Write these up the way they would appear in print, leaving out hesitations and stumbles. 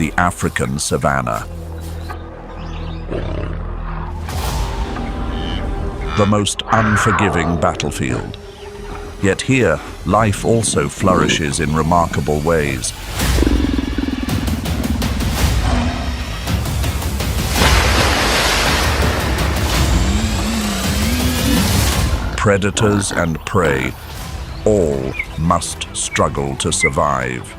the African savanna. The most unforgiving battlefield. Yet here, life also flourishes in remarkable ways. Predators and prey, all must struggle to survive.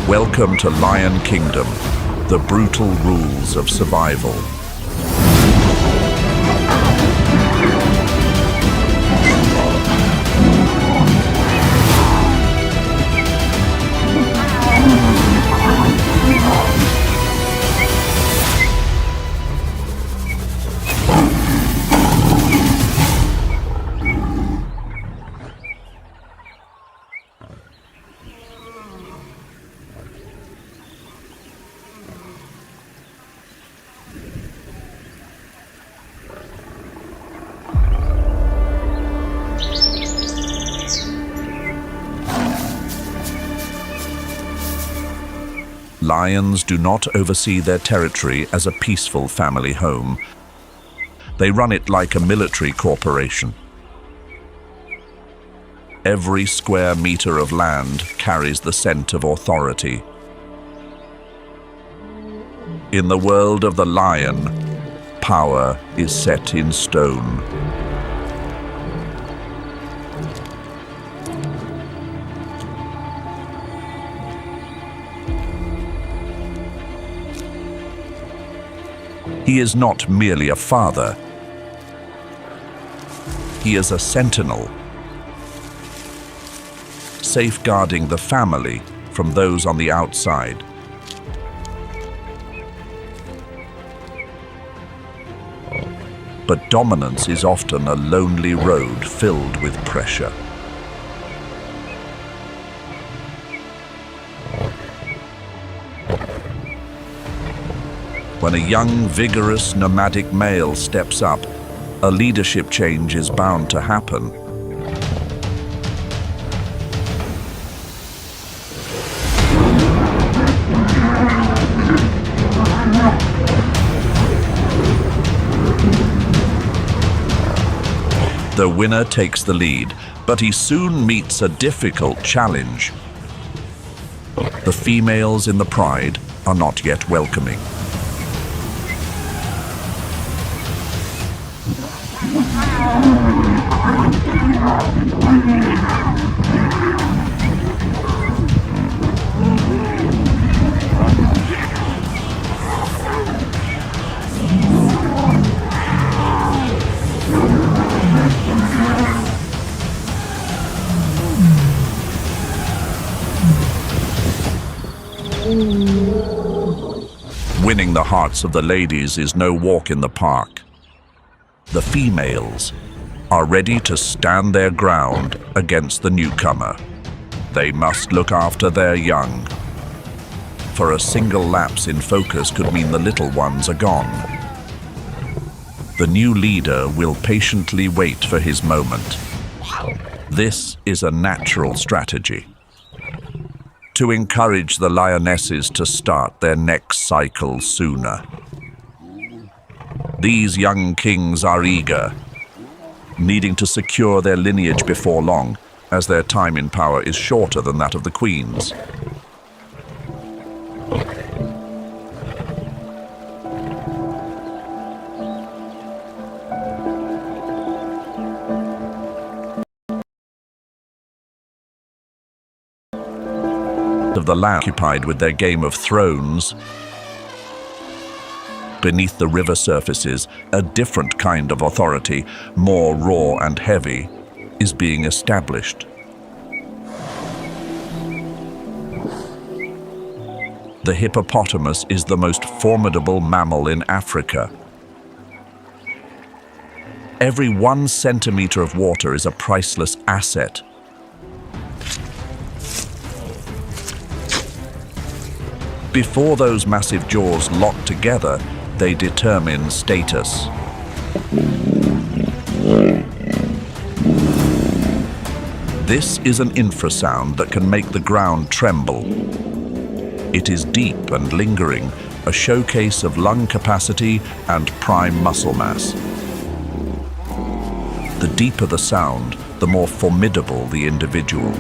Welcome to Lion Kingdom, the brutal rules of survival. Lions do not oversee their territory as a peaceful family home. They run it like a military corporation. Every square meter of land carries the scent of authority. In the world of the lion, power is set in stone. He is not merely a father. He is a sentinel, safeguarding the family from those on the outside. But dominance is often a lonely road filled with pressure. When a young, vigorous, nomadic male steps up, a leadership change is bound to happen. The winner takes the lead, but he soon meets a difficult challenge. The females in the pride are not yet welcoming. Winning the hearts of the ladies is no walk in the park. The females are ready to stand their ground against the newcomer. They must look after their young. For a single lapse in focus could mean the little ones are gone. The new leader will patiently wait for his moment. This is a natural strategy to encourage the lionesses to start their next cycle sooner. These young kings are eager, needing to secure their lineage before long, as their time in power is shorter than that of the queens. Of the land occupied with their Game of Thrones, beneath the river surfaces, a different kind of authority, more raw and heavy, is being established. The hippopotamus is the most formidable mammal in Africa. Every 1 centimeter of water is a priceless asset. Before those massive jaws lock together, they determine status. This is an infrasound that can make the ground tremble. It is deep and lingering, a showcase of lung capacity and prime muscle mass. The deeper the sound, the more formidable the individual.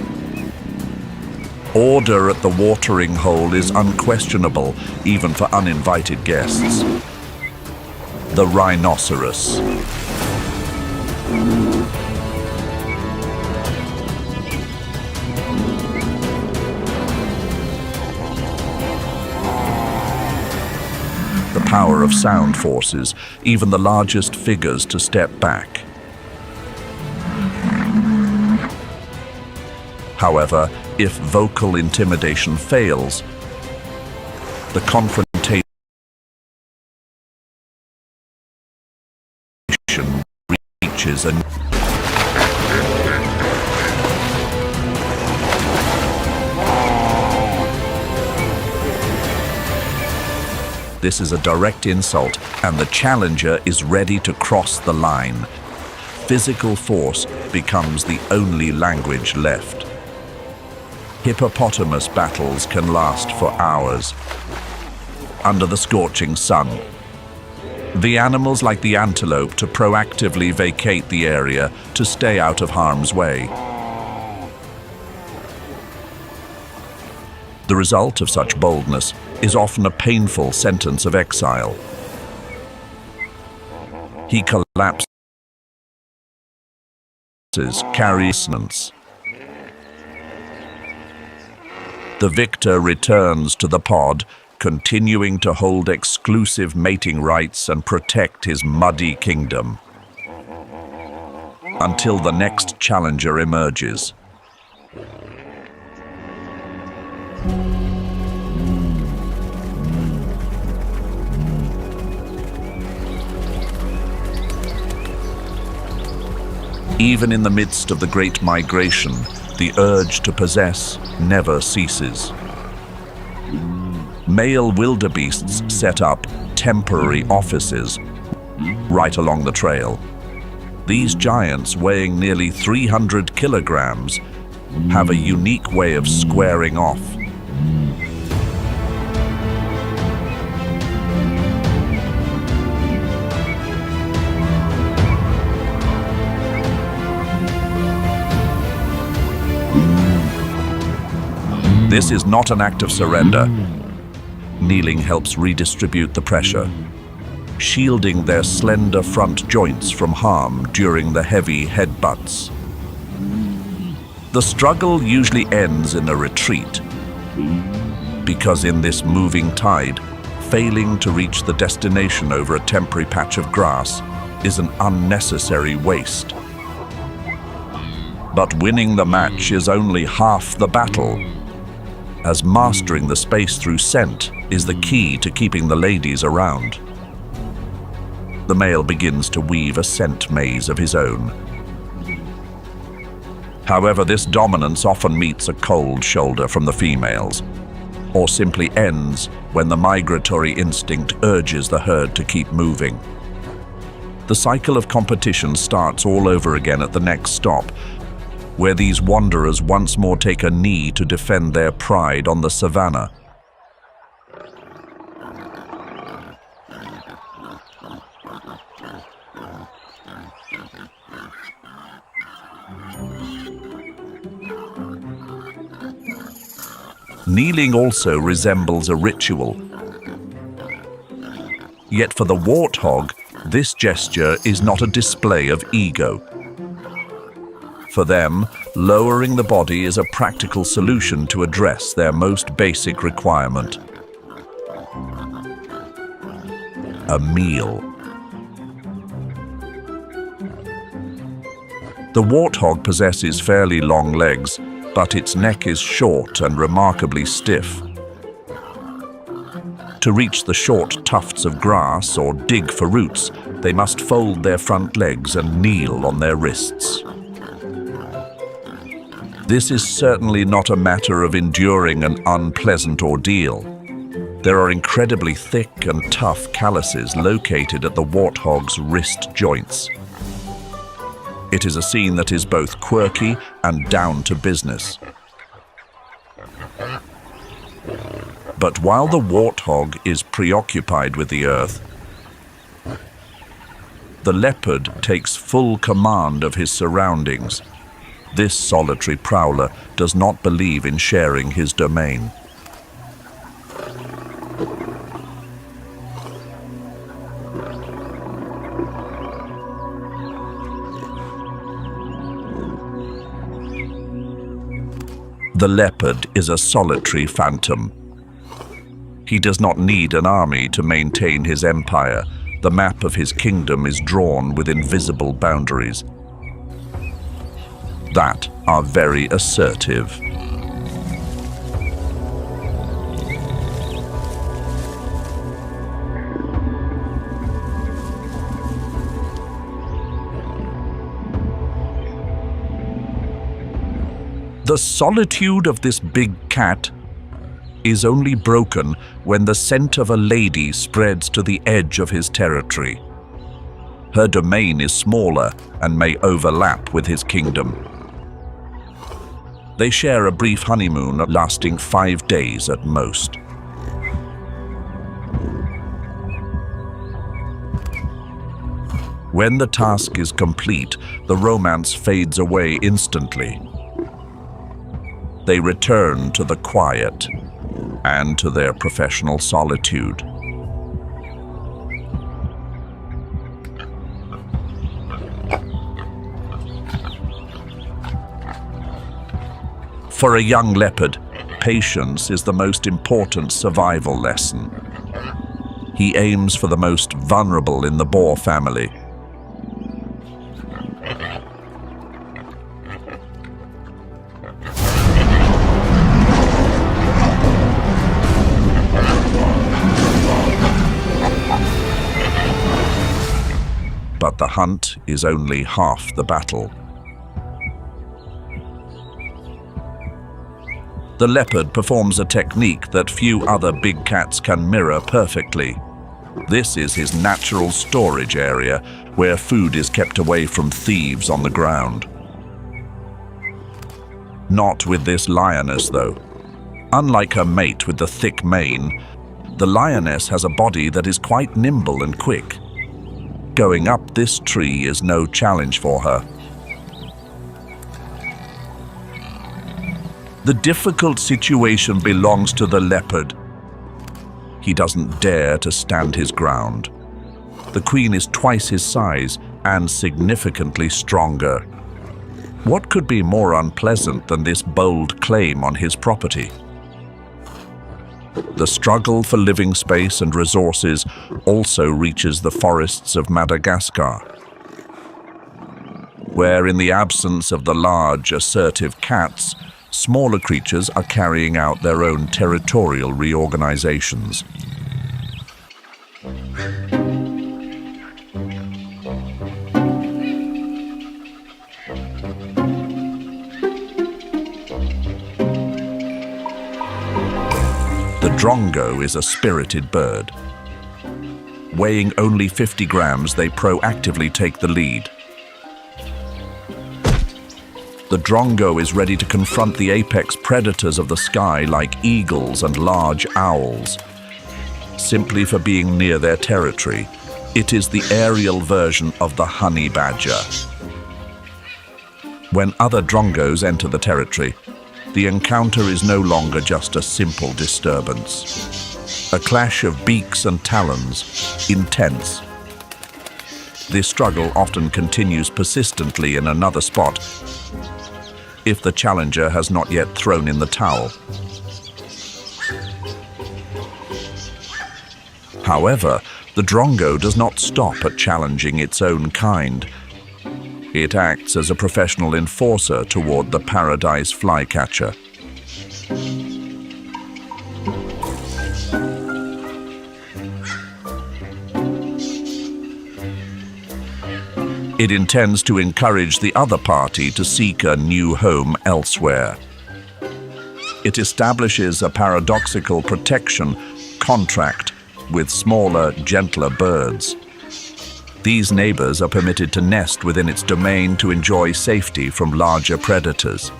Order at the watering hole is unquestionable, even for uninvited guests. The rhinoceros. The power of sound forces even the largest figures to step back. However, if vocal intimidation fails, the confrontation reaches a This is a direct insult, and the challenger is ready to cross the line. Physical force becomes the only language left. Hippopotamus battles can last for hours. Under the scorching sun, the animals like the antelope to proactively vacate the area to stay out of harm's way. The result of such boldness is often a painful sentence of exile. He collapses, carries dissonance. The victor returns to the pod, continuing to hold exclusive mating rights and protect his muddy kingdom. Until the next challenger emerges. Even in the midst of the Great Migration, the urge to possess never ceases. Male wildebeests set up temporary offices right along the trail. These giants, weighing nearly 300 kilograms, have a unique way of squaring off. This is not an act of surrender. Kneeling helps redistribute the pressure, shielding their slender front joints from harm during the heavy headbutts. The struggle usually ends in a retreat, because in this moving tide, failing to reach the destination over a temporary patch of grass is an unnecessary waste. But winning the match is only half the battle, as mastering the space through scent is the key to keeping the ladies around. The male begins to weave a scent maze of his own. However, this dominance often meets a cold shoulder from the females, or simply ends when the migratory instinct urges the herd to keep moving. The cycle of competition starts all over again at the next stop, where these wanderers once more take a knee to defend their pride on the savannah. Kneeling also resembles a ritual. Yet for the warthog, this gesture is not a display of ego. For them, lowering the body is a practical solution to address their most basic requirement: a meal. The warthog possesses fairly long legs, but its neck is short and remarkably stiff. To reach the short tufts of grass or dig for roots, they must fold their front legs and kneel on their wrists. This is certainly not a matter of enduring an unpleasant ordeal. There are incredibly thick and tough calluses located at the warthog's wrist joints. It is a scene that is both quirky and down to business. But while the warthog is preoccupied with the earth, the leopard takes full command of his surroundings. This solitary prowler does not believe in sharing his domain. The leopard is a solitary phantom. He does not need an army to maintain his empire. The map of his kingdom is drawn with invisible boundaries that are very assertive. The solitude of this big cat is only broken when the scent of a lady spreads to the edge of his territory. Her domain is smaller and may overlap with his kingdom. They share a brief honeymoon lasting 5 days at most. When the task is complete, the romance fades away instantly. They return to the quiet and to their professional solitude. For a young leopard, patience is the most important survival lesson. He aims for the most vulnerable in the boar family. But the hunt is only half the battle. The leopard performs a technique that few other big cats can mirror perfectly. This is his natural storage area, where food is kept away from thieves on the ground. Not with this lioness, though. Unlike her mate with the thick mane, the lioness has a body that is quite nimble and quick. Going up this tree is no challenge for her. The difficult situation belongs to the leopard. He doesn't dare to stand his ground. The queen is twice his size and significantly stronger. What could be more unpleasant than this bold claim on his property? The struggle for living space and resources also reaches the forests of Madagascar, where in the absence of the large, assertive cats, smaller creatures are carrying out their own territorial reorganizations. The Drongo is a spirited bird. Weighing only 50 grams, they proactively take the lead. The Drongo is ready to confront the apex predators of the sky like eagles and large owls. Simply for being near their territory, it is the aerial version of the honey badger. When other Drongos enter the territory, the encounter is no longer just a simple disturbance. A clash of beaks and talons, intense. This struggle often continues persistently in another spot, if the challenger has not yet thrown in the towel. However, the Drongo does not stop at challenging its own kind. It acts as a professional enforcer toward the paradise flycatcher. It intends to encourage the other party to seek a new home elsewhere. It establishes a paradoxical protection contract with smaller, gentler birds. These neighbors are permitted to nest within its domain to enjoy safety from larger predators.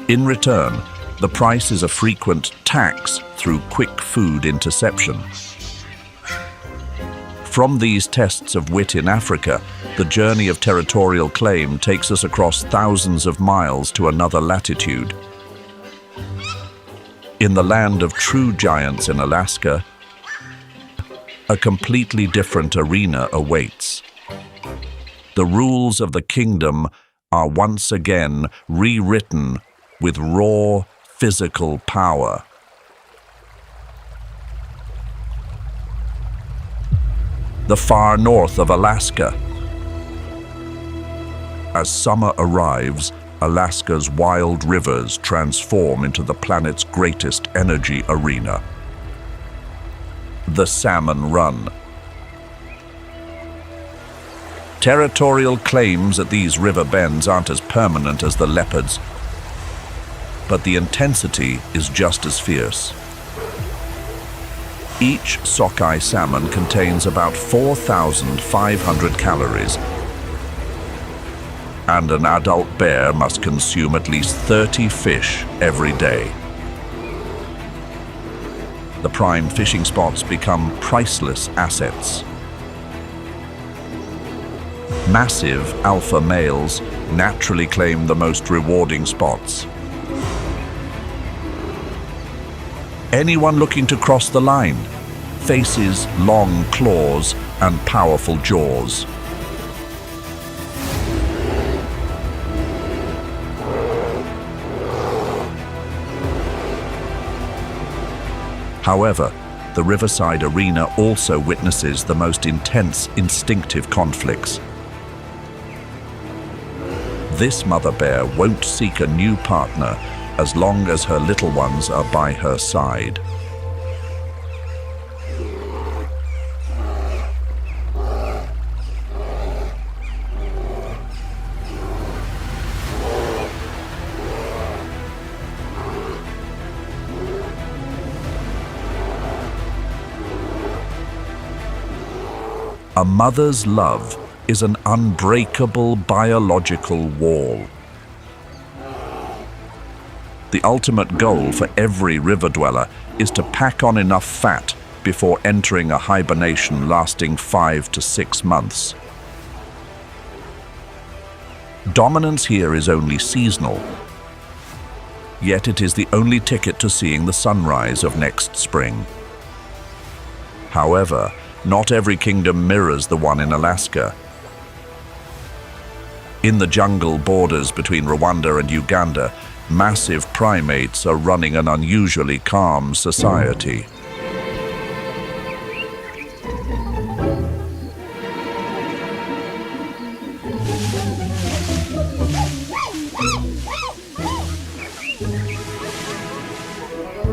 In return, the price is a frequent tax through quick food interception. From these tests of wit in Africa, the journey of territorial claim takes us across thousands of miles to another latitude. In the land of true giants in Alaska, a completely different arena awaits. The rules of the kingdom are once again rewritten with raw physical power. The far north of Alaska. As summer arrives, Alaska's wild rivers transform into the planet's greatest energy arena. The Salmon Run. Territorial claims at these river bends aren't as permanent as the leopards, but the intensity is just as fierce. Each sockeye salmon contains about 4,500 calories, and an adult bear must consume at least 30 fish every day. The prime fishing spots become priceless assets. Massive alpha males naturally claim the most rewarding spots. Anyone looking to cross the line faces long claws and powerful jaws. However, the riverside arena also witnesses the most intense instinctive conflicts. This mother bear won't seek a new partner as long as her little ones are by her side. A mother's love is an unbreakable biological wall. The ultimate goal for every river dweller is to pack on enough fat before entering a hibernation lasting 5 to 6 months. Dominance here is only seasonal, yet it is the only ticket to seeing the sunrise of next spring. However, not every kingdom mirrors the one in Alaska. In the jungle borders between Rwanda and Uganda, massive primates are running an unusually calm society.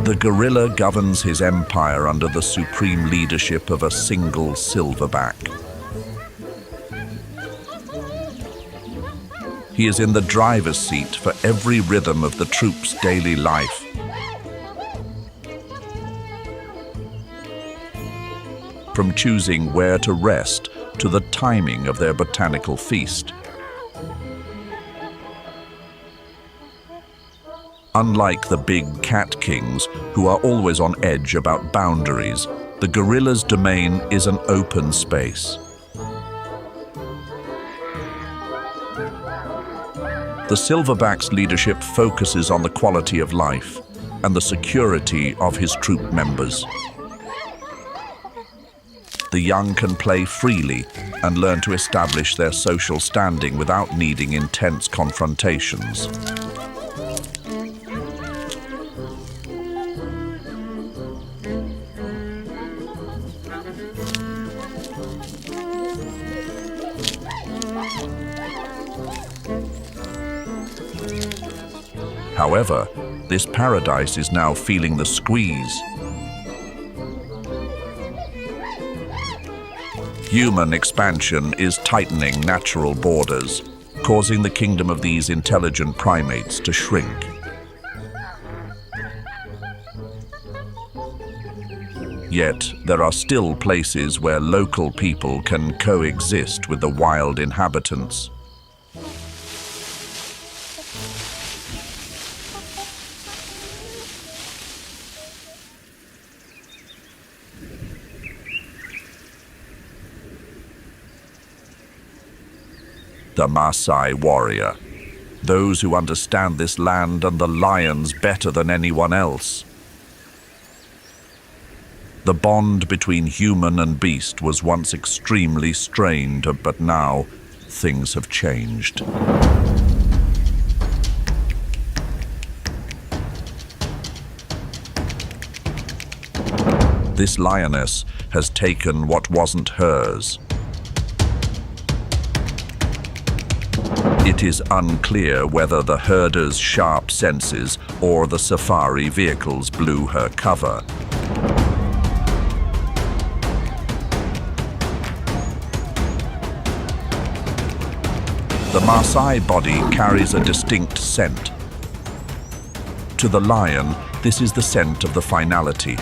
The gorilla governs his empire under the supreme leadership of a single silverback. He is in the driver's seat for every rhythm of the troop's daily life. From choosing where to rest to the timing of their botanical feast. Unlike the big cat kings, who are always on edge about boundaries, the gorilla's domain is an open space. The silverback's leadership focuses on the quality of life and the security of his troop members. The young can play freely and learn to establish their social standing without needing intense confrontations. However, this paradise is now feeling the squeeze. Human expansion is tightening natural borders, causing the kingdom of these intelligent primates to shrink. Yet, there are still places where local people can coexist with the wild inhabitants. The Masai warrior, those who understand this land and the lions better than anyone else. The bond between human and beast was once extremely strained, but now things have changed. This lioness has taken what wasn't hers. It is unclear whether the herder's sharp senses or the safari vehicles blew her cover. The Masai body carries a distinct scent. To the lion, this is the scent of the finality.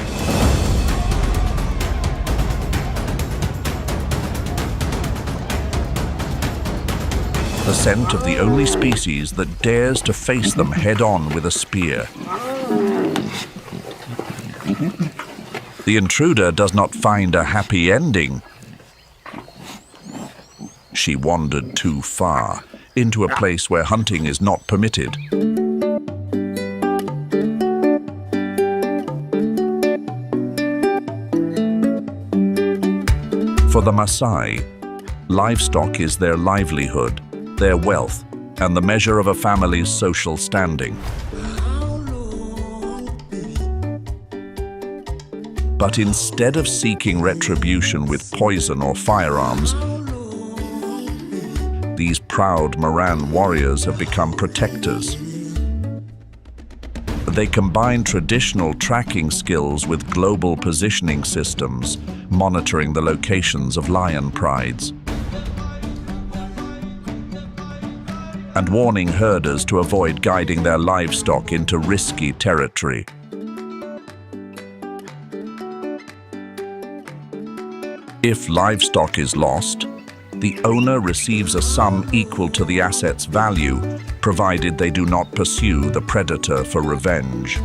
The scent of the only species that dares to face them head-on with a spear. The intruder does not find a happy ending. She wandered too far, into a place where hunting is not permitted. For the Masai, livestock is their livelihood, their wealth, and the measure of a family's social standing. But instead of seeking retribution with poison or firearms, these proud Moran warriors have become protectors. They combine traditional tracking skills with global positioning systems, monitoring the locations of lion prides, and warning herders to avoid guiding their livestock into risky territory. If livestock is lost, the owner receives a sum equal to the asset's value, provided they do not pursue the predator for revenge.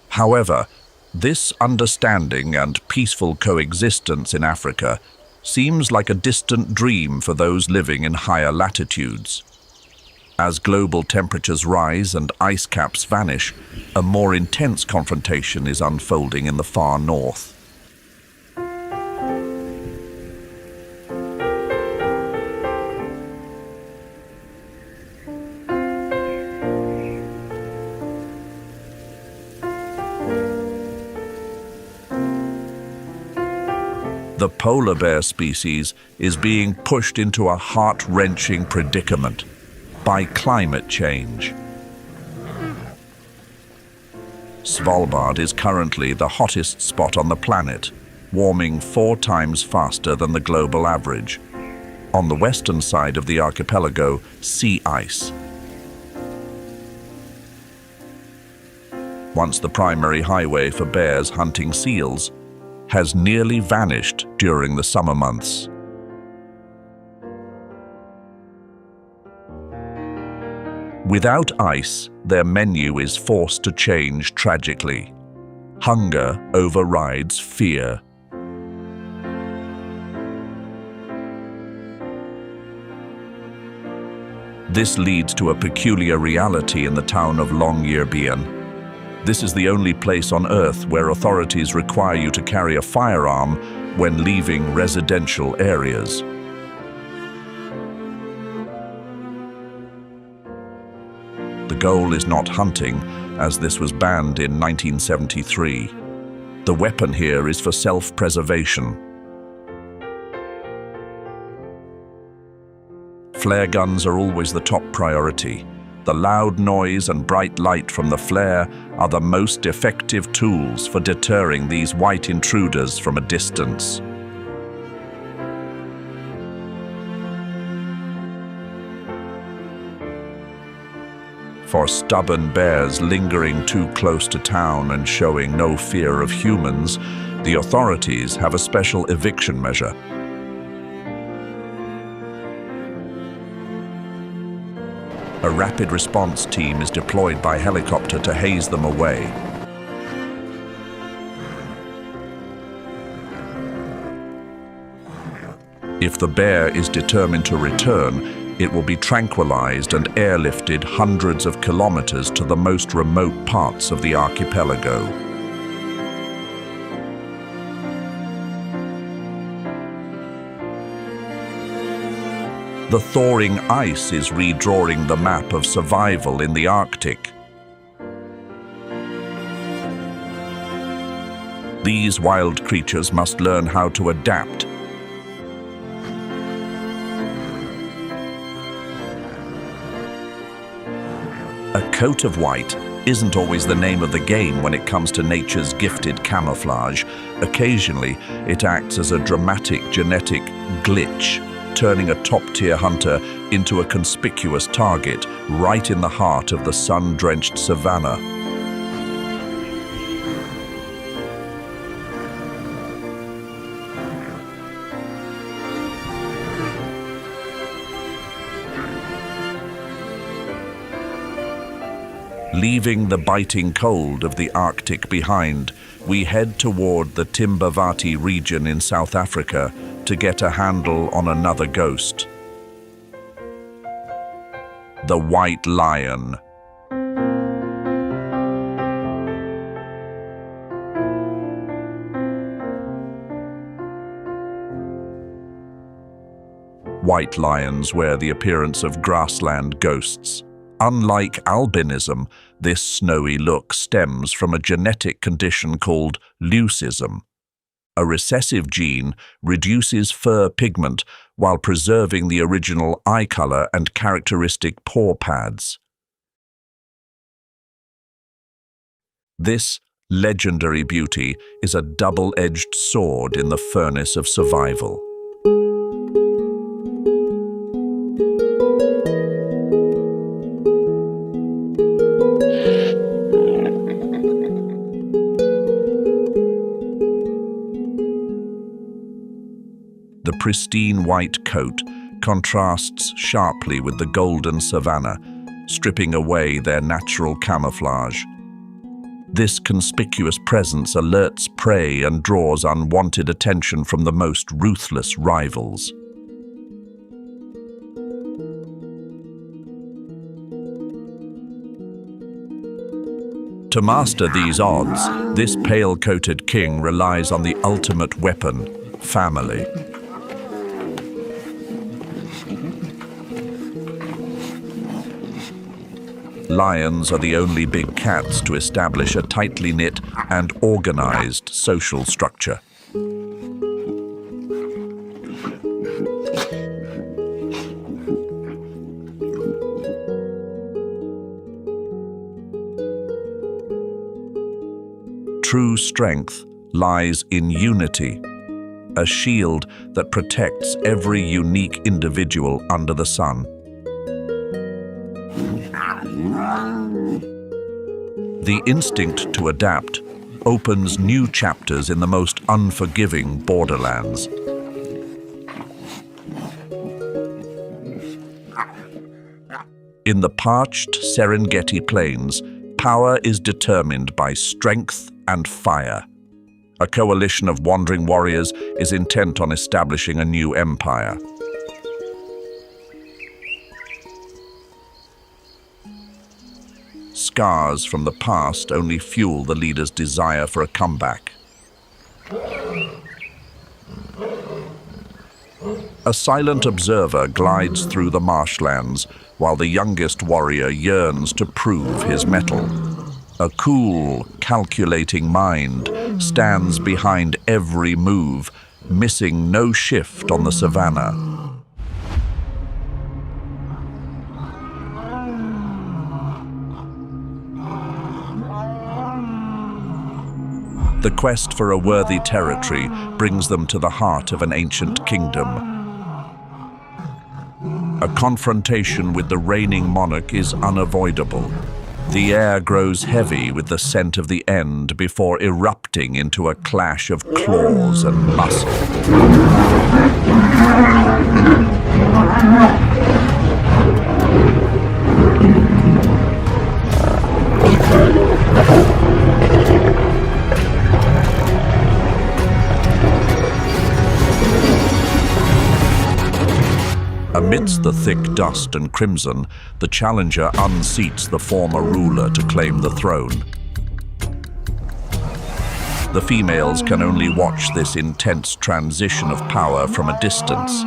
However, this understanding and peaceful coexistence in Africa seems like a distant dream for those living in higher latitudes. As global temperatures rise and ice caps vanish, a more intense confrontation is unfolding in the far north. The polar bear species is being pushed into a heart-wrenching predicament by climate change. Svalbard is currently the hottest spot on the planet, warming 4 times faster than the global average. On the western side of the archipelago, sea ice. Once the primary highway for bears hunting seals, has nearly vanished during the summer months. Without ice, their menu is forced to change tragically. Hunger overrides fear. This leads to a peculiar reality in the town of Longyearbyen. This is the only place on Earth where authorities require you to carry a firearm when leaving residential areas. The goal is not hunting, as this was banned in 1973. The weapon here is for self-preservation. Flare guns are always the top priority. The loud noise and bright light from the flare are the most effective tools for deterring these white intruders from a distance. For stubborn bears lingering too close to town and showing no fear of humans, the authorities have a special eviction measure. A rapid response team is deployed by helicopter to haze them away. If the bear is determined to return, it will be tranquilized and airlifted hundreds of kilometers to the most remote parts of the archipelago. The thawing ice is redrawing the map of survival in the Arctic. These wild creatures must learn how to adapt. A coat of white isn't always the name of the game when it comes to nature's gifted camouflage. Occasionally, it acts as a dramatic genetic glitch, turning a top-tier hunter into a conspicuous target right in the heart of the sun-drenched savanna. Leaving the biting cold of the Arctic behind, we head toward the Timbavati region in South Africa to get a handle on another ghost. The white lion. White lions wear the appearance of grassland ghosts. Unlike albinism, this snowy look stems from a genetic condition called leucism. A recessive gene reduces fur pigment while preserving the original eye color and characteristic paw pads. This legendary beauty is a double-edged sword in the furnace of survival. The pristine white coat contrasts sharply with the golden savanna, stripping away their natural camouflage. This conspicuous presence alerts prey and draws unwanted attention from the most ruthless rivals. To master these odds, this pale-coated king relies on the ultimate weapon, family. Lions are the only big cats to establish a tightly knit and organized social structure. True strength lies in unity, a shield that protects every unique individual under the sun. The instinct to adapt opens new chapters in the most unforgiving borderlands. In the parched Serengeti plains, power is determined by strength and fire. A coalition of wandering warriors is intent on establishing a new empire. Scars from the past only fuel the leader's desire for a comeback. A silent observer glides through the marshlands while the youngest warrior yearns to prove his mettle. A cool, calculating mind stands behind every move, missing no shift on the savanna. The quest for a worthy territory brings them to the heart of an ancient kingdom. A confrontation with the reigning monarch is unavoidable. The air grows heavy with the scent of the end before erupting into a clash of claws and muscle. Amidst the thick dust and crimson, the challenger unseats the former ruler to claim the throne. The females can only watch this intense transition of power from a distance.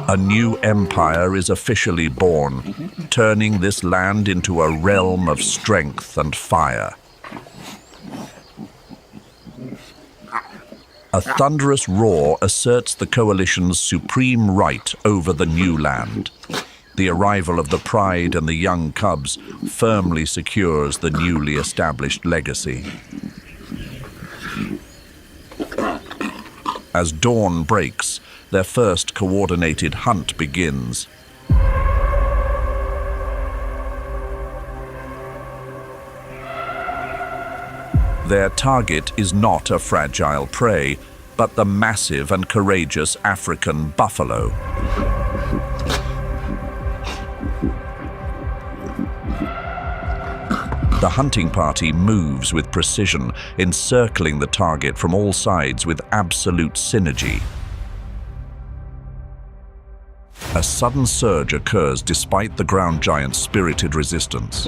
A new empire is officially born, turning this land into a realm of strength and fire. A thunderous roar asserts the coalition's supreme right over the new land. The arrival of the pride and the young cubs firmly secures the newly established legacy. As dawn breaks, their first coordinated hunt begins. Their target is not a fragile prey, but the massive and courageous African buffalo. The hunting party moves with precision, encircling the target from all sides with absolute synergy. A sudden surge occurs despite the ground giant's spirited resistance.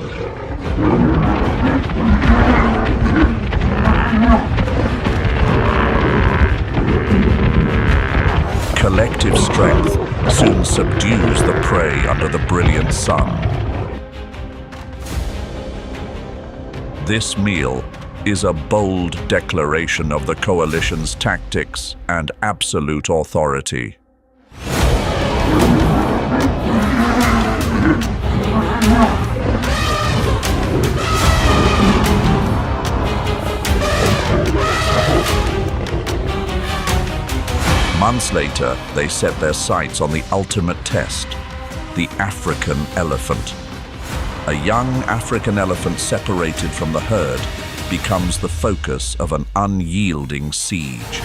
Collective strength soon subdues the prey under the brilliant sun. This meal is a bold declaration of the coalition's tactics and absolute authority. Months later, they set their sights on the ultimate test, the African elephant. A young African elephant separated from the herd becomes the focus of an unyielding siege.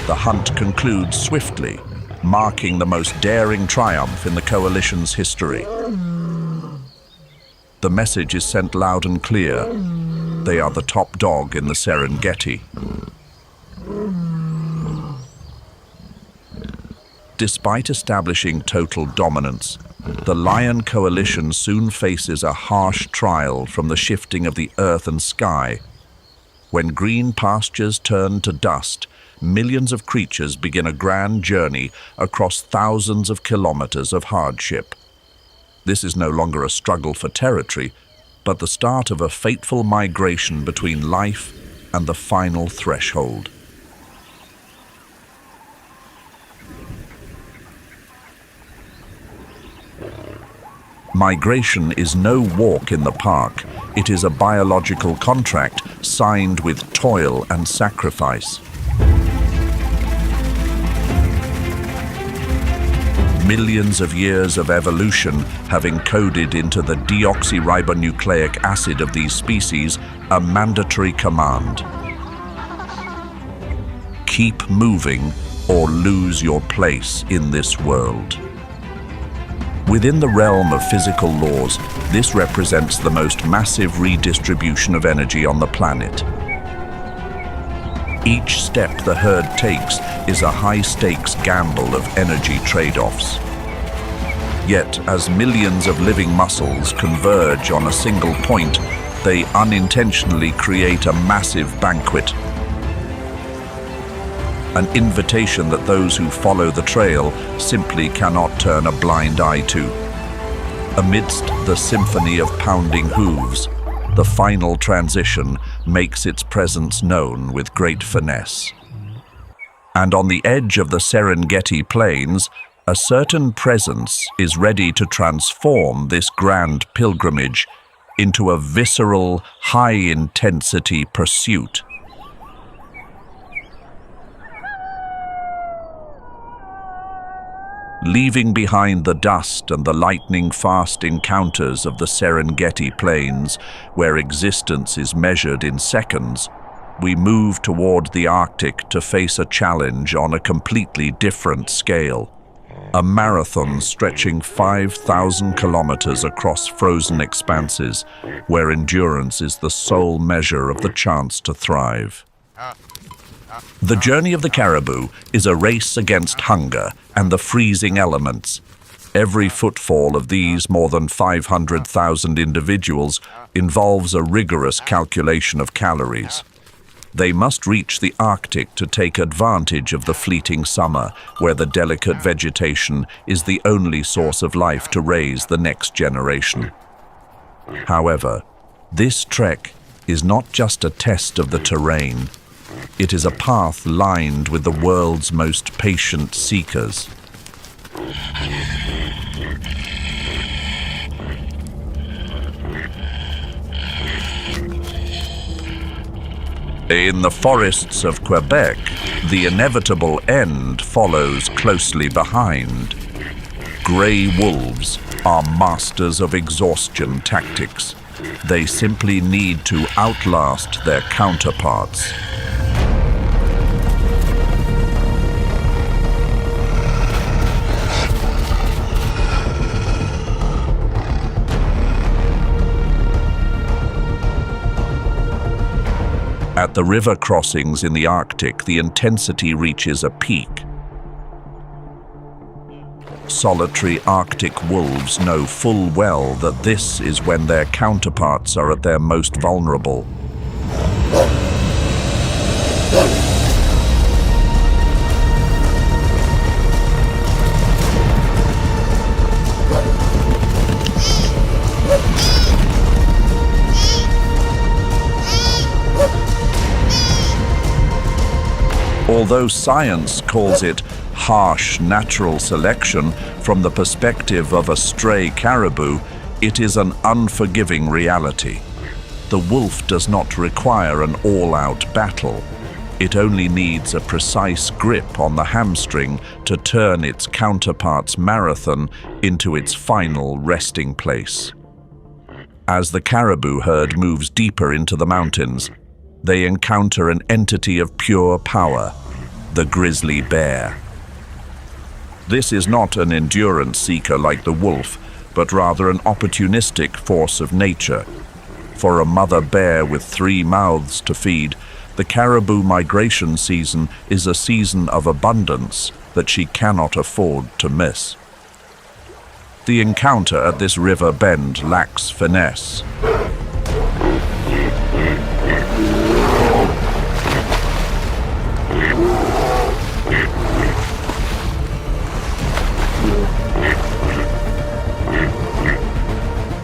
The hunt concludes swiftly, marking the most daring triumph in the coalition's history. The message is sent loud and clear. They are the top dog in the Serengeti. Despite establishing total dominance, the lion coalition soon faces a harsh trial from the shifting of the earth and sky. When green pastures turn to dust, millions of creatures begin a grand journey across thousands of kilometers of hardship. This is no longer a struggle for territory, but the start of a fateful migration between life and the final threshold. Migration is no walk in the park. It is a biological contract signed with toil and sacrifice. Millions of years of evolution have encoded into the deoxyribonucleic acid of these species a mandatory command. Keep moving or lose your place in this world. Within the realm of physical laws, this represents the most massive redistribution of energy on the planet. Each step the herd takes is a high-stakes gamble of energy trade-offs. Yet, as millions of living muscles converge on a single point, they unintentionally create a massive banquet. An invitation that those who follow the trail simply cannot turn a blind eye to. Amidst the symphony of pounding hooves, the final transition makes its presence known with great finesse. And on the edge of the Serengeti plains, A certain presence is ready to transform this grand pilgrimage into a visceral, high-intensity pursuit. Leaving behind the dust and the lightning-fast encounters of the Serengeti plains, where existence is measured in seconds, we move toward the Arctic to face a challenge on a completely different scale. A marathon stretching 5,000 kilometers across frozen expanses, where endurance is the sole measure of the chance to thrive. The journey of the caribou is a race against hunger and the freezing elements. Every footfall of these more than 500,000 individuals involves a rigorous calculation of calories. They must reach the Arctic to take advantage of the fleeting summer, where the delicate vegetation is the only source of life to raise the next generation. However, this trek is not just a test of the terrain. It is a path lined with the world's most patient seekers. In the forests of Quebec, the inevitable end follows closely behind. Grey wolves are masters of exhaustion tactics. They simply need to outlast their counterparts. At the river crossings in the Arctic, the intensity reaches a peak. Solitary Arctic wolves know full well that this is when their counterparts are at their most vulnerable. Although science calls it harsh natural selection, from the perspective of a stray caribou, it is an unforgiving reality. The wolf does not require an all-out battle. It only needs a precise grip on the hamstring to turn its counterpart's marathon into its final resting place. As the caribou herd moves deeper into the mountains, they encounter an entity of pure power, the grizzly bear. This is not an endurance seeker like the wolf, but rather an opportunistic force of nature. For a mother bear with 3 mouths to feed, the caribou migration season is a season of abundance that she cannot afford to miss. The encounter at this river bend lacks finesse.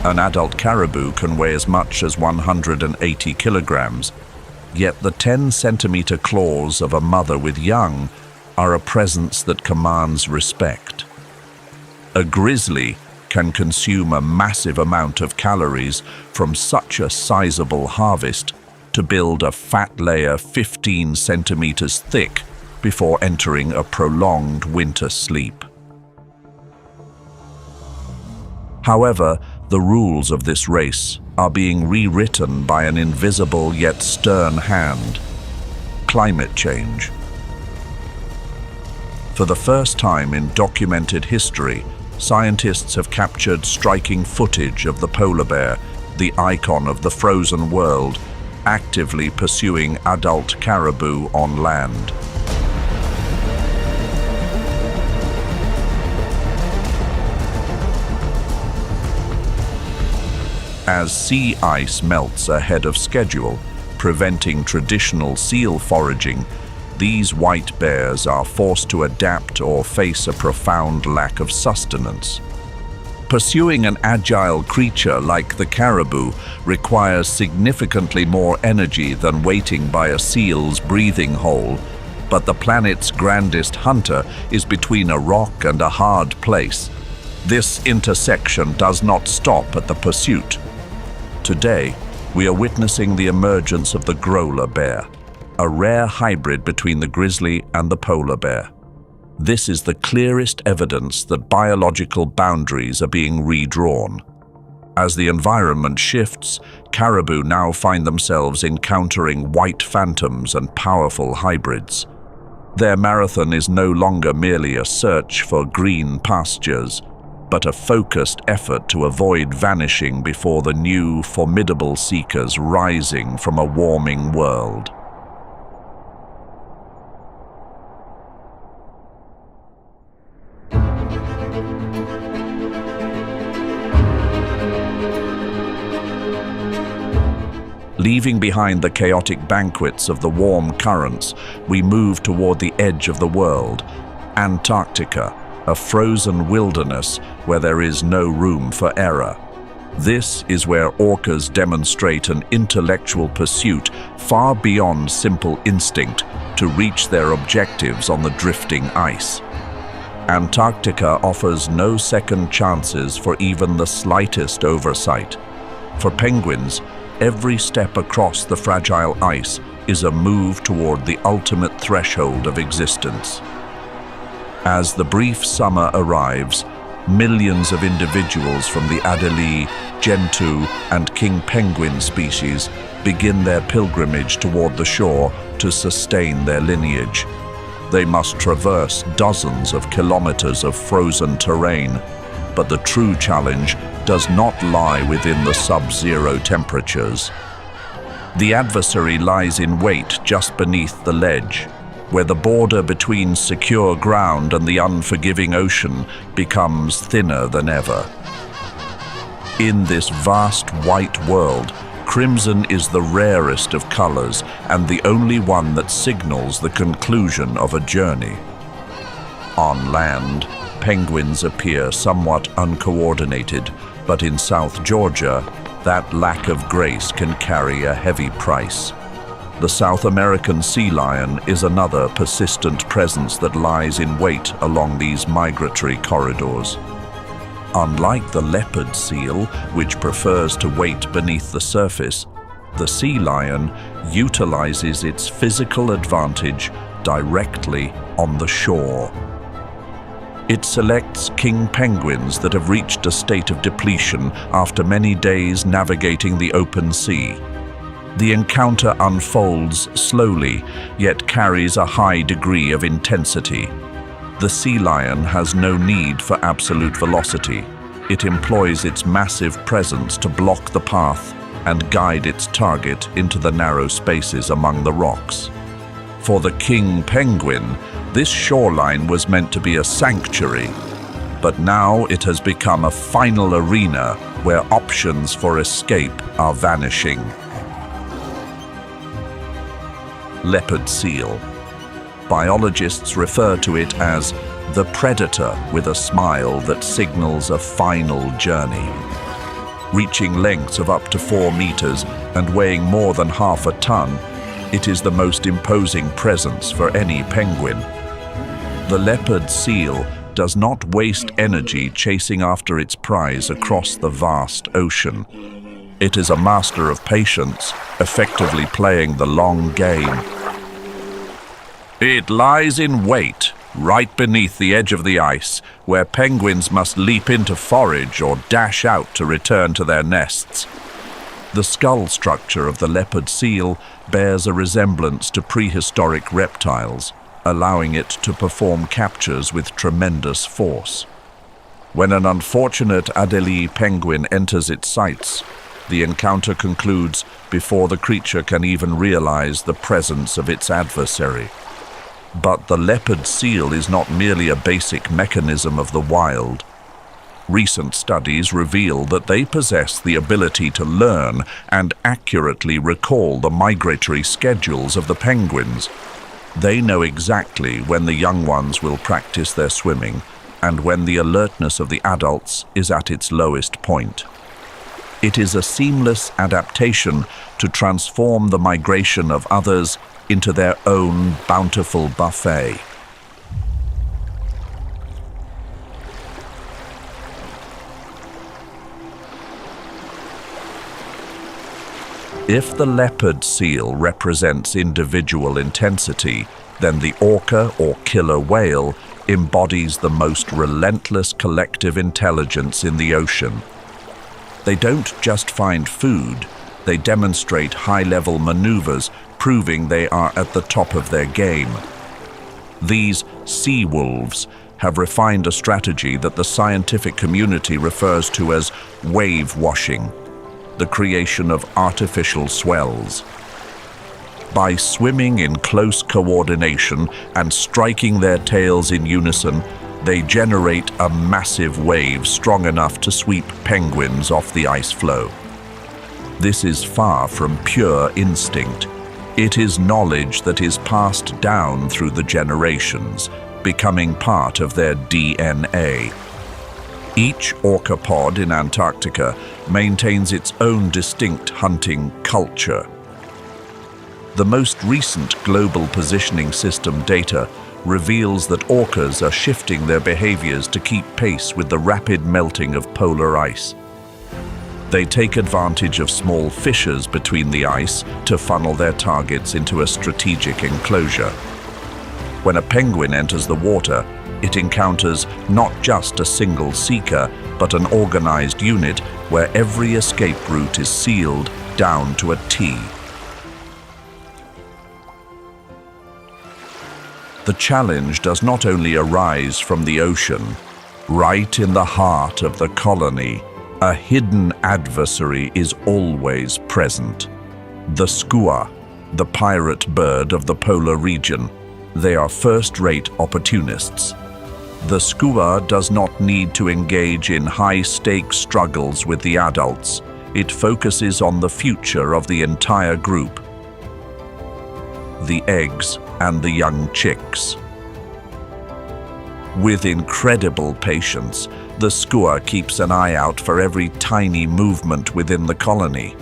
An adult caribou can weigh as much as 180 kilograms, yet the 10-centimeter claws of a mother with young are a presence that commands respect. A grizzly can consume a massive amount of calories from such a sizable harvest to build a fat layer 15 centimeters thick before entering a prolonged winter sleep. However, the rules of this race are being rewritten by an invisible yet stern hand: climate change. For the first time in documented history, scientists have captured striking footage of the polar bear, the icon of the frozen world, actively pursuing adult caribou on land. As sea ice melts ahead of schedule, preventing traditional seal foraging, these white bears are forced to adapt or face a profound lack of sustenance. Pursuing an agile creature like the caribou requires significantly more energy than waiting by a seal's breathing hole, but the planet's grandest hunter is between a rock and a hard place. This intersection does not stop at the pursuit. Today, we are witnessing the emergence of the growler bear, a rare hybrid between the grizzly and the polar bear. This is the clearest evidence that biological boundaries are being redrawn. As the environment shifts, caribou now find themselves encountering white phantoms and powerful hybrids. Their marathon is no longer merely a search for green pastures, but a focused effort to avoid vanishing before the new, formidable seekers rising from a warming world. Leaving behind the chaotic banquets of the warm currents, we move toward the edge of the world, Antarctica, a frozen wilderness where there is no room for error. This is where orcas demonstrate an intellectual pursuit far beyond simple instinct to reach their objectives on the drifting ice. Antarctica offers no second chances for even the slightest oversight. For penguins, every step across the fragile ice is a move toward the ultimate threshold of existence. As the brief summer arrives, millions of individuals from the Adelie, Gentoo, and king penguin species begin their pilgrimage toward the shore to sustain their lineage. They must traverse dozens of kilometers of frozen terrain, but the true challenge does not lie within the sub-zero temperatures. The adversary lies in wait just beneath the ledge, where the border between secure ground and the unforgiving ocean becomes thinner than ever. In this vast white world, crimson is the rarest of colors and the only one that signals the conclusion of a journey. On land, penguins appear somewhat uncoordinated, but in South Georgia, that lack of grace can carry a heavy price. The South American sea lion is another persistent presence that lies in wait along these migratory corridors. Unlike the leopard seal, which prefers to wait beneath the surface, the sea lion utilizes its physical advantage directly on the shore. It selects king penguins that have reached a state of depletion after many days navigating the open sea. The encounter unfolds slowly, yet carries a high degree of intensity. The sea lion has no need for absolute velocity. It employs its massive presence to block the path and guide its target into the narrow spaces among the rocks. For the king penguin, this shoreline was meant to be a sanctuary, but now it has become a final arena where options for escape are vanishing. Leopard seal. Biologists refer to it as the predator with a smile that signals a final journey. Reaching lengths of up to 4 meters and weighing more than half a ton, it is the most imposing presence for any penguin. The leopard seal does not waste energy chasing after its prize across the vast ocean. It is a master of patience, effectively playing the long game. It lies in wait, right beneath the edge of the ice, where penguins must leap in to forage or dash out to return to their nests. The skull structure of the leopard seal bears a resemblance to prehistoric reptiles, allowing it to perform captures with tremendous force. When an unfortunate Adelie penguin enters its sights, the encounter concludes before the creature can even realize the presence of its adversary. But the leopard seal is not merely a basic mechanism of the wild. Recent studies reveal that they possess the ability to learn and accurately recall the migratory schedules of the penguins. They know exactly when the young ones will practice their swimming and when the alertness of the adults is at its lowest point. It is a seamless adaptation to transform the migration of others into their own bountiful buffet. If the leopard seal represents individual intensity, then the orca or killer whale embodies the most relentless collective intelligence in the ocean. They don't just find food, they demonstrate high-level maneuvers, proving they are at the top of their game. These sea wolves have refined a strategy that the scientific community refers to as wave washing, the creation of artificial swells. By swimming in close coordination and striking their tails in unison, they generate a massive wave strong enough to sweep penguins off the ice floe. This is far from pure instinct. It is knowledge that is passed down through the generations, becoming part of their DNA. Each orca pod in Antarctica maintains its own distinct hunting culture. The most recent global positioning system data reveals that orcas are shifting their behaviors to keep pace with the rapid melting of polar ice. They take advantage of small fissures between the ice to funnel their targets into a strategic enclosure. When a penguin enters the water, it encounters not just a single seeker, but an organized unit where every escape route is sealed down to a T. The challenge does not only arise from the ocean. Right in the heart of the colony, a hidden adversary is always present. The skua, the pirate bird of the polar region. They are first-rate opportunists. The skua does not need to engage in high-stakes struggles with the adults. It focuses on the future of the entire group, the eggs and the young chicks. With incredible patience, the skua keeps an eye out for every tiny movement within the colony.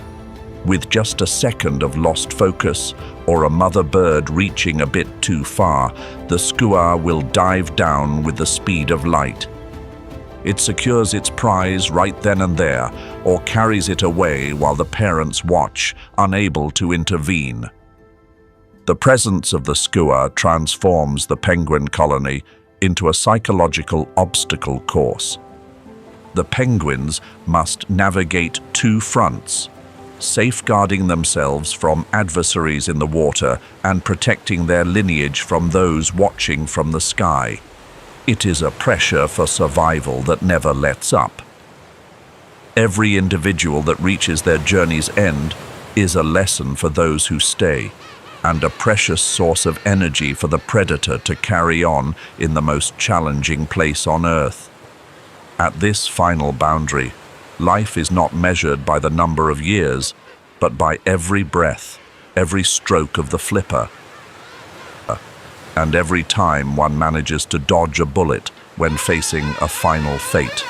With just a second of lost focus or a mother bird reaching a bit too far, the skua will dive down with the speed of light. It secures its prize right then and there, or carries it away while the parents watch, unable to intervene. The presence of the skua transforms the penguin colony into a psychological obstacle course. The penguins must navigate two fronts, safeguarding themselves from adversaries in the water and protecting their lineage from those watching from the sky. It is a pressure for survival that never lets up. Every individual that reaches their journey's end is a lesson for those who stay, and a precious source of energy for the predator to carry on in the most challenging place on Earth. At this final boundary, life is not measured by the number of years, but by every breath, every stroke of the flipper, and every time one manages to dodge a bullet when facing a final fate.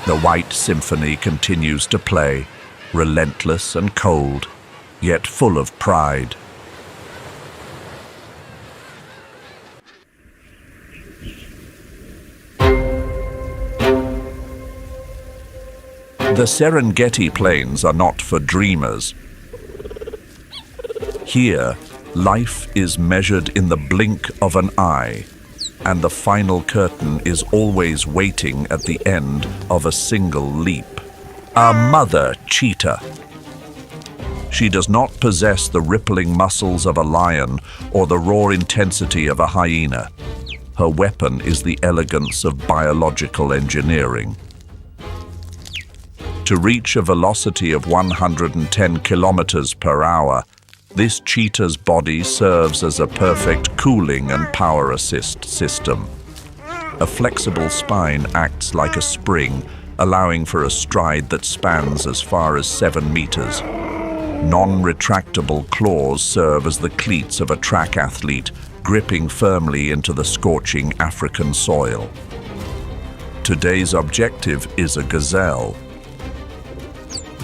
The White Symphony continues to play, relentless and cold, yet full of pride. The Serengeti plains are not for dreamers. Here, life is measured in the blink of an eye, and the final curtain is always waiting at the end of a single leap. A mother cheetah. She does not possess the rippling muscles of a lion or the raw intensity of a hyena. Her weapon is the elegance of biological engineering. To reach a velocity of 110 kilometers per hour, this cheetah's body serves as a perfect cooling and power assist system. A flexible spine acts like a spring, allowing for a stride that spans as far as 7 meters. Non-retractable claws serve as the cleats of a track athlete, gripping firmly into the scorching African soil. Today's objective is a gazelle.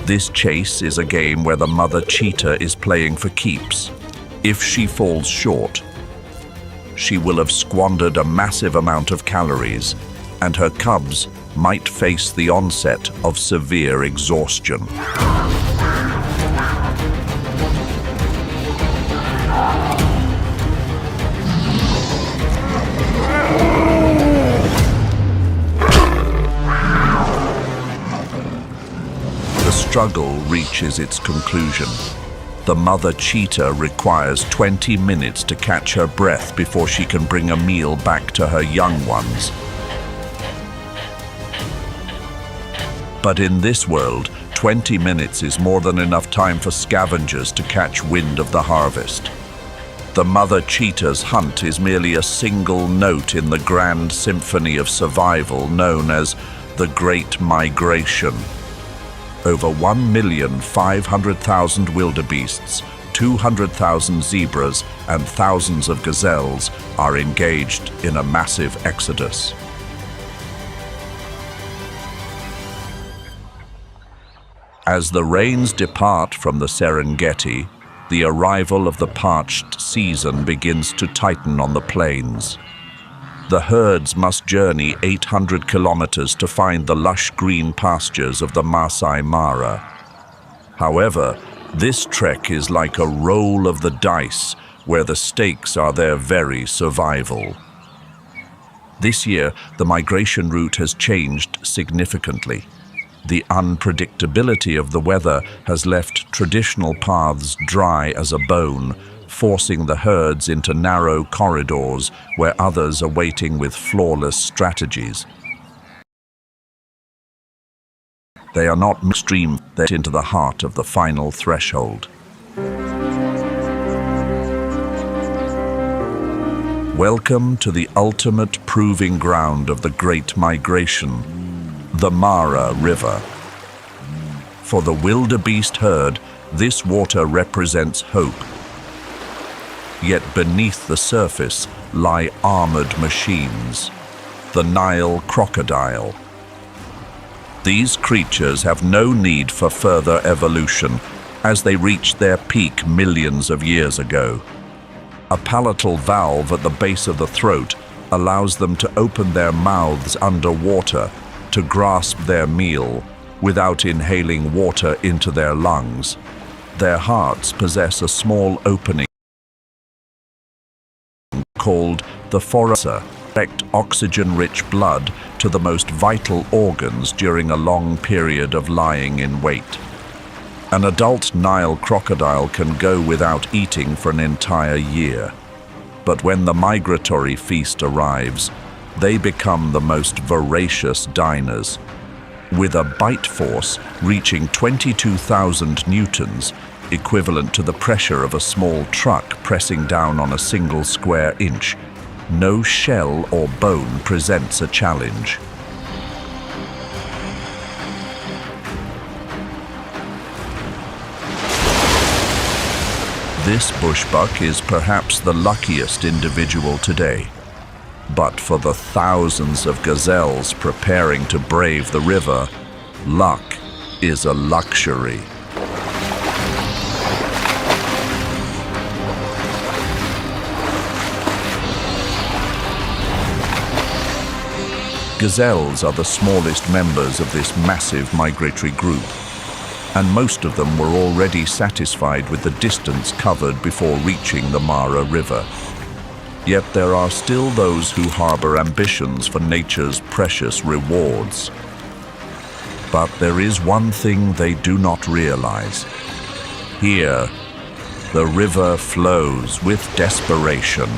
This chase is a game where the mother cheetah is playing for keeps. If she falls short, she will have squandered a massive amount of calories, and her cubs might face the onset of severe exhaustion. The struggle reaches its conclusion. The mother cheetah requires 20 minutes to catch her breath before she can bring a meal back to her young ones. But in this world, 20 minutes is more than enough time for scavengers to catch wind of the harvest. The mother cheetah's hunt is merely a single note in the grand symphony of survival known as the Great Migration. Over 1,500,000 wildebeests, 200,000 zebras, and thousands of gazelles are engaged in a massive exodus. As the rains depart from the Serengeti, the arrival of the parched season begins to tighten on the plains. The herds must journey 800 kilometers to find the lush green pastures of the Masai Mara. However, this trek is like a roll of the dice, where the stakes are their very survival. This year, the migration route has changed significantly. The unpredictability of the weather has left traditional paths dry as a bone, forcing the herds into narrow corridors where others are waiting with flawless strategies. They are not streamed into the heart of the final threshold. Welcome to the ultimate proving ground of the Great Migration, the Mara River. For the wildebeest herd, this water represents hope. Yet beneath the surface lie armored machines, the Nile crocodile. These creatures have no need for further evolution, as they reached their peak millions of years ago. A palatal valve at the base of the throat allows them to open their mouths underwater to grasp their meal without inhaling water into their lungs. Their hearts possess a small opening called the foramen, direct oxygen-rich blood to the most vital organs during a long period of lying in wait. An adult Nile crocodile can go without eating for an entire year. But when the migratory feast arrives, they become the most voracious diners. With a bite force reaching 22,000 newtons, equivalent to the pressure of a small truck pressing down on a single square inch, no shell or bone presents a challenge. This bushbuck is perhaps the luckiest individual today. But for the thousands of gazelles preparing to brave the river, luck is a luxury. Gazelles are the smallest members of this massive migratory group, and most of them were already satisfied with the distance covered before reaching the Mara River. Yet there are still those who harbor ambitions for nature's precious rewards. But there is one thing they do not realize. Here, the river flows with desperation.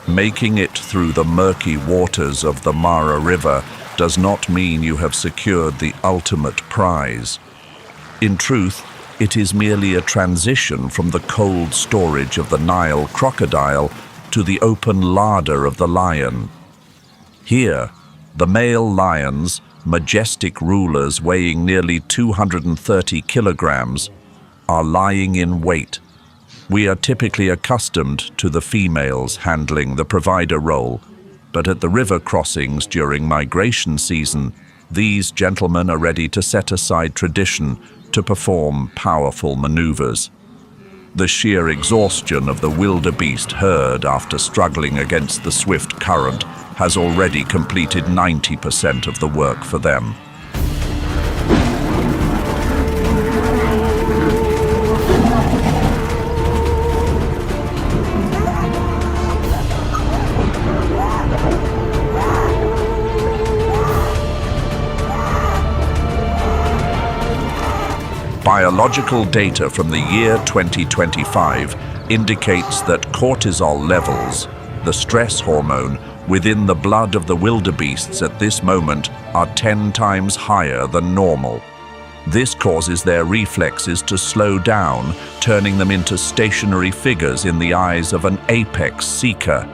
Making it through the murky waters of the Mara River does not mean you have secured the ultimate prize. In truth, it is merely a transition from the cold storage of the Nile crocodile to the open larder of the lion. Here, the male lions, majestic rulers weighing nearly 230 kilograms, are lying in wait, We are typically accustomed to the females handling the provider role, but at the river crossings during migration season, these gentlemen are ready to set aside tradition to perform powerful maneuvers. The sheer exhaustion of the wildebeest herd after struggling against the swift current has already completed 90% of the work for them. Biological data from the year 2025 indicates that cortisol levels, the stress hormone, within the blood of the wildebeests at this moment are 10 times higher than normal. This causes their reflexes to slow down, turning them into stationary figures in the eyes of an apex seeker.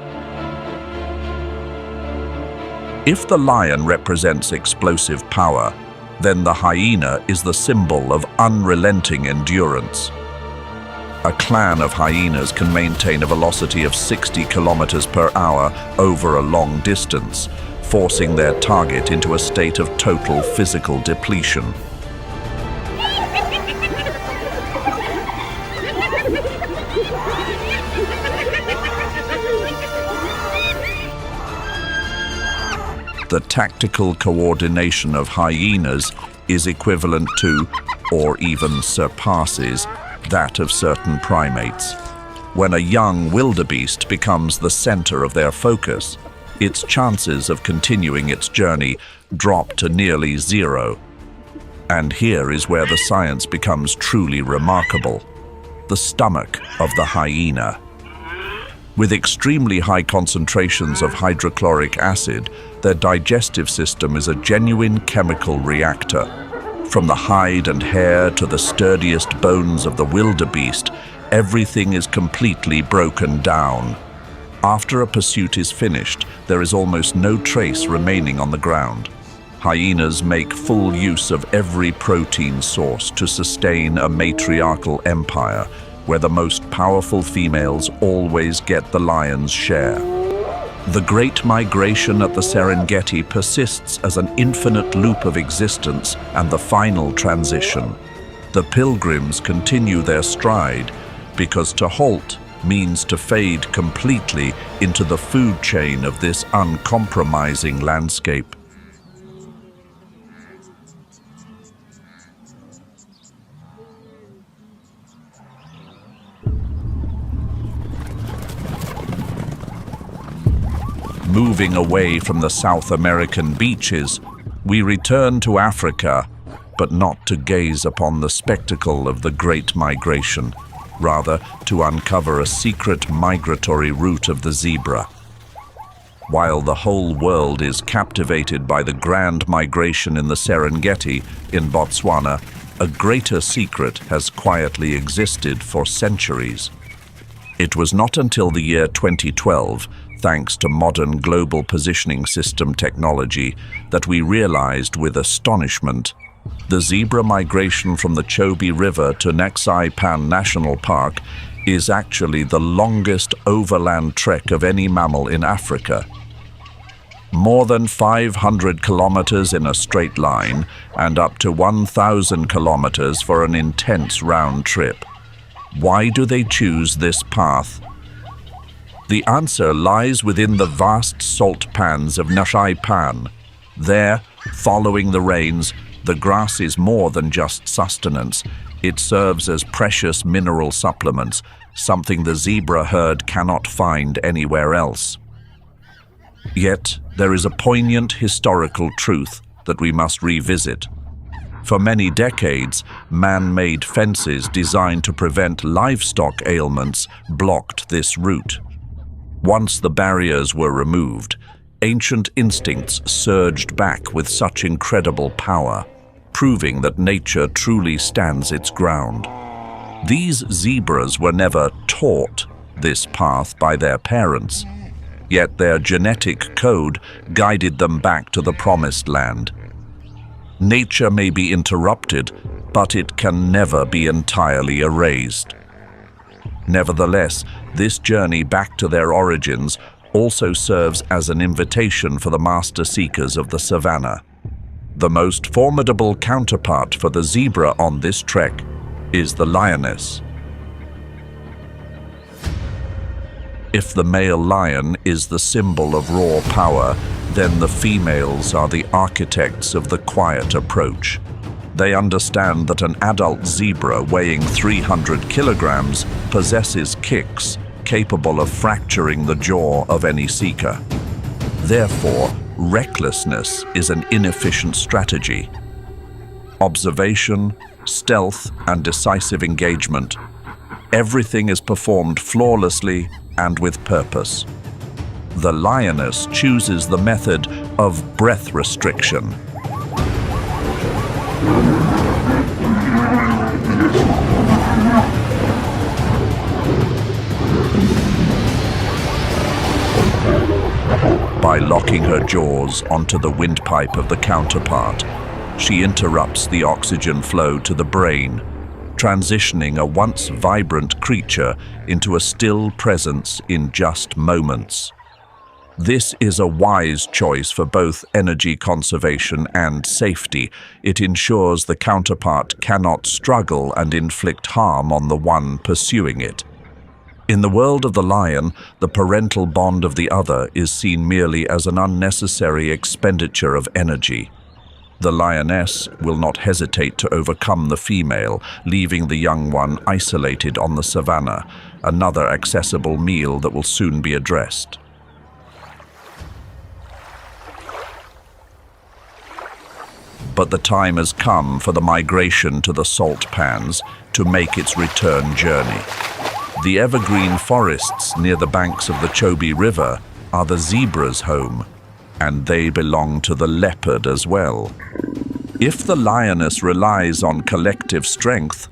If the lion represents explosive power, then the hyena is the symbol of unrelenting endurance. A clan of hyenas can maintain a velocity of 60 kilometers per hour over a long distance, forcing their target into a state of total physical depletion. The tactical coordination of hyenas is equivalent to, or even surpasses, that of certain primates. When a young wildebeest becomes the center of their focus, its chances of continuing its journey drop to nearly zero. And here is where the science becomes truly remarkable: the stomach of the hyena. With extremely high concentrations of hydrochloric acid, their digestive system is a genuine chemical reactor. From the hide and hair to the sturdiest bones of the wildebeest, everything is completely broken down. After a pursuit is finished, there is almost no trace remaining on the ground. Hyenas make full use of every protein source to sustain a matriarchal empire, where the most powerful females always get the lion's share. The Great Migration at the Serengeti persists as an infinite loop of existence and the final transition. The pilgrims continue their stride, because to halt means to fade completely into the food chain of this uncompromising landscape. Moving away from the South American beaches, we return to Africa, but not to gaze upon the spectacle of the Great Migration, rather to uncover a secret migratory route of the zebra. While the whole world is captivated by the grand migration in the Serengeti in Botswana, a greater secret has quietly existed for centuries. It was not until the year 2012, thanks to modern global positioning system technology, that we realized with astonishment the zebra migration from the Chobe River to Masai National Park is actually the longest overland trek of any mammal in Africa. More than 500 kilometers in a straight line and up to 1,000 kilometers for an intense round trip. Why do they choose this path? The answer lies within the vast salt pans of Masai. There, following the rains, the grass is more than just sustenance. It serves as precious mineral supplements, something the zebra herd cannot find anywhere else. Yet, there is a poignant historical truth that we must revisit. For many decades, man-made fences designed to prevent livestock ailments blocked this route. Once the barriers were removed, ancient instincts surged back with such incredible power, proving that nature truly stands its ground. These zebras were never taught this path by their parents, yet their genetic code guided them back to the promised land. Nature may be interrupted, but it can never be entirely erased. Nevertheless, this journey back to their origins also serves as an invitation for the master seekers of the savannah. The most formidable counterpart for the zebra on this trek is the lioness. If the male lion is the symbol of raw power, then the females are the architects of the quiet approach. They understand that an adult zebra weighing 300 kilograms possesses kicks capable of fracturing the jaw of any seeker. Therefore, recklessness is an inefficient strategy. Observation, stealth, and decisive engagement. Everything is performed flawlessly and with purpose. The lioness chooses the method of breath restriction. By locking her jaws onto the windpipe of the counterpart, she interrupts the oxygen flow to the brain, transitioning a once vibrant creature into a still presence in just moments. This is a wise choice for both energy conservation and safety. It ensures the counterpart cannot struggle and inflict harm on the one pursuing it. In the world of the lion, the parental bond of the other is seen merely as an unnecessary expenditure of energy. The lioness will not hesitate to overcome the female, leaving the young one isolated on the savannah, another accessible meal that will soon be addressed. But the time has come for the migration to the salt pans to make its return journey. The evergreen forests near the banks of the Chobe River are the zebra's home, and they belong to the leopard as well. If the lioness relies on collective strength,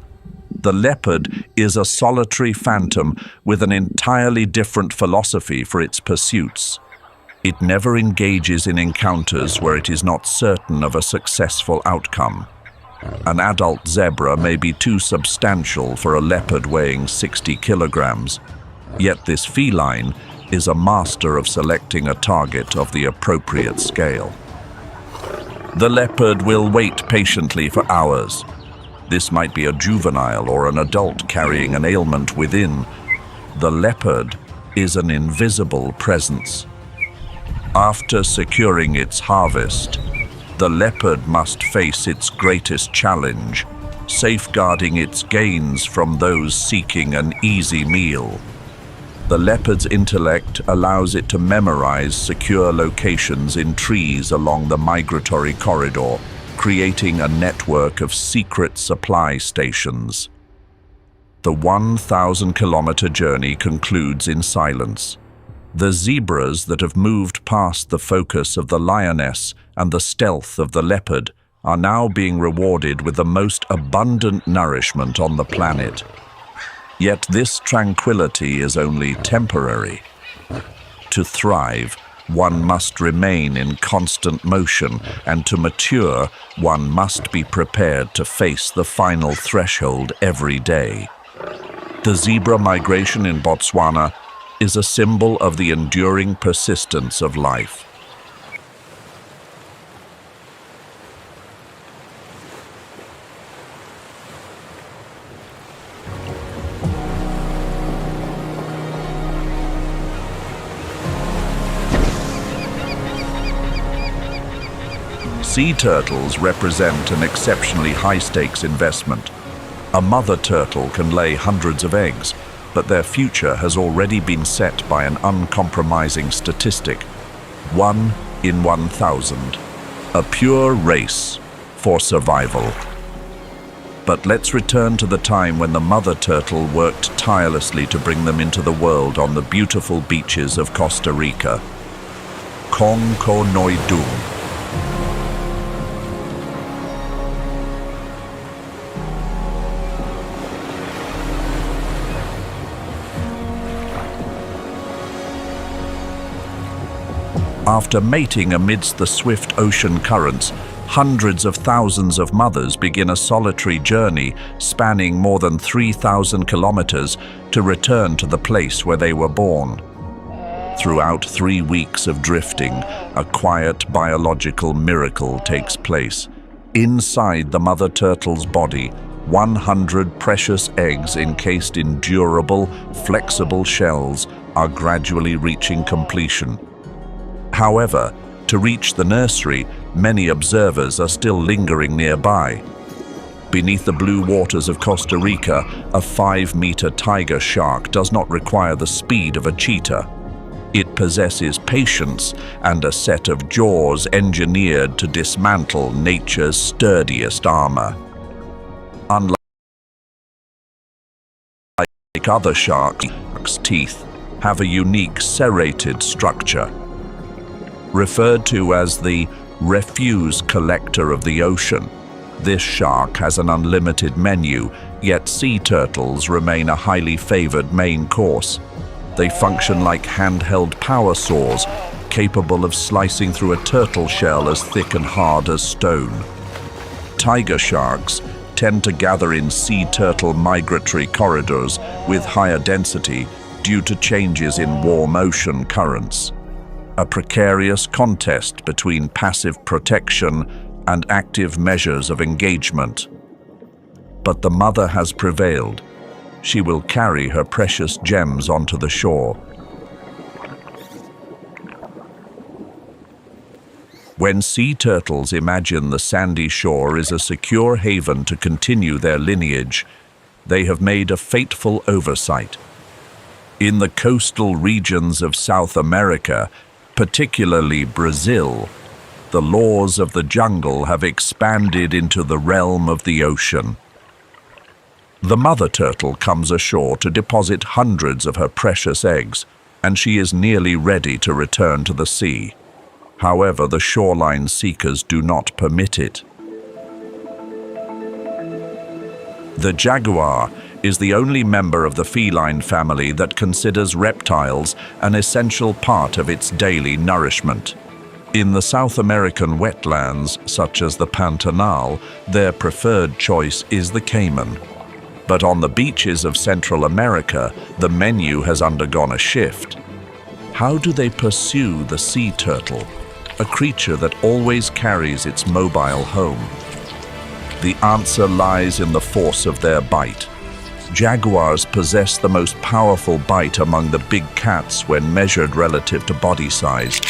the leopard is a solitary phantom with an entirely different philosophy for its pursuits. It never engages in encounters where it is not certain of a successful outcome. An adult zebra may be too substantial for a leopard weighing 60 kilograms, yet this feline is a master of selecting a target of the appropriate scale. The leopard will wait patiently for hours. This might be a juvenile or an adult carrying an ailment within. The leopard is an invisible presence. After securing its harvest, the leopard must face its greatest challenge, safeguarding its gains from those seeking an easy meal. The leopard's intellect allows it to memorize secure locations in trees along the migratory corridor, creating a network of secret supply stations. The 1,000-kilometer journey concludes in silence. The zebras that have moved past the focus of the lioness and the stealth of the leopard are now being rewarded with the most abundant nourishment on the planet. Yet this tranquility is only temporary. To thrive, one must remain in constant motion, and to mature, one must be prepared to face the final threshold every day. The zebra migration in Botswana is a symbol of the enduring persistence of life. Sea turtles represent an exceptionally high-stakes investment. A mother turtle can lay hundreds of eggs, but their future has already been set by an uncompromising statistic: 1 in 1,000. A pure race for survival. But let's return to the time when the mother turtle worked tirelessly to bring them into the world on the beautiful beaches of Costa Rica. Kong Ko Noi Dung. After mating amidst the swift ocean currents, hundreds of thousands of mothers begin a solitary journey spanning more than 3,000 kilometers to return to the place where they were born. Throughout 3 weeks of drifting, a quiet biological miracle takes place. Inside the mother turtle's body, 100 precious eggs encased in durable, flexible shells are gradually reaching completion. However, to reach the nursery, many observers are still lingering nearby. Beneath the blue waters of Costa Rica, a 5-meter tiger shark does not require the speed of a cheetah. It possesses patience and a set of jaws engineered to dismantle nature's sturdiest armor. Unlike other sharks, teeth have a unique serrated structure. Referred to as the refuse collector of the ocean, this shark has an unlimited menu, yet sea turtles remain a highly favored main course. They function like handheld power saws, capable of slicing through a turtle shell as thick and hard as stone. Tiger sharks tend to gather in sea turtle migratory corridors with higher density due to changes in warm ocean currents. A precarious contest between passive protection and active measures of engagement. But the mother has prevailed. She will carry her precious gems onto the shore. When sea turtles imagine the sandy shore is a secure haven to continue their lineage, they have made a fateful oversight. In the coastal regions of South America, particularly Brazil, the laws of the jungle have expanded into the realm of the ocean. The mother turtle comes ashore to deposit hundreds of her precious eggs, and she is nearly ready to return to the sea. However, the shoreline seekers do not permit it. The jaguar is the only member of the feline family that considers reptiles an essential part of its daily nourishment. In the South American wetlands, such as the Pantanal, their preferred choice is the caiman. But on the beaches of Central America, the menu has undergone a shift. How do they pursue the sea turtle, a creature that always carries its mobile home? The answer lies in the force of their bite. Jaguars possess the most powerful bite among the big cats when measured relative to body size.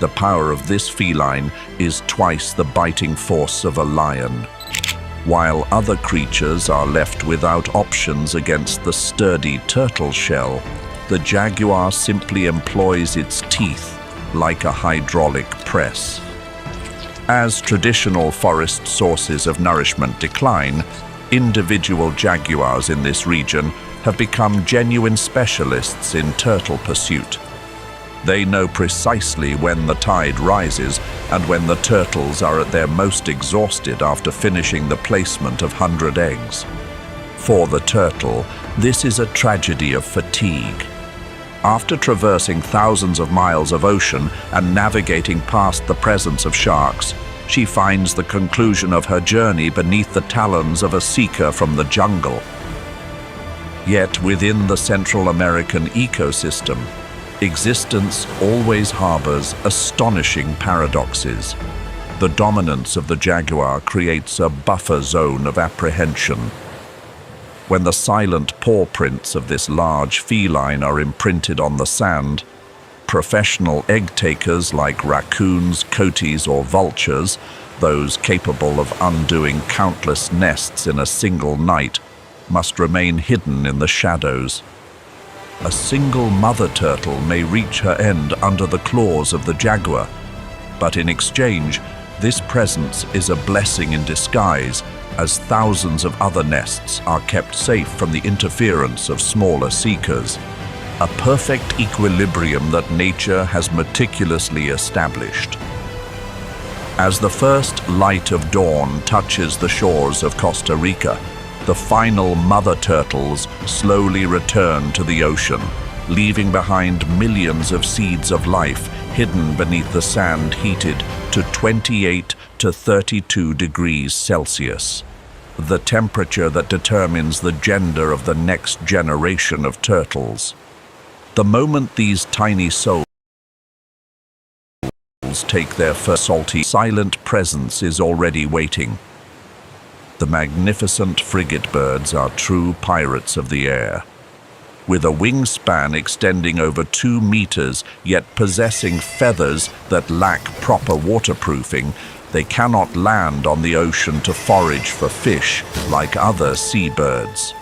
The power of this feline is twice the biting force of a lion. While other creatures are left without options against the sturdy turtle shell, the jaguar simply employs its teeth like a hydraulic press. As traditional forest sources of nourishment decline, individual jaguars in this region have become genuine specialists in turtle pursuit. They know precisely when the tide rises and when the turtles are at their most exhausted after finishing the placement of 100 eggs. For the turtle, this is a tragedy of fatigue. After traversing thousands of miles of ocean and navigating past the presence of sharks, she finds the conclusion of her journey beneath the talons of a seeker from the jungle. Yet within the Central American ecosystem, existence always harbors astonishing paradoxes. The dominance of the jaguar creates a buffer zone of apprehension. When the silent paw prints of this large feline are imprinted on the sand, professional egg takers like raccoons, coatis, or vultures, those capable of undoing countless nests in a single night, must remain hidden in the shadows. A single mother turtle may reach her end under the claws of the jaguar, but in exchange, this presence is a blessing in disguise, as thousands of other nests are kept safe from the interference of smaller seekers. A perfect equilibrium that nature has meticulously established. As the first light of dawn touches the shores of Costa Rica, the final mother turtles slowly return to the ocean, leaving behind millions of seeds of life hidden beneath the sand heated to 28 to 32 degrees Celsius, the temperature that determines the gender of the next generation of turtles. The moment these tiny souls take their first salty, silent presence is already waiting. The magnificent frigate birds are true pirates of the air. With a wingspan extending over 2 meters, yet possessing feathers that lack proper waterproofing, they cannot land on the ocean to forage for fish like other seabirds.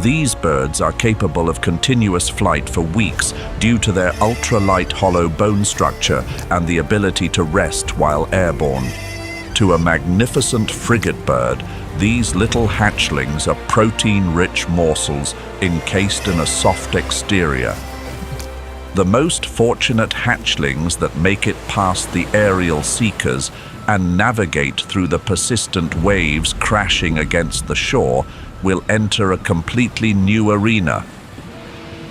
These birds are capable of continuous flight for weeks due to their ultra-light hollow bone structure and the ability to rest while airborne. To a magnificent frigate bird, these little hatchlings are protein-rich morsels encased in a soft exterior. The most fortunate hatchlings that make it past the aerial seekers and navigate through the persistent waves crashing against the shore will enter a completely new arena.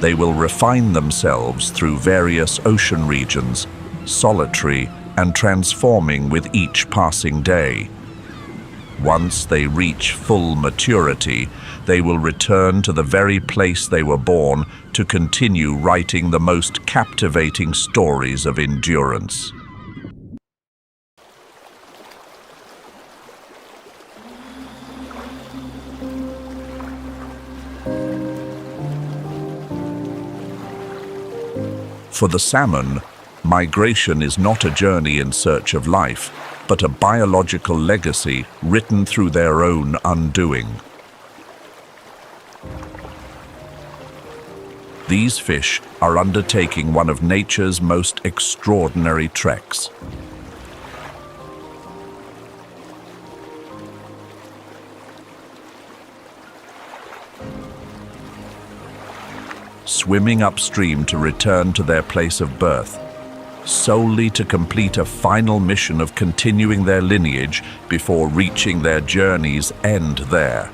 They will refine themselves through various ocean regions, solitary and transforming with each passing day. Once they reach full maturity, they will return to the very place they were born to continue writing the most captivating stories of endurance. For the salmon, migration is not a journey in search of life, but a biological legacy written through their own undoing. These fish are undertaking one of nature's most extraordinary treks. Swimming upstream to return to their place of birth, solely to complete a final mission of continuing their lineage before reaching their journey's end there.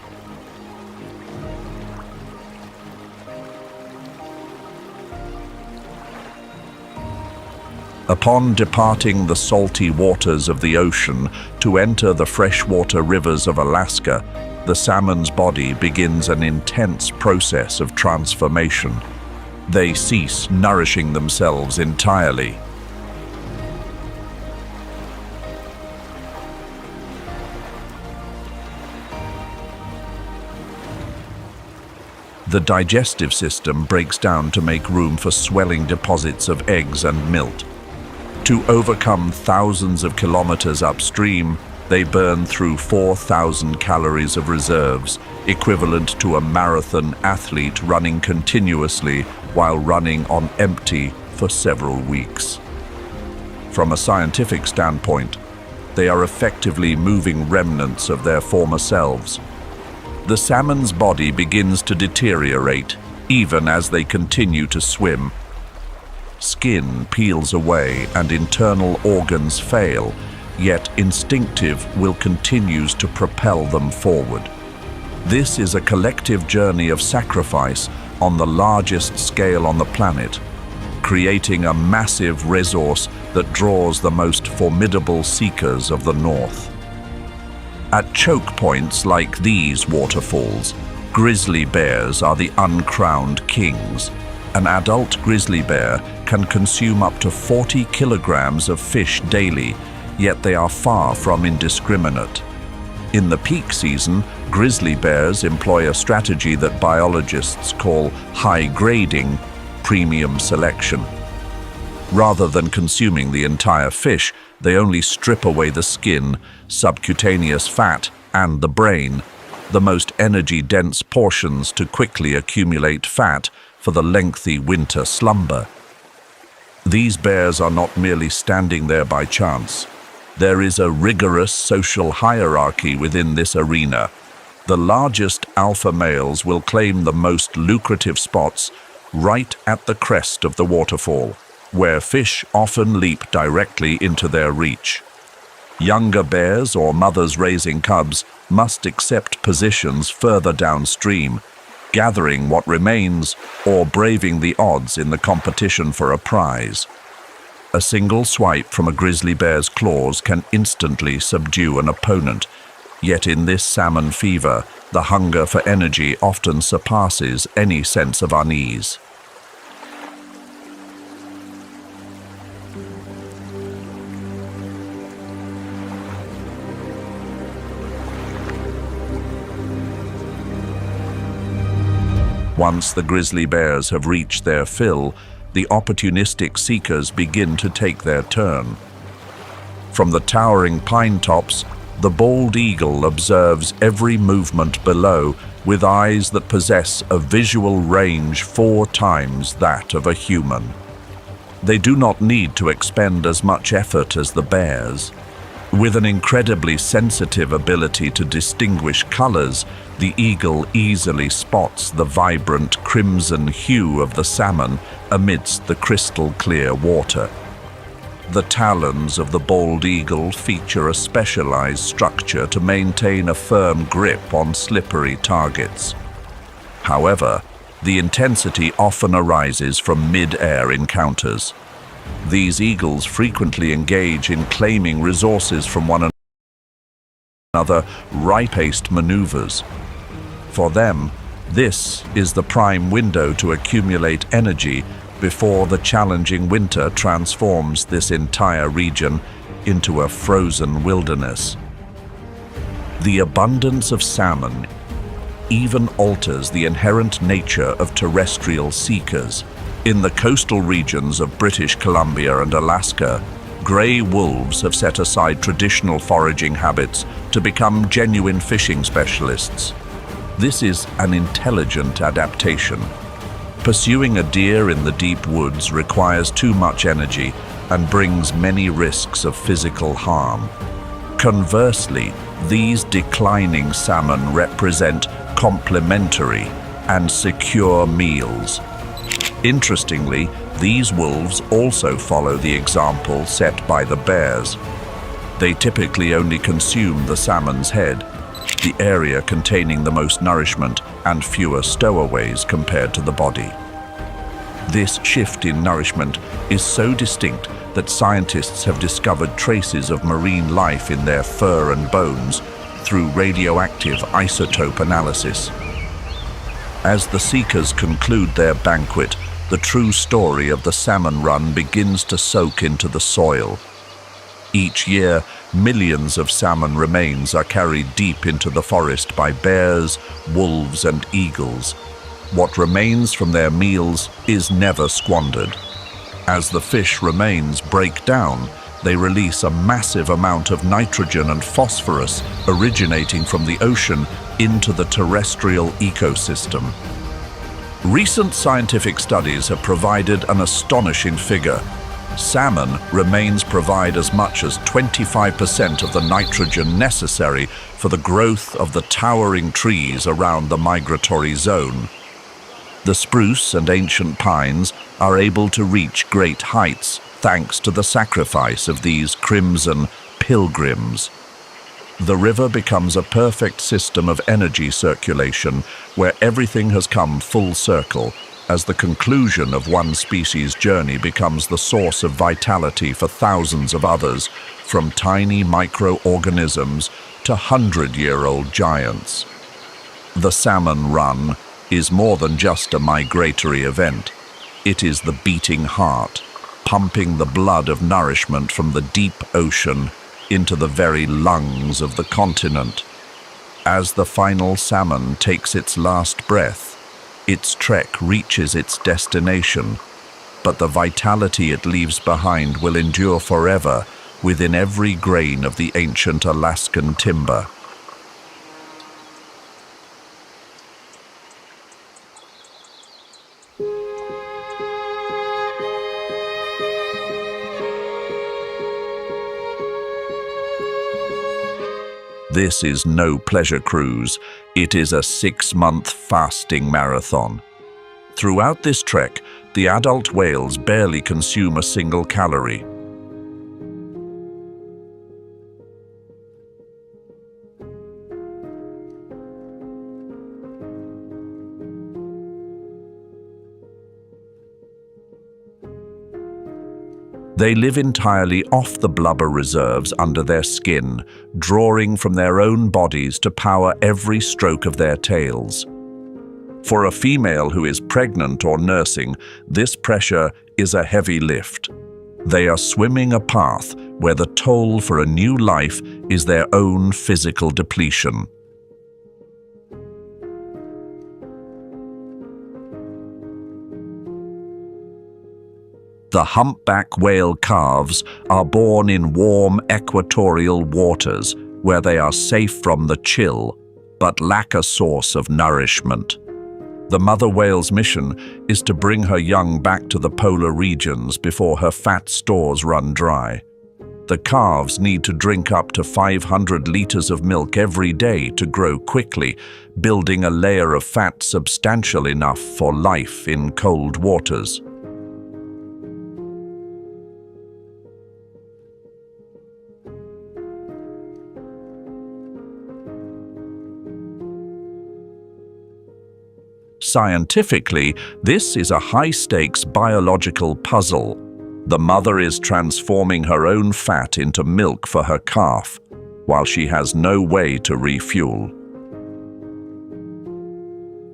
Upon departing the salty waters of the ocean to enter the freshwater rivers of Alaska, the salmon's body begins an intense process of transformation. They cease nourishing themselves entirely. The digestive system breaks down to make room for swelling deposits of eggs and milt. To overcome thousands of kilometers upstream, they burn through 4,000 calories of reserves, equivalent to a marathon athlete running continuously while running on empty for several weeks. From a scientific standpoint, they are effectively moving remnants of their former selves. The salmon's body begins to deteriorate, even as they continue to swim. Skin peels away and internal organs fail, yet instinctive will continues to propel them forward. This is a collective journey of sacrifice on the largest scale on the planet, creating a massive resource that draws the most formidable seekers of the north. At choke points like these waterfalls, grizzly bears are the uncrowned kings. An adult grizzly bear can consume up to 40 kilograms of fish daily, yet they are far from indiscriminate. In the peak season, grizzly bears employ a strategy that biologists call high grading, premium selection. Rather than consuming the entire fish, they only strip away the skin, subcutaneous fat, and the brain, the most energy-dense portions to quickly accumulate fat for the lengthy winter slumber. These bears are not merely standing there by chance. There is a rigorous social hierarchy within this arena. The largest alpha males will claim the most lucrative spots right at the crest of the waterfall, where fish often leap directly into their reach. Younger bears or mothers raising cubs must accept positions further downstream, gathering what remains or braving the odds in the competition for a prize. A single swipe from a grizzly bear's claws can instantly subdue an opponent, yet in this salmon fever, the hunger for energy often surpasses any sense of unease. Once the grizzly bears have reached their fill, the opportunistic seekers begin to take their turn. From the towering pine tops, the bald eagle observes every movement below with eyes that possess a visual range 4 times that of a human. They do not need to expend as much effort as the bears. With an incredibly sensitive ability to distinguish colors, the eagle easily spots the vibrant crimson hue of the salmon amidst the crystal-clear water. The talons of the bald eagle feature a specialized structure to maintain a firm grip on slippery targets. However, the intensity often arises from mid-air encounters. These eagles frequently engage in claiming resources from one another, ripe-paced maneuvers. For them, this is the prime window to accumulate energy before the challenging winter transforms this entire region into a frozen wilderness. The abundance of salmon even alters the inherent nature of terrestrial seekers. In the coastal regions of British Columbia and Alaska, grey wolves have set aside traditional foraging habits to become genuine fishing specialists. This is an intelligent adaptation. Pursuing a deer in the deep woods requires too much energy and brings many risks of physical harm. Conversely, these declining salmon represent complementary and secure meals. Interestingly, these wolves also follow the example set by the bears. They typically only consume the salmon's head, the area containing the most nourishment and fewer stowaways compared to the body. This shift in nourishment is so distinct that scientists have discovered traces of marine life in their fur and bones through radioactive isotope analysis. As the seekers conclude their banquet, the true story of the salmon run begins to soak into the soil. Each year, millions of salmon remains are carried deep into the forest by bears, wolves, and eagles. What remains from their meals is never squandered. As the fish remains break down, they release a massive amount of nitrogen and phosphorus originating from the ocean into the terrestrial ecosystem. Recent scientific studies have provided an astonishing figure. Salmon remains provide as much as 25% of the nitrogen necessary for the growth of the towering trees around the migratory zone. The spruce and ancient pines are able to reach great heights thanks to the sacrifice of these crimson pilgrims. The river becomes a perfect system of energy circulation where everything has come full circle as the conclusion of one species' journey becomes the source of vitality for thousands of others, from tiny microorganisms to 100-year-old giants. The salmon run is more than just a migratory event. It is the beating heart, pumping the blood of nourishment from the deep ocean into the very lungs of the continent. As the final salmon takes its last breath, its trek reaches its destination, but the vitality it leaves behind will endure forever within every grain of the ancient Alaskan timber. This is no pleasure cruise, it is a 6-month fasting marathon. Throughout this trek, the adult whales barely consume a single calorie. They live entirely off the blubber reserves under their skin, drawing from their own bodies to power every stroke of their tails. For a female who is pregnant or nursing, this pressure is a heavy lift. They are swimming a path where the toll for a new life is their own physical depletion. The humpback whale calves are born in warm equatorial waters where they are safe from the chill, but lack a source of nourishment. The mother whale's mission is to bring her young back to the polar regions before her fat stores run dry. The calves need to drink up to 500 liters of milk every day to grow quickly, building a layer of fat substantial enough for life in cold waters. Scientifically, this is a high-stakes biological puzzle. The mother is transforming her own fat into milk for her calf, while she has no way to refuel.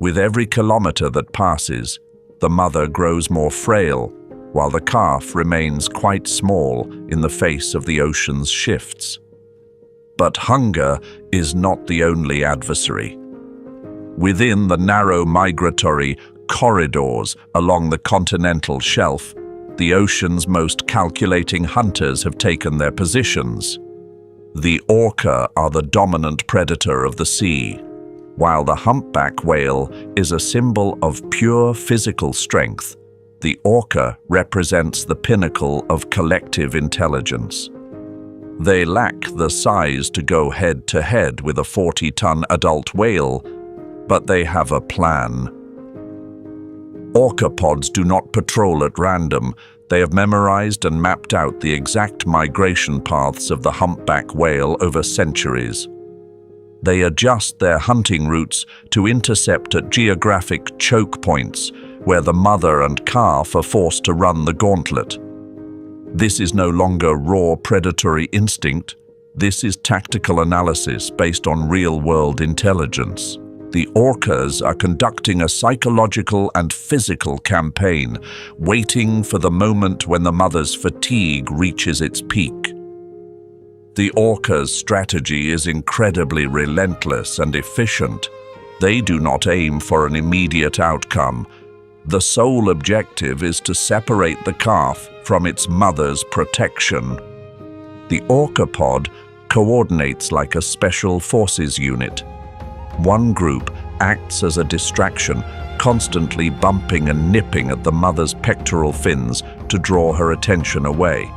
With every kilometer that passes, the mother grows more frail, while the calf remains quite small in the face of the ocean's shifts. But hunger is not the only adversary. Within the narrow migratory corridors along the continental shelf, the ocean's most calculating hunters have taken their positions. The orca are the dominant predator of the sea, while the humpback whale is a symbol of pure physical strength. The orca represents the pinnacle of collective intelligence. They lack the size to go head-to-head with a 40-ton adult whale, but they have a plan. Orca pods do not patrol at random. They have memorized and mapped out the exact migration paths of the humpback whale over centuries. They adjust their hunting routes to intercept at geographic choke points where the mother and calf are forced to run the gauntlet. This is no longer raw predatory instinct. This is tactical analysis based on real-world intelligence. The orcas are conducting a psychological and physical campaign, waiting for the moment when the mother's fatigue reaches its peak. The orca's strategy is incredibly relentless and efficient. They do not aim for an immediate outcome. The sole objective is to separate the calf from its mother's protection. The orca pod coordinates like a special forces unit. One group acts as a distraction, constantly bumping and nipping at the mother's pectoral fins to draw her attention away.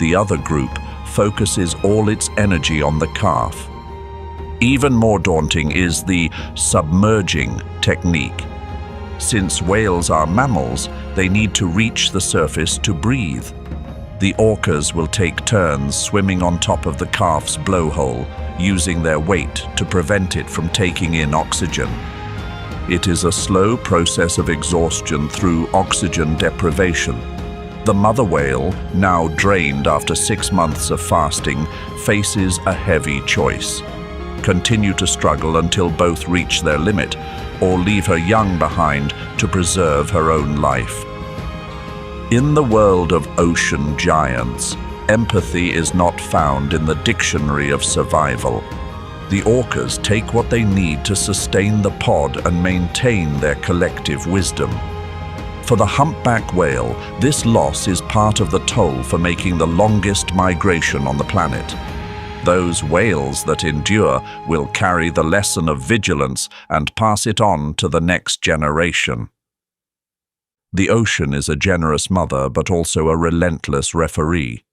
The other group focuses all its energy on the calf. Even more daunting is the submerging technique. Since whales are mammals, they need to reach the surface to breathe. The orcas will take turns swimming on top of the calf's blowhole, using their weight to prevent it from taking in oxygen. It is a slow process of exhaustion through oxygen deprivation. The mother whale, now drained after 6 months of fasting, faces a heavy choice. Continue to struggle until both reach their limit, or leave her young behind to preserve her own life. In the world of ocean giants, empathy is not found in the dictionary of survival. The orcas take what they need to sustain the pod and maintain their collective wisdom. For the humpback whale, this loss is part of the toll for making the longest migration on the planet. Those whales that endure will carry the lesson of vigilance and pass it on to the next generation. The ocean is a generous mother, but also a relentless referee.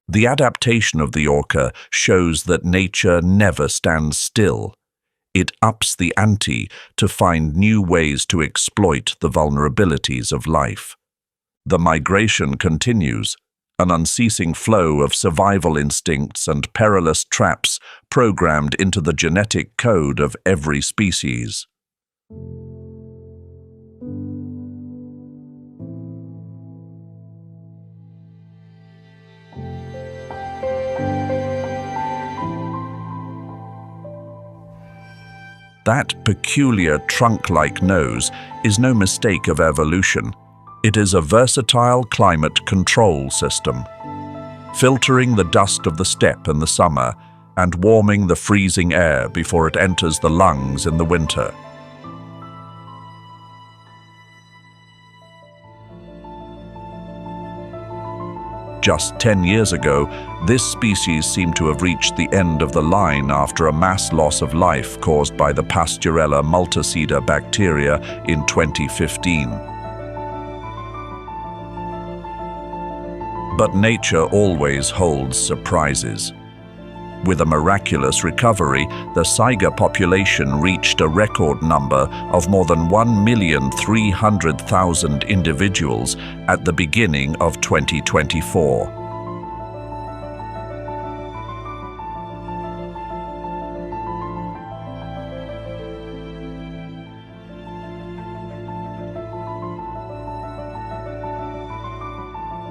The adaptation of the orca shows that nature never stands still. It ups the ante to find new ways to exploit the vulnerabilities of life. The migration continues, an unceasing flow of survival instincts and perilous traps programmed into the genetic code of every species. That peculiar trunk-like nose is no mistake of evolution. It is a versatile climate control system, filtering the dust of the steppe in the summer and warming the freezing air before it enters the lungs in the winter. Just 10 years ago, this species seemed to have reached the end of the line after a mass loss of life caused by the Pasteurella multicida bacteria in 2015. But nature always holds surprises. With a miraculous recovery, the saiga population reached a record number of more than 1,300,000 individuals at the beginning of 2024.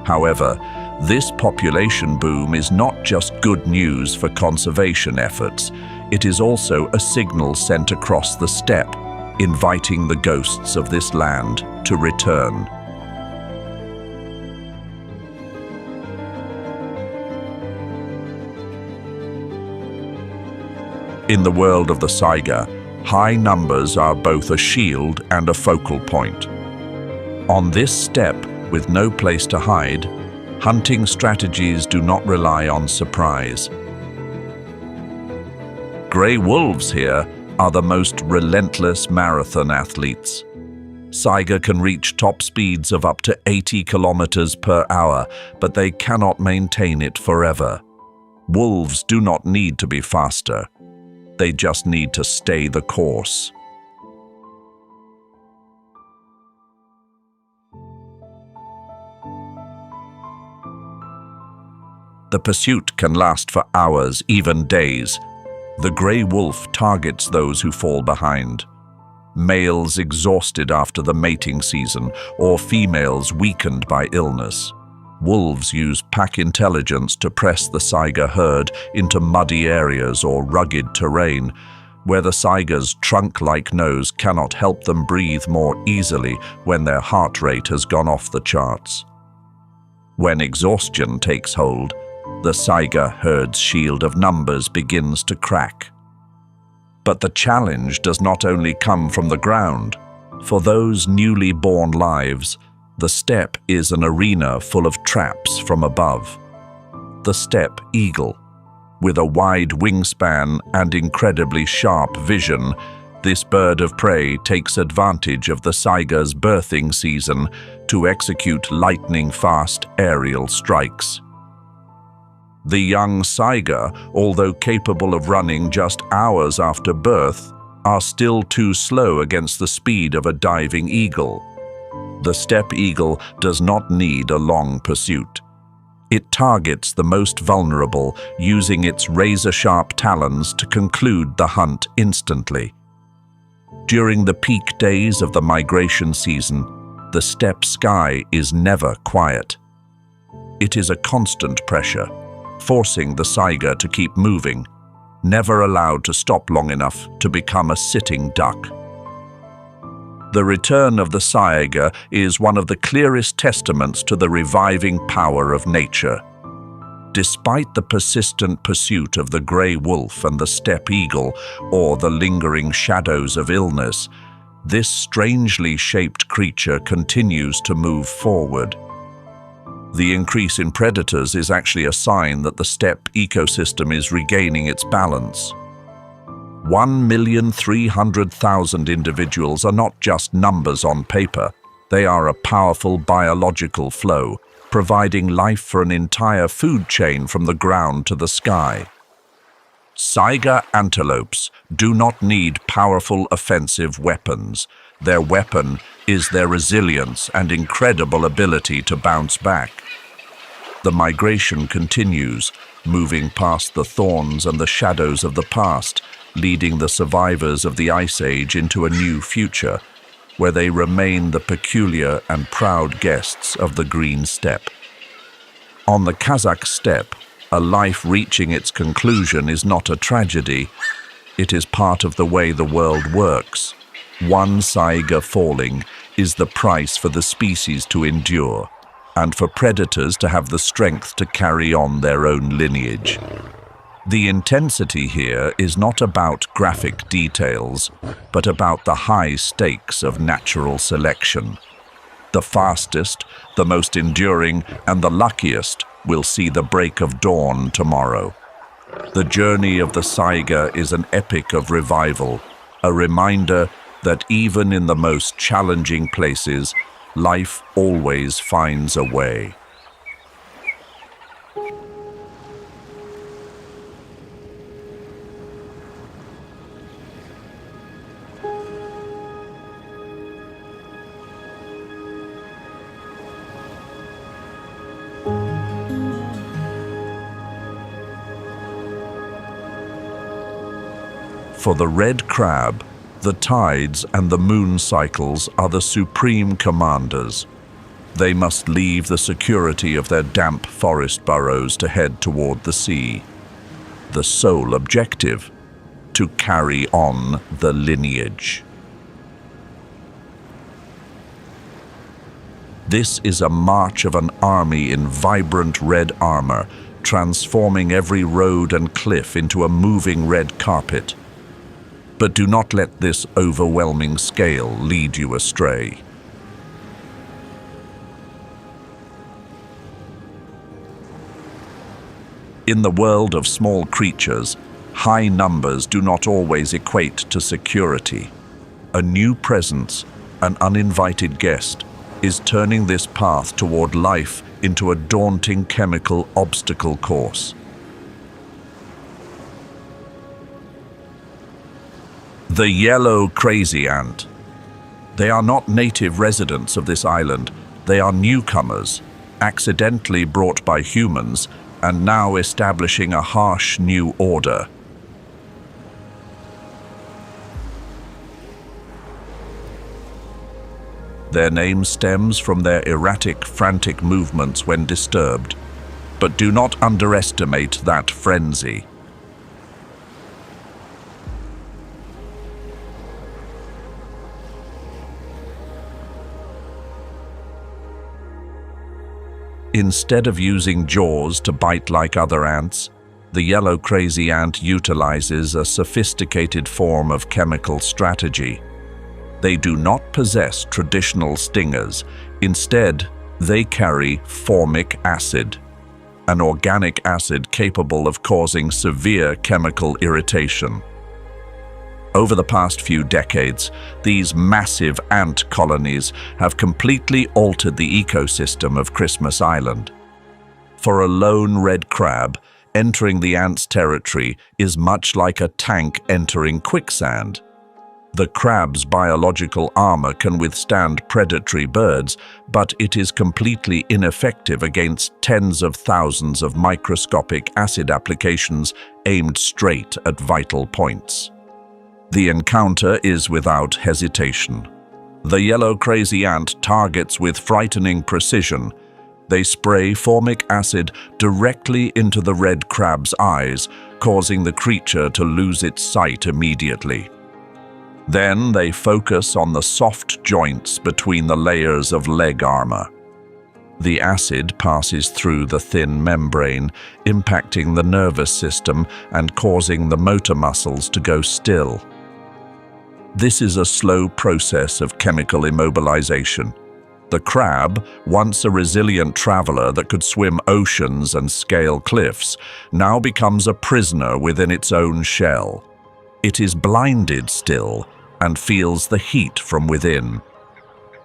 However, this population boom is not just good news for conservation efforts, it is also a signal sent across the steppe, inviting the ghosts of this land to return. In the world of the saiga, high numbers are both a shield and a focal point. On this steppe, with no place to hide, hunting strategies do not rely on surprise. Grey wolves here are the most relentless marathon athletes. Saiga can reach top speeds of up to 80 kilometers per hour, but they cannot maintain it forever. Wolves do not need to be faster. They just need to stay the course. The pursuit can last for hours, even days. The grey wolf targets those who fall behind. Males exhausted after the mating season, or females weakened by illness. Wolves use pack intelligence to press the saiga herd into muddy areas or rugged terrain, where the saiga's trunk-like nose cannot help them breathe more easily when their heart rate has gone off the charts. When exhaustion takes hold, the saiga herd's shield of numbers begins to crack. But the challenge does not only come from the ground. For those newly born lives, the steppe is an arena full of traps from above. The steppe eagle. With a wide wingspan and incredibly sharp vision, this bird of prey takes advantage of the saiga's birthing season to execute lightning-fast aerial strikes. The young saiga, although capable of running just hours after birth, are still too slow against the speed of a diving eagle. The steppe eagle does not need a long pursuit. It targets the most vulnerable, using its razor-sharp talons to conclude the hunt instantly. During the peak days of the migration season, the steppe sky is never quiet. It is a constant pressure, forcing the saiga to keep moving, never allowed to stop long enough to become a sitting duck. The return of the saiga is one of the clearest testaments to the reviving power of nature. Despite the persistent pursuit of the grey wolf and the steppe eagle, or the lingering shadows of illness, this strangely shaped creature continues to move forward. The increase in predators is actually a sign that the steppe ecosystem is regaining its balance. 1,300,000 individuals are not just numbers on paper. They are a powerful biological flow, providing life for an entire food chain from the ground to the sky. Saiga antelopes do not need powerful offensive weapons. Their weapon is their resilience and incredible ability to bounce back. The migration continues, moving past the thorns and the shadows of the past, leading the survivors of the Ice Age into a new future, where they remain the peculiar and proud guests of the green steppe. On the Kazakh steppe, a life reaching its conclusion is not a tragedy. It is part of the way the world works. One saiga falling is the price for the species to endure, and for predators to have the strength to carry on their own lineage. The intensity here is not about graphic details, but about the high stakes of natural selection. The fastest, the most enduring, and the luckiest will see the break of dawn tomorrow. The journey of the saiga is an epic of revival, a reminder that even in the most challenging places, life always finds a way. For the red crab, the tides and the moon cycles are the supreme commanders. They must leave the security of their damp forest burrows to head toward the sea. The sole objective: to carry on the lineage. This is a march of an army in vibrant red armor, transforming every road and cliff into a moving red carpet. But do not let this overwhelming scale lead you astray. In the world of small creatures, high numbers do not always equate to security. A new presence, an uninvited guest, is turning this path toward life into a daunting chemical obstacle course. The yellow crazy ant. They are not native residents of this island. They are newcomers, accidentally brought by humans, and now establishing a harsh new order. Their name stems from their erratic, frantic movements when disturbed, but do not underestimate that frenzy. Instead of using jaws to bite like other ants, the yellow crazy ant utilizes a sophisticated form of chemical strategy. They do not possess traditional stingers. Instead, they carry formic acid, an organic acid capable of causing severe chemical irritation. Over the past few decades, these massive ant colonies have completely altered the ecosystem of Christmas Island. For a lone red crab, entering the ant's territory is much like a tank entering quicksand. The crab's biological armor can withstand predatory birds, but it is completely ineffective against tens of thousands of microscopic acid applications aimed straight at vital points. The encounter is without hesitation. The yellow crazy ant targets with frightening precision. They spray formic acid directly into the red crab's eyes, causing the creature to lose its sight immediately. Then they focus on the soft joints between the layers of leg armor. The acid passes through the thin membrane, impacting the nervous system and causing the motor muscles to go still. This is a slow process of chemical immobilization. The crab, once a resilient traveler that could swim oceans and scale cliffs, now becomes a prisoner within its own shell. It is blinded still and feels the heat from within.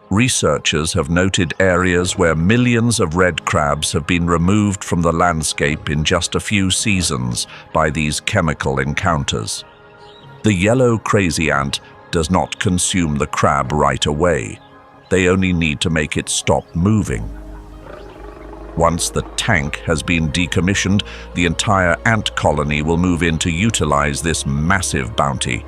Researchers have noted areas where millions of red crabs have been removed from the landscape in just a few seasons by these chemical encounters. The yellow crazy ant does not consume the crab right away. They only need to make it stop moving. Once the tank has been decommissioned, the entire ant colony will move in to utilize this massive bounty.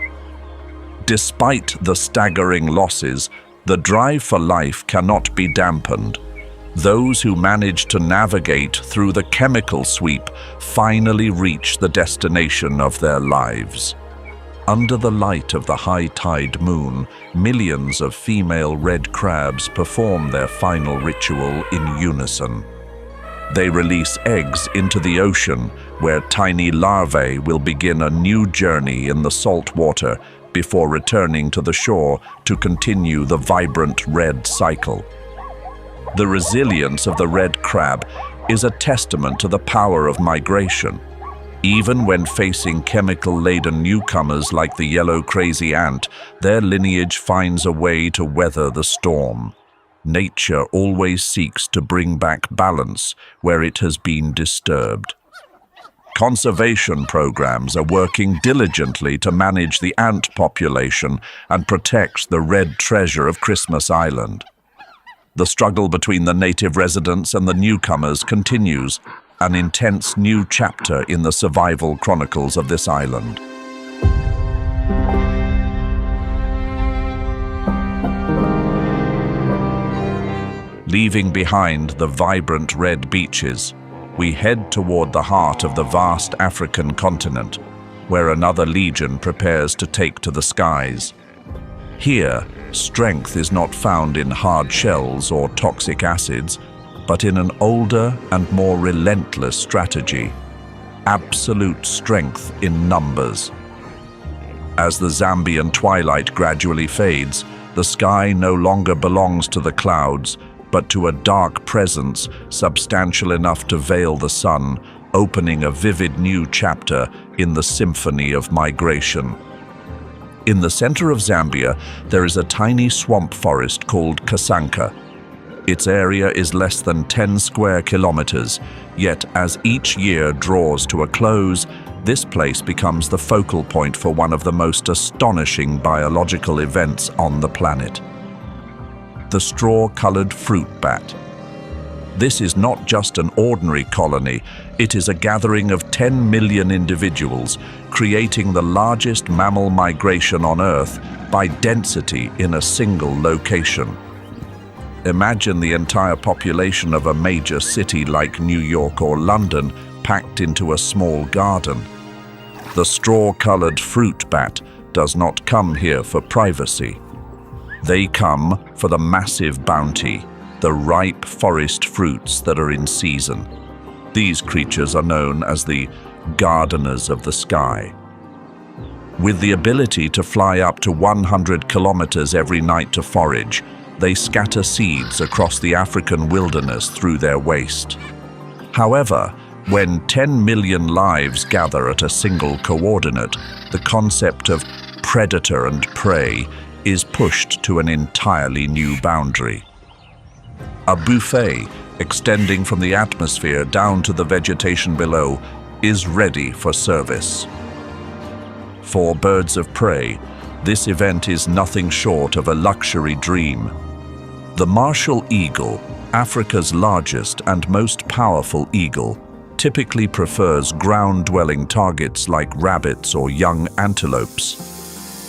Despite the staggering losses, the drive for life cannot be dampened. Those who manage to navigate through the chemical sweep finally reach the destination of their lives. Under the light of the high tide moon, millions of female red crabs perform their final ritual in unison. They release eggs into the ocean, where tiny larvae will begin a new journey in the salt water before returning to the shore to continue the vibrant red cycle. The resilience of the red crab is a testament to the power of migration. Even when facing chemical-laden newcomers like the yellow crazy ant, their lineage finds a way to weather the storm. Nature always seeks to bring back balance where it has been disturbed. Conservation programs are working diligently to manage the ant population and protect the red treasure of Christmas Island. The struggle between the native residents and the newcomers continues, an intense new chapter in the survival chronicles of this island. Leaving behind the vibrant red beaches, we head toward the heart of the vast African continent, where another legion prepares to take to the skies. Here, strength is not found in hard shells or toxic acids, but in an older and more relentless strategy: absolute strength in numbers. As the Zambian twilight gradually fades, the sky no longer belongs to the clouds, but to a dark presence substantial enough to veil the sun, opening a vivid new chapter in the symphony of migration. In the center of Zambia, there is a tiny swamp forest called Kasanka. Its area is less than 10 square kilometers, yet as each year draws to a close, this place becomes the focal point for one of the most astonishing biological events on the planet: the straw-colored fruit bat. This is not just an ordinary colony, it is a gathering of 10 million individuals, creating the largest mammal migration on Earth by density in a single location. Imagine the entire population of a major city like New York or London packed into a small garden. The straw-colored fruit bat does not come here for privacy. They come for the massive bounty, the ripe forest fruits that are in season. These creatures are known as the gardeners of the sky. With the ability to fly up to 100 kilometers every night to forage, they scatter seeds across the African wilderness through their waste. However, when 10 million lives gather at a single coordinate, the concept of predator and prey is pushed to an entirely new boundary. A buffet, extending from the atmosphere down to the vegetation below, is ready for service. For birds of prey, this event is nothing short of a luxury dream. The martial eagle, Africa's largest and most powerful eagle, typically prefers ground-dwelling targets like rabbits or young antelopes.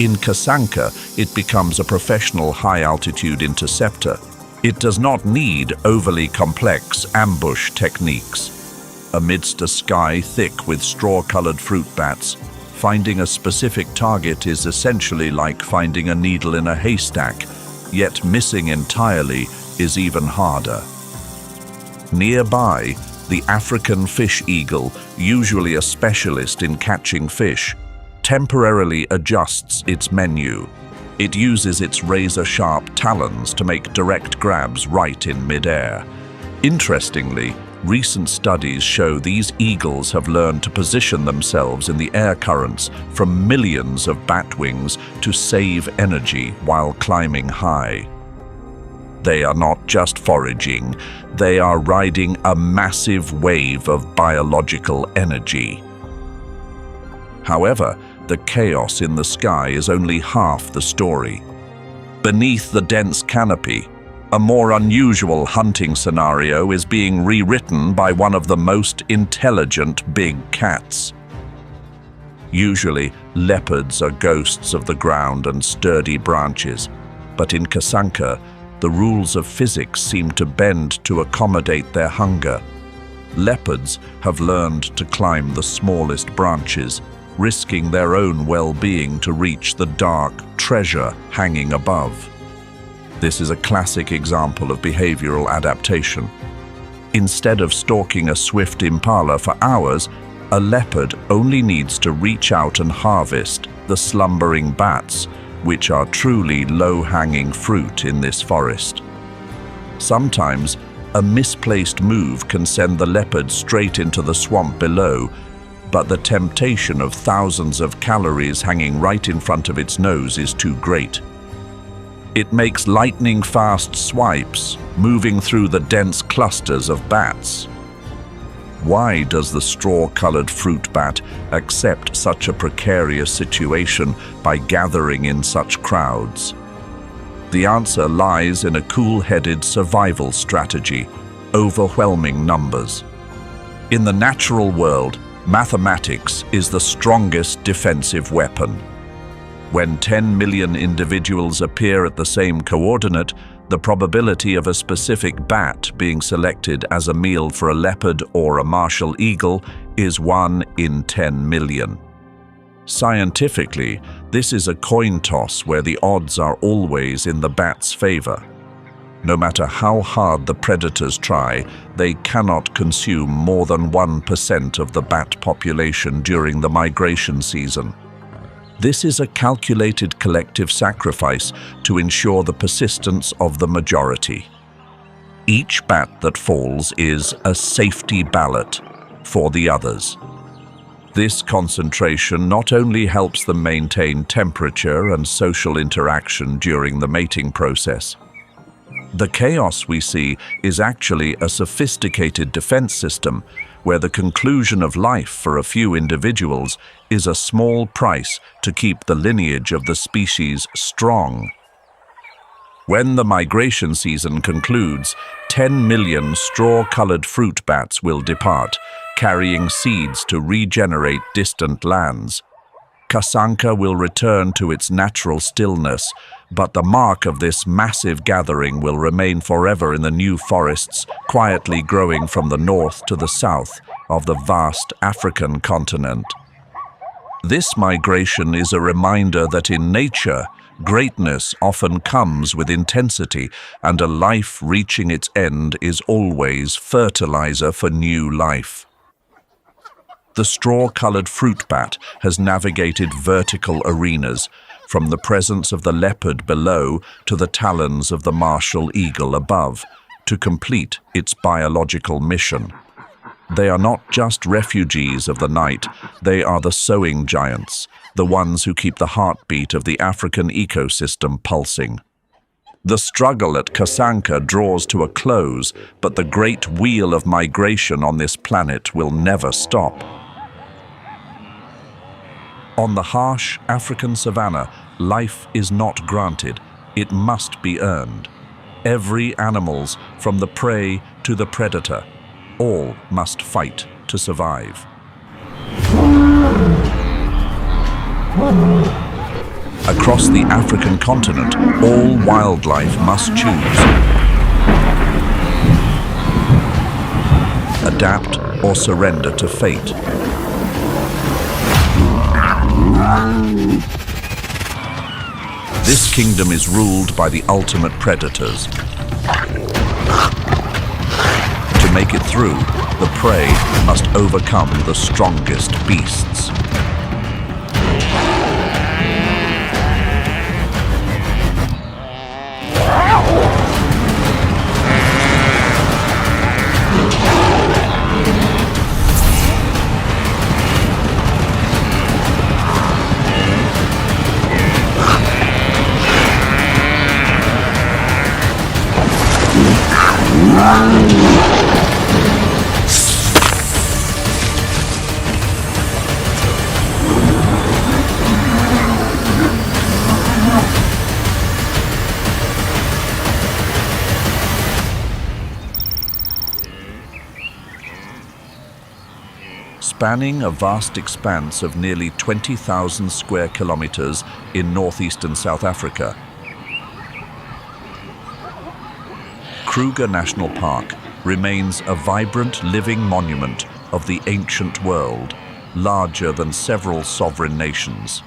In Kasanka, it becomes a professional high-altitude interceptor. It does not need overly complex ambush techniques. Amidst a sky thick with straw-colored fruit bats, finding a specific target is essentially like finding a needle in a haystack, yet missing entirely is even harder. Nearby, the African fish eagle, usually a specialist in catching fish, temporarily adjusts its menu. It uses its razor-sharp talons to make direct grabs right in midair. Interestingly, recent studies show these eagles have learned to position themselves in the air currents from millions of bat wings to save energy while climbing high. They are not just foraging, they are riding a massive wave of biological energy. However, the chaos in the sky is only half the story. Beneath the dense canopy, a more unusual hunting scenario is being rewritten by one of the most intelligent big cats. Usually, leopards are ghosts of the ground and sturdy branches, but in Kasanka, the rules of physics seem to bend to accommodate their hunger. Leopards have learned to climb the smallest branches, risking their own well-being to reach the dark treasure hanging above. This is a classic example of behavioral adaptation. Instead of stalking a swift impala for hours, a leopard only needs to reach out and harvest the slumbering bats, which are truly low-hanging fruit in this forest. Sometimes, a misplaced move can send the leopard straight into the swamp below, but the temptation of thousands of calories hanging right in front of its nose is too great. It makes lightning-fast swipes, moving through the dense clusters of bats. Why does the straw-colored fruit bat accept such a precarious situation by gathering in such crowds? The answer lies in a cool-headed survival strategy: overwhelming numbers. In the natural world, mathematics is the strongest defensive weapon. When 10 million individuals appear at the same coordinate, the probability of a specific bat being selected as a meal for a leopard or a martial eagle is 1 in 10 million. Scientifically, this is a coin toss where the odds are always in the bat's favor. No matter how hard the predators try, they cannot consume more than 1% of the bat population during the migration season. This is a calculated collective sacrifice to ensure the persistence of the majority. Each bat that falls is a safety ballot for the others. This concentration not only helps them maintain temperature and social interaction during the mating process. The chaos we see is actually a sophisticated defense system where the conclusion of life for a few individuals is a small price to keep the lineage of the species strong. When the migration season concludes, 10 million straw-colored fruit bats will depart, carrying seeds to regenerate distant lands. Kasanka will return to its natural stillness, but the mark of this massive gathering will remain forever in the new forests quietly growing from the north to the south of the vast African continent. This migration is a reminder that in nature, greatness often comes with intensity, and a life reaching its end is always fertilizer for new life. The straw-colored fruit bat has navigated vertical arenas, from the presence of the leopard below to the talons of the martial eagle above, to complete its biological mission. They are not just refugees of the night, they are the sowing giants, the ones who keep the heartbeat of the African ecosystem pulsing. The struggle at Kasanka draws to a close, but the great wheel of migration on this planet will never stop. On the harsh African savanna, life is not granted, it must be earned. Every animals, from the prey to the predator, all must fight to survive. Across the African continent, all wildlife must choose. Adapt or surrender to fate. This kingdom is ruled by the ultimate predators. To make it through, the prey must overcome the strongest beasts. Spanning a vast expanse of nearly 20,000 square kilometers in northeastern South Africa, Kruger National Park remains a vibrant living monument of the ancient world, larger than several sovereign nations.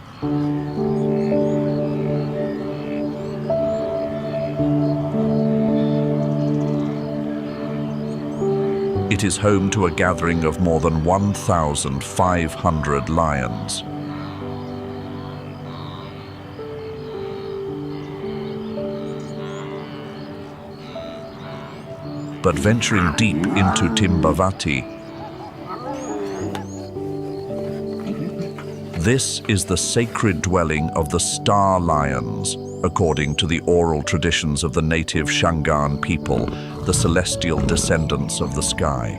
It is home to a gathering of more than 1,500 lions. But venturing deep into Timbavati, this is the sacred dwelling of the star lions, according to the oral traditions of the native Shangaan people, the celestial descendants of the sky.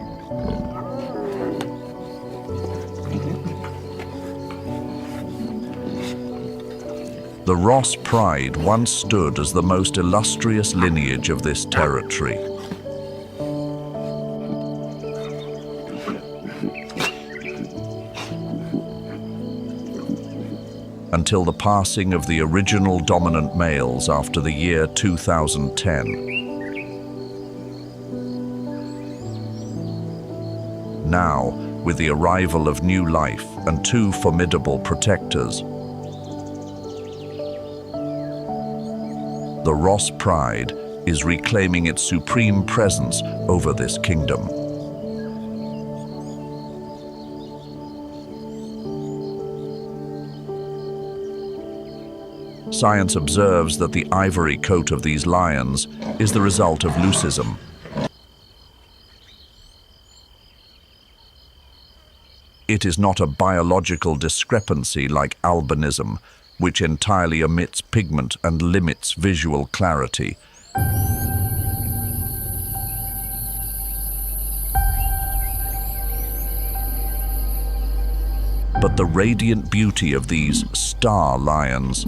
The Ross Pride once stood as the most illustrious lineage of this territory. Until the passing of the original dominant males after the year 2010. Now, with the arrival of new life and two formidable protectors, the Ross Pride is reclaiming its supreme presence over this kingdom. Science observes that the ivory coat of these lions is the result of leucism. It is not a biological discrepancy like albinism, which entirely omits pigment and limits visual clarity. But the radiant beauty of these star lions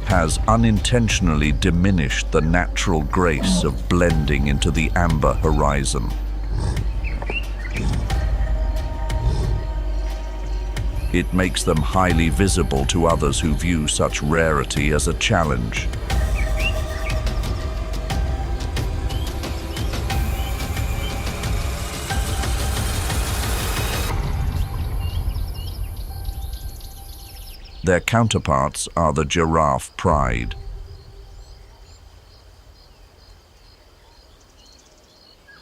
has unintentionally diminished the natural grace of blending into the amber horizon. It makes them highly visible to others who view such rarity as a challenge. Their counterparts are the giraffe pride.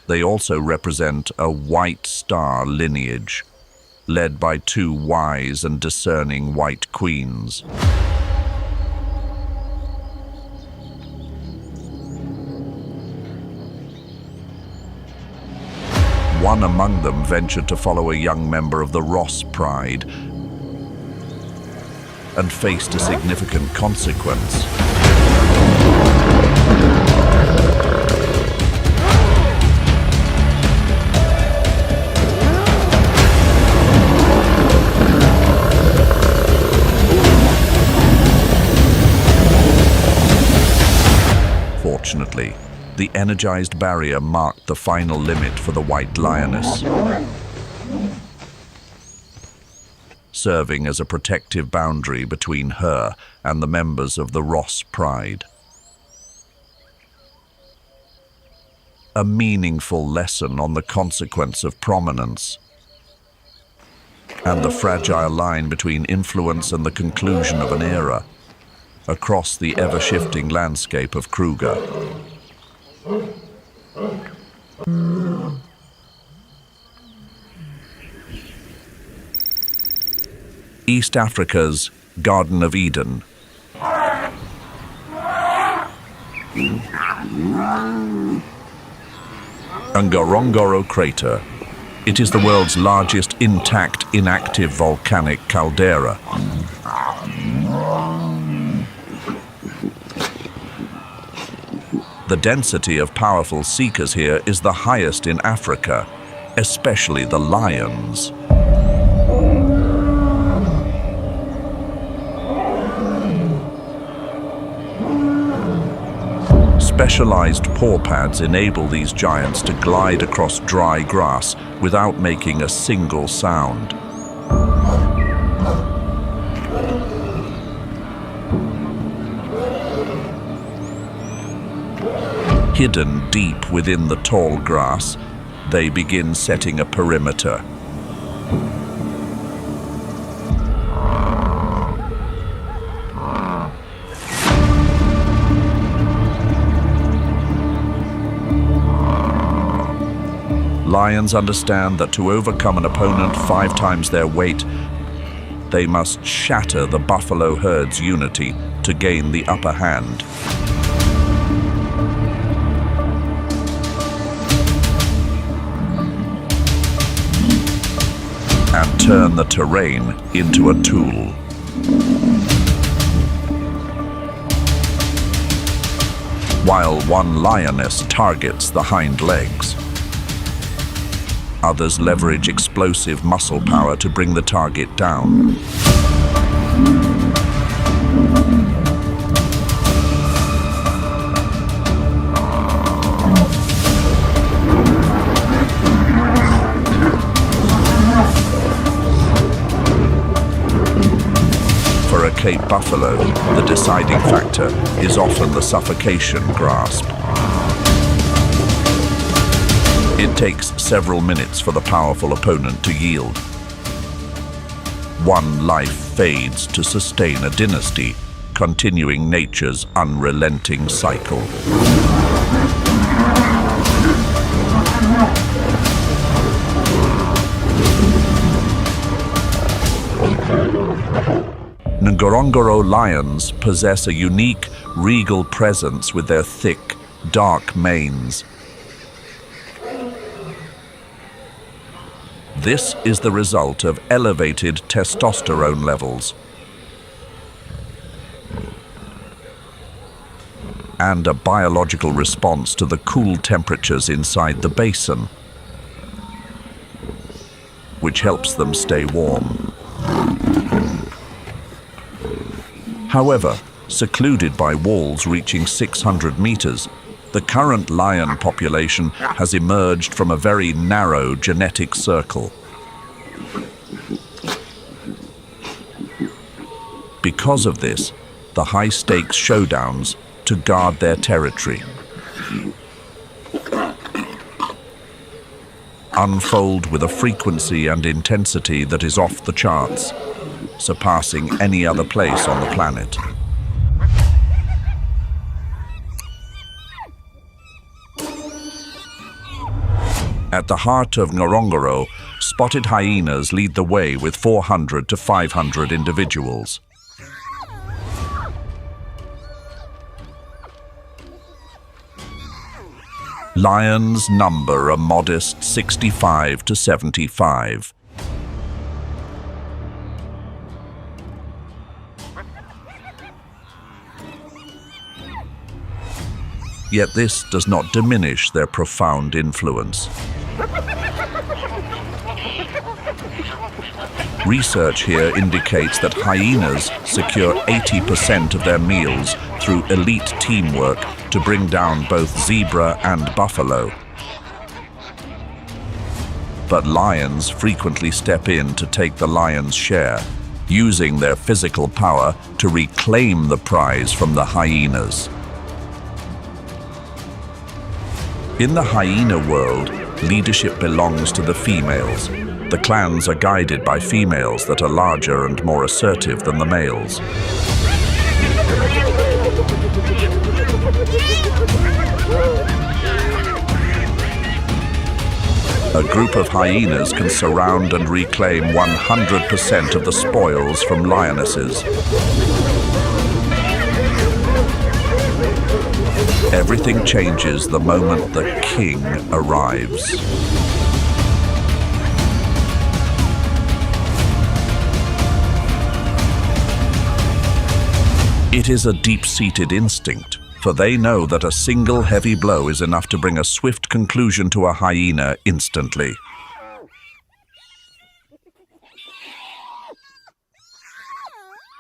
They also represent a white star lineage, led by two wise and discerning white queens. One among them ventured to follow a young member of the Ross Pride and faced a significant consequence. Fortunately, the energized barrier marked the final limit for the white lioness, serving as a protective boundary between her and the members of the Ross Pride. A meaningful lesson on the consequence of prominence and the fragile line between influence and the conclusion of an era across the ever-shifting landscape of Kruger. East Africa's Garden of Eden. Ngorongoro crater. It is the world's largest intact, inactive volcanic caldera. The density of powerful seekers here is the highest in Africa, especially the lions. Specialized paw pads enable these giants to glide across dry grass without making a single sound. Hidden deep within the tall grass, They begin setting a perimeter. Lions understand that to overcome an opponent 5 times their weight, they must shatter the buffalo herd's unity to gain the upper hand. And turn the terrain into a tool. While one lioness targets the hind legs, others leverage explosive muscle power to bring the target down. For a Cape buffalo, the deciding factor is often the suffocation grasp. It takes several minutes for the powerful opponent to yield. One life fades to sustain a dynasty, continuing nature's unrelenting cycle. Ngorongoro lions possess a unique, regal presence with their thick, dark manes. This is the result of elevated testosterone levels and a biological response to the cool temperatures inside the basin, which helps them stay warm. However, secluded by walls reaching 600 meters, the current lion population has emerged from a very narrow genetic circle. Because of this, the high-stakes showdowns to guard their territory unfold with a frequency and intensity that is off the charts, surpassing any other place on the planet. At the heart of Ngorongoro, spotted hyenas lead the way with 400 to 500 individuals. Lions number a modest 65 to 75. Yet this does not diminish their profound influence. Research here indicates that hyenas secure 80% of their meals through elite teamwork to bring down both zebra and buffalo. But lions frequently step in to take the lion's share, using their physical power to reclaim the prize from the hyenas. In the hyena world, leadership belongs to the females. The clans are guided by females that are larger and more assertive than the males. A group of hyenas can surround and reclaim 100% of the spoils from lionesses. Everything changes the moment the king arrives. It is a deep-seated instinct, for they know that a single heavy blow is enough to bring a swift conclusion to a hyena instantly.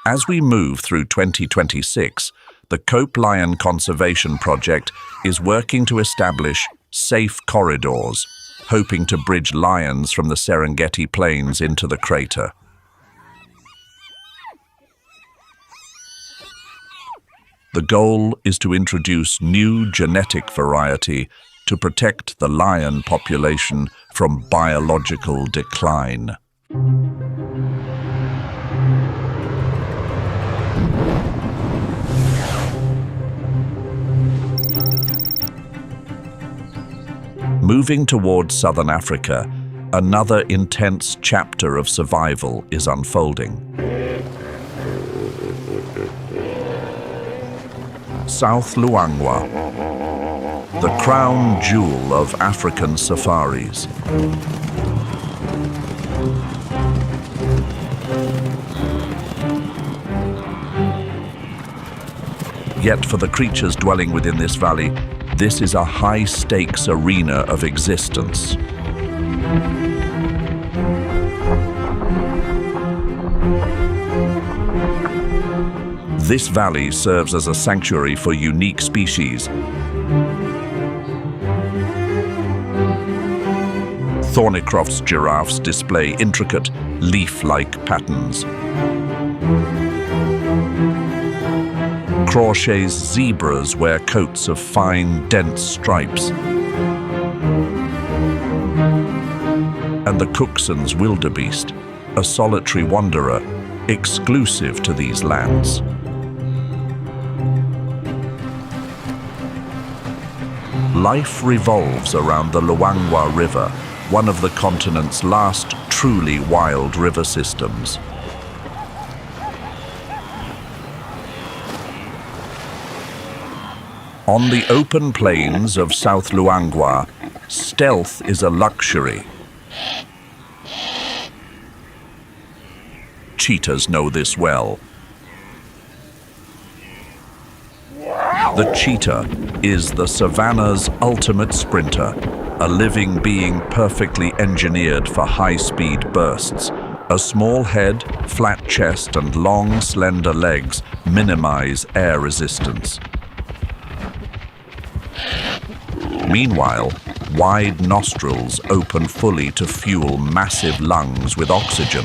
As we move through 2026, the Cope Lion Conservation Project is working to establish safe corridors, hoping to bridge lions from the Serengeti plains into the crater. The goal is to introduce new genetic variety to protect the lion population from biological decline. Moving towards southern Africa, another intense chapter of survival is unfolding. South Luangwa, the crown jewel of African safaris. Yet for the creatures dwelling within this valley, this is a high-stakes arena of existence. This valley serves as a sanctuary for unique species. Thornycroft's giraffes display intricate, leaf-like patterns. Crawshay's zebras wear coats of fine, dense stripes. And the Cooksan's wildebeest, a solitary wanderer, exclusive to these lands. Life revolves around the Luangwa River, one of the continent's last truly wild river systems. On the open plains of South Luangwa, stealth is a luxury. Cheetahs know this well. The cheetah is the savanna's ultimate sprinter, a living being perfectly engineered for high-speed bursts. A small head, flat chest, and long, slender legs minimize air resistance. Meanwhile, wide nostrils open fully to fuel massive lungs with oxygen.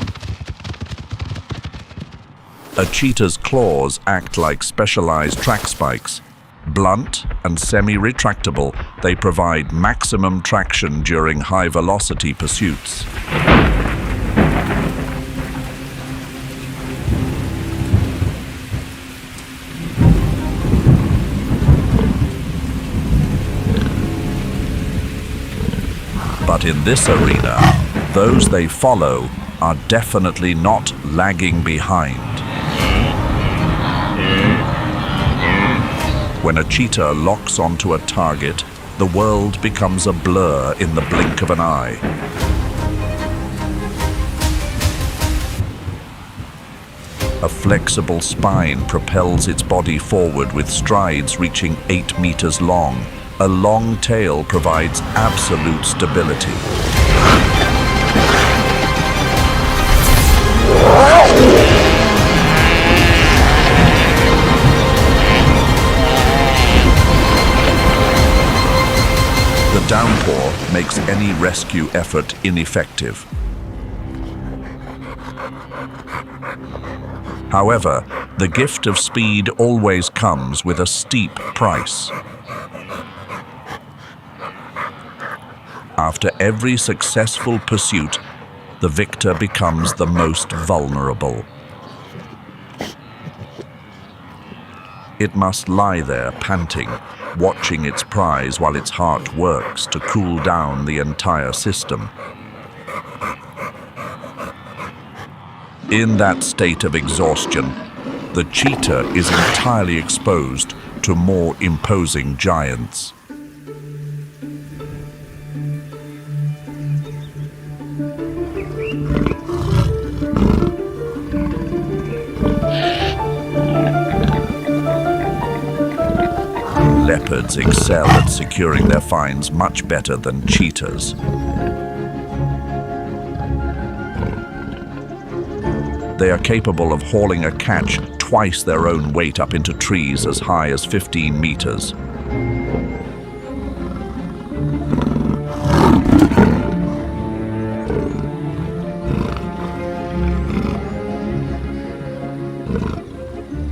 A cheetah's claws act like specialized track spikes. Blunt and semi-retractable, they provide maximum traction during high-velocity pursuits. But in this arena, those they follow are definitely not lagging behind. When a cheetah locks onto a target, the world becomes a blur in the blink of an eye. A flexible spine propels its body forward with strides reaching 8 meters long. A long tail provides absolute stability. The downpour makes any rescue effort ineffective. However, the gift of speed always comes with a steep price. After every successful pursuit, the victor becomes the most vulnerable. It must lie there panting, watching its prize while its heart works to cool down the entire system. In that state of exhaustion, the cheetah is entirely exposed to more imposing giants. Leopards excel at securing their finds much better than cheetahs. They are capable of hauling a catch twice their own weight up into trees as high as 15 meters.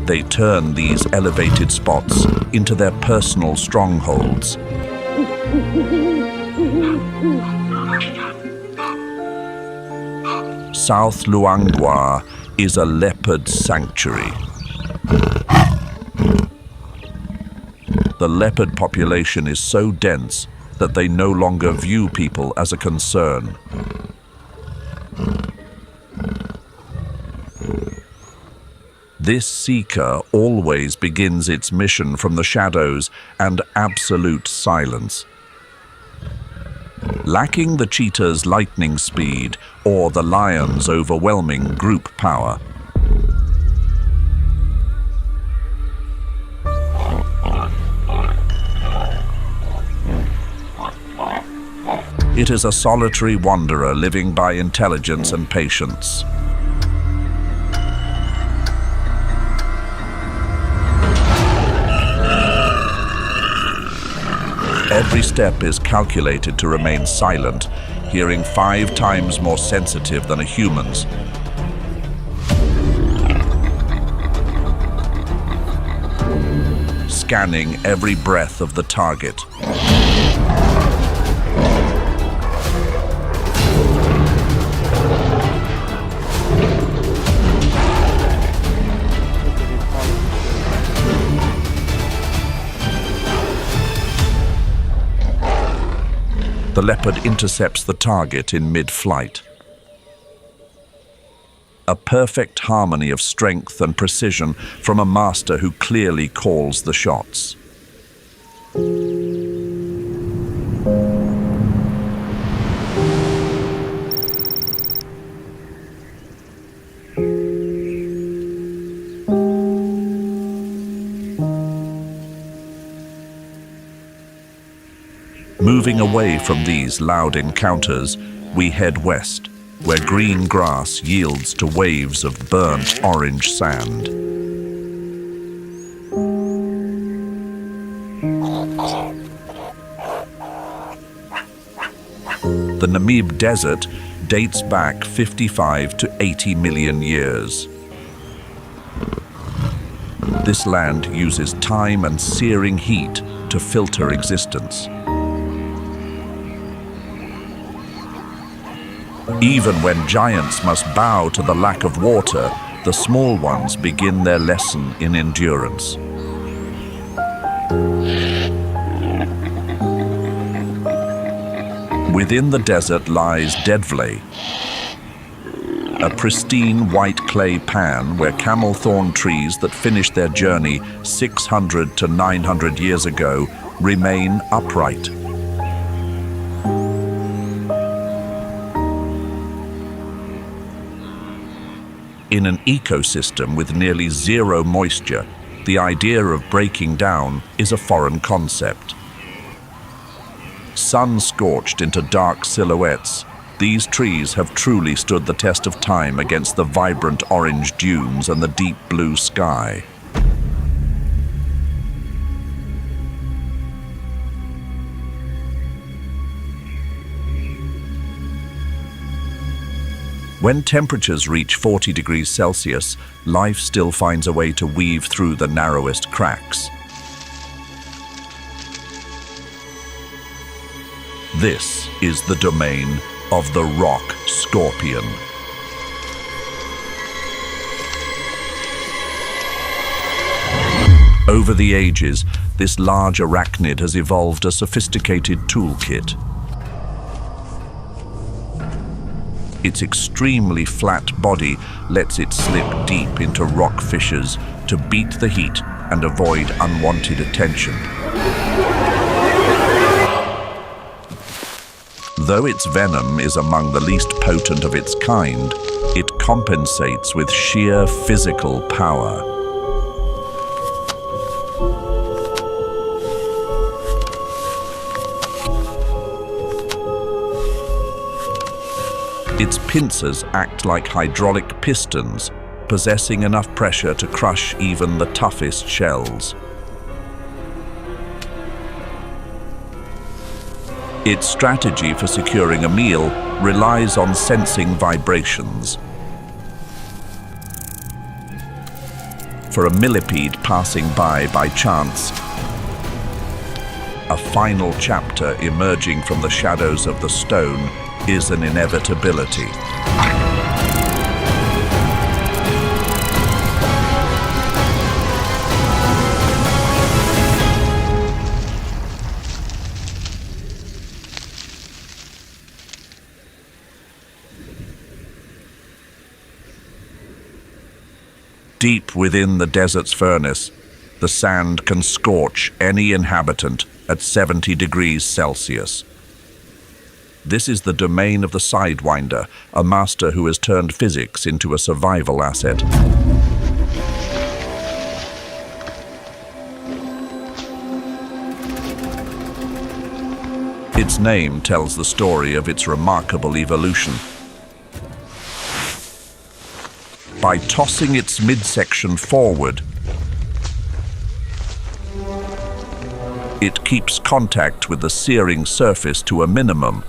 They turn these elevated spots into their personal strongholds. South Luangwa is a leopard sanctuary. The leopard population is so dense that they no longer view people as a concern. This seeker always begins its mission from the shadows and absolute silence. Lacking the cheetah's lightning speed or the lion's overwhelming group power, it is a solitary wanderer living by intelligence and patience. Every step is calculated to remain silent, hearing 5 times more sensitive than a human's. Scanning every breath of the target. The leopard intercepts the target in mid-flight. A perfect harmony of strength and precision from a master who clearly calls the shots. Moving away from these loud encounters, we head west, where green grass yields to waves of burnt orange sand. The Namib Desert dates back 55 to 80 million years. This land uses time and searing heat to filter existence. Even when giants must bow to the lack of water, the small ones begin their lesson in endurance. Within the desert lies Dedvley, a pristine white clay pan where camel thorn trees that finished their journey 600 to 900 years ago remain upright. In an ecosystem with nearly zero moisture, the idea of breaking down is a foreign concept. Sun-scorched into dark silhouettes, these trees have truly stood the test of time against the vibrant orange dunes and the deep blue sky. When temperatures reach 40 degrees Celsius, life still finds a way to weave through the narrowest cracks. This is the domain of the rock scorpion. Over the ages, this large arachnid has evolved a sophisticated toolkit. Its extremely flat body lets it slip deep into rock fissures to beat the heat and avoid unwanted attention. Though its venom is among the least potent of its kind, it compensates with sheer physical power. Its pincers act like hydraulic pistons, possessing enough pressure to crush even the toughest shells. Its strategy for securing a meal relies on sensing vibrations. For a millipede passing by chance, a final chapter emerging from the shadows of the stone is an inevitability. Deep within the desert's furnace, the sand can scorch any inhabitant at 70 degrees Celsius. This is the domain of the Sidewinder, a master who has turned physics into a survival asset. Its name tells the story of its remarkable evolution. By tossing its midsection forward, it keeps contact with the searing surface to a minimum,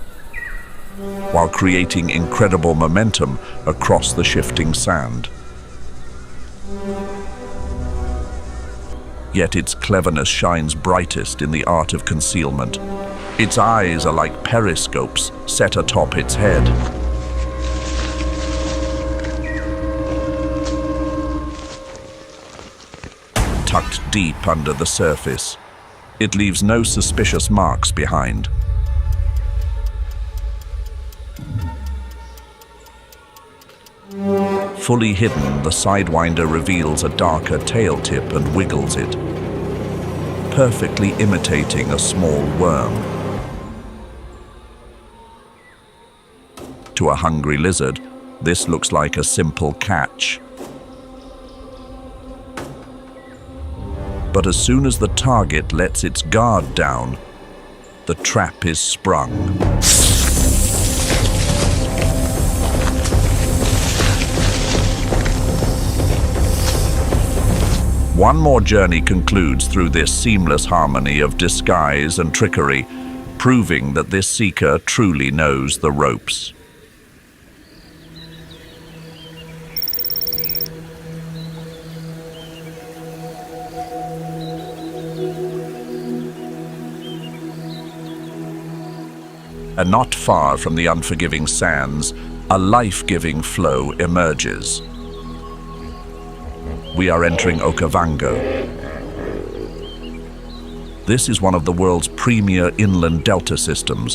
while creating incredible momentum across the shifting sand. Yet its cleverness shines brightest in the art of concealment. Its eyes are like periscopes set atop its head. Tucked deep under the surface, it leaves no suspicious marks behind. Fully hidden, the Sidewinder reveals a darker tail tip and wiggles it, perfectly imitating a small worm. To a hungry lizard, this looks like a simple catch. But as soon as the target lets its guard down, the trap is sprung. One more journey concludes through this seamless harmony of disguise and trickery, proving that this seeker truly knows the ropes. And not far from the unforgiving sands, a life-giving flow emerges. We are entering Okavango. This is one of the world's premier inland delta systems,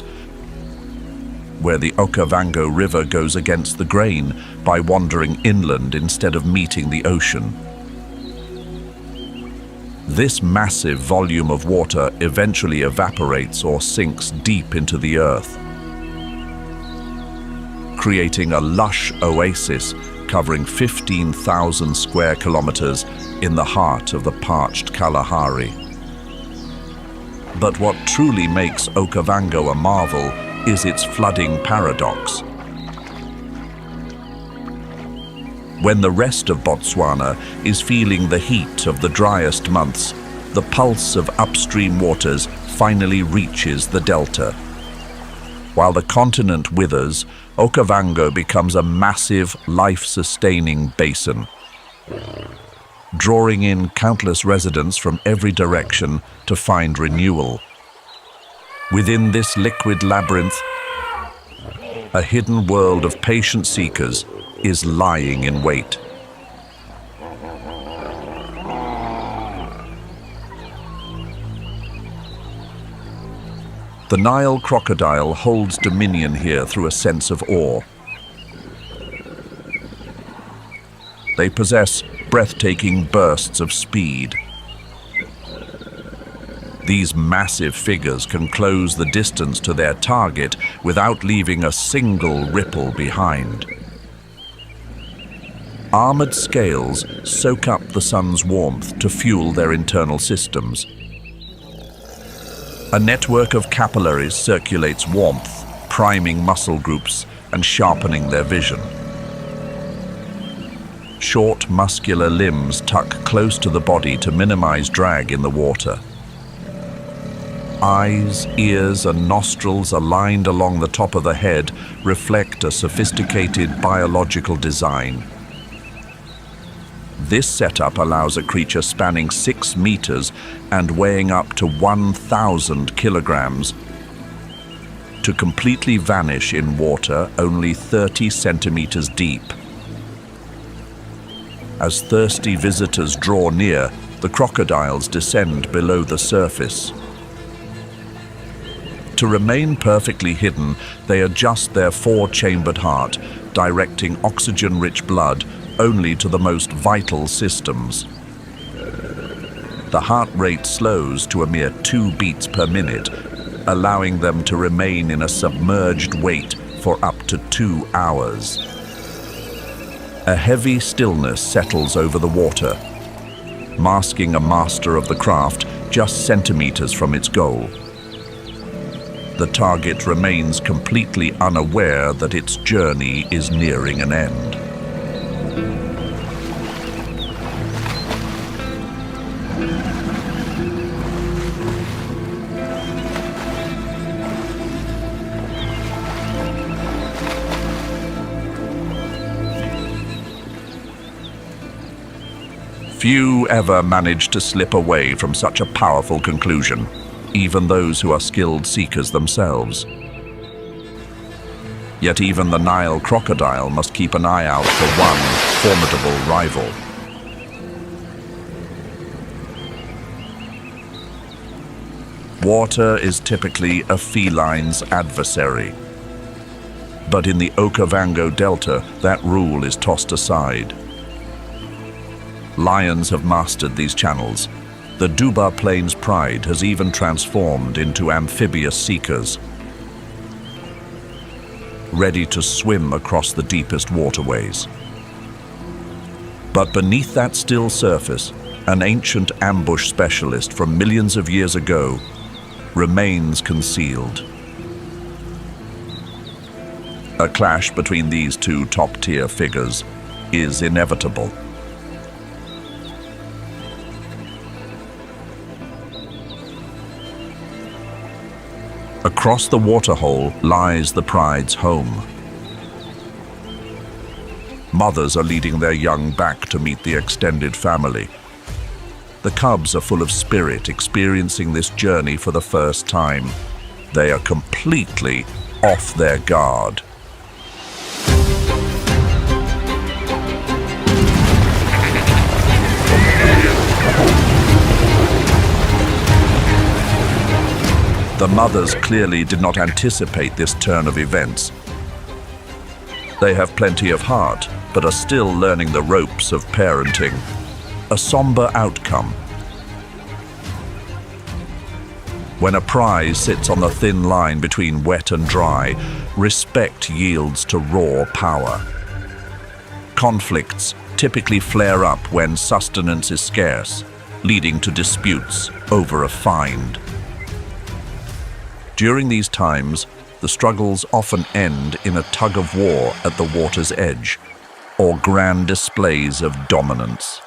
where the Okavango River goes against the grain by wandering inland instead of meeting the ocean. This massive volume of water eventually evaporates or sinks deep into the earth, creating a lush oasis covering 15,000 square kilometers in the heart of the parched Kalahari. But what truly makes Okavango a marvel is its flooding paradox. When the rest of Botswana is feeling the heat of the driest months, the pulse of upstream waters finally reaches the delta. While the continent withers, Okavango becomes a massive, life-sustaining basin, drawing in countless residents from every direction to find renewal. Within this liquid labyrinth, a hidden world of patient seekers is lying in wait. The Nile crocodile holds dominion here through a sense of awe. They possess breathtaking bursts of speed. These massive figures can close the distance to their target without leaving a single ripple behind. Armored scales soak up the sun's warmth to fuel their internal systems. A network of capillaries circulates warmth, priming muscle groups and sharpening their vision. Short, muscular limbs tuck close to the body to minimize drag in the water. Eyes, ears, and nostrils aligned along the top of the head reflect a sophisticated biological design. This setup allows a creature spanning 6 meters and weighing up to 1,000 kilograms to completely vanish in water only 30 centimeters deep. As thirsty visitors draw near, the crocodiles descend below the surface. To remain perfectly hidden, they adjust their 4-chambered heart, directing oxygen-rich blood only to the most vital systems. The heart rate slows to a mere 2 beats per minute, allowing them to remain in a submerged wait for up to 2 hours. A heavy stillness settles over the water, masking a master of the craft just centimeters from its goal. The target remains completely unaware that its journey is nearing an end. Few ever manage to slip away from such a powerful conclusion, even those who are skilled seekers themselves. Yet even the Nile crocodile must keep an eye out for one formidable rival. Water is typically a feline's adversary. But in the Okavango Delta, that rule is tossed aside. Lions have mastered these channels. The Duba Plains pride has even transformed into amphibious seekers, ready to swim across the deepest waterways. But beneath that still surface, an ancient ambush specialist from millions of years ago remains concealed. A clash between these two top-tier figures is inevitable. Across the waterhole lies the pride's home. Mothers are leading their young back to meet the extended family. The cubs are full of spirit, experiencing this journey for the first time. They are completely off their guard. The mothers clearly did not anticipate this turn of events. They have plenty of heart, but are still learning the ropes of parenting. A somber outcome. When a prize sits on the thin line between wet and dry, respect yields to raw power. Conflicts typically flare up when sustenance is scarce, leading to disputes over a find. During these times, the struggles often end in a tug-of-war at the water's edge, or grand displays of dominance.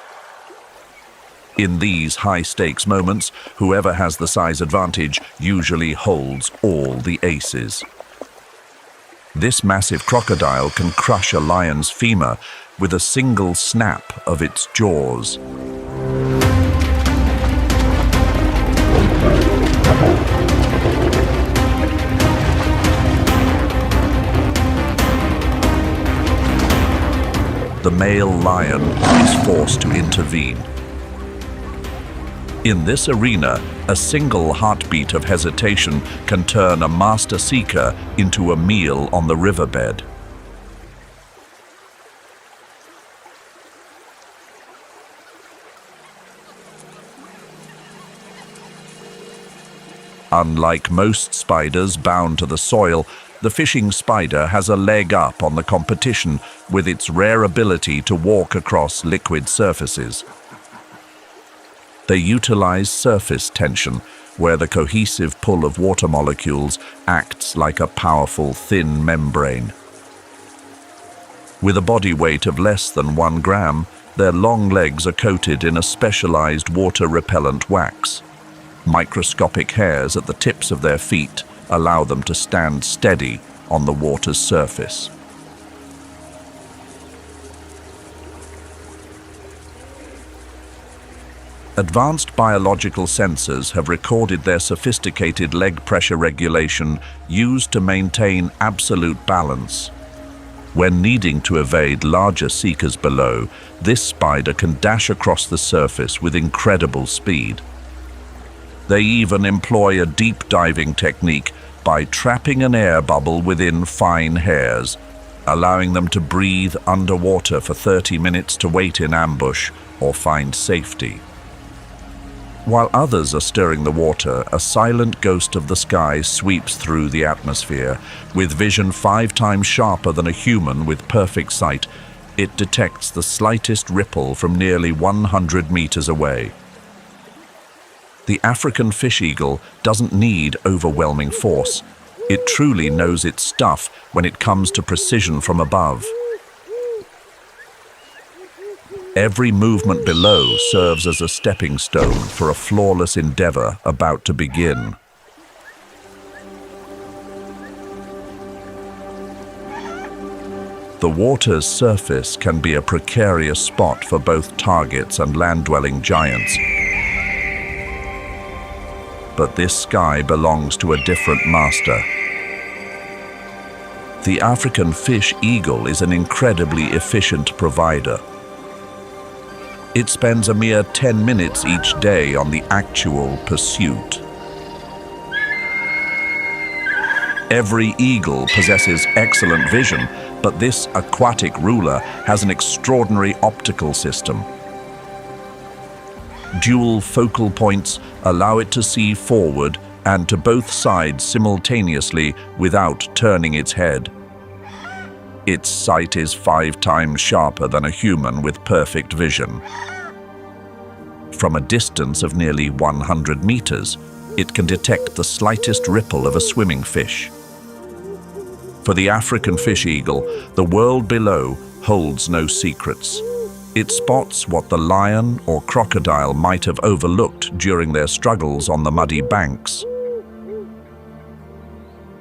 In these high-stakes moments, whoever has the size advantage usually holds all the aces. This massive crocodile can crush a lion's femur with a single snap of its jaws. The male lion is forced to intervene. In this arena, a single heartbeat of hesitation can turn a master seeker into a meal on the riverbed. Unlike most spiders bound to the soil, the fishing spider has a leg up on the competition with its rare ability to walk across liquid surfaces. They utilize surface tension, where the cohesive pull of water molecules acts like a powerful thin membrane. With a body weight of less than 1 gram, their long legs are coated in a specialized water-repellent wax. Microscopic hairs at the tips of their feet allow them to stand steady on the water's surface. Advanced biological sensors have recorded their sophisticated leg pressure regulation used to maintain absolute balance. When needing to evade larger seekers below, this spider can dash across the surface with incredible speed. They even employ a deep diving technique by trapping an air bubble within fine hairs, allowing them to breathe underwater for 30 minutes to wait in ambush or find safety. While others are stirring the water, a silent ghost of the sky sweeps through the atmosphere. With vision 5 times sharper than a human with perfect sight, it detects the slightest ripple from nearly 100 meters away. The African fish eagle doesn't need overwhelming force. It truly knows its stuff when it comes to precision from above. Every movement below serves as a stepping stone for a flawless endeavor about to begin. The water's surface can be a precarious spot for both targets and land-dwelling giants. But this sky belongs to a different master. The African fish eagle is an incredibly efficient provider. It spends a mere 10 minutes each day on the actual pursuit. Every eagle possesses excellent vision, but this aquatic ruler has an extraordinary optical system. Dual focal points allow it to see forward and to both sides simultaneously without turning its head. Its sight is 5 times sharper than a human with perfect vision. From a distance of nearly 100 meters, it can detect the slightest ripple of a swimming fish. For the African fish eagle, the world below holds no secrets. It spots what the lion or crocodile might have overlooked during their struggles on the muddy banks.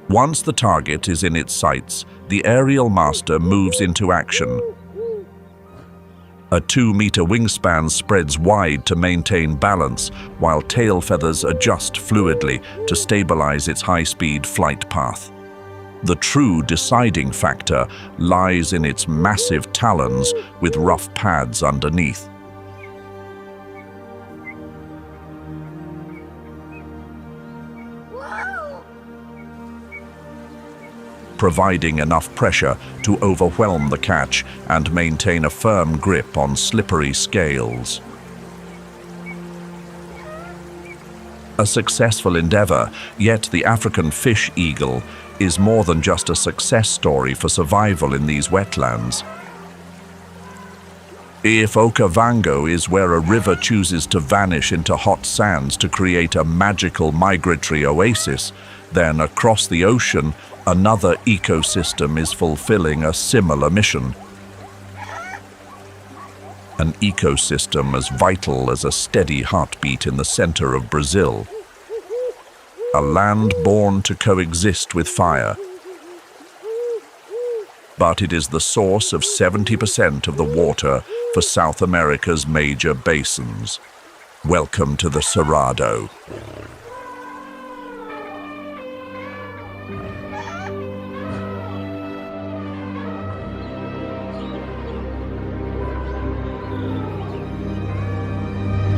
Once the target is in its sights, the aerial master moves into action. A 2-meter wingspan spreads wide to maintain balance, while tail feathers adjust fluidly to stabilize its high-speed flight path. The true deciding factor lies in its massive talons with rough pads underneath. Providing enough pressure to overwhelm the catch and maintain a firm grip on slippery scales. A successful endeavor, yet the African fish eagle is more than just a success story for survival in these wetlands. If Okavango is where a river chooses to vanish into hot sands to create a magical migratory oasis, then across the ocean, another ecosystem is fulfilling a similar mission. An ecosystem as vital as a steady heartbeat in the center of Brazil. A land born to coexist with fire. But it is the source of 70% of the water for South America's major basins. Welcome to the Cerrado.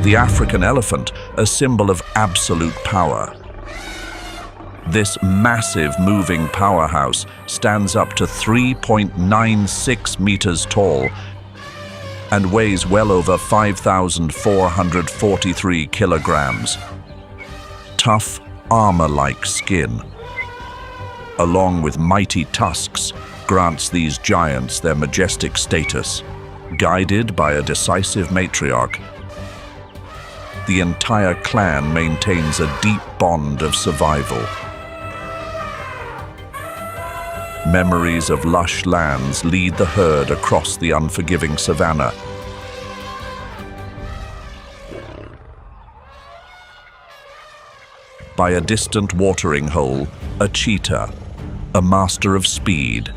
The African elephant, a symbol of absolute power. This massive moving powerhouse stands up to 3.96 meters tall and weighs well over 5,443 kilograms. Tough, armor-like skin, along with mighty tusks, grants these giants their majestic status. Guided by a decisive matriarch, the entire clan maintains a deep bond of survival. Memories of lush lands lead the herd across the unforgiving savanna. By a distant watering hole, a cheetah, a master of speed,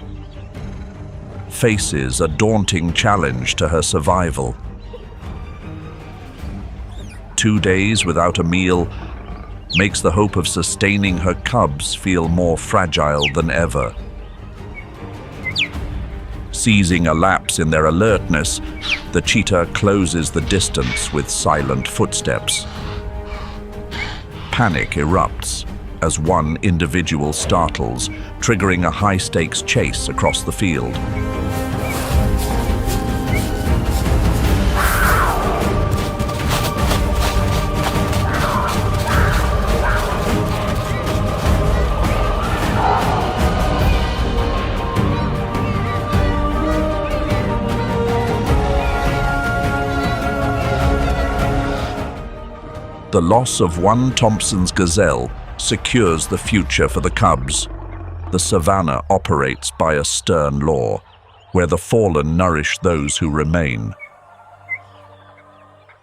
faces a daunting challenge to her survival. 2 days without a meal makes the hope of sustaining her cubs feel more fragile than ever. Seizing a lapse in their alertness, the cheetah closes the distance with silent footsteps. Panic erupts as one individual startles, triggering a high-stakes chase across the field. The loss of one Thompson's gazelle secures the future for the cubs. The savannah operates by a stern law, where the fallen nourish those who remain.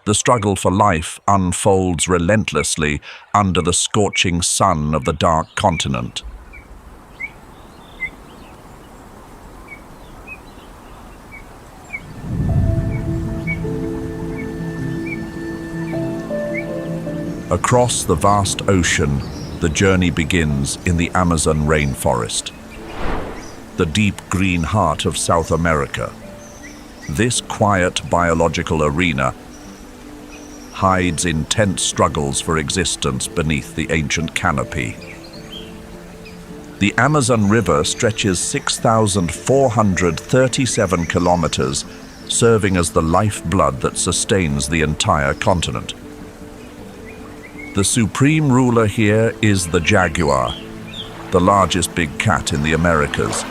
The struggle for life unfolds relentlessly under the scorching sun of the dark continent. Across the vast ocean, the journey begins in the Amazon rainforest, the deep green heart of South America. This quiet biological arena hides intense struggles for existence beneath the ancient canopy. The Amazon River stretches 6,437 kilometers, serving as the lifeblood that sustains the entire continent. The supreme ruler here is the jaguar, the largest big cat in the Americas,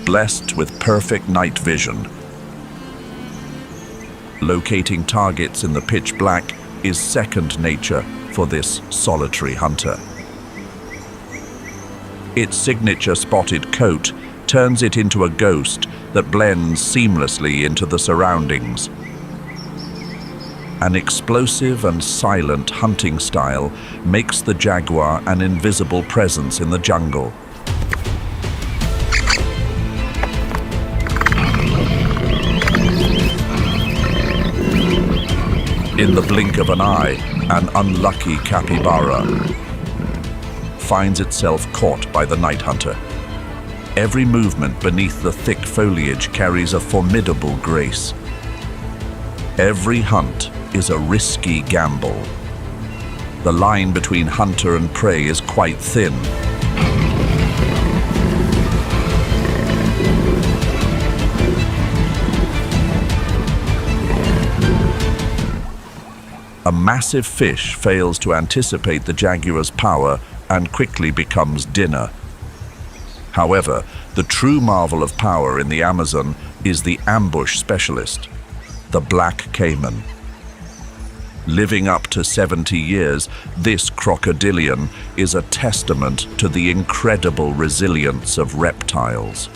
blessed with perfect night vision. Locating targets in the pitch black is second nature for this solitary hunter. Its signature spotted coat turns it into a ghost that blends seamlessly into the surroundings. An explosive and silent hunting style makes the jaguar an invisible presence in the jungle. In the blink of an eye, an unlucky capybara finds itself caught by the night hunter. Every movement beneath the thick foliage carries a formidable grace. Every hunt is a risky gamble. The line between hunter and prey is quite thin. A massive fish fails to anticipate the jaguar's power and quickly becomes dinner. However, the true marvel of power in the Amazon is the ambush specialist, the black caiman. Living up to 70 years, this crocodilian is a testament to the incredible resilience of reptiles.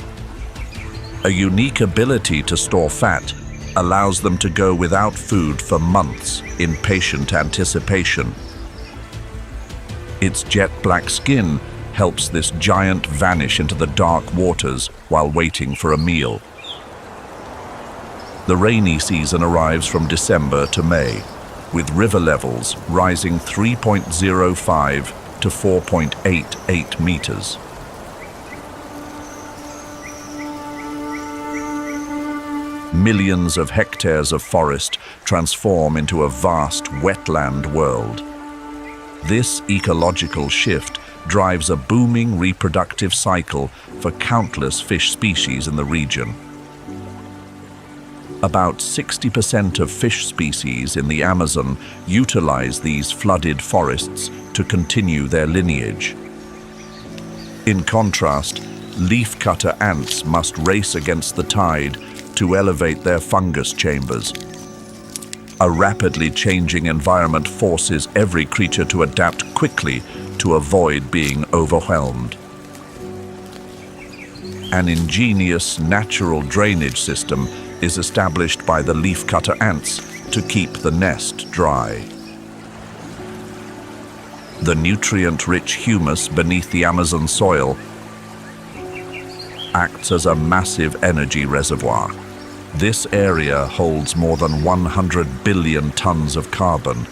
A unique ability to store fat allows them to go without food for months in patient anticipation. Its jet black skin helps this giant vanish into the dark waters while waiting for a meal. The rainy season arrives from December to May, with river levels rising 3.05 to 4.88 meters. Millions of hectares of forest transform into a vast wetland world. This ecological shift drives a booming reproductive cycle for countless fish species in the region. About 60% of fish species in the Amazon utilize these flooded forests to continue their lineage. In contrast, leafcutter ants must race against the tide to elevate their fungus chambers. A rapidly changing environment forces every creature to adapt quickly to avoid being overwhelmed. An ingenious natural drainage system is established by the leafcutter ants to keep the nest dry. The nutrient-rich humus beneath the Amazon soil acts as a massive energy reservoir. This area holds more than 100 billion tons of carbon,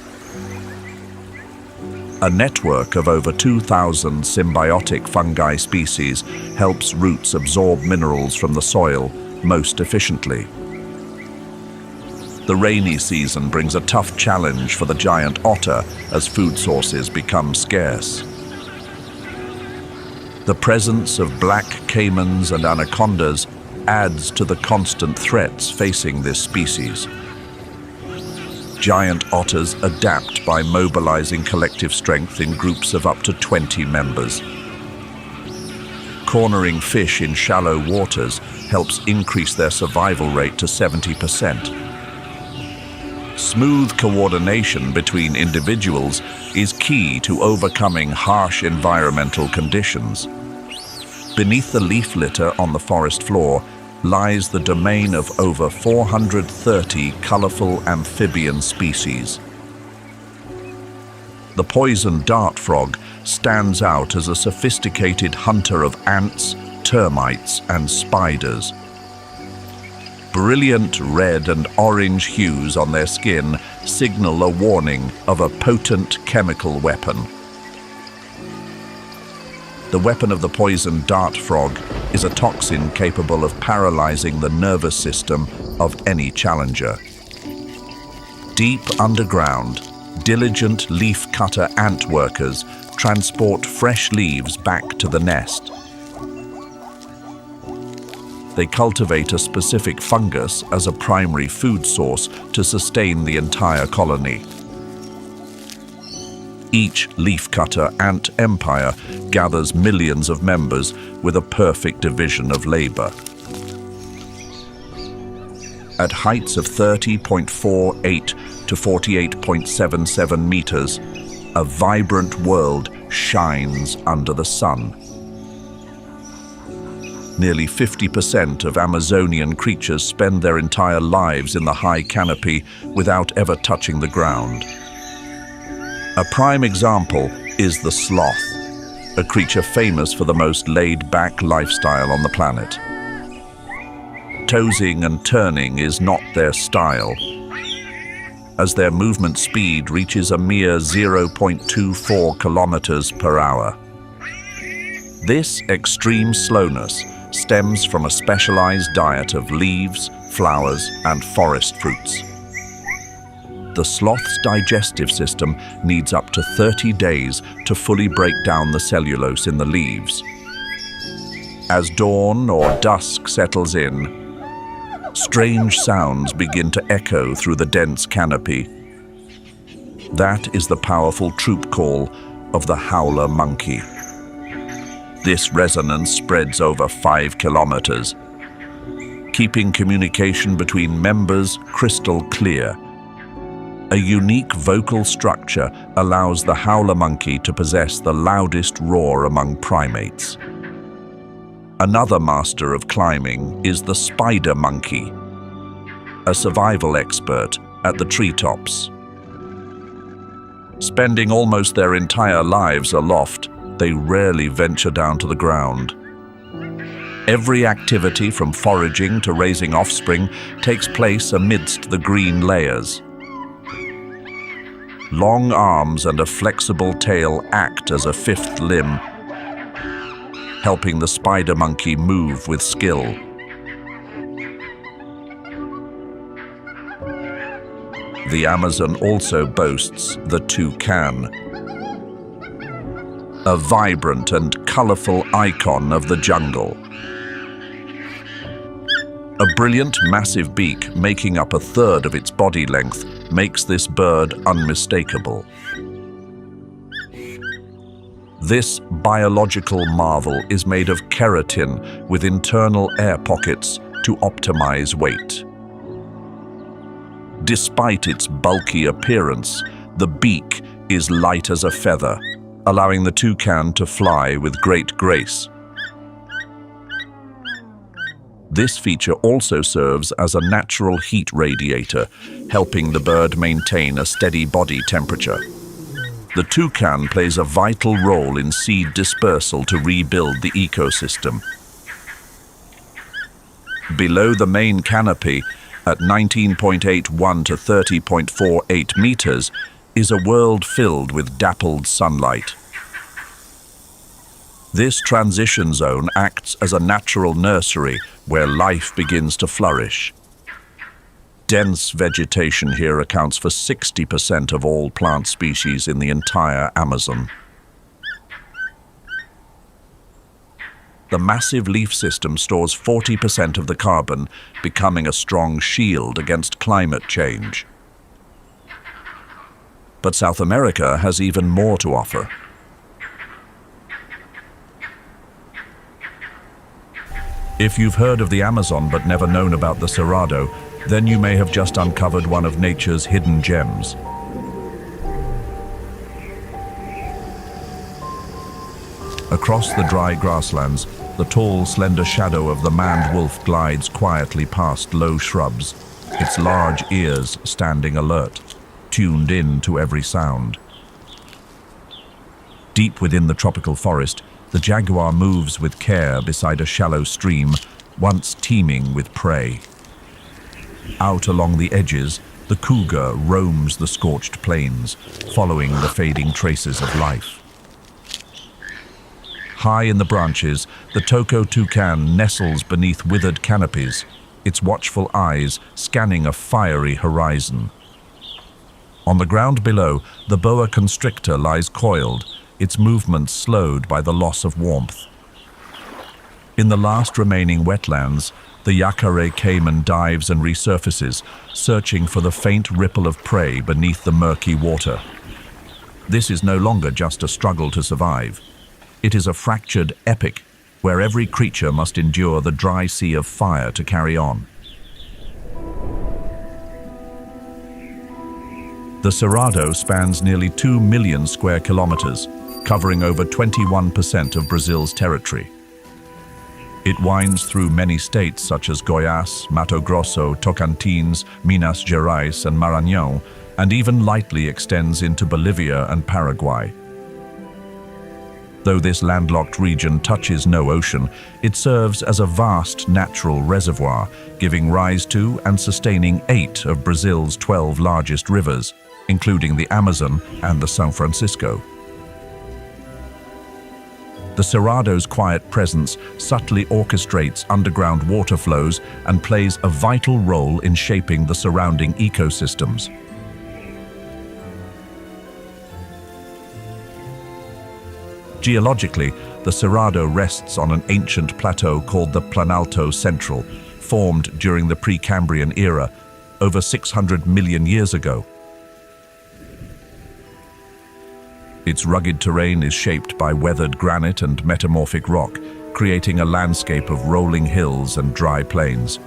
A network of over 2,000 symbiotic fungi species helps roots absorb minerals from the soil most efficiently. The rainy season brings a tough challenge for the giant otter as food sources become scarce. The presence of black caimans and anacondas adds to the constant threats facing this species. Giant otters adapt by mobilizing collective strength in groups of up to 20 members. Cornering fish in shallow waters helps increase their survival rate to 70%. Smooth coordination between individuals is key to overcoming harsh environmental conditions. Beneath the leaf litter on the forest floor lies the domain of over 430 colorful amphibian species. The poison dart frog stands out as a sophisticated hunter of ants, termites, and spiders. Brilliant red and orange hues on their skin signal a warning of a potent chemical weapon. The weapon of the poison dart frog is a toxin capable of paralyzing the nervous system of any challenger. Deep underground, diligent leaf-cutter ant workers transport fresh leaves back to the nest. They cultivate a specific fungus as a primary food source to sustain the entire colony. Each leafcutter ant empire gathers millions of members with a perfect division of labor. At heights of 30.48 to 48.77 meters, a vibrant world shines under the sun. Nearly 50% of Amazonian creatures spend their entire lives in the high canopy without ever touching the ground. A prime example is the sloth, a creature famous for the most laid-back lifestyle on the planet. Toesing and turning is not their style, as their movement speed reaches a mere 0.24 kilometers per hour. This extreme slowness stems from a specialized diet of leaves, flowers, and forest fruits. The sloth's digestive system needs up to 30 days to fully break down the cellulose in the leaves. As dawn or dusk settles in, strange sounds begin to echo through the dense canopy. That is the powerful troop call of the howler monkey. This resonance spreads over 5 kilometers, keeping communication between members crystal clear. A unique vocal structure allows the howler monkey to possess the loudest roar among primates. Another master of climbing is the spider monkey, a survival expert at the treetops. Spending almost their entire lives aloft, they rarely venture down to the ground. Every activity from foraging to raising offspring takes place amidst the green layers. Long arms and a flexible tail act as a fifth limb, helping the spider monkey move with skill. The Amazon also boasts the toucan, a vibrant and colorful icon of the jungle. A brilliant, massive beak making up a third of its body length makes this bird unmistakable. This biological marvel is made of keratin with internal air pockets to optimize weight. Despite its bulky appearance, the beak is light as a feather, allowing the toucan to fly with great grace. This feature also serves as a natural heat radiator, helping the bird maintain a steady body temperature. The toucan plays a vital role in seed dispersal to rebuild the ecosystem. Below the main canopy, at 19.81 to 30.48 meters, is a world filled with dappled sunlight. This transition zone acts as a natural nursery where life begins to flourish. Dense vegetation here accounts for 60% of all plant species in the entire Amazon. The massive leaf system stores 40% of the carbon, becoming a strong shield against climate change. But South America has even more to offer. If you've heard of the Amazon but never known about the Cerrado, then you may have just uncovered one of nature's hidden gems. Across the dry grasslands, the tall, slender shadow of the maned wolf glides quietly past low shrubs, its large ears standing alert, tuned in to every sound. Deep within the tropical forest, the jaguar moves with care beside a shallow stream, once teeming with prey. Out along the edges, the cougar roams the scorched plains, following the fading traces of life. High in the branches, the toko toucan nestles beneath withered canopies, its watchful eyes scanning a fiery horizon. On the ground below, the boa constrictor lies coiled, its movements slowed by the loss of warmth. In the last remaining wetlands, the Yacaré caiman dives and resurfaces, searching for the faint ripple of prey beneath the murky water. This is no longer just a struggle to survive. It is a fractured epic where every creature must endure the dry sea of fire to carry on. The Cerrado spans nearly 2 million square kilometers, covering over 21% of Brazil's territory. It winds through many states such as Goiás, Mato Grosso, Tocantins, Minas Gerais, and Maranhão, and even lightly extends into Bolivia and Paraguay. Though this landlocked region touches no ocean, it serves as a vast natural reservoir, giving rise to and sustaining 8 of Brazil's 12 largest rivers, including the Amazon and the São Francisco. The Cerrado's quiet presence subtly orchestrates underground water flows and plays a vital role in shaping the surrounding ecosystems. Geologically, the Cerrado rests on an ancient plateau called the Planalto Central, formed during the Precambrian era, over 600 million years ago. Its rugged terrain is shaped by weathered granite and metamorphic rock, creating a landscape of rolling hills and dry plains.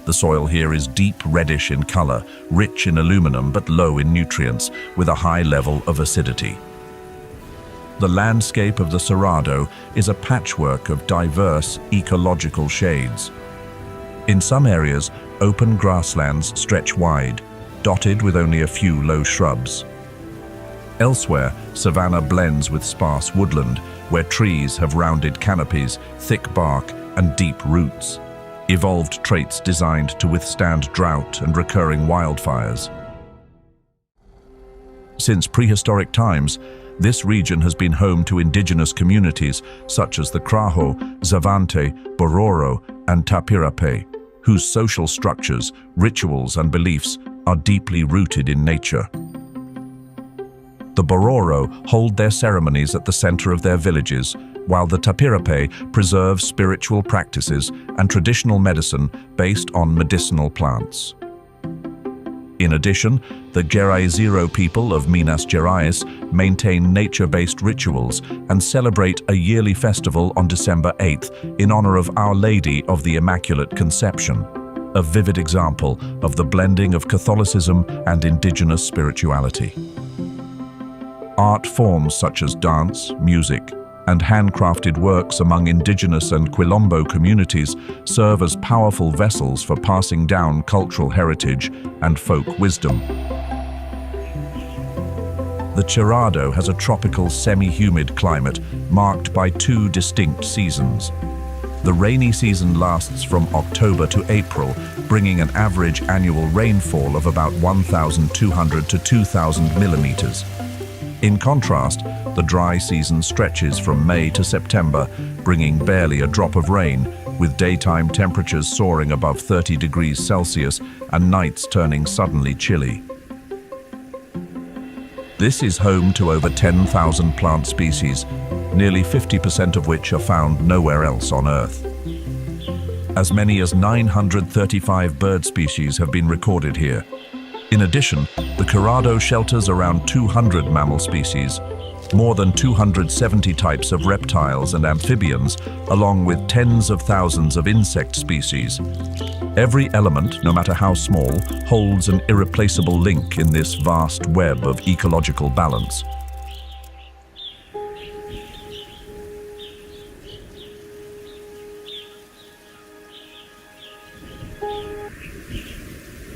The soil here is deep reddish in color, rich in aluminum but low in nutrients, with a high level of acidity. The landscape of the Cerrado is a patchwork of diverse ecological shades. In some areas, open grasslands stretch wide, dotted with only a few low shrubs. Elsewhere, savanna blends with sparse woodland, where trees have rounded canopies, thick bark, and deep roots, evolved traits designed to withstand drought and recurring wildfires. Since prehistoric times, this region has been home to indigenous communities such as the Crajo, Zavante, Bororo, and Tapirape, whose social structures, rituals, and beliefs are deeply rooted in nature. The Bororo hold their ceremonies at the center of their villages, while the Tapirape preserve spiritual practices and traditional medicine based on medicinal plants. In addition, the Gerais people of Minas Gerais maintain nature-based rituals and celebrate a yearly festival on December 8th in honor of Our Lady of the Immaculate Conception, a vivid example of the blending of Catholicism and indigenous spirituality. Art forms such as dance, music, and handcrafted works among indigenous and Quilombo communities serve as powerful vessels for passing down cultural heritage and folk wisdom. The Cerrado has a tropical semi-humid climate marked by 2 distinct seasons. The rainy season lasts from October to April, bringing an average annual rainfall of about 1,200 to 2,000 millimeters. In contrast, the dry season stretches from May to September, bringing barely a drop of rain, with daytime temperatures soaring above 30 degrees Celsius and nights turning suddenly chilly. This is home to over 10,000 plant species, nearly 50% of which are found nowhere else on Earth. As many as 935 bird species have been recorded here. In addition, the Cerrado shelters around 200 mammal species, more than 270 types of reptiles and amphibians, along with tens of thousands of insect species. Every element, no matter how small, holds an irreplaceable link in this vast web of ecological balance.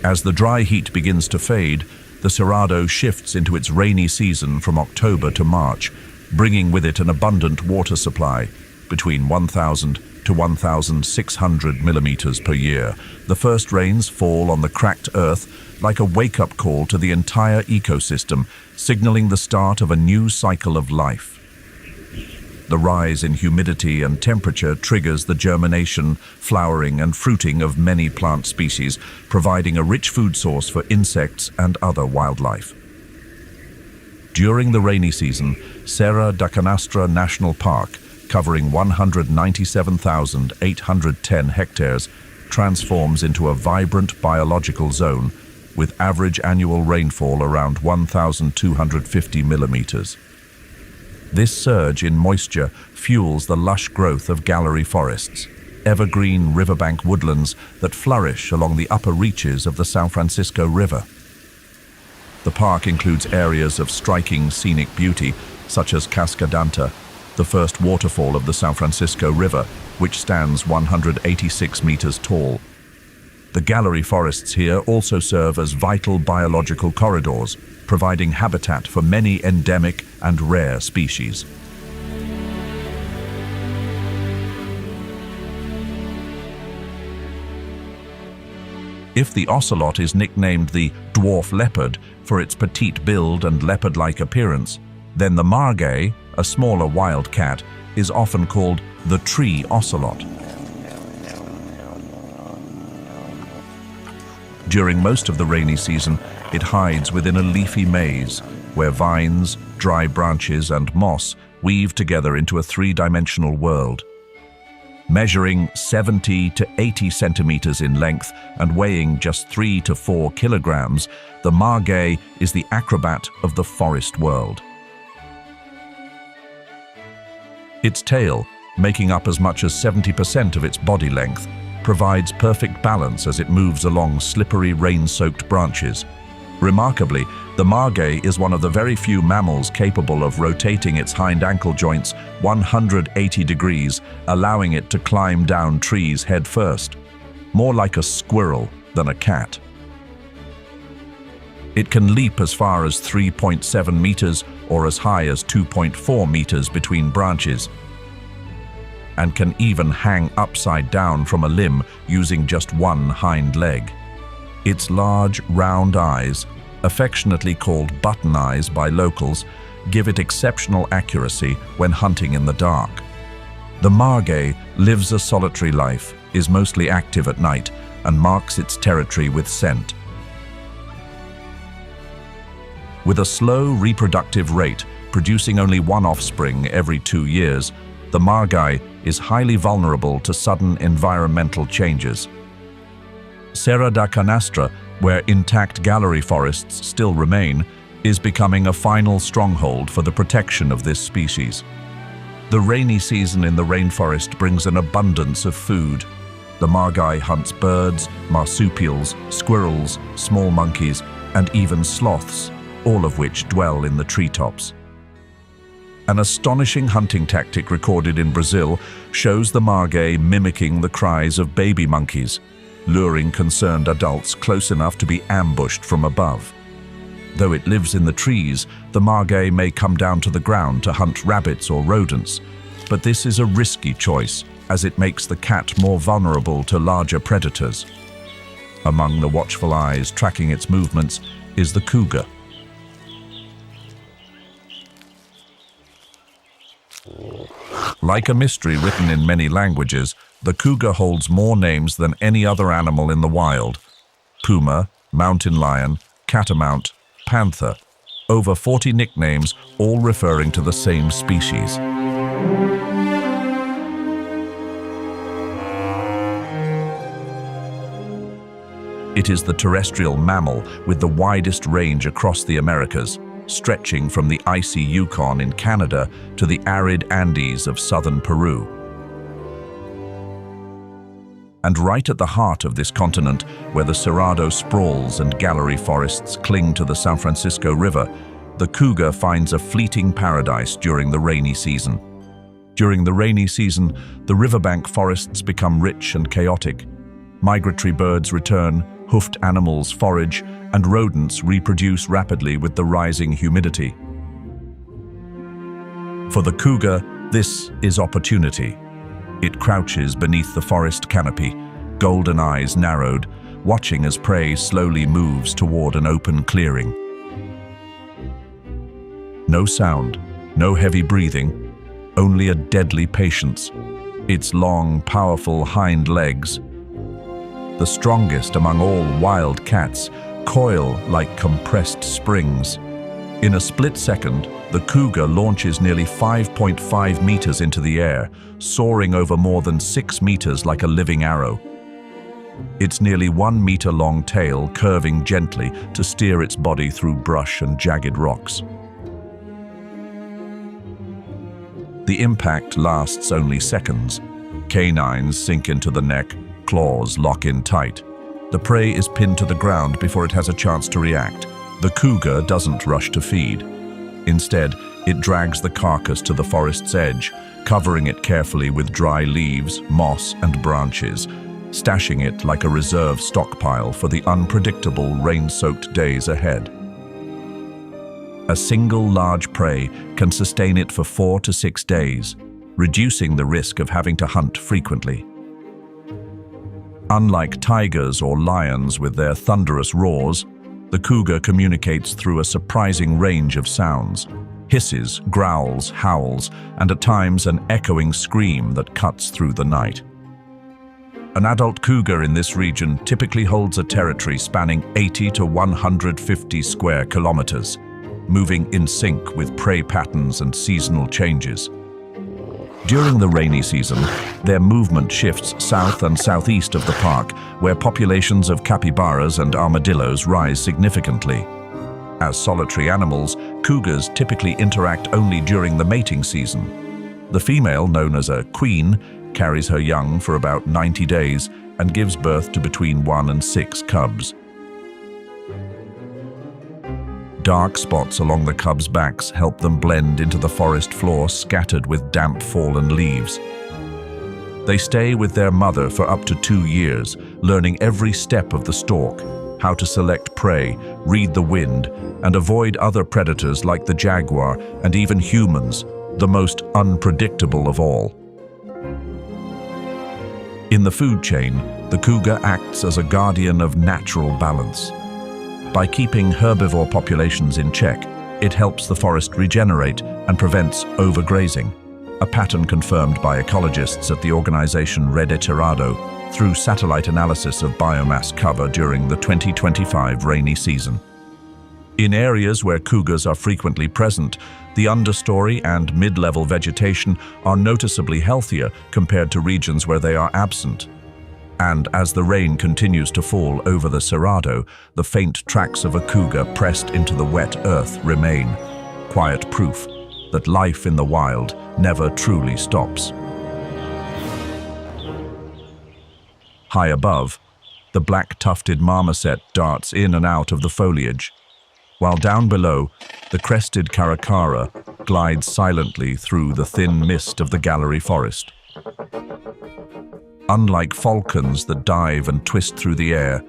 As the dry heat begins to fade, the Cerrado shifts into its rainy season from October to March, bringing with it an abundant water supply, between 1,000 to 1,600 millimeters per year. The first rains fall on the cracked earth like a wake-up call to the entire ecosystem, signaling the start of a new cycle of life. The rise in humidity and temperature triggers the germination, flowering, and fruiting of many plant species, providing a rich food source for insects and other wildlife. During the rainy season, Serra da Canastra National Park, covering 197,810 hectares, transforms into a vibrant biological zone with average annual rainfall around 1,250 millimeters. This surge in moisture fuels the lush growth of gallery forests, evergreen riverbank woodlands that flourish along the upper reaches of the São Francisco River. The park includes areas of striking scenic beauty, such as Cascadanta, the first waterfall of the São Francisco River, which stands 186 meters tall. The gallery forests here also serve as vital biological corridors, providing habitat for many endemic and rare species. If the ocelot is nicknamed the dwarf leopard for its petite build and leopard-like appearance, then the margay, a smaller wild cat, is often called the tree ocelot. During most of the rainy season, it hides within a leafy maze, where vines, dry branches, and moss weave together into a three-dimensional world. Measuring 70 to 80 centimeters in length and weighing just 3 to 4 kilograms, the margay is the acrobat of the forest world. Its tail, making up as much as 70% of its body length, provides perfect balance as it moves along slippery, rain-soaked branches. Remarkably, the margay is one of the very few mammals capable of rotating its hind ankle joints 180 degrees, allowing it to climb down trees head first, more like a squirrel than a cat. It can leap as far as 3.7 meters or as high as 2.4 meters between branches, and can even hang upside down from a limb using just one hind leg. Its large, round eyes, affectionately called button eyes by locals, give it exceptional accuracy when hunting in the dark. The margay lives a solitary life, is mostly active at night, and marks its territory with scent. With a slow reproductive rate, producing only one offspring every 2 years, the margay is highly vulnerable to sudden environmental changes. Serra da Canastra, where intact gallery forests still remain, is becoming a final stronghold for the protection of this species. The rainy season in the rainforest brings an abundance of food. The margay hunts birds, marsupials, squirrels, small monkeys, and even sloths, all of which dwell in the treetops. An astonishing hunting tactic recorded in Brazil shows the margay mimicking the cries of baby monkeys, luring concerned adults close enough to be ambushed from above. Though it lives in the trees, the margay may come down to the ground to hunt rabbits or rodents, but this is a risky choice, as it makes the cat more vulnerable to larger predators. Among the watchful eyes tracking its movements is the cougar. Like a mystery written in many languages, the cougar holds more names than any other animal in the wild. Puma, mountain lion, catamount, panther. Over 40 nicknames, all referring to the same species. It is the terrestrial mammal with the widest range across the Americas, stretching from the icy Yukon in Canada to the arid Andes of southern Peru. And right at the heart of this continent, where the Cerrado sprawls and gallery forests cling to the San Francisco River, the cougar finds a fleeting paradise during the rainy season. During the rainy season, the riverbank forests become rich and chaotic. Migratory birds return, hoofed animals forage, and rodents reproduce rapidly with the rising humidity. For the cougar, this is opportunity. It crouches beneath the forest canopy, golden eyes narrowed, watching as prey slowly moves toward an open clearing. No sound, no heavy breathing, only a deadly patience. Its long, powerful hind legs, the strongest among all wild cats, coil like compressed springs. In a split second, the cougar launches nearly 5.5 meters into the air, soaring over more than 6 meters like a living arrow. Its nearly 1 meter long tail curving gently to steer its body through brush and jagged rocks. The impact lasts only seconds. Canines sink into the neck, claws lock in tight. The prey is pinned to the ground before it has a chance to react. The cougar doesn't rush to feed. Instead, it drags the carcass to the forest's edge, covering it carefully with dry leaves, moss, and branches, stashing it like a reserve stockpile for the unpredictable rain-soaked days ahead. A single large prey can sustain it for 4 to 6 days, reducing the risk of having to hunt frequently. Unlike tigers or lions with their thunderous roars, the cougar communicates through a surprising range of sounds: hisses, growls, howls, and at times an echoing scream that cuts through the night. An adult cougar in this region typically holds a territory spanning 80 to 150 square kilometers, moving in sync with prey patterns and seasonal changes. During the rainy season, their movement shifts south and southeast of the park, where populations of capybaras and armadillos rise significantly. As solitary animals, cougars typically interact only during the mating season. The female, known as a queen, carries her young for about 90 days and gives birth to between 1 and 6 cubs. Dark spots along the cubs' backs help them blend into the forest floor scattered with damp fallen leaves. They stay with their mother for up to 2 years, learning every step of the stalk, how to select prey, read the wind, and avoid other predators like the jaguar and even humans, the most unpredictable of all. In the food chain, the cougar acts as a guardian of natural balance. By keeping herbivore populations in check, it helps the forest regenerate and prevents overgrazing, a pattern confirmed by ecologists at the organization Rede Cerrado through satellite analysis of biomass cover during the 2025 rainy season. In areas where cougars are frequently present, the understory and mid-level vegetation are noticeably healthier compared to regions where they are absent. And as the rain continues to fall over the Cerrado, the faint tracks of a cougar pressed into the wet earth remain, quiet proof that life in the wild never truly stops. High above, the black-tufted marmoset darts in and out of the foliage, while down below, the crested caracara glides silently through the thin mist of the gallery forest. Unlike falcons that dive and twist through the air,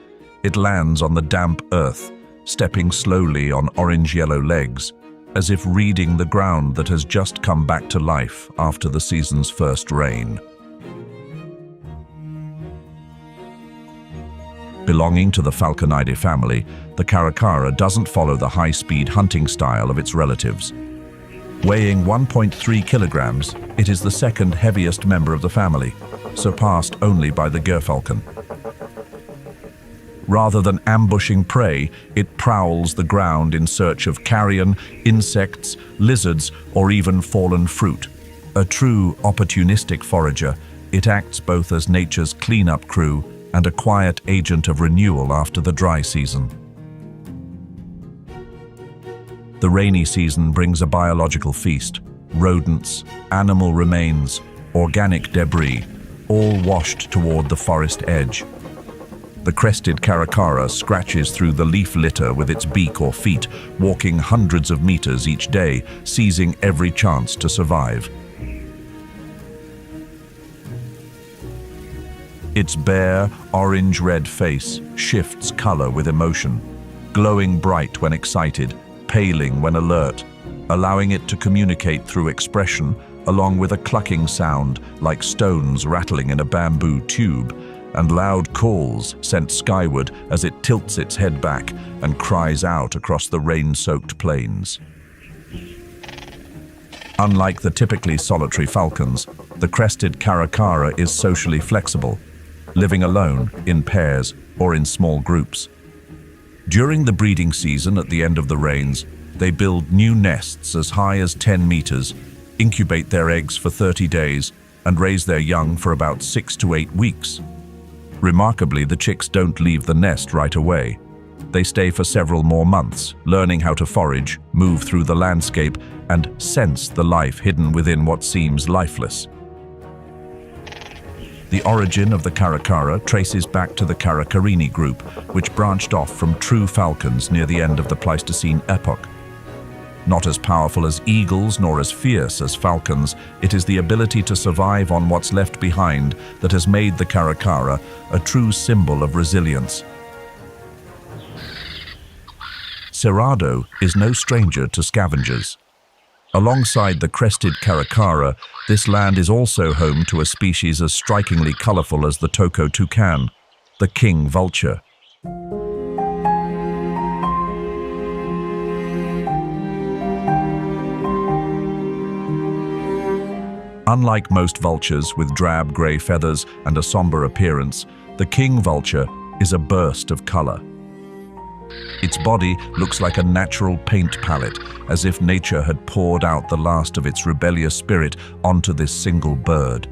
it lands on the damp earth, stepping slowly on orange-yellow legs, as if reading the ground that has just come back to life after the season's first rain. Belonging to the Falconidae family, the caracara doesn't follow the high-speed hunting style of its relatives. Weighing 1.3 kilograms, it is the second heaviest member of the family, surpassed only by the gerfalcon. Rather than ambushing prey, it prowls the ground in search of carrion, insects, lizards, or even fallen fruit. A true opportunistic forager, it acts both as nature's cleanup crew and a quiet agent of renewal after the dry season. The rainy season brings a biological feast. Rodents, animal remains, organic debris, all washed toward the forest edge. The crested caracara scratches through the leaf litter with its beak or feet, walking hundreds of meters each day, seizing every chance to survive. Its bare, orange-red face shifts color with emotion, glowing bright when excited, paling when alert, allowing it to communicate through expression, along with a clucking sound like stones rattling in a bamboo tube, and loud calls sent skyward as it tilts its head back and cries out across the rain-soaked plains. Unlike the typically solitary falcons, the crested caracara is socially flexible, living alone, in pairs, or in small groups. During the breeding season at the end of the rains, they build new nests as high as 10 meters, incubate their eggs for 30 days, and raise their young for about 6 to 8 weeks. Remarkably, the chicks don't leave the nest right away. They stay for several more months, learning how to forage, move through the landscape, and sense the life hidden within what seems lifeless. The origin of the caracara traces back to the Caracarini group, which branched off from true falcons near the end of the Pleistocene epoch. Not as powerful as eagles nor as fierce as falcons, it is the ability to survive on what's left behind that has made the caracara a true symbol of resilience. Cerrado is no stranger to scavengers. Alongside the crested caracara, this land is also home to a species as strikingly colorful as the toko toucan, the king vulture. Unlike most vultures with drab gray feathers and a somber appearance, the king vulture is a burst of color. Its body looks like a natural paint palette, as if nature had poured out the last of its rebellious spirit onto this single bird.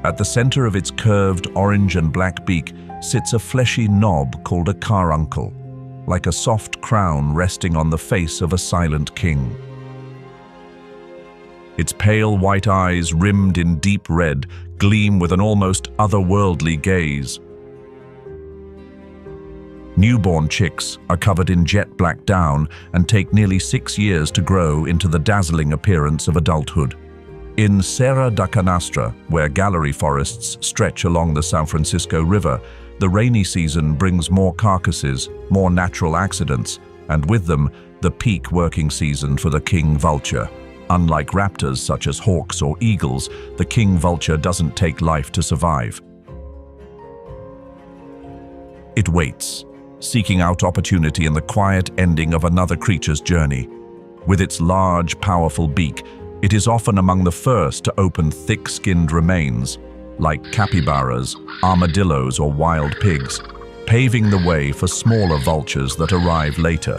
At the center of its curved orange and black beak sits a fleshy knob called a caruncle, like a soft crown resting on the face of a silent king. Its pale white eyes, rimmed in deep red, gleam with an almost otherworldly gaze. Newborn chicks are covered in jet black down and take nearly 6 years to grow into the dazzling appearance of adulthood. In Serra da Canastra, where gallery forests stretch along the São Francisco River, the rainy season brings more carcasses, more natural accidents, and with them, the peak working season for the king vulture. Unlike raptors such as hawks or eagles, the king vulture doesn't take life to survive. It waits, seeking out opportunity in the quiet ending of another creature's journey. With its large, powerful beak, it is often among the first to open thick-skinned remains, like capybaras, armadillos, or wild pigs, paving the way for smaller vultures that arrive later.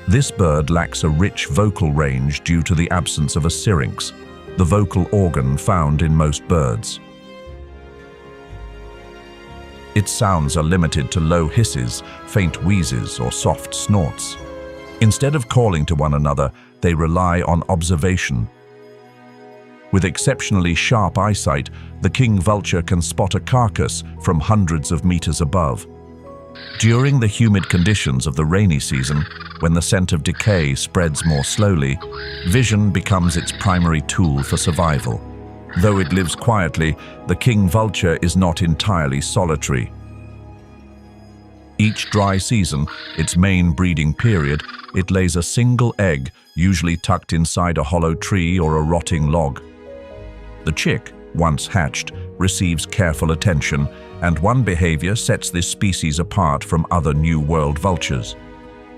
This bird lacks a rich vocal range due to the absence of a syrinx, the vocal organ found in most birds. Its sounds are limited to low hisses, faint wheezes, or soft snorts. Instead of calling to one another, they rely on observation. With exceptionally sharp eyesight, the king vulture can spot a carcass from hundreds of meters above. During the humid conditions of the rainy season, when the scent of decay spreads more slowly, vision becomes its primary tool for survival. Though it lives quietly, the king vulture is not entirely solitary. Each dry season, its main breeding period, it lays a single egg, usually tucked inside a hollow tree or a rotting log. The chick, once hatched, receives careful attention, and one behavior sets this species apart from other New World vultures.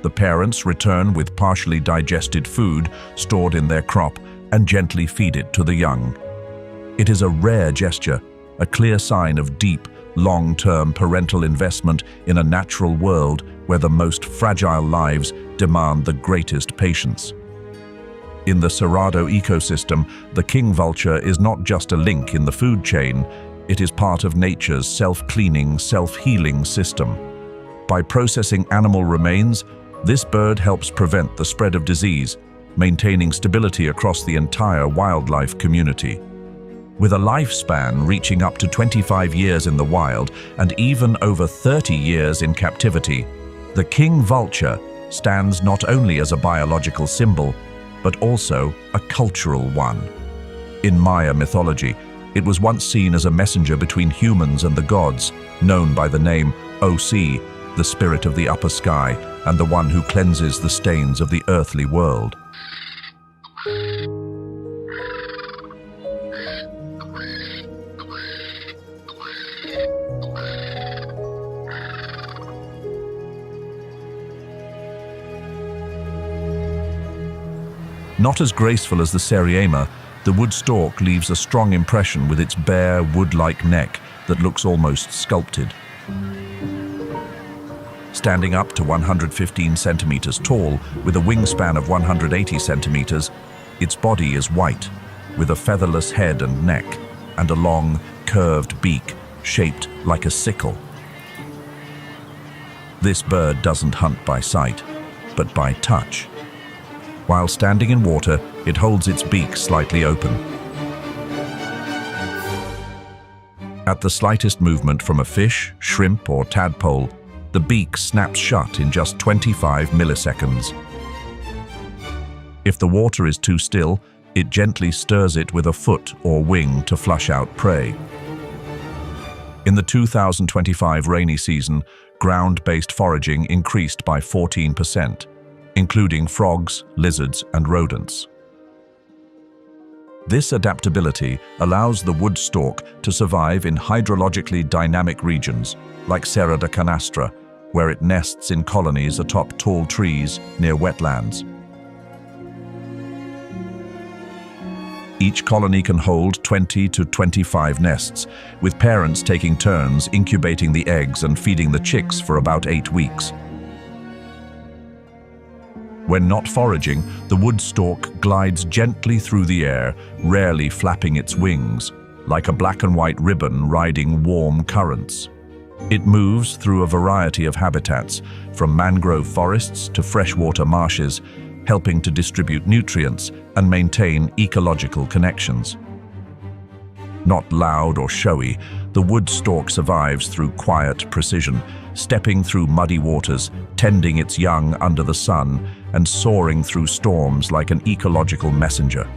The parents return with partially digested food stored in their crop and gently feed it to the young. It is a rare gesture, a clear sign of deep, long-term parental investment in a natural world where the most fragile lives demand the greatest patience. In the Cerrado ecosystem, the king vulture is not just a link in the food chain, it is part of nature's self-cleaning, self-healing system. By processing animal remains, this bird helps prevent the spread of disease, maintaining stability across the entire wildlife community. With a lifespan reaching up to 25 years in the wild and even over 30 years in captivity, the king vulture stands not only as a biological symbol, but also a cultural one. In Maya mythology, it was once seen as a messenger between humans and the gods, known by the name Osi, the spirit of the upper sky, and the one who cleanses the stains of the earthly world. Not as graceful as the Seriema, the wood stork leaves a strong impression with its bare, wood-like neck that looks almost sculpted. Standing up to 115 centimeters tall, with a wingspan of 180 centimeters, its body is white, with a featherless head and neck, and a long, curved beak shaped like a sickle. This bird doesn't hunt by sight, but by touch. While standing in water, it holds its beak slightly open. At the slightest movement from a fish, shrimp, or tadpole, the beak snaps shut in just 25 milliseconds. If the water is too still, it gently stirs it with a foot or wing to flush out prey. In the 2025 rainy season, ground-based foraging increased by 14%. Including frogs, lizards, and rodents. This adaptability allows the wood stork to survive in hydrologically dynamic regions, like Serra da Canastra, where it nests in colonies atop tall trees near wetlands. Each colony can hold 20 to 25 nests, with parents taking turns incubating the eggs and feeding the chicks for about 8 weeks. When not foraging, the wood stork glides gently through the air, rarely flapping its wings, like a black and white ribbon riding warm currents. It moves through a variety of habitats, from mangrove forests to freshwater marshes, helping to distribute nutrients and maintain ecological connections. Not loud or showy, the wood stork survives through quiet precision, stepping through muddy waters, tending its young under the sun, and soaring through storms like an ecological messenger.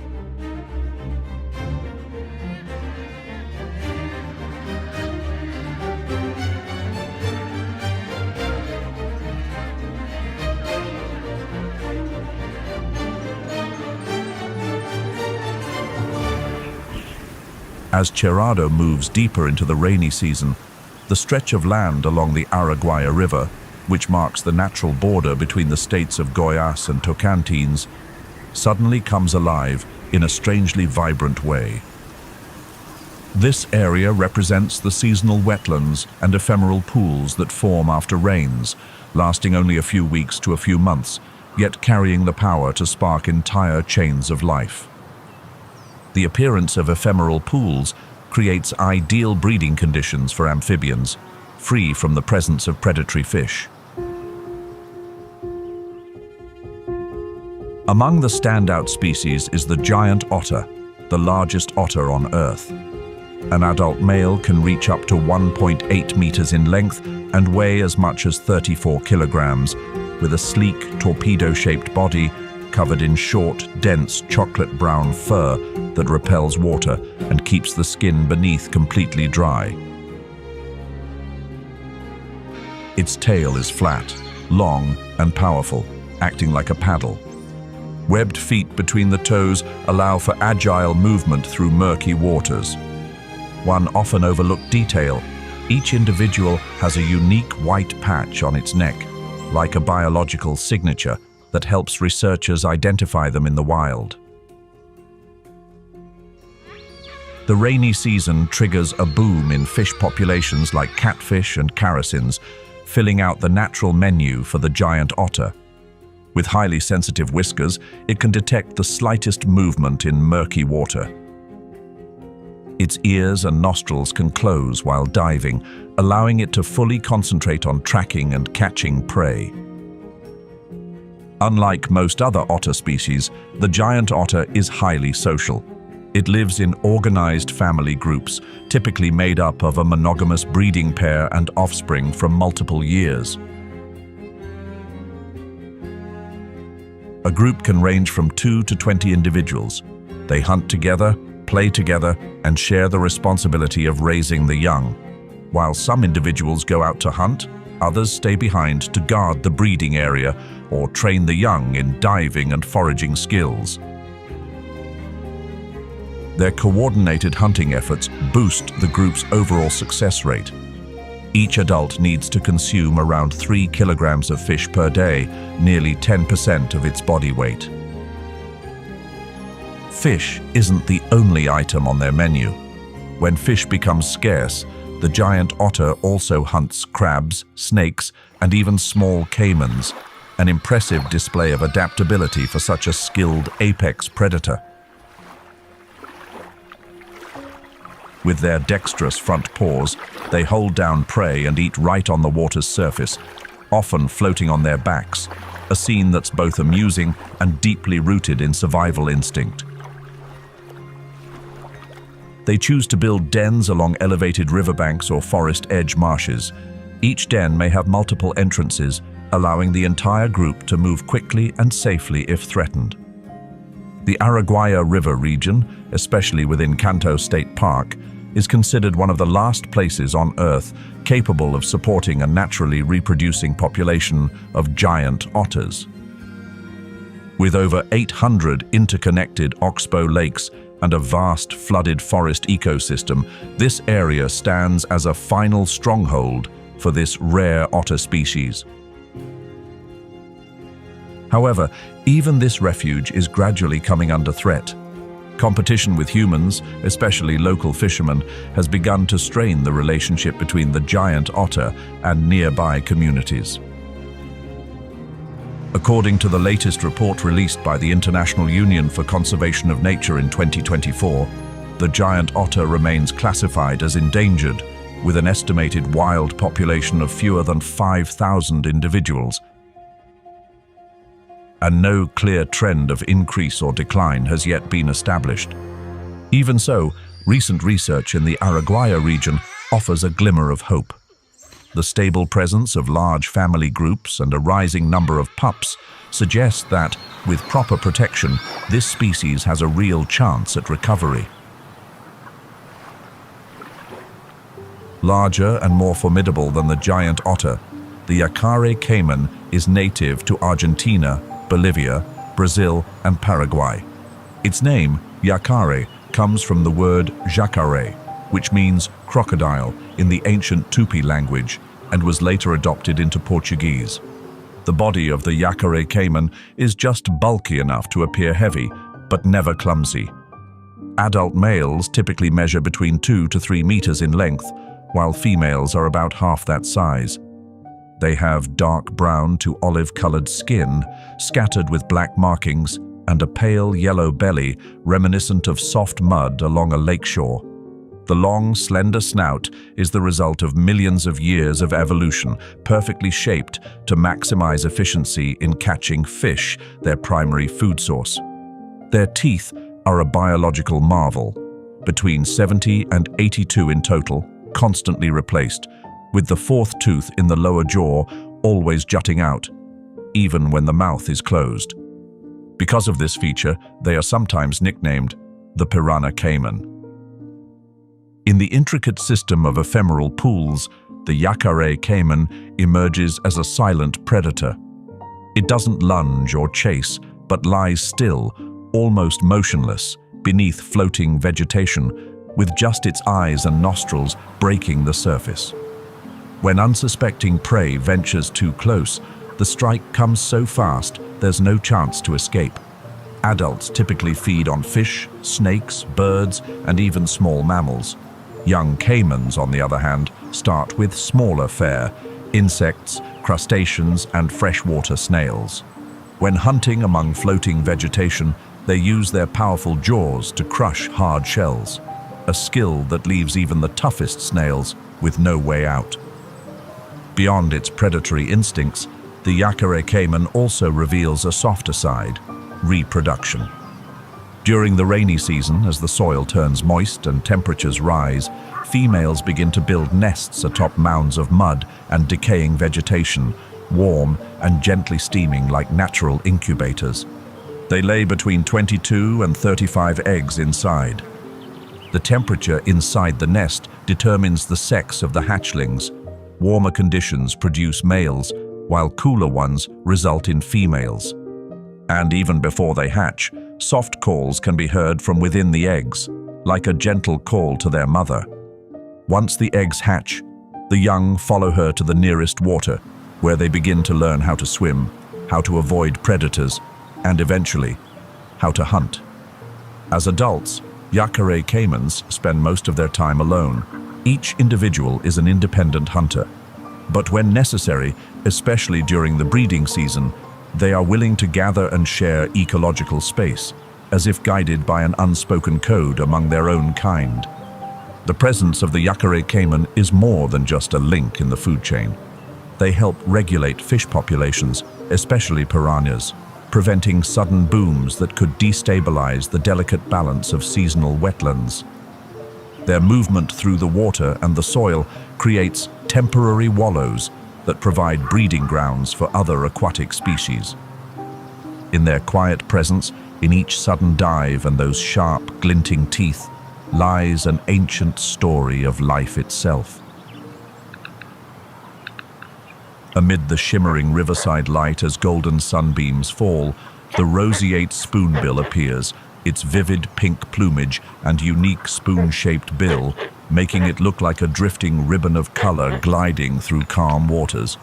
As Cerrado moves deeper into the rainy season, the stretch of land along the Araguaia River, which marks the natural border between the states of Goiás and Tocantins, suddenly comes alive in a strangely vibrant way. This area represents the seasonal wetlands and ephemeral pools that form after rains, lasting only a few weeks to a few months, yet carrying the power to spark entire chains of life. The appearance of ephemeral pools creates ideal breeding conditions for amphibians, free from the presence of predatory fish. Among the standout species is the giant otter, the largest otter on Earth. An adult male can reach up to 1.8 meters in length and weigh as much as 34 kilograms, with a sleek, torpedo-shaped body covered in short, dense, chocolate brown fur that repels water and keeps the skin beneath completely dry. Its tail is flat, long, and powerful, acting like a paddle. Webbed feet between the toes allow for agile movement through murky waters. One often overlooked detail: each individual has a unique white patch on its neck, like a biological signature that helps researchers identify them in the wild. The rainy season triggers a boom in fish populations like catfish and characins, filling out the natural menu for the giant otter. With highly sensitive whiskers, it can detect the slightest movement in murky water. Its ears and nostrils can close while diving, allowing it to fully concentrate on tracking and catching prey. Unlike most other otter species, the giant otter is highly social. It lives in organized family groups, typically made up of a monogamous breeding pair and offspring from multiple years. A group can range from 2 to 20 individuals. They hunt together, play together, and share the responsibility of raising the young. While some individuals go out to hunt, others stay behind to guard the breeding area or train the young in diving and foraging skills. Their coordinated hunting efforts boost the group's overall success rate. Each adult needs to consume around 3 kilograms of fish per day, nearly 10% of its body weight. Fish isn't the only item on their menu. When fish becomes scarce, the giant otter also hunts crabs, snakes, and even small caimans, an impressive display of adaptability for such a skilled apex predator. With their dexterous front paws, they hold down prey and eat right on the water's surface, often floating on their backs, a scene that's both amusing and deeply rooted in survival instinct. They choose to build dens along elevated riverbanks or forest edge marshes. Each den may have multiple entrances, allowing the entire group to move quickly and safely if threatened. The Araguaia River region, especially within Kanto State Park, is considered one of the last places on Earth capable of supporting a naturally reproducing population of giant otters. With over 800 interconnected oxbow lakes and a vast flooded forest ecosystem, this area stands as a final stronghold for this rare otter species. However, even this refuge is gradually coming under threat. Competition with humans, especially local fishermen, has begun to strain the relationship between the giant otter and nearby communities. According to the latest report released by the International Union for Conservation of Nature in 2024, the giant otter remains classified as endangered, with an estimated wild population of fewer than 5,000 individuals. And no clear trend of increase or decline has yet been established. Even so, recent research in the Araguaia region offers a glimmer of hope. The stable presence of large family groups and a rising number of pups suggest that, with proper protection, this species has a real chance at recovery. Larger and more formidable than the giant otter, the Yacare caiman is native to Argentina, Bolivia, Brazil, and Paraguay. Its name, Yacare, comes from the word jacare, which means crocodile in the ancient Tupi language and was later adopted into Portuguese. The body of the Yacare caiman is just bulky enough to appear heavy, but never clumsy. Adult males typically measure between 2 to 3 meters in length, while females are about half that size. They have dark brown to olive-colored skin, scattered with black markings, and a pale yellow belly reminiscent of soft mud along a lakeshore. The long, slender snout is the result of millions of years of evolution, perfectly shaped to maximize efficiency in catching fish, their primary food source. Their teeth are a biological marvel, between 70 and 82 in total, constantly replaced, with the 4th tooth in the lower jaw always jutting out, even when the mouth is closed. Because of this feature, they are sometimes nicknamed the piranha caiman. In the intricate system of ephemeral pools, the Yacare caiman emerges as a silent predator. It doesn't lunge or chase, but lies still, almost motionless, beneath floating vegetation, with just its eyes and nostrils breaking the surface. When unsuspecting prey ventures too close, the strike comes so fast there's no chance to escape. Adults typically feed on fish, snakes, birds, and even small mammals. Young caimans, on the other hand, start with smaller fare: insects, crustaceans, and freshwater snails. When hunting among floating vegetation, they use their powerful jaws to crush hard shells, a skill that leaves even the toughest snails with no way out. Beyond its predatory instincts, the Yaqare caiman also reveals a softer side: reproduction. During the rainy season, as the soil turns moist and temperatures rise, females begin to build nests atop mounds of mud and decaying vegetation, warm and gently steaming like natural incubators. They lay between 22 and 35 eggs inside. The temperature inside the nest determines the sex of the hatchlings. Warmer conditions produce males, while cooler ones result in females. And even before they hatch, soft calls can be heard from within the eggs, like a gentle call to their mother. Once the eggs hatch, the young follow her to the nearest water, where they begin to learn how to swim, how to avoid predators, and eventually, how to hunt. As adults, Yaqare caimans spend most of their time alone. Each individual is an independent hunter. But when necessary, especially during the breeding season, they are willing to gather and share ecological space, as if guided by an unspoken code among their own kind. The presence of the Yaqare caiman is more than just a link in the food chain. They help regulate fish populations, especially piranhas, preventing sudden booms that could destabilize the delicate balance of seasonal wetlands. Their movement through the water and the soil creates temporary wallows that provide breeding grounds for other aquatic species. In their quiet presence, in each sudden dive and those sharp, glinting teeth, lies an ancient story of life itself. Amid the shimmering riverside light as golden sunbeams fall, the roseate spoonbill appears, its vivid pink plumage and unique spoon-shaped bill making it look like a drifting ribbon of color gliding through calm waters.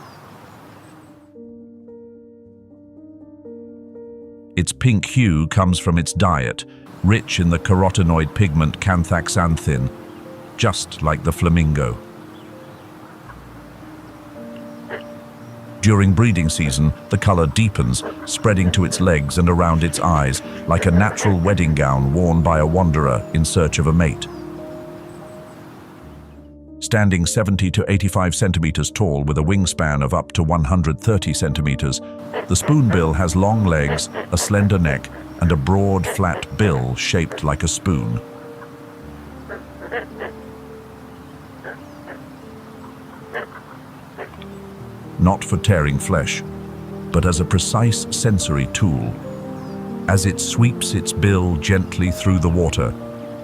Its pink hue comes from its diet, rich in the carotenoid pigment canthaxanthin, just like the flamingo. During breeding season, the color deepens, spreading to its legs and around its eyes, like a natural wedding gown worn by a wanderer in search of a mate. Standing 70 to 85 centimeters tall with a wingspan of up to 130 centimeters, the spoonbill has long legs, a slender neck, and a broad, flat bill shaped like a spoon. Not for tearing flesh, but as a precise sensory tool. As it sweeps its bill gently through the water,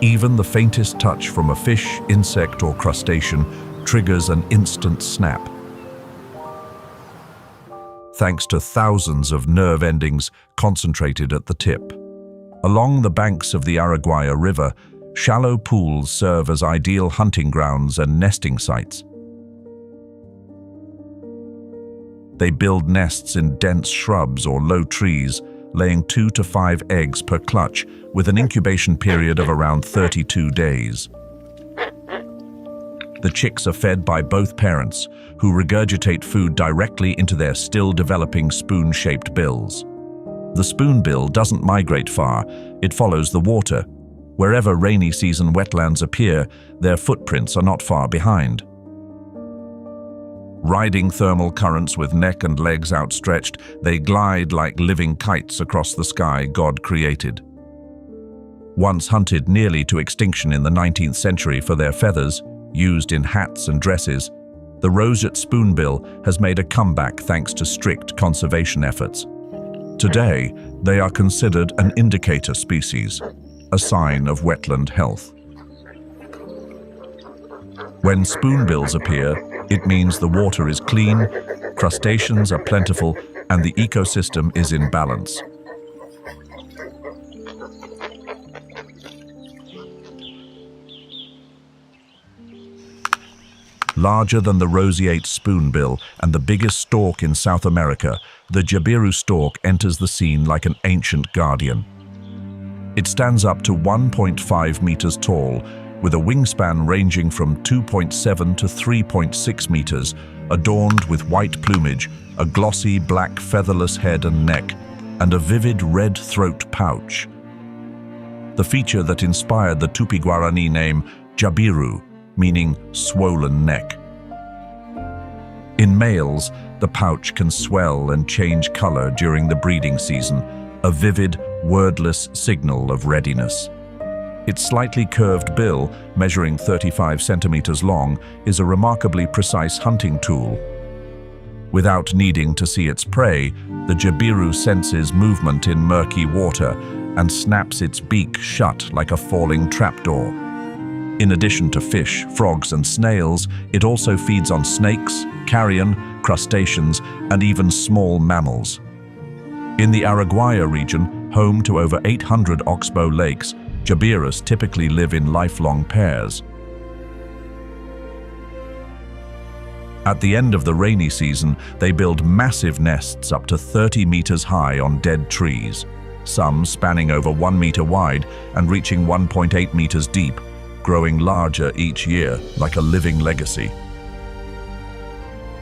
even the faintest touch from a fish, insect, or crustacean triggers an instant snap. Thanks to thousands of nerve endings concentrated at the tip. Along the banks of the Araguaia River, shallow pools serve as ideal hunting grounds and nesting sites. They build nests in dense shrubs or low trees, laying 2 to 5 eggs per clutch with an incubation period of around 32 days. The chicks are fed by both parents, who regurgitate food directly into their still-developing spoon-shaped bills. The spoonbill doesn't migrate far, it follows the water. Wherever rainy season wetlands appear, their footprints are not far behind. Riding thermal currents with neck and legs outstretched, they glide like living kites across the sky God created. Once hunted nearly to extinction in the 19th century for their feathers, used in hats and dresses, the roseate spoonbill has made a comeback thanks to strict conservation efforts. Today, they are considered an indicator species, a sign of wetland health. When spoonbills appear, it means the water is clean, crustaceans are plentiful, and the ecosystem is in balance. Larger than the roseate spoonbill and the biggest stork in South America, the Jabiru stork enters the scene like an ancient guardian. It stands up to 1.5 meters tall, with a wingspan ranging from 2.7 to 3.6 meters, adorned with white plumage, a glossy black featherless head and neck, and a vivid red throat pouch. The feature that inspired the Tupi-Guarani name Jabiru, meaning swollen neck. In males, the pouch can swell and change color during the breeding season, a vivid, wordless signal of readiness. Its slightly curved bill, measuring 35 centimeters long, is a remarkably precise hunting tool. Without needing to see its prey, the Jabiru senses movement in murky water and snaps its beak shut like a falling trapdoor. In addition to fish, frogs, and snails, it also feeds on snakes, carrion, crustaceans, and even small mammals. In the Araguaia region, home to over 800 oxbow lakes, Jabirus typically live in lifelong pairs. At the end of the rainy season, they build massive nests up to 30 meters high on dead trees, some spanning over 1 meter wide and reaching 1.8 meters deep, growing larger each year like a living legacy.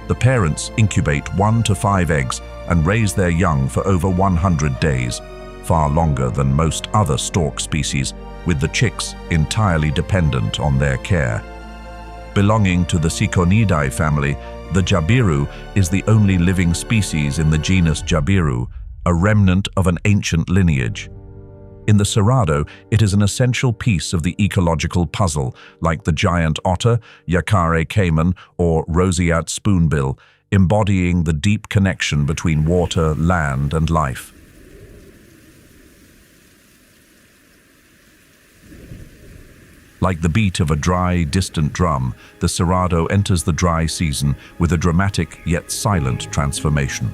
The parents incubate 1 to 5 eggs and raise their young for over 100 days, far longer than most other stork species, with the chicks entirely dependent on their care. Belonging to the Ciconidae family, the Jabiru is the only living species in the genus Jabiru, a remnant of an ancient lineage. In the Cerrado, it is an essential piece of the ecological puzzle, like the giant otter, Yacare caiman, or roseate spoonbill, embodying the deep connection between water, land, and life. Like the beat of a dry, distant drum, the Cerrado enters the dry season with a dramatic yet silent transformation.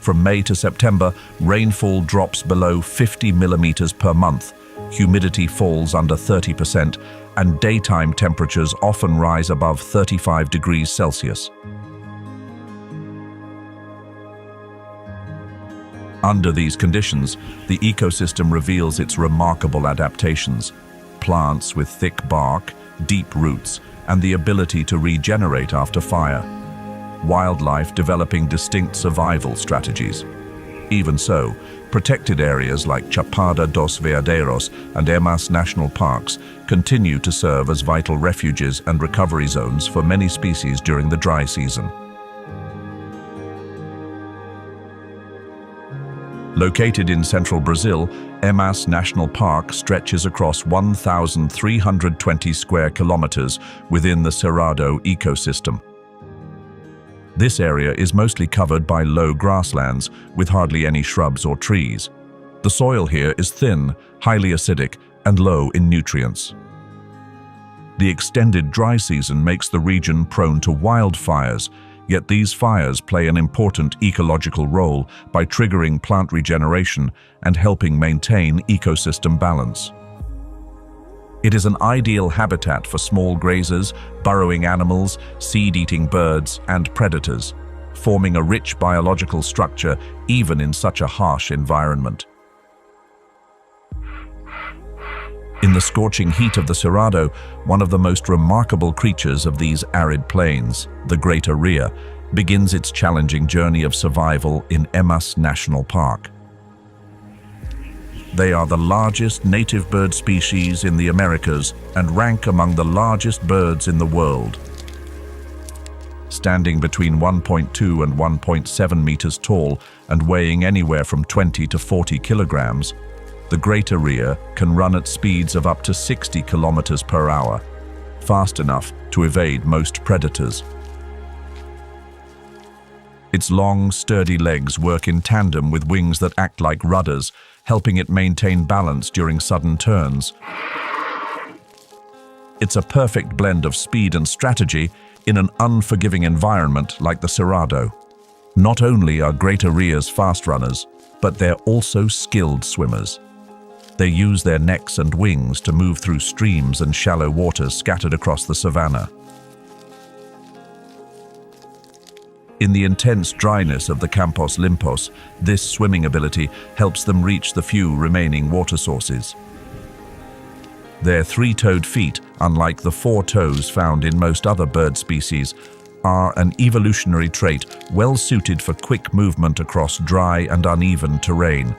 From May to September, rainfall drops below 50 millimeters per month, humidity falls under 30%, and daytime temperatures often rise above 35 degrees Celsius. Under these conditions, the ecosystem reveals its remarkable adaptations. Plants with thick bark, deep roots, and the ability to regenerate after fire. Wildlife developing distinct survival strategies. Even so, protected areas like Chapada dos Veadeiros and Emas National Parks continue to serve as vital refuges and recovery zones for many species during the dry season. Located in central Brazil, Emas National Park stretches across 1,320 square kilometers within the Cerrado ecosystem. This area is mostly covered by low grasslands with hardly any shrubs or trees. The soil here is thin, highly acidic, and low in nutrients. The extended dry season makes the region prone to wildfires, yet these fires play an important ecological role by triggering plant regeneration and helping maintain ecosystem balance. It is an ideal habitat for small grazers, burrowing animals, seed-eating birds, and predators, forming a rich biological structure even in such a harsh environment. In the scorching heat of the Cerrado, one of the most remarkable creatures of these arid plains, the great rhea, begins its challenging journey of survival in Emas National Park. They are the largest native bird species in the Americas and rank among the largest birds in the world. Standing between 1.2 and 1.7 meters tall and weighing anywhere from 20 to 40 kilograms, the great rhea can run at speeds of up to 60 kilometers per hour, fast enough to evade most predators. Its long, sturdy legs work in tandem with wings that act like rudders, helping it maintain balance during sudden turns. It's a perfect blend of speed and strategy in an unforgiving environment like the Cerrado. Not only are great rheas fast runners, but they're also skilled swimmers. They use their necks and wings to move through streams and shallow waters scattered across the savanna. In the intense dryness of the Campos Limpos, this swimming ability helps them reach the few remaining water sources. Their three-toed feet, unlike the four toes found in most other bird species, are an evolutionary trait well suited for quick movement across dry and uneven terrain.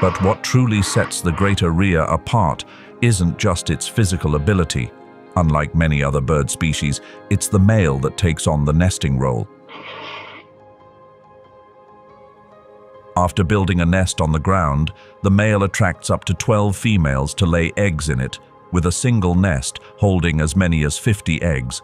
But what truly sets the greater rhea apart isn't just its physical ability. Unlike many other bird species, it's the male that takes on the nesting role. After building a nest on the ground, the male attracts up to 12 females to lay eggs in it, with a single nest holding as many as 50 eggs.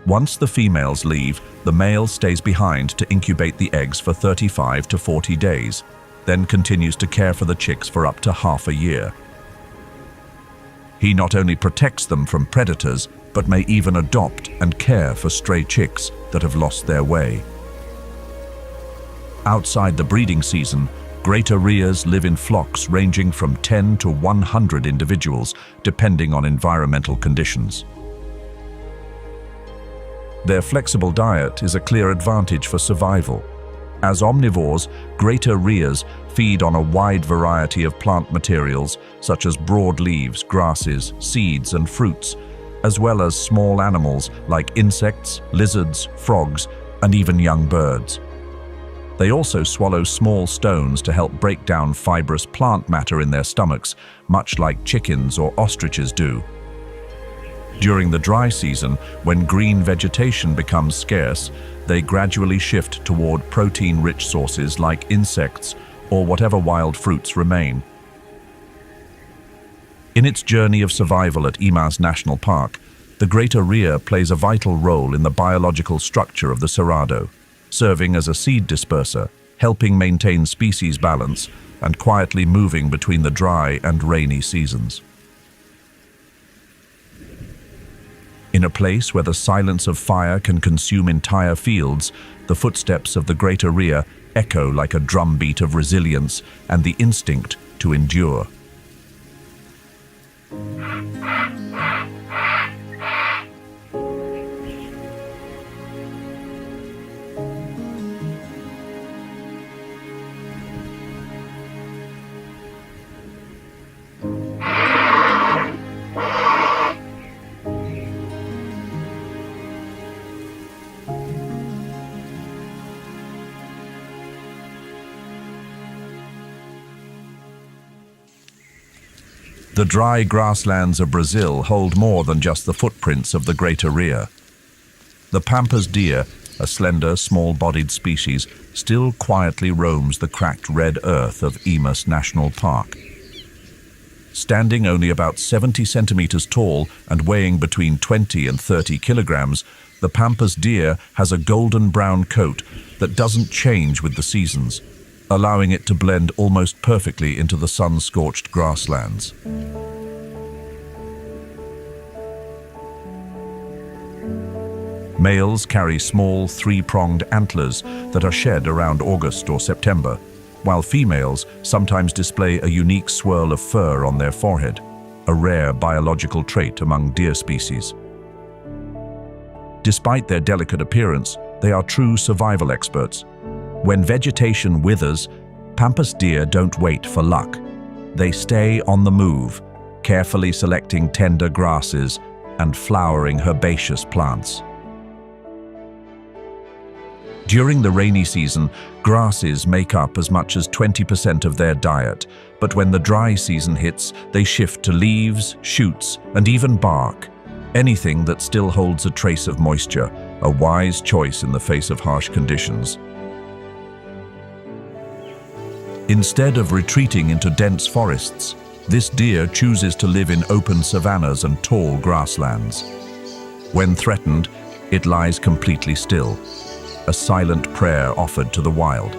Once the females leave, the male stays behind to incubate the eggs for 35 to 40 days, then continues to care for the chicks for up to half a year. He not only protects them from predators, but may even adopt and care for stray chicks that have lost their way. Outside the breeding season, greater rheas live in flocks ranging from 10 to 100 individuals, depending on environmental conditions. Their flexible diet is a clear advantage for survival. As omnivores, greater rheas feed on a wide variety of plant materials such as broad leaves, grasses, seeds, and fruits, as well as small animals like insects, lizards, frogs, and even young birds. They also swallow small stones to help break down fibrous plant matter in their stomachs, much like chickens or ostriches do. During the dry season, when green vegetation becomes scarce, they gradually shift toward protein-rich sources like insects or whatever wild fruits remain. In its journey of survival at Imas National Park, the greater rhea plays a vital role in the biological structure of the Cerrado, serving as a seed disperser, helping maintain species balance, and quietly moving between the dry and rainy seasons. In a place where the silence of fire can consume entire fields, the footsteps of the greater rhea echo like a drumbeat of resilience and the instinct to endure. The dry grasslands of Brazil hold more than just the footprints of the greater rhea. The pampas deer, a slender, small-bodied species, still quietly roams the cracked red earth of Imas National Park. Standing only about 70 centimeters tall and weighing between 20 and 30 kilograms, the pampas deer has a golden brown coat that doesn't change with the seasons, allowing it to blend almost perfectly into the sun-scorched grasslands. Males carry small, three-pronged antlers that are shed around August or September, while females sometimes display a unique swirl of fur on their forehead, a rare biological trait among deer species. Despite their delicate appearance, they are true survival experts. When vegetation withers, pampas deer don't wait for luck. They stay on the move, carefully selecting tender grasses and flowering herbaceous plants. During the rainy season, grasses make up as much as 20% of their diet, but when the dry season hits, they shift to leaves, shoots, and even bark, anything that still holds a trace of moisture, a wise choice in the face of harsh conditions. Instead of retreating into dense forests, this deer chooses to live in open savannas and tall grasslands. When threatened, it lies completely still, a silent prayer offered to the wild.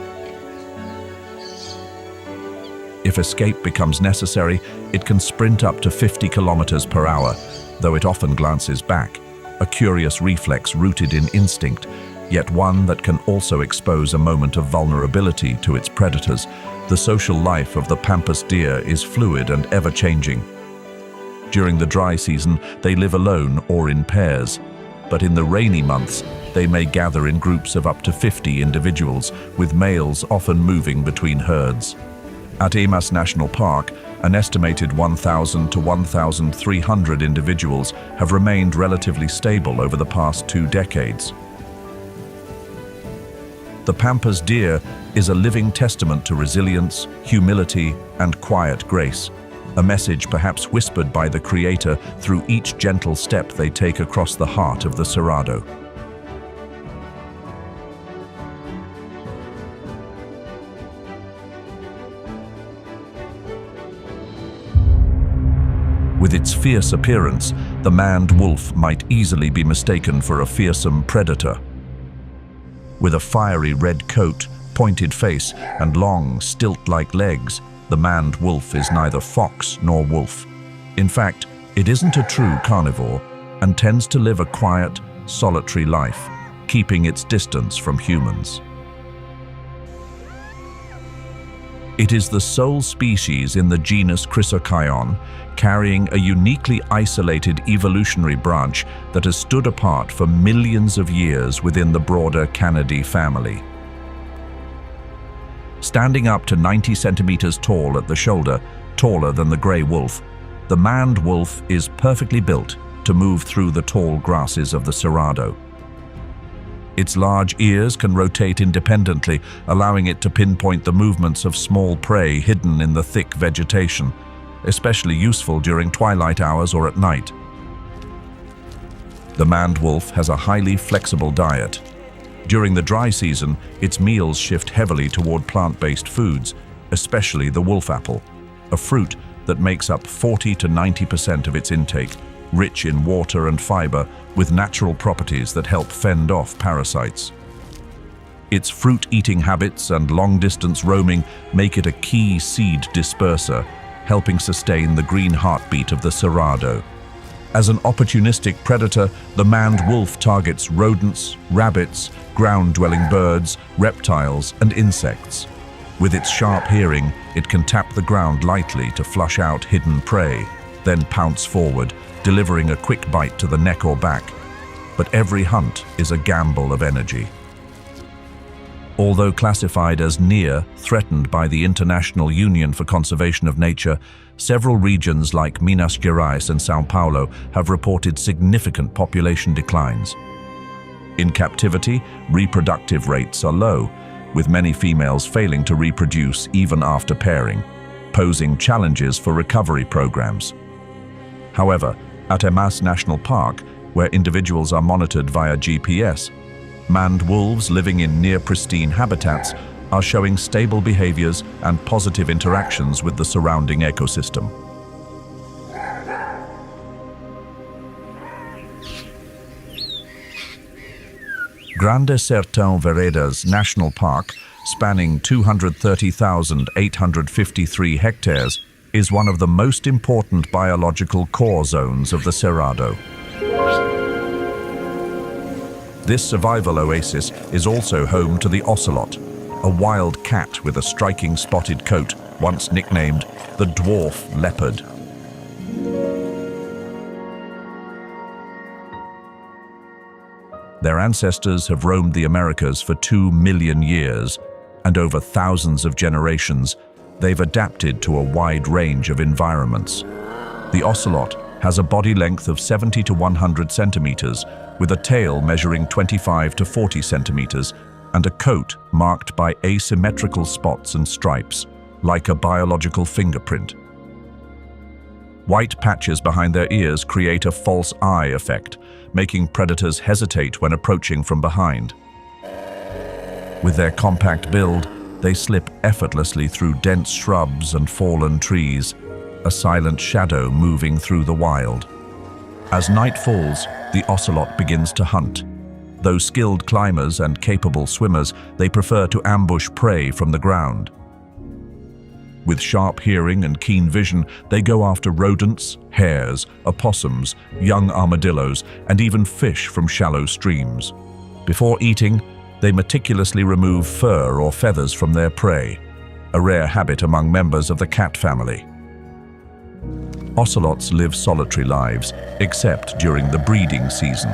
If escape becomes necessary, it can sprint up to 50 kilometers per hour, though it often glances back, a curious reflex rooted in instinct, yet one that can also expose a moment of vulnerability to its predators. The social life of the pampas deer is fluid and ever-changing. During the dry season, they live alone or in pairs. but in the rainy months, they may gather in groups of up to 50 individuals, with males often moving between herds. At Emas National Park, an estimated 1,000 to 1,300 individuals have remained relatively stable over the past 2 decades. The Pampas deer is a living testament to resilience, humility, and quiet grace, a message perhaps whispered by the Creator through each gentle step they take across the heart of the Cerrado. With its fierce appearance, the maned wolf might easily be mistaken for a fearsome predator. With a fiery red coat, pointed face, and long, stilt-like legs, the maned wolf is neither fox nor wolf. In fact, it isn't a true carnivore and tends to live a quiet, solitary life, keeping its distance from humans. It is the sole species in the genus Chrysochaeon, carrying a uniquely isolated evolutionary branch that has stood apart for millions of years within the broader Canidae family. Standing up to 90 centimeters tall at the shoulder, taller than the grey wolf, the maned wolf is perfectly built to move through the tall grasses of the Cerrado. Its large ears can rotate independently, allowing it to pinpoint the movements of small prey hidden in the thick vegetation, especially useful during twilight hours or at night. The maned wolf has a highly flexible diet. During the dry season, its meals shift heavily toward plant-based foods, especially the wolf apple, a fruit that makes up 40 to 90% of its intake, rich in water and fiber, with natural properties that help fend off parasites. Its fruit-eating habits and long-distance roaming make it a key seed disperser, helping sustain the green heartbeat of the Cerrado. As an opportunistic predator, the maned wolf targets rodents, rabbits, ground-dwelling birds, reptiles, and insects. With its sharp hearing, it can tap the ground lightly to flush out hidden prey, then pounce forward, delivering a quick bite to the neck or back. But every hunt is a gamble of energy. Although classified as near threatened by the International Union for Conservation of Nature, several regions like Minas Gerais and São Paulo have reported significant population declines. In captivity, reproductive rates are low, with many females failing to reproduce even after pairing, posing challenges for recovery programs. However, at Emas National Park, where individuals are monitored via GPS, maned wolves living in near-pristine habitats are showing stable behaviors and positive interactions with the surrounding ecosystem. Grande Sertão Veredas National Park, spanning 230,853 hectares, is one of the most important biological core zones of the Cerrado. This survival oasis is also home to the ocelot, a wild cat with a striking spotted coat, once nicknamed the dwarf leopard. Their ancestors have roamed the Americas for 2 million years, and over thousands of generations, they've adapted to a wide range of environments. The ocelot has a body length of 70 to 100 centimeters, with a tail measuring 25 to 40 centimeters, and a coat marked by asymmetrical spots and stripes, like a biological fingerprint. White patches behind their ears create a false eye effect, making predators hesitate when approaching from behind. With their compact build, they slip effortlessly through dense shrubs and fallen trees, a silent shadow moving through the wild. As night falls, the ocelot begins to hunt. Though skilled climbers and capable swimmers, they prefer to ambush prey from the ground. With sharp hearing and keen vision, they go after rodents, hares, opossums, young armadillos, and even fish from shallow streams. Before eating, they meticulously remove fur or feathers from their prey, a rare habit among members of the cat family. Ocelots live solitary lives, except during the breeding season.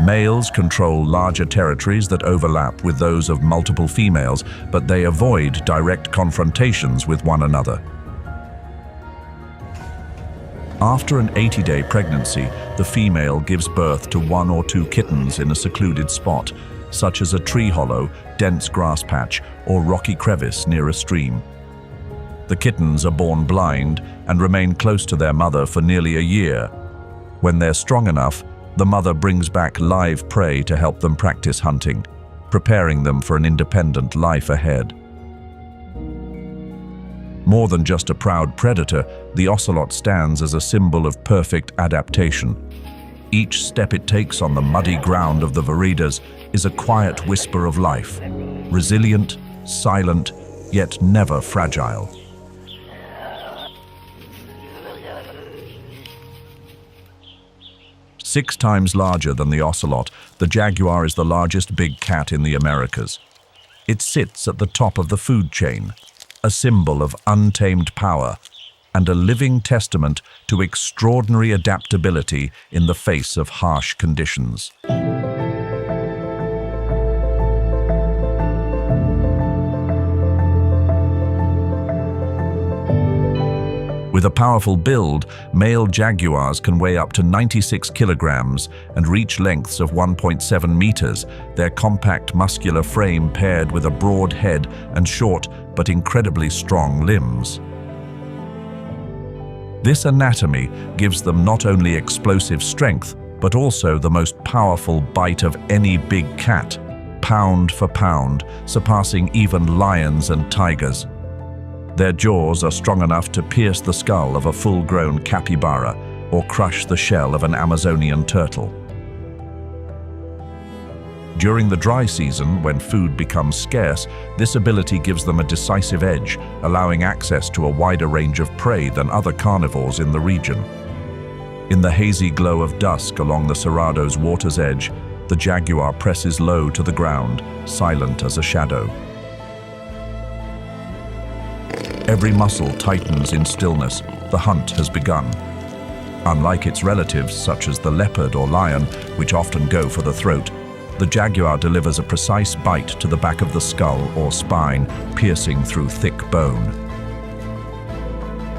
Males control larger territories that overlap with those of multiple females, but they avoid direct confrontations with one another. After an 80-day pregnancy, the female gives birth to 1 or 2 kittens in a secluded spot, such as a tree hollow, dense grass patch, or rocky crevice near a stream. The kittens are born blind and remain close to their mother for nearly a year. When they're strong enough, the mother brings back live prey to help them practice hunting, preparing them for an independent life ahead. More than just a proud predator, the ocelot stands as a symbol of perfect adaptation. Each step it takes on the muddy ground of the veredas is a quiet whisper of life, resilient, silent, yet never fragile. Six times larger than the ocelot, the jaguar is the largest big cat in the Americas. It sits at the top of the food chain, a symbol of untamed power and a living testament to extraordinary adaptability in the face of harsh conditions. With a powerful build, male jaguars can weigh up to 96 kilograms and reach lengths of 1.7 meters, their compact muscular frame paired with a broad head and short but incredibly strong limbs. This anatomy gives them not only explosive strength, but also the most powerful bite of any big cat, pound for pound, surpassing even lions and tigers. Their jaws are strong enough to pierce the skull of a full-grown capybara or crush the shell of an Amazonian turtle. During the dry season, when food becomes scarce, this ability gives them a decisive edge, allowing access to a wider range of prey than other carnivores in the region. In the hazy glow of dusk along the Cerrado's water's edge, the jaguar presses low to the ground, silent as a shadow. Every muscle tightens in stillness. The hunt has begun. Unlike its relatives, such as the leopard or lion, which often go for the throat, the jaguar delivers a precise bite to the back of the skull or spine, piercing through thick bone.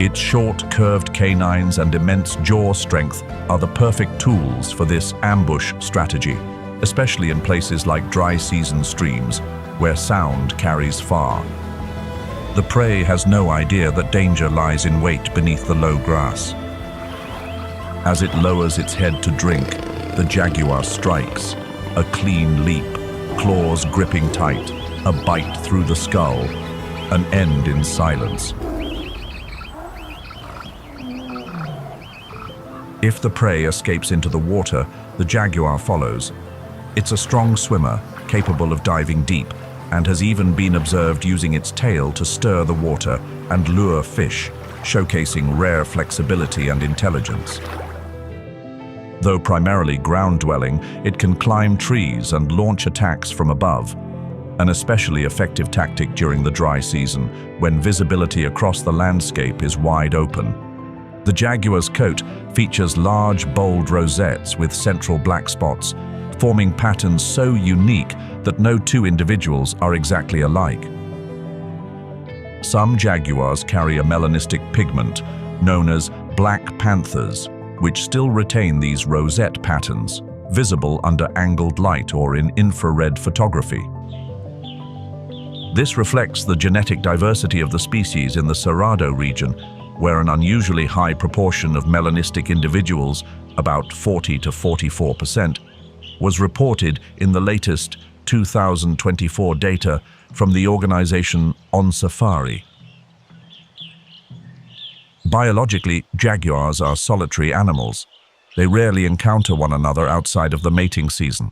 Its short, curved canines and immense jaw strength are the perfect tools for this ambush strategy, especially in places like dry season streams, where sound carries far. The prey has no idea that danger lies in wait beneath the low grass. As it lowers its head to drink, the jaguar strikes. A clean leap, claws gripping tight, a bite through the skull, an end in silence. If the prey escapes into the water, the jaguar follows. It's a strong swimmer, capable of diving deep, and has even been observed using its tail to stir the water and lure fish, showcasing rare flexibility and intelligence. Though primarily ground-dwelling, it can climb trees and launch attacks from above, an especially effective tactic during the dry season, when visibility across the landscape is wide open. The jaguar's coat features large, bold rosettes with central black spots, forming patterns so unique that no two individuals are exactly alike. Some jaguars carry a melanistic pigment known as black panthers, which still retain these rosette patterns, visible under angled light or in infrared photography. This reflects the genetic diversity of the species in the Cerrado region, where an unusually high proportion of melanistic individuals, about 40 to 44%, was reported in the latest 2024 data from the organization On Safari. Biologically, jaguars are solitary animals. They rarely encounter one another outside of the mating season.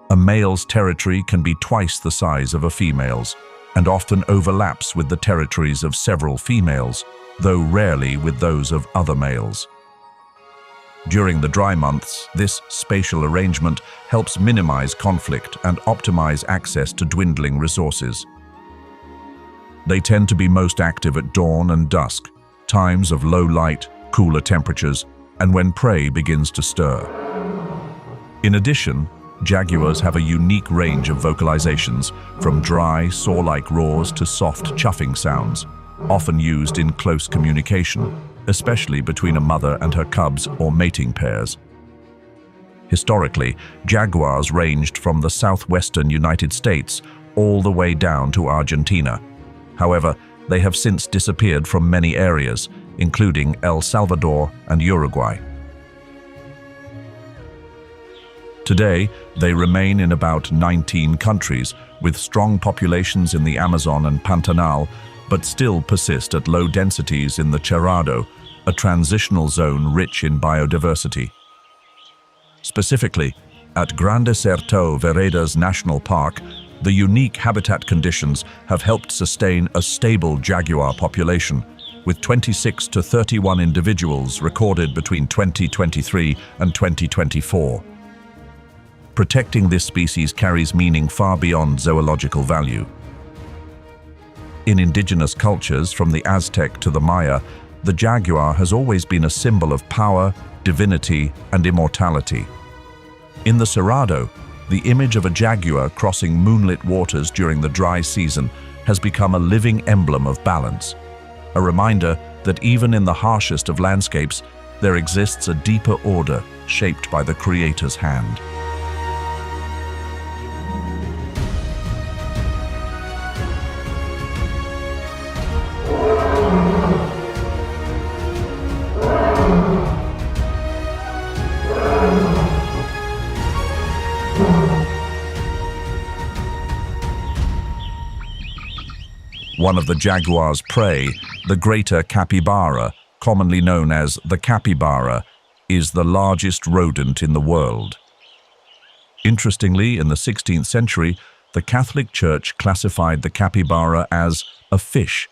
A male's territory can be twice the size of a female's, and often overlaps with the territories of several females, though rarely with those of other males. During the dry months, this spatial arrangement helps minimize conflict and optimize access to dwindling resources. They tend to be most active at dawn and dusk, times of low light, cooler temperatures, and when prey begins to stir. In addition, jaguars have a unique range of vocalizations, from dry, saw-like roars to soft chuffing sounds, often used in close communication, especially between a mother and her cubs or mating pairs. Historically, jaguars ranged from the southwestern United States all the way down to Argentina. However, they have since disappeared from many areas, including El Salvador and Uruguay. Today, they remain in about 19 countries, with strong populations in the Amazon and Pantanal, but still persist at low densities in the Cerrado, a transitional zone rich in biodiversity. Specifically, at Grande Certo Veredas National Park, the unique habitat conditions have helped sustain a stable jaguar population, with 26 to 31 individuals recorded between 2023 and 2024. Protecting this species carries meaning far beyond zoological value. In indigenous cultures, from the Aztec to the Maya, the jaguar has always been a symbol of power, divinity, and immortality. In the Cerrado, the image of a jaguar crossing moonlit waters during the dry season has become a living emblem of balance, a reminder that even in the harshest of landscapes, there exists a deeper order shaped by the Creator's hand. One of the jaguar's prey, the greater capybara, commonly known as the capybara, is the largest rodent in the world. Interestingly, in the 16th century, the Catholic Church classified the capybara as a fish,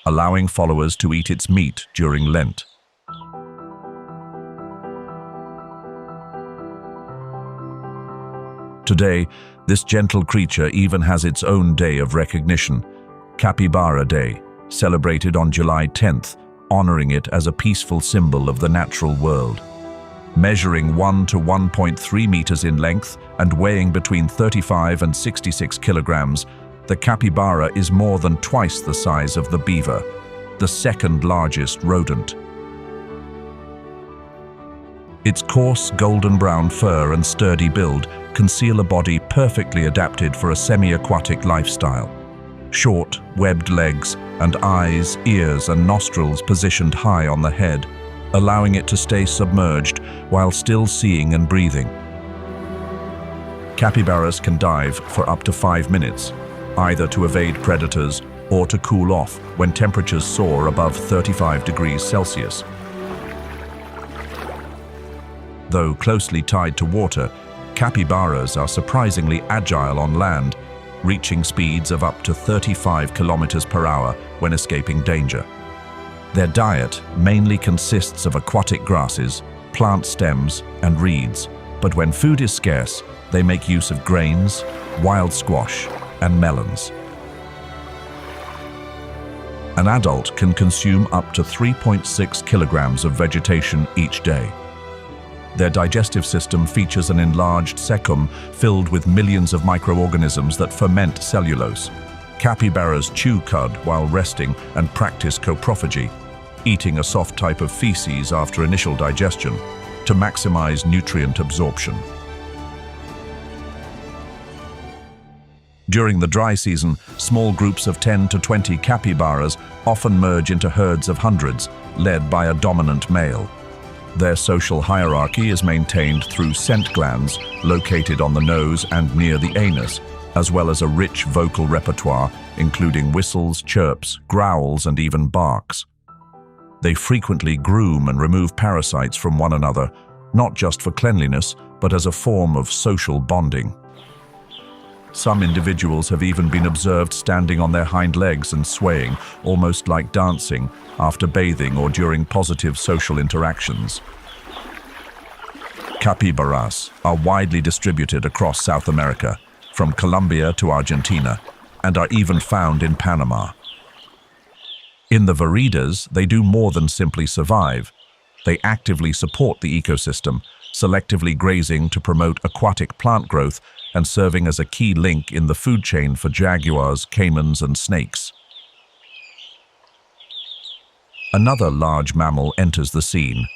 allowing followers to eat its meat during Lent. Today, this gentle creature even has its own day of recognition, Capybara Day, celebrated on July 10th, honoring it as a peaceful symbol of the natural world. Measuring 1 to 1.3 meters in length and weighing between 35 and 66 kilograms, the capybara is more than twice the size of the beaver, the second largest rodent. Its coarse golden-brown fur and sturdy build conceal a body perfectly adapted for a semi-aquatic lifestyle. Short, webbed legs and eyes, ears and nostrils positioned high on the head, allowing it to stay submerged while still seeing and breathing. Capybaras can dive for up to 5 minutes, either to evade predators or to cool off when temperatures soar above 35 degrees Celsius. Though closely tied to water, capybaras are surprisingly agile on land, reaching speeds of up to 35 kilometers per hour when escaping danger. Their diet mainly consists of aquatic grasses, plant stems, and reeds, but when food is scarce, they make use of grains, wild squash, and melons. An adult can consume up to 3.6 kilograms of vegetation each day. Their digestive system features an enlarged cecum filled with millions of microorganisms that ferment cellulose. Capybaras chew cud while resting and practice coprophagy, eating a soft type of feces after initial digestion to maximize nutrient absorption. During the dry season, small groups of 10 to 20 capybaras often merge into herds of hundreds, led by a dominant male. Their social hierarchy is maintained through scent glands located on the nose and near the anus, as well as a rich vocal repertoire including whistles, chirps, growls, and even barks. They frequently groom and remove parasites from one another, not just for cleanliness, but as a form of social bonding. Some individuals have even been observed standing on their hind legs and swaying, almost like dancing, after bathing or during positive social interactions. Capybaras are widely distributed across South America, from Colombia to Argentina, and are even found in Panama. In the veredas, they do more than simply survive. They actively support the ecosystem, selectively grazing to promote aquatic plant growth and serving as a key link in the food chain for jaguars, caimans, and snakes. Another large mammal enters the scene,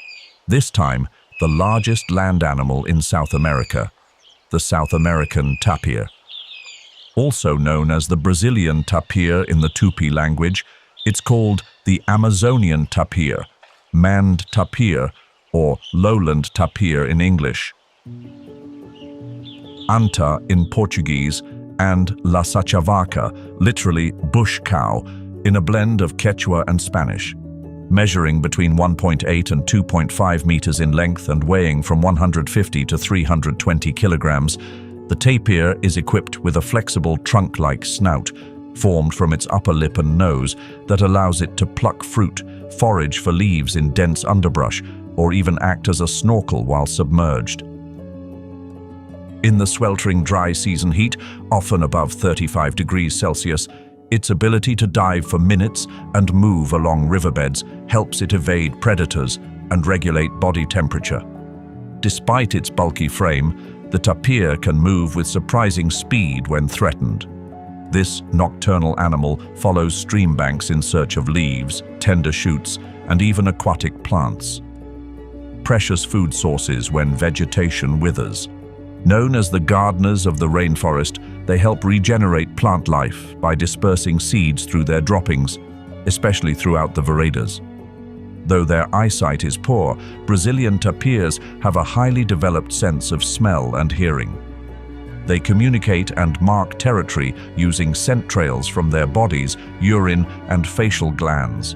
this time the largest land animal in South America, the South American tapir. Also known as the Brazilian tapir in the Tupi language, it's called the Amazonian tapir, maned tapir, or lowland tapir in English, anta in Portuguese, and la sachavaca, literally bush cow, in a blend of Quechua and Spanish. Measuring between 1.8 and 2.5 meters in length and weighing from 150 to 320 kilograms, the tapir is equipped with a flexible trunk-like snout formed from its upper lip and nose that allows it to pluck fruit, forage for leaves in dense underbrush, or even act as a snorkel while submerged. In the sweltering dry season heat, often above 35 degrees Celsius, its ability to dive for minutes and move along riverbeds helps it evade predators and regulate body temperature. Despite its bulky frame, the tapir can move with surprising speed when threatened. This nocturnal animal follows stream banks in search of leaves, tender shoots, and even aquatic plants. Precious food sources when vegetation withers. Known as the gardeners of the rainforest, they help regenerate plant life by dispersing seeds through their droppings, especially throughout the veredas. Though their eyesight is poor, Brazilian tapirs have a highly developed sense of smell and hearing. They communicate and mark territory using scent trails from their bodies, urine, and facial glands.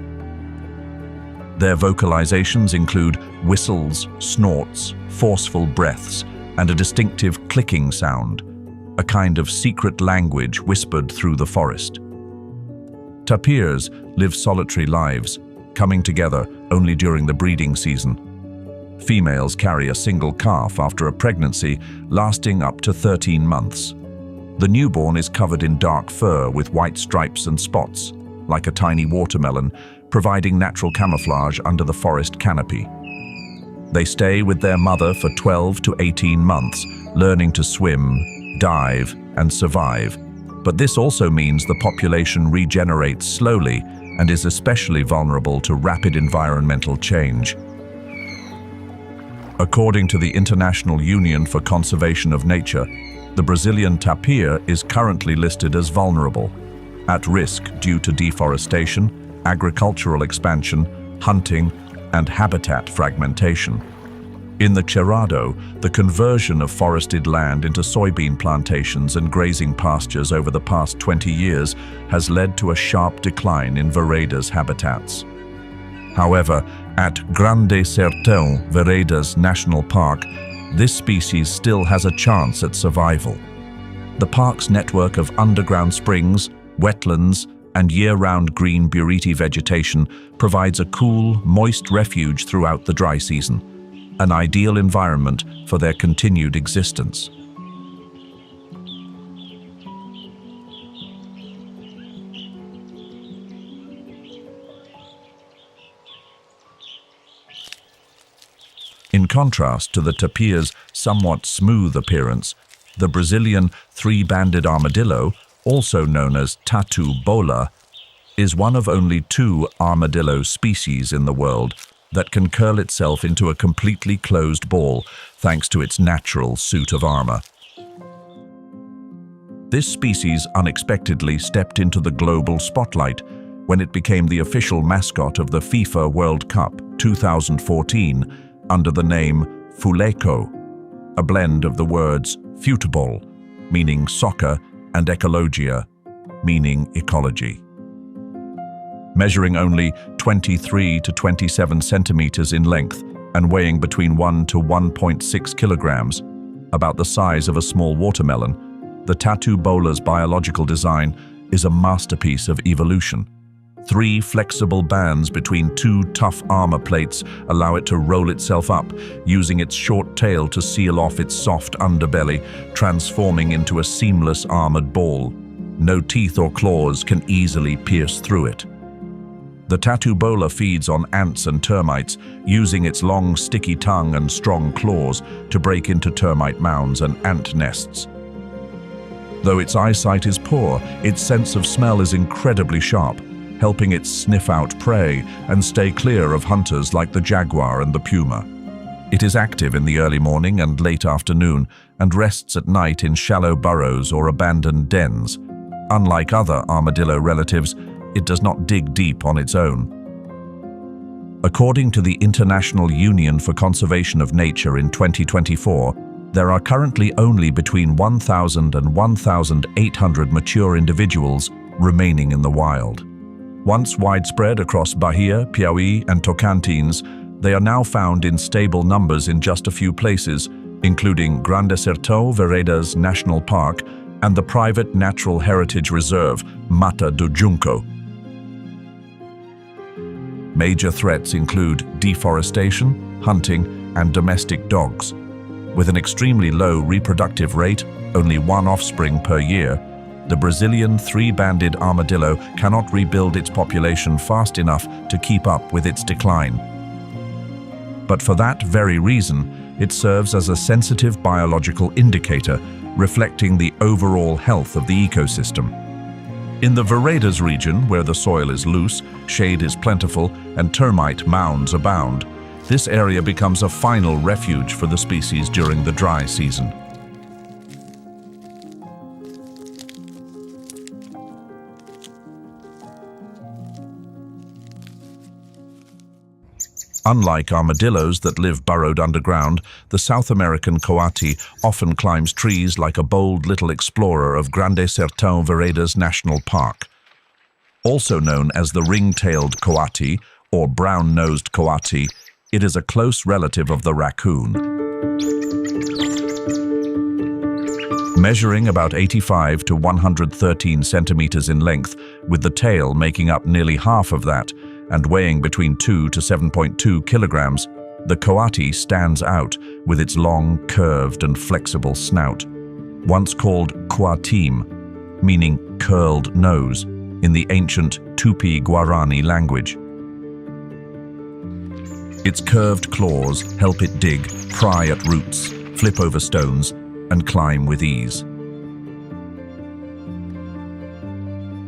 Their vocalizations include whistles, snorts, forceful breaths, and a distinctive clicking sound, a kind of secret language whispered through the forest. Tapirs live solitary lives, coming together only during the breeding season. Females carry a single calf after a pregnancy lasting up to 13 months. The newborn is covered in dark fur with white stripes and spots, like a tiny watermelon, providing natural camouflage under the forest canopy. They stay with their mother for 12 to 18 months, learning to swim, dive, and survive. But this also means the population regenerates slowly and is especially vulnerable to rapid environmental change. According to the International Union for Conservation of Nature, the Brazilian tapir is currently listed as vulnerable, at risk due to deforestation, agricultural expansion, hunting, and habitat fragmentation. In the Cerrado, the conversion of forested land into soybean plantations and grazing pastures over the past 20 years has led to a sharp decline in veredas habitats. However, at Grande Sertão Veredas National Park, this species still has a chance at survival. The park's network of underground springs, wetlands, and year-round green buriti vegetation provides a cool, moist refuge throughout the dry season, an ideal environment for their continued existence. In contrast to the tapir's somewhat smooth appearance, the Brazilian three-banded armadillo, also known as tatu bola, is one of only 2 armadillo species in the world that can curl itself into a completely closed ball thanks to its natural suit of armor. This species unexpectedly stepped into the global spotlight when it became the official mascot of the FIFA World Cup 2014 under the name Fuleco, a blend of the words futebol, meaning soccer, and ecologia, meaning ecology. Measuring only 23 to 27 centimeters in length and weighing between 1 to 1.6 kilograms, about the size of a small watermelon, the tatu bola's biological design is a masterpiece of evolution. 3 flexible bands between 2 tough armor plates allow it to roll itself up, using its short tail to seal off its soft underbelly, transforming into a seamless armored ball. No teeth or claws can easily pierce through it. The tatubola feeds on ants and termites, using its long, sticky tongue and strong claws to break into termite mounds and ant nests. Though its eyesight is poor, its sense of smell is incredibly sharp, helping it sniff out prey and stay clear of hunters like the jaguar and the puma. It is active in the early morning and late afternoon and rests at night in shallow burrows or abandoned dens. Unlike other armadillo relatives, it does not dig deep on its own. According to the International Union for Conservation of Nature in 2024, there are currently only between 1,000 and 1,800 mature individuals remaining in the wild. Once widespread across Bahia, Piauí, and Tocantins, they are now found in stable numbers in just a few places, including Grande Sertão Veredas National Park and the private natural heritage reserve Mata do Junco. Major threats include deforestation, hunting, and domestic dogs. With an extremely low reproductive rate, only one offspring per year, the Brazilian three-banded armadillo cannot rebuild its population fast enough to keep up with its decline. But for that very reason, it serves as a sensitive biological indicator, reflecting the overall health of the ecosystem. In the Veredas region, where the soil is loose, shade is plentiful, and termite mounds abound, this area becomes a final refuge for the species during the dry season. Unlike armadillos that live burrowed underground, the South American coati often climbs trees like a bold little explorer of Grande Sertão Veredas National Park. Also known as the ring-tailed coati or brown-nosed coati, it is a close relative of the raccoon. Measuring about 85 to 113 centimeters in length, with the tail making up nearly half of that, and weighing between 2 to 7.2 kilograms, the coati stands out with its long, curved and flexible snout. Once called coatim, meaning curled nose, in the ancient Tupi-Guarani language. Its curved claws help it dig, pry at roots, flip over stones, and climb with ease.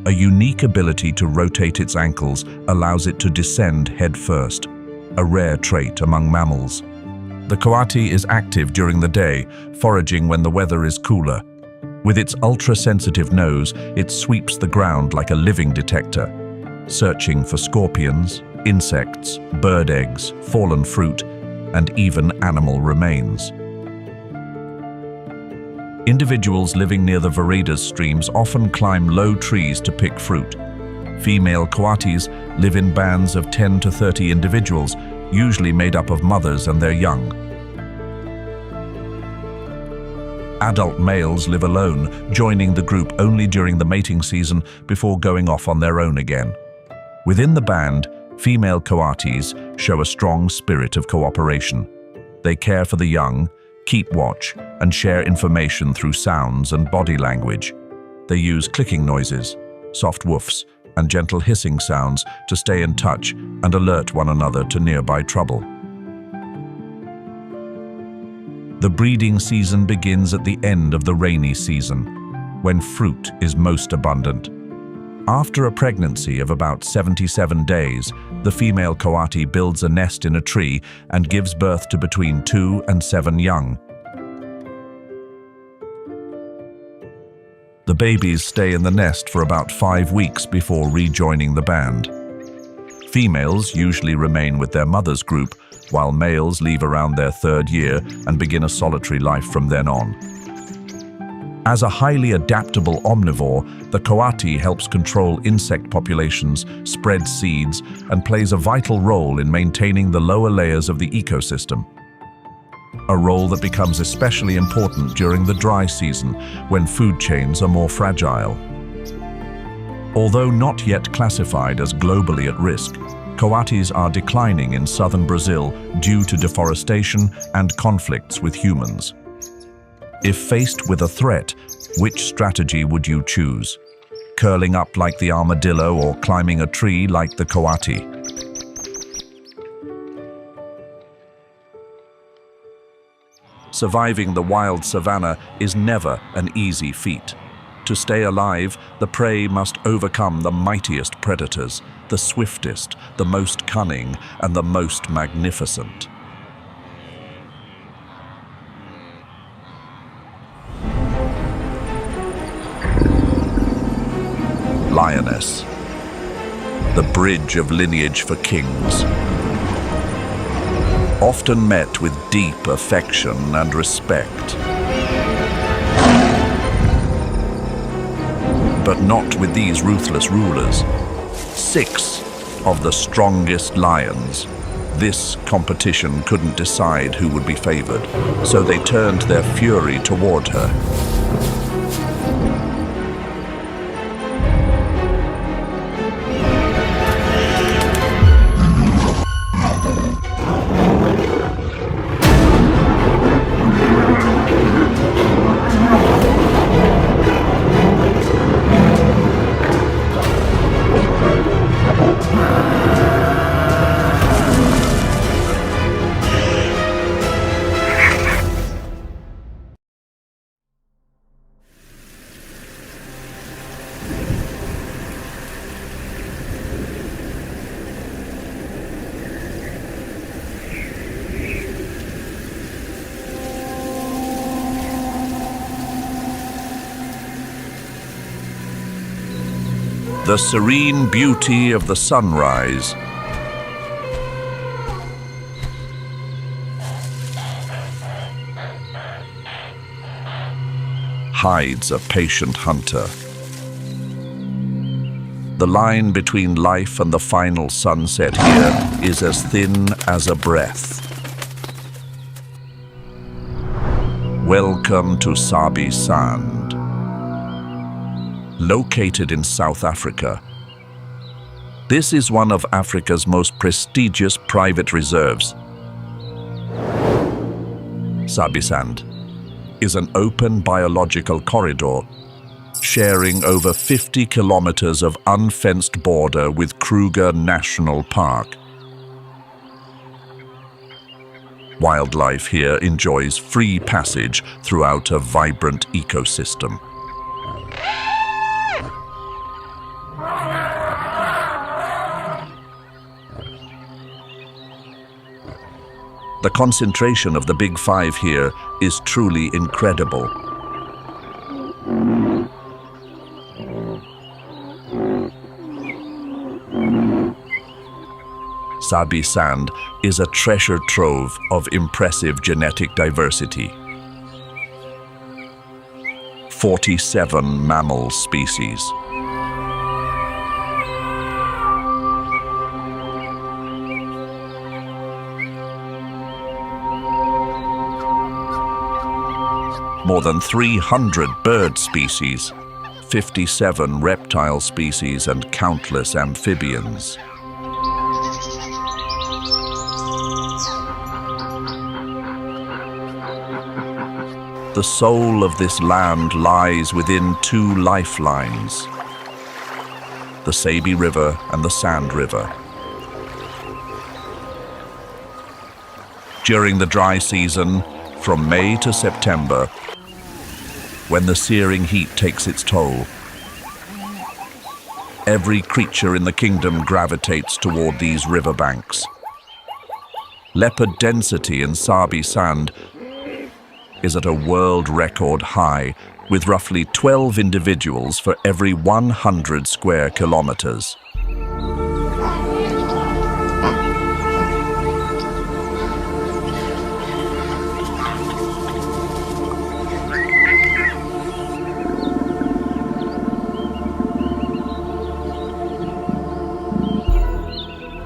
A unique ability to rotate its ankles allows it to descend head first, a rare trait among mammals. The coati is active during the day, foraging when the weather is cooler. With its ultra-sensitive nose, it sweeps the ground like a living detector, searching for scorpions, insects, bird eggs, fallen fruit, and even animal remains. Individuals living near the Veredas streams often climb low trees to pick fruit. Female coatis live in bands of 10 to 30 individuals, usually made up of mothers and their young. Adult males live alone, joining the group only during the mating season before going off on their own again. Within the band, female coatis show a strong spirit of cooperation. They care for the young, keep watch, and share information through sounds and body language. They use clicking noises, soft woofs, and gentle hissing sounds to stay in touch and alert one another to nearby trouble. The breeding season begins at the end of the rainy season, when fruit is most abundant. After a pregnancy of about 77 days, the female coati builds a nest in a tree and gives birth to between 2 and 7 young. The babies stay in the nest for about 5 weeks before rejoining the band. Females usually remain with their mother's group, while males leave around their 3rd year and begin a solitary life from then on. As a highly adaptable omnivore, the coati helps control insect populations, spreads seeds, and plays a vital role in maintaining the lower layers of the ecosystem. A role that becomes especially important during the dry season, when food chains are more fragile. Although not yet classified as globally at risk, coatis are declining in southern Brazil due to deforestation and conflicts with humans. If faced with a threat, which strategy would you choose? curling up like the armadillo or climbing a tree like the coati. Surviving the wild savanna is never an easy feat. To stay alive, the prey must overcome the mightiest predators, the swiftest, the most cunning, and the most magnificent. Lioness, the bridge of lineage for kings. Often met with deep affection and respect. But not with these ruthless rulers. 6 of the strongest lions. This competition couldn't decide who would be favored, so they turned their fury toward her. The serene beauty of the sunrise. Hides a patient hunter. The line between life and the final sunset here is as thin as a breath. Welcome to Sabi Sand. Located in South Africa, this is one of Africa's most prestigious private reserves. Sabi Sand is an open biological corridor sharing over 50 kilometers of unfenced border with Kruger National Park. Wildlife here enjoys free passage throughout a vibrant ecosystem. The concentration of the Big Five here is truly incredible. Sabi Sand is a treasure trove of impressive genetic diversity. 47 mammal species. More than 300 bird species, 57 reptile species, and countless amphibians. The soul of this land lies within 2 lifelines, the Sabi River and the Sand River. During the dry season, from May to September, when the searing heat takes its toll, every creature in the kingdom gravitates toward these riverbanks. Leopard density in Sabi Sand is at a world record high, with roughly 12 individuals for every 100 square kilometers.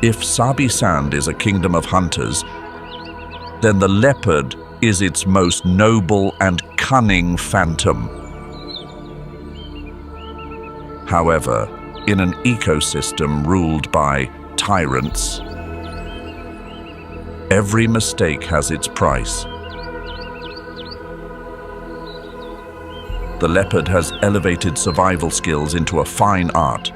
If Sabi Sand is a kingdom of hunters, then the leopard is its most noble and cunning phantom. However, in an ecosystem ruled by tyrants, every mistake has its price. the leopard has elevated survival skills into a fine art.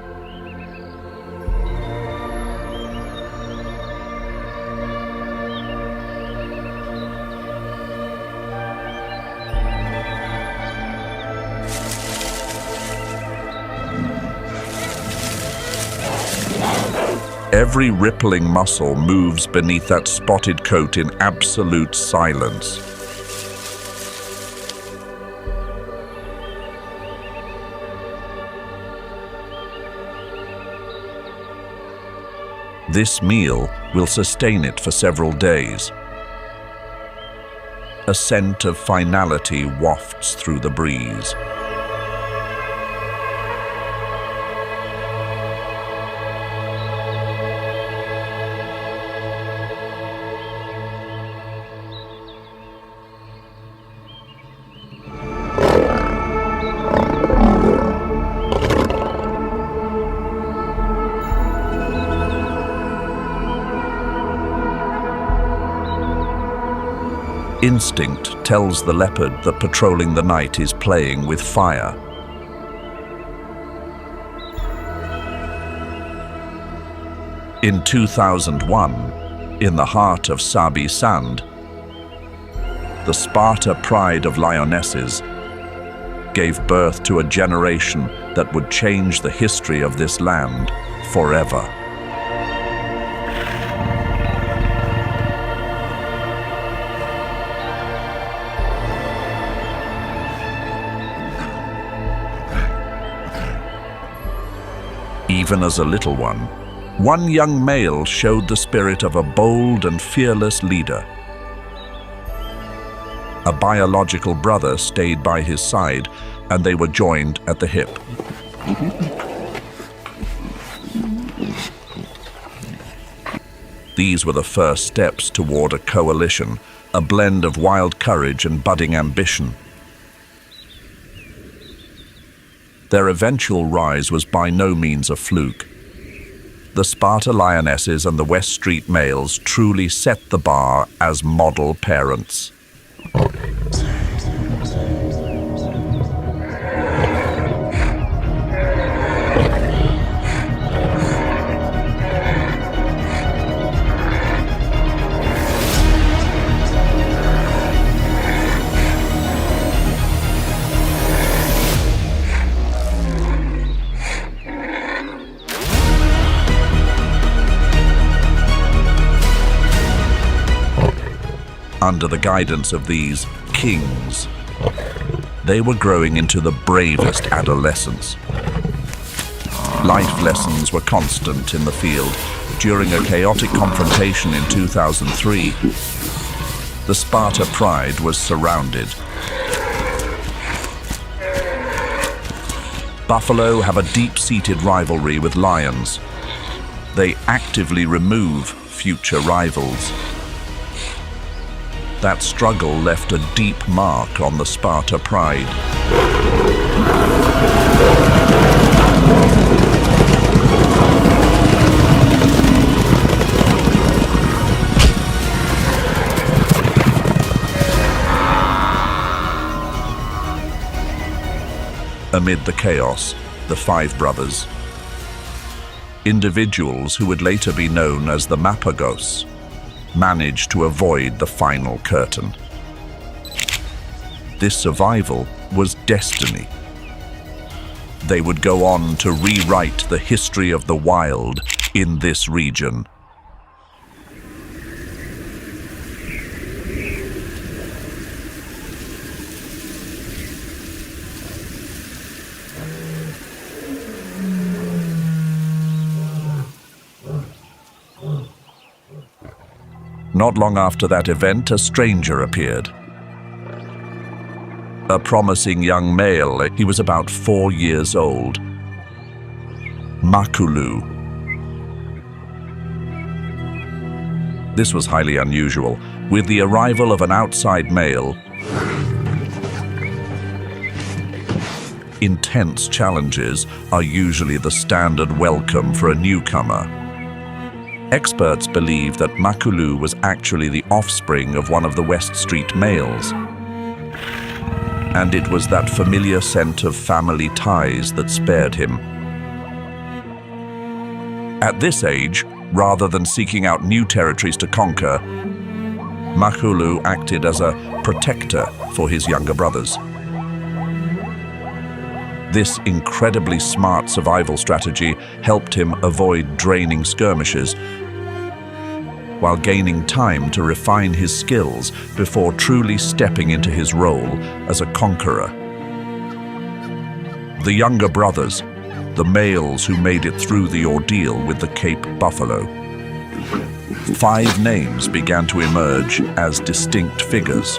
Every rippling muscle moves beneath that spotted coat in absolute silence. This meal will sustain it for several days. A scent of finality wafts through the breeze. Instinct tells the leopard that patrolling the night is playing with fire. In 2001, in the heart of Sabi Sand, the Sparta pride of lionesses gave birth to a generation that would change the history of this land forever. Even as a little one young male showed the spirit of a bold and fearless leader. A biological brother stayed by his side, and they were joined at the hip. These were the first steps toward a coalition, a blend of wild courage and budding ambition. Their eventual rise was by no means a fluke. The Sparta lionesses and the West Street males truly set the bar as model parents. Under the guidance of these kings, they were growing into the bravest adolescents. Life lessons were constant in the field. During a chaotic confrontation in 2003, the Sparta pride was surrounded. Buffalo have a deep-seated rivalry with lions. They actively remove future rivals. That struggle left a deep mark on the Sparta pride. Amid the chaos, the five brothers, individuals who would later be known as the Mapogos, managed to avoid the final curtain. This survival was destiny. They would go on to rewrite the history of the wild in this region. Not long after that event, a stranger appeared. A promising young male. He was about 4 years old. Makulu. This was highly unusual. With the arrival of an outside male, intense challenges are usually the standard welcome for a newcomer. Experts believe that Makulu was actually the offspring of one of the West Street males. and it was that familiar scent of family ties that spared him. At this age, rather than seeking out new territories to conquer, Makulu acted as a protector for his younger brothers. This incredibly smart survival strategy helped him avoid draining skirmishes, while gaining time to refine his skills before truly stepping into his role as a conqueror. The younger brothers, the males who made it through the ordeal with the Cape buffalo. 5 names began to emerge as distinct figures.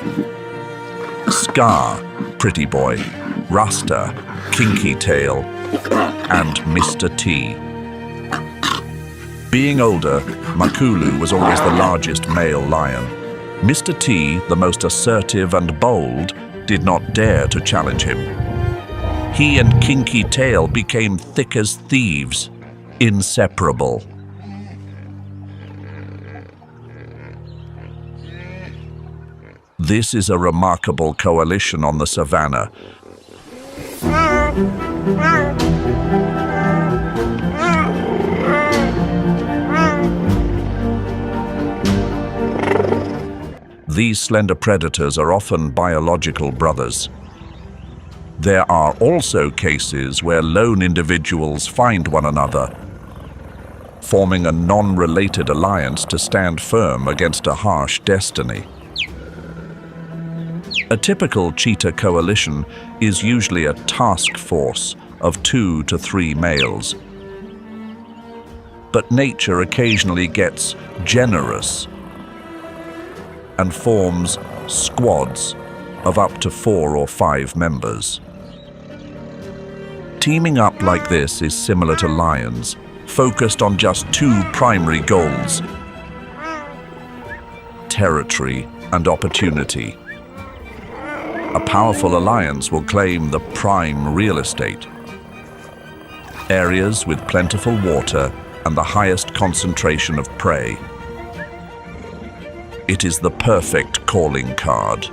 Scar, Pretty Boy, Rasta, Kinky Tail, and Mr. T. Being older, Makulu was always the largest male lion. Mr. T, the most assertive and bold, did not dare to challenge him. He and Kinky Tail became thick as thieves, inseparable. This is a remarkable coalition on the savannah. These slender predators are often biological brothers. There are also cases where lone individuals find one another, forming a non-related alliance to stand firm against a harsh destiny. A typical cheetah coalition is usually a task force of 2 to 3 males. But nature occasionally gets generous and forms squads of up to 4 or 5 members. Teaming up like this is similar to lions, focused on just 2 primary goals: territory and opportunity. A powerful alliance will claim the prime real estate, areas with plentiful water and the highest concentration of prey. It is the perfect calling card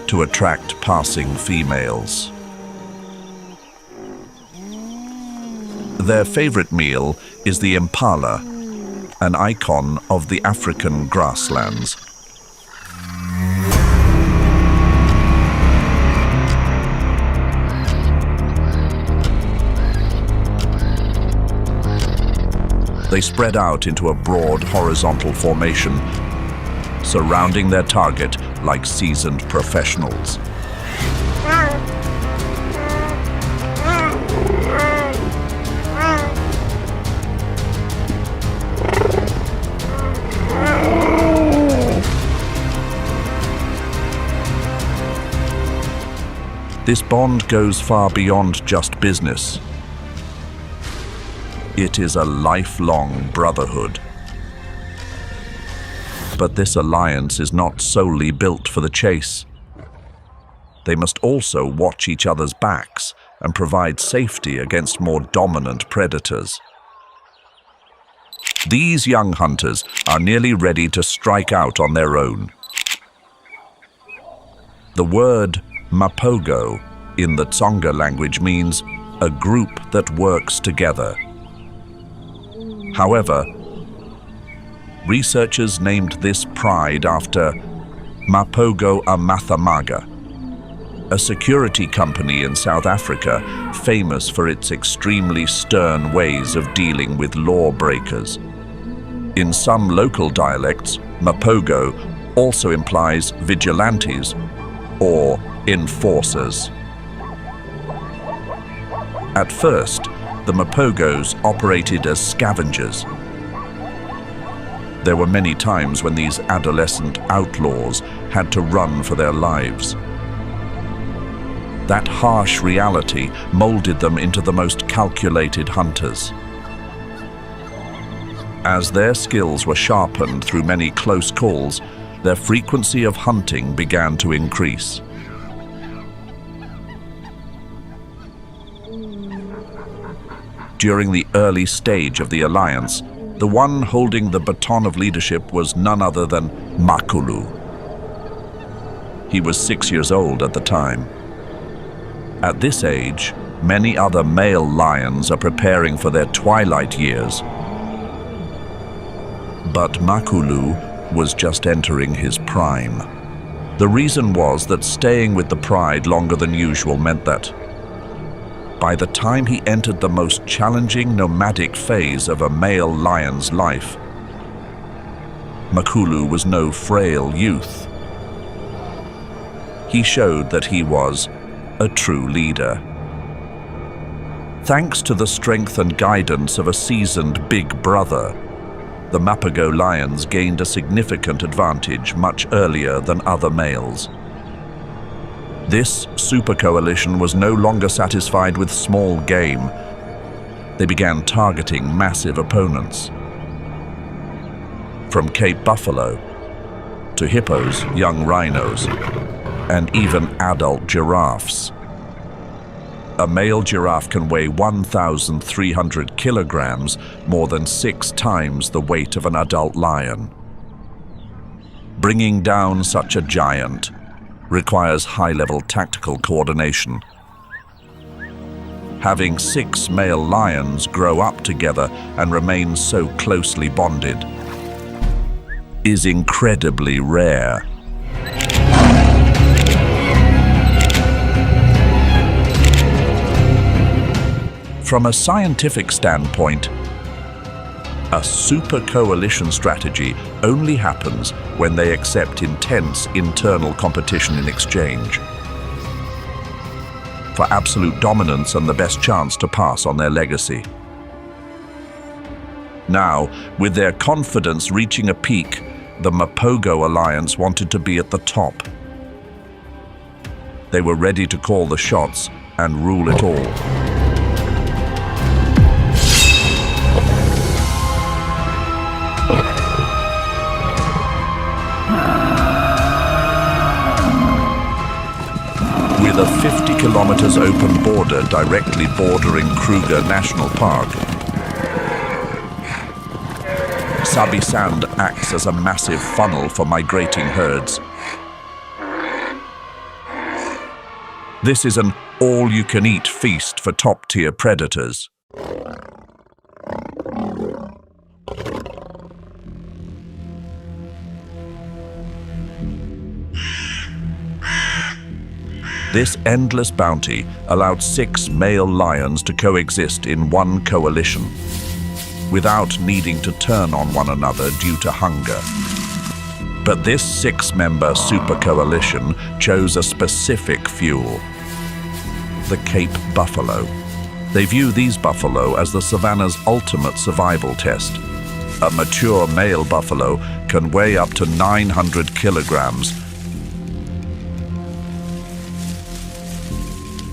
to attract passing females. Their favorite meal is the impala, an icon of the African grasslands. They spread out into a broad horizontal formation, surrounding their target like seasoned professionals. This bond goes far beyond just business. It is a lifelong brotherhood. But this alliance is not solely built for the chase. They must also watch each other's backs and provide safety against more dominant predators. These young hunters are nearly ready to strike out on their own. The word Mapogo in the Tsonga language means a group that works together. However, researchers named this pride after Mapogo Amathamaga, a security company in South Africa famous for its extremely stern ways of dealing with lawbreakers. In some local dialects, Mapogo also implies vigilantes or enforcers. At first, the Mapogos operated as scavengers. There were many times when these adolescent outlaws had to run for their lives. That harsh reality molded them into the most calculated hunters. As their skills were sharpened through many close calls, their frequency of hunting began to increase. During the early stage of the alliance, the one holding the baton of leadership was none other than Makulu. He was 6 years old at the time. At this age, many other male lions are preparing for their twilight years. But Makulu was just entering his prime. The reason was that staying with the pride longer than usual meant that by the time he entered the most challenging nomadic phase of a male lion's life, Makulu was no frail youth. He showed that he was a true leader. Thanks to the strength and guidance of a seasoned big brother, the Mapogo lions gained a significant advantage much earlier than other males. This super coalition was no longer satisfied with small game. They began targeting massive opponents. From Cape buffalo to hippos, young rhinos, and even adult giraffes. A male giraffe can weigh 1,300 kilograms, more than 6 times the weight of an adult lion. Bringing down such a giant requires high-level tactical coordination. Having 6 male lions grow up together and remain so closely bonded is incredibly rare. From a scientific standpoint, a super coalition strategy only happens when they accept intense internal competition in exchange for absolute dominance and the best chance to pass on their legacy. Now, with their confidence reaching a peak, the Mapogo alliance wanted to be at the top. They were ready to call the shots and rule it all. With a 50 kilometers open border directly bordering Kruger National Park, Sabi Sand acts as a massive funnel for migrating herds. This is an all-you-can-eat feast for top-tier predators. This endless bounty allowed 6 male lions to coexist in one coalition, without needing to turn on one another due to hunger. But this 6-member super coalition chose a specific fuel: the Cape buffalo. They view these buffalo as the savanna's ultimate survival test. A mature male buffalo can weigh up to 900 kilograms,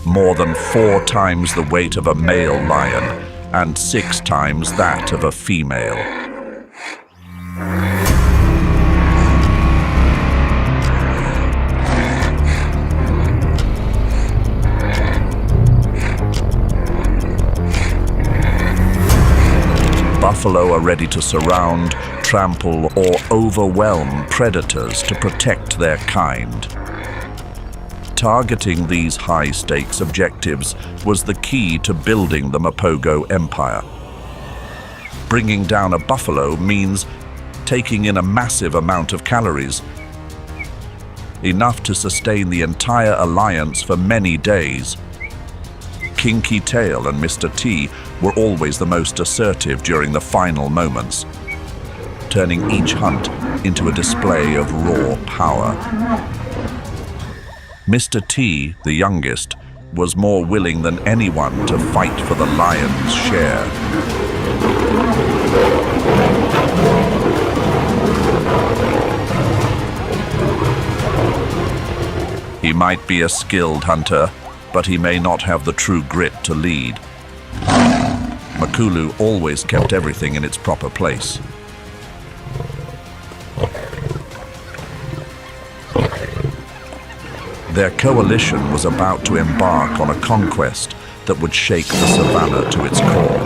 more than 4 times the weight of a male lion and 6 times that of a female. Buffalo are ready to surround, trample, or overwhelm predators to protect their kind. Targeting these high-stakes objectives was the key to building the Mapogo Empire. Bringing down a buffalo means taking in a massive amount of calories, enough to sustain the entire alliance for many days. Kinky Tail and Mr. T were always the most assertive during the final moments, turning each hunt into a display of raw power. Mr. T, the youngest, was more willing than anyone to fight for the lion's share. He might be a skilled hunter, but he may not have the true grit to lead. Makulu always kept everything in its proper place. Their coalition was about to embark on a conquest that would shake the savanna to its core.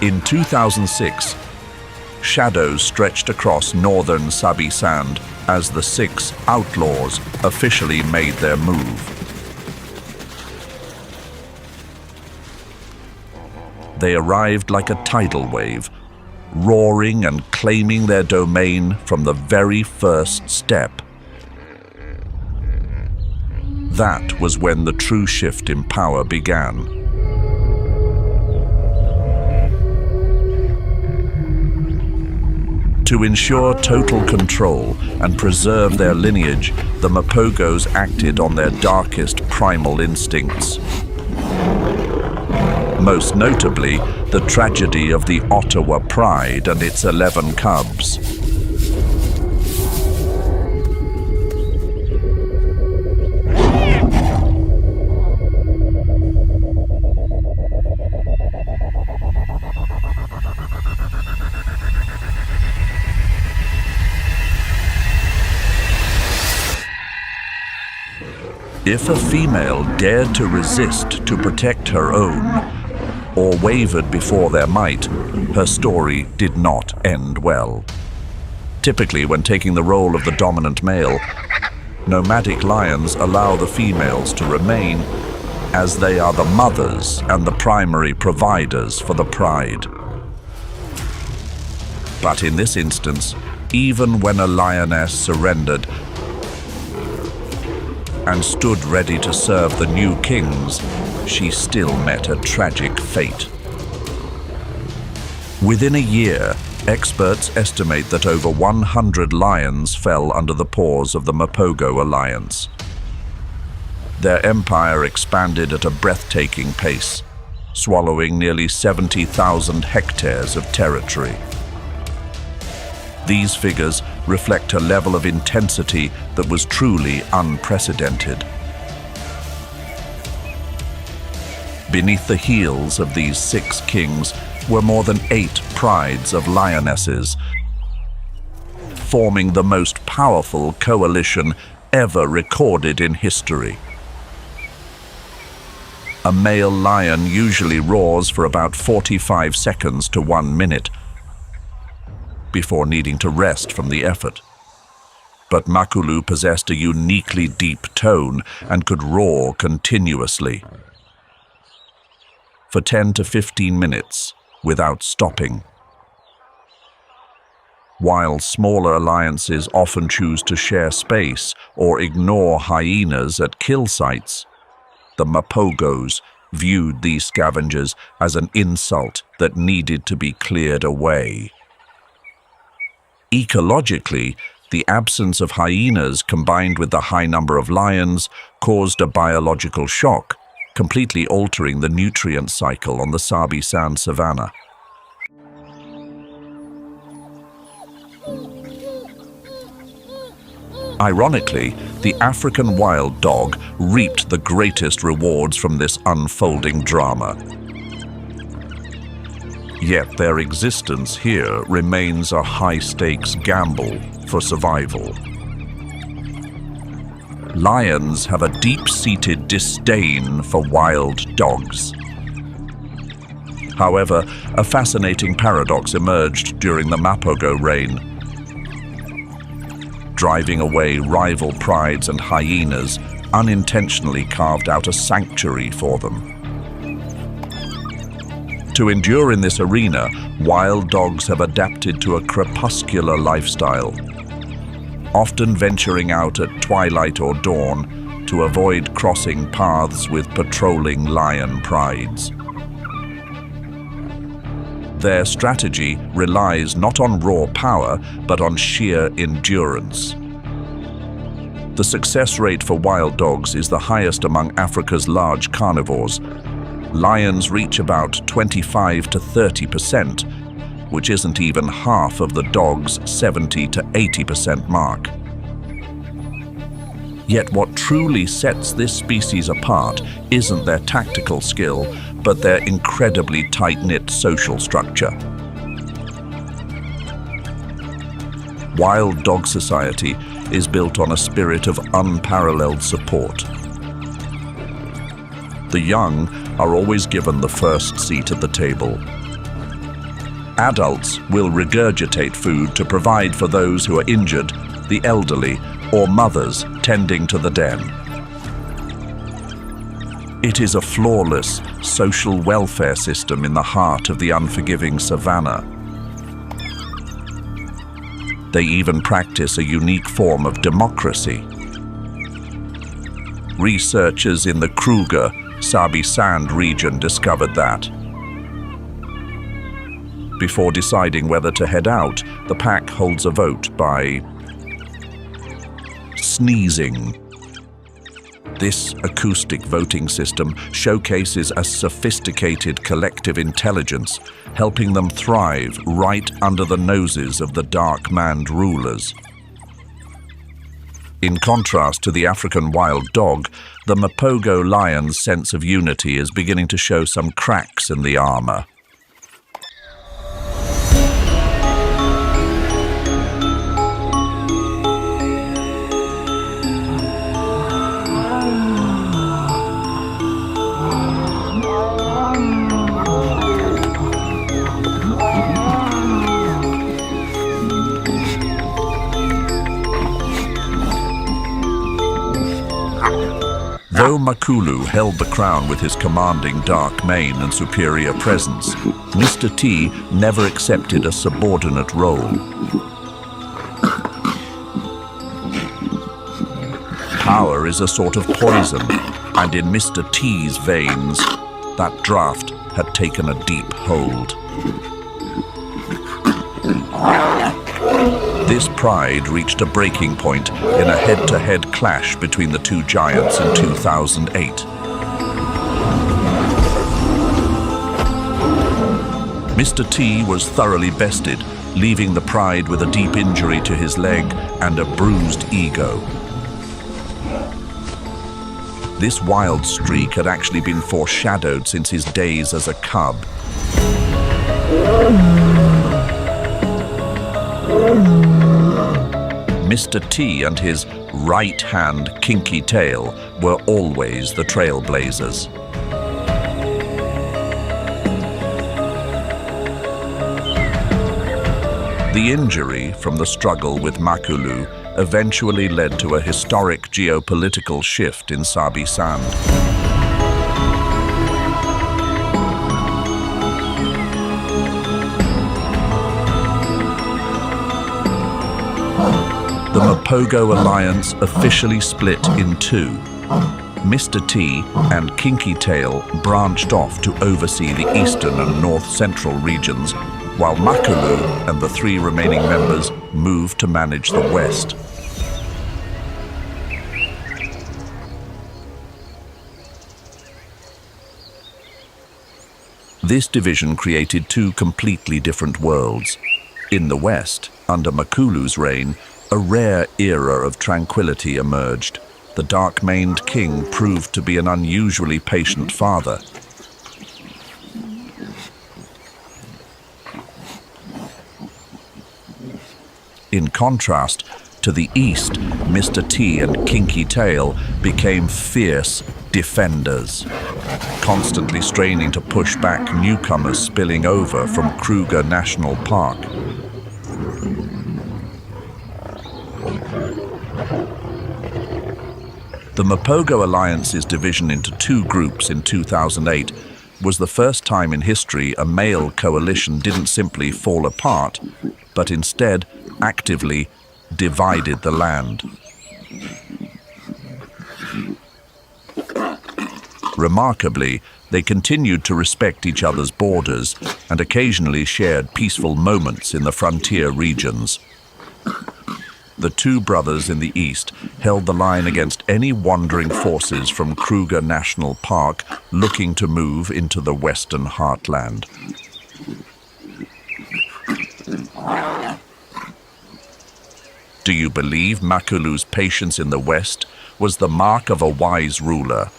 In 2006, shadows stretched across northern Sabi Sand as the 6 outlaws officially made their move. They arrived like a tidal wave, roaring and claiming their domain from the very first step. That was when the true shift in power began. To ensure total control and preserve their lineage, the Mapogos acted on their darkest primal instincts. Most notably, the tragedy of the Ottawa Pride and its 11 cubs. If a female dared to resist to protect her own, or wavered before their might, her story did not end well. Typically, when taking the role of the dominant male, nomadic lions allow the females to remain, as they are the mothers and the primary providers for the pride. But in this instance, even when a lioness surrendered and stood ready to serve the new kings, she still met a tragic fate. Within a year, experts estimate that over 100 lions fell under the paws of the Mapogo alliance. Their empire expanded at a breathtaking pace, swallowing nearly 70,000 hectares of territory. These figures reflect a level of intensity that was truly unprecedented. Beneath the heels of these 6 kings were more than 8 prides of lionesses, forming the most powerful coalition ever recorded in history. A male lion usually roars for about 45 seconds to 1 minute, before needing to rest from the effort. But Makulu possessed a uniquely deep tone and could roar continuously for 10 to 15 minutes without stopping. While smaller alliances often choose to share space or ignore hyenas at kill sites, the Mapogos viewed these scavengers as an insult that needed to be cleared away. Ecologically, the absence of hyenas combined with the high number of lions caused a biological shock, completely altering the nutrient cycle on the Sabi Sand savanna. Ironically, the African wild dog reaped the greatest rewards from this unfolding drama. Yet their existence here remains a high-stakes gamble for survival. Lions have a deep-seated disdain for wild dogs. However, a fascinating paradox emerged during the Mapogo reign. Driving away rival prides and hyenas unintentionally carved out a sanctuary for them. To endure in this arena, wild dogs have adapted to a crepuscular lifestyle, often venturing out at twilight or dawn to avoid crossing paths with patrolling lion prides. Their strategy relies not on raw power, but on sheer endurance. The success rate for wild dogs is the highest among Africa's large carnivores. Lions reach about 25 to 30%, which isn't even half of the dog's 70 to 80% mark. Yet what truly sets this species apart isn't their tactical skill, but their incredibly tight-knit social structure. Wild dog society is built on a spirit of unparalleled support. The young are always given the first seat at the table. Adults will regurgitate food to provide for those who are injured, the elderly, or mothers tending to the den. It is a flawless social welfare system in the heart of the unforgiving savanna. They even practice a unique form of democracy. Researchers in the Kruger, Sabi Sand region discovered that. Before deciding whether to head out, the pack holds a vote by sneezing. This acoustic voting system showcases a sophisticated collective intelligence, helping them thrive right under the noses of the dark-maned rulers. In contrast to the African wild dog, the Mapogo lion's sense of unity is beginning to show some cracks in the armor. Though Makulu held the crown with his commanding dark mane and superior presence, Mr. T never accepted a subordinate role. Power is a sort of poison, and in Mr. T's veins, that draft had taken a deep hold. This pride reached a breaking point in a head-to-head clash between the two giants in 2008. Mr. T was thoroughly bested, leaving the pride with a deep injury to his leg and a bruised ego. This wild streak had actually been foreshadowed since his days as a cub. Mr. T and his right-hand kinky tail were always the trailblazers. The injury from the struggle with Makulu eventually led to a historic geopolitical shift in Sabi Sand. The Mapogo alliance officially split in two. Mr. T and Kinky Tail branched off to oversee the eastern and north-central regions, while Makulu and the three remaining members moved to manage the west. This division created two completely different worlds. In the west, under Makulu's reign, a rare era of tranquility emerged. The dark-maned king proved to be an unusually patient father. In contrast, to the east, Mr. T and Kinky Tail became fierce defenders, constantly straining to push back newcomers spilling over from Kruger National Park. The Mapogo Alliance's division into two groups in 2008 was the first time in history a male coalition didn't simply fall apart, but instead actively divided the land. Remarkably, they continued to respect each other's borders and occasionally shared peaceful moments in the frontier regions. The two brothers in the east held the line against any wandering forces from Kruger National Park looking to move into the western heartland. Do you believe Makulu's patience in the west was the mark of a wise ruler,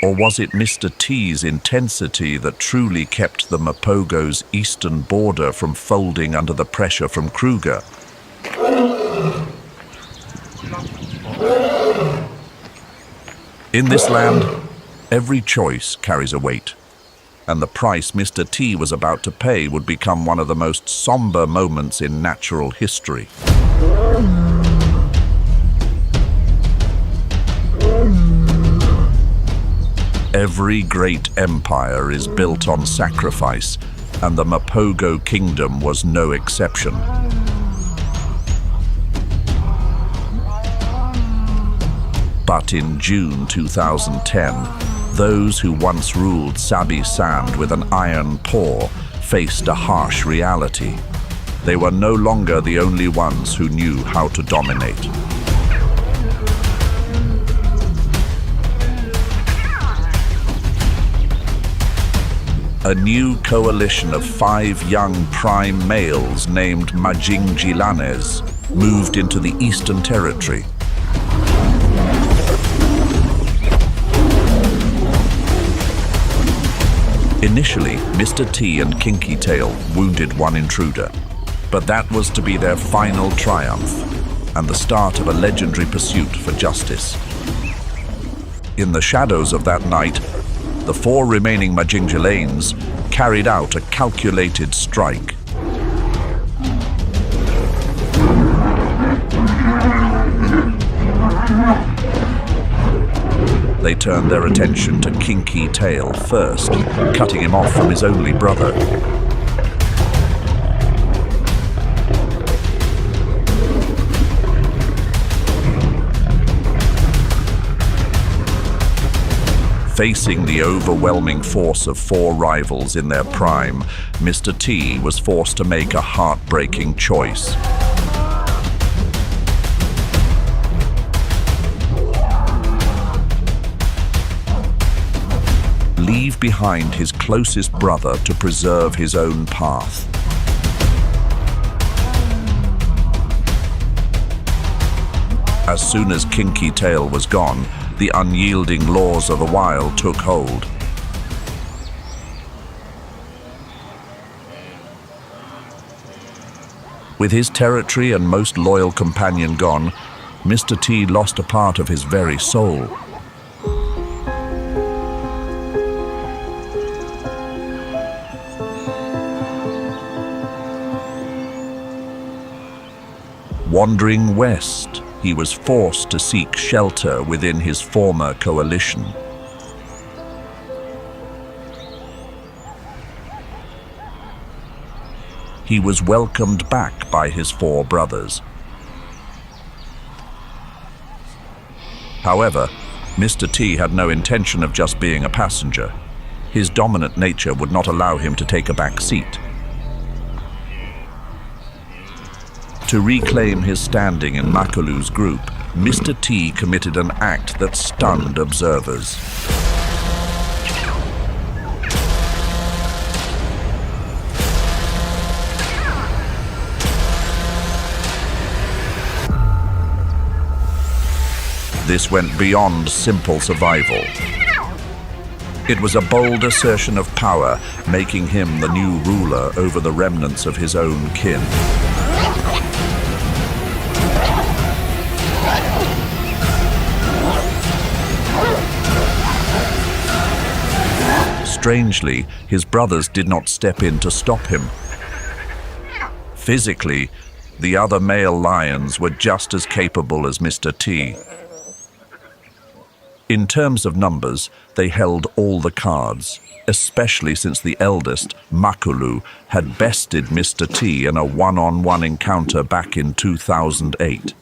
or was it Mr. T's intensity that truly kept the Mapogo's eastern border from folding under the pressure from Kruger? In this land, every choice carries a weight. and the price Mr. T was about to pay would become one of the most somber moments in natural history. Every great empire is built on sacrifice, and the Mapogo kingdom was no exception. But in June 2010, those who once ruled Sabi Sand with an iron paw faced a harsh reality. They were no longer the only ones who knew how to dominate. A new coalition of 5 young prime males named Majingilanes moved into the Eastern Territory. Initially, Mr. T and Kinky Tail wounded one intruder, but that was to be their final triumph and the start of a legendary pursuit for justice. In the shadows of that night, the 4 remaining Majingilanes carried out a calculated strike. They turned their attention to Kinky Tail first, cutting him off from his only brother. Facing the overwhelming force of 4 rivals in their prime, Mr. T was forced to make a heartbreaking choice. Leave behind his closest brother to preserve his own path. As soon as Kinky Tail was gone, the unyielding laws of the wild took hold. With his territory and most loyal companion gone, Mr. T lost a part of his very soul. Wandering west, he was forced to seek shelter within his former coalition. He was welcomed back by his 4 brothers. However, Mr. T had no intention of just being a passenger. His dominant nature would not allow him to take a back seat. To reclaim his standing in Makulu's group, Mr. T committed an act that stunned observers. This went beyond simple survival. It was a bold assertion of power, making him the new ruler over the remnants of his own kin. Strangely, his brothers did not step in to stop him. Physically, the other male lions were just as capable as Mr. T. In terms of numbers, they held all the cards, especially since the eldest, Makulu, had bested Mr. T in a one-on-one encounter back in 2008.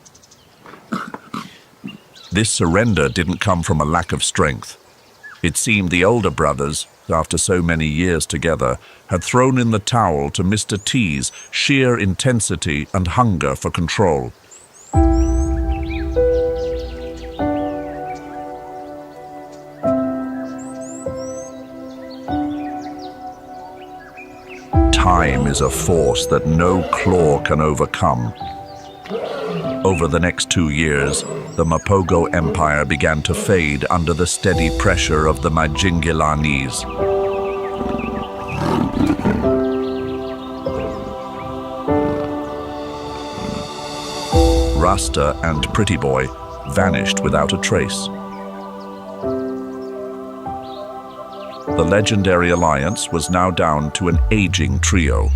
This surrender didn't come from a lack of strength. It seemed the older brothers, after so many years together, had thrown in the towel to Mr. T's sheer intensity and hunger for control. Time is a force that no claw can overcome. Over the next 2 years, the Mapogo Empire began to fade under the steady pressure of the Majingilanes. Rasta and Pretty Boy vanished without a trace. The legendary alliance was now down to an aging trio.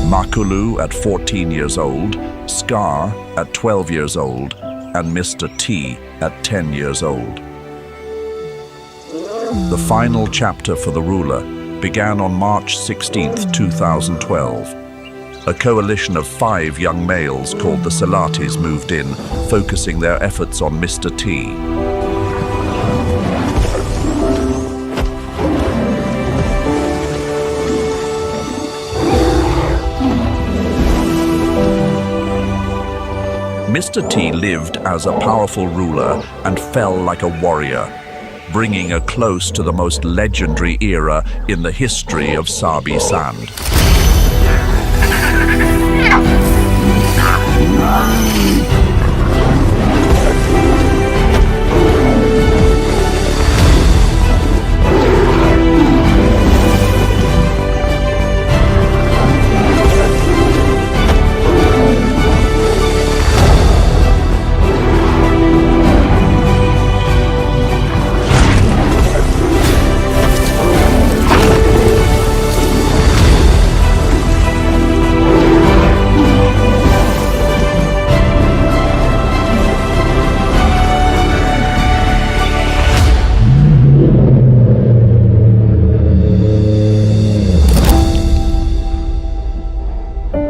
Makulu at 14 years old, Scar at 12 years old, and Mr. T at 10 years old. The final chapter for the ruler began on March 16, 2012. A coalition of 5 young males called the Salatis moved in, focusing their efforts on Mr. T. Mr. T lived as a powerful ruler and fell like a warrior, bringing a close to the most legendary era in the history of Sabi Sand.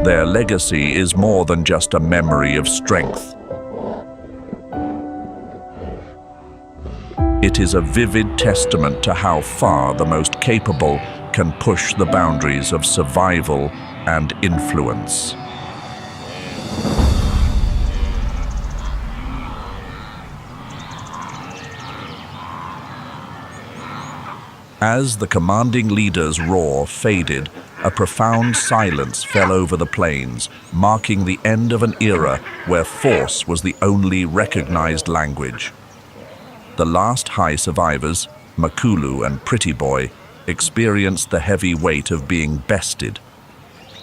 Their legacy is more than just a memory of strength. It is a vivid testament to how far the most capable can push the boundaries of survival and influence. As the commanding leader's roar faded, a profound silence fell over the plains, marking the end of an era where force was the only recognized language. The last high survivors, Makulu and Pretty Boy, experienced the heavy weight of being bested.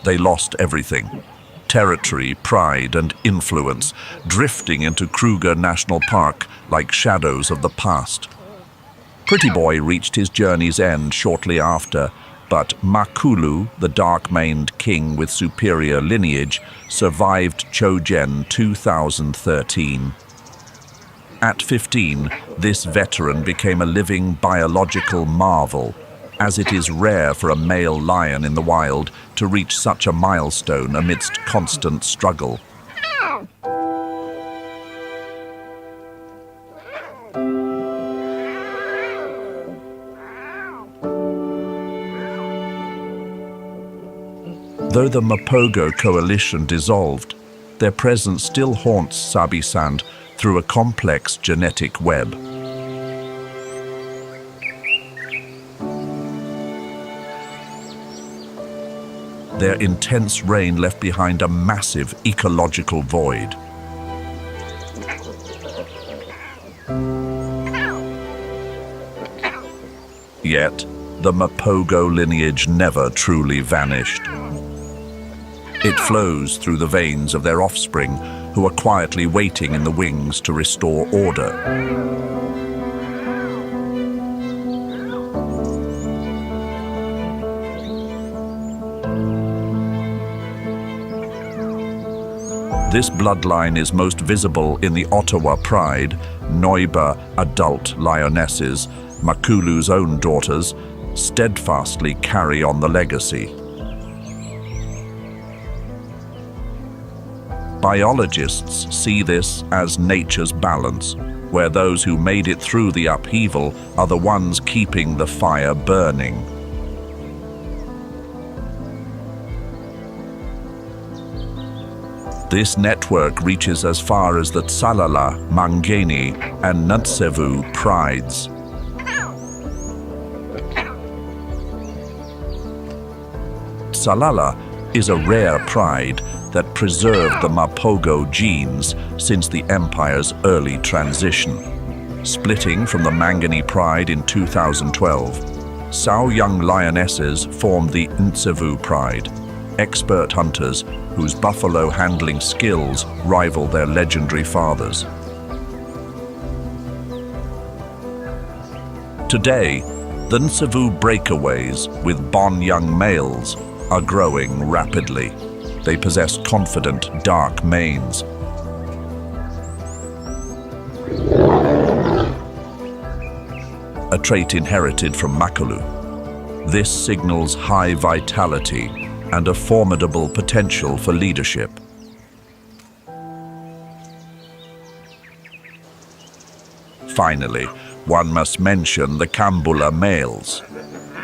They lost everything: territory, pride, and influence, drifting into Kruger National Park like shadows of the past. Pretty Boy reached his journey's end shortly after, but Makulu, the dark-maned king with superior lineage, survived Chogen 2013. At 15, this veteran became a living biological marvel, as it is rare for a male lion in the wild to reach such a milestone amidst constant struggle. Though the Mapogo coalition dissolved, their presence still haunts Sabi Sand through a complex genetic web. Their intense reign left behind a massive ecological void. Yet, the Mapogo lineage never truly vanished. It flows through the veins of their offspring, who are quietly waiting in the wings to restore order. This bloodline is most visible in the Ottawa Pride, Noiba adult lionesses. Makulu's own daughters steadfastly carry on the legacy. Biologists see this as nature's balance, where those who made it through the upheaval are the ones keeping the fire burning. This network reaches as far as the Tsalala, Mangeni, and Ntsevu prides. Tsalala is a rare pride that preserved the Mapogo genes since the empire's early transition. Splitting from the Mangeni Pride in 2012, Sao young lionesses formed the Ntsevu Pride, expert hunters whose buffalo handling skills rival their legendary fathers. Today, the Nsavu breakaways with Bon young males are growing rapidly. They possess confident, dark manes. A trait inherited from Makolu. This signals high vitality and a formidable potential for leadership. Finally, one must mention the Kambula males.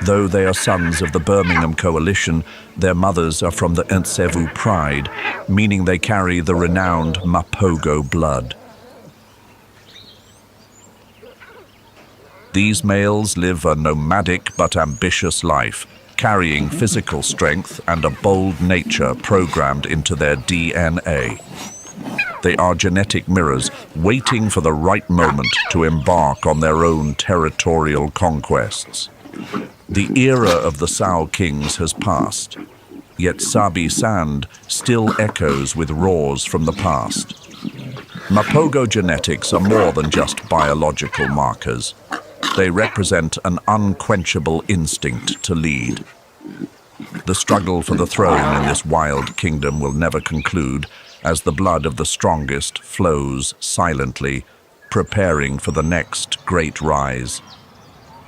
Though they are sons of the Birmingham Coalition, their mothers are from the Ntsevu pride, meaning they carry the renowned Mapogo blood. These males live a nomadic but ambitious life, carrying physical strength and a bold nature programmed into their DNA. They are genetic mirrors, waiting for the right moment to embark on their own territorial conquests. The era of the Sao Kings has passed, yet Sabi Sand still echoes with roars from the past. Mapogo genetics are more than just biological markers. They represent an unquenchable instinct to lead. The struggle for the throne in this wild kingdom will never conclude, as the blood of the strongest flows silently, preparing for the next great rise.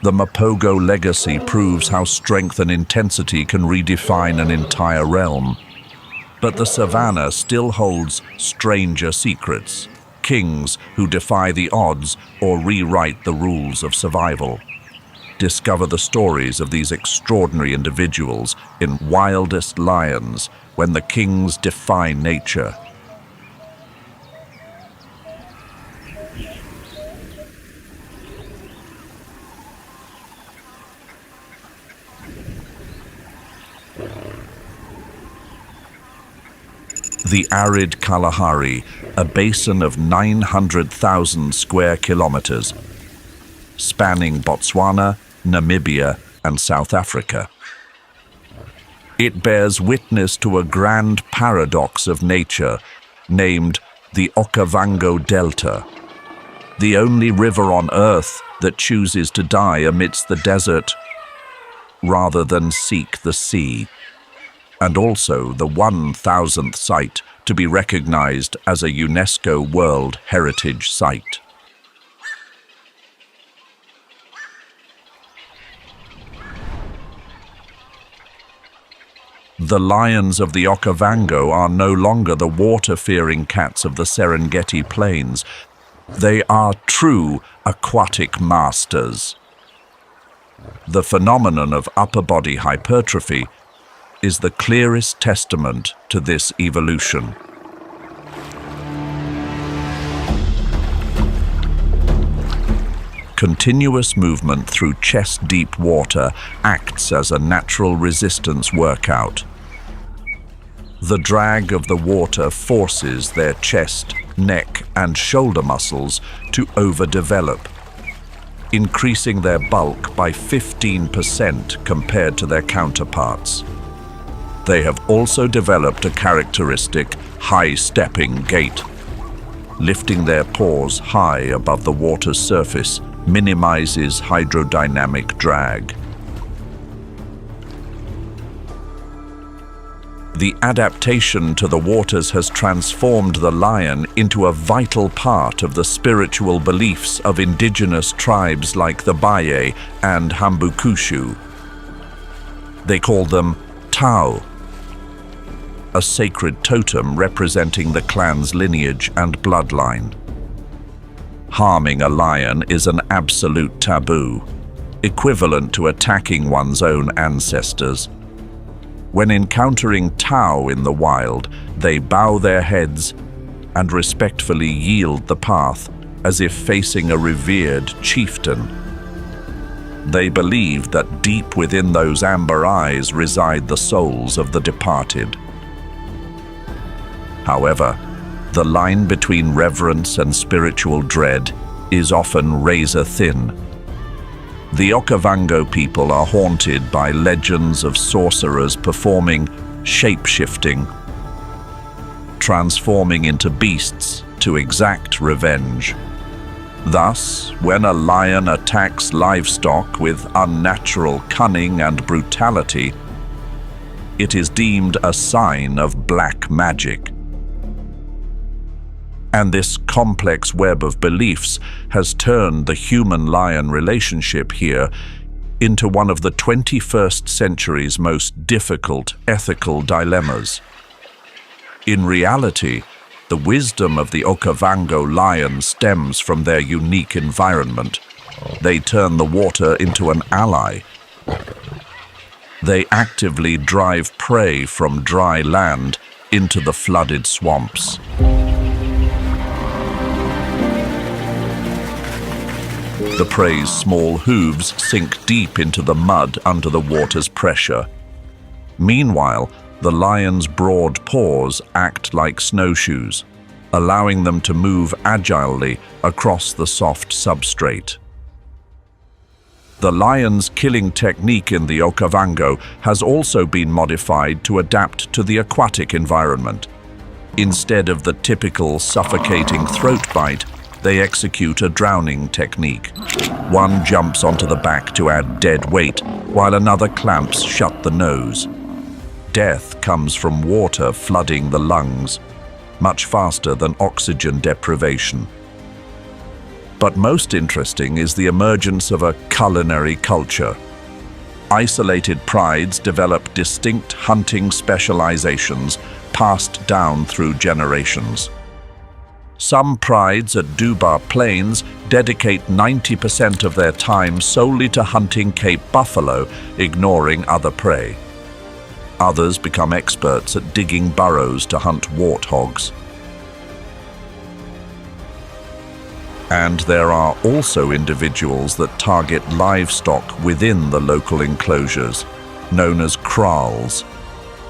The Mapogo legacy proves how strength and intensity can redefine an entire realm. But the savannah still holds stranger secrets, kings who defy the odds or rewrite the rules of survival. Discover the stories of these extraordinary individuals in Wildest Lions, when the kings defy nature. The arid Kalahari, a basin of 900,000 square kilometers, spanning Botswana, Namibia, and South Africa. It bears witness to a grand paradox of nature, named the Okavango Delta, the only river on Earth that chooses to die amidst the desert rather than seek the sea, and also the 1,000th site to be recognized as a UNESCO World Heritage Site. The lions of the Okavango are no longer the water-fearing cats of the Serengeti plains. They are true aquatic masters. The phenomenon of upper body hypertrophy is the clearest testament to this evolution. Continuous movement through chest-deep water acts as a natural resistance workout. The drag of the water forces their chest, neck, and shoulder muscles to overdevelop, increasing their bulk by 15% compared to their counterparts. They have also developed a characteristic high-stepping gait. Lifting their paws high above the water's surface minimizes hydrodynamic drag. The adaptation to the waters has transformed the lion into a vital part of the spiritual beliefs of indigenous tribes like the Baye and Hambukushu. They call them Tau, a sacred totem representing the clan's lineage and bloodline. Harming a lion is an absolute taboo, equivalent to attacking one's own ancestors. When encountering Tau in the wild, they bow their heads and respectfully yield the path as if facing a revered chieftain. They believe that deep within those amber eyes reside the souls of the departed. However, the line between reverence and spiritual dread is often razor-thin. The Okavango people are haunted by legends of sorcerers performing shape-shifting, transforming into beasts to exact revenge. Thus, when a lion attacks livestock with unnatural cunning and brutality, it is deemed a sign of black magic. And this complex web of beliefs has turned the human-lion relationship here into one of the 21st century's most difficult ethical dilemmas. In reality, the wisdom of the Okavango lion stems from their unique environment. They turn the water into an ally. They actively drive prey from dry land into the flooded swamps. The prey's small hooves sink deep into the mud under the water's pressure. Meanwhile, the lion's broad paws act like snowshoes, allowing them to move agilely across the soft substrate. The lion's killing technique in the Okavango has also been modified to adapt to the aquatic environment. Instead of the typical suffocating throat bite, they execute a drowning technique. One jumps onto the back to add dead weight, while another clamps shut the nose. Death comes from water flooding the lungs, much faster than oxygen deprivation. But most interesting is the emergence of a culinary culture. Isolated prides develop distinct hunting specializations passed down through generations. Some prides at Dubar Plains dedicate 90% of their time solely to hunting Cape buffalo, ignoring other prey. Others become experts at digging burrows to hunt warthogs. And there are also individuals that target livestock within the local enclosures, known as kraals.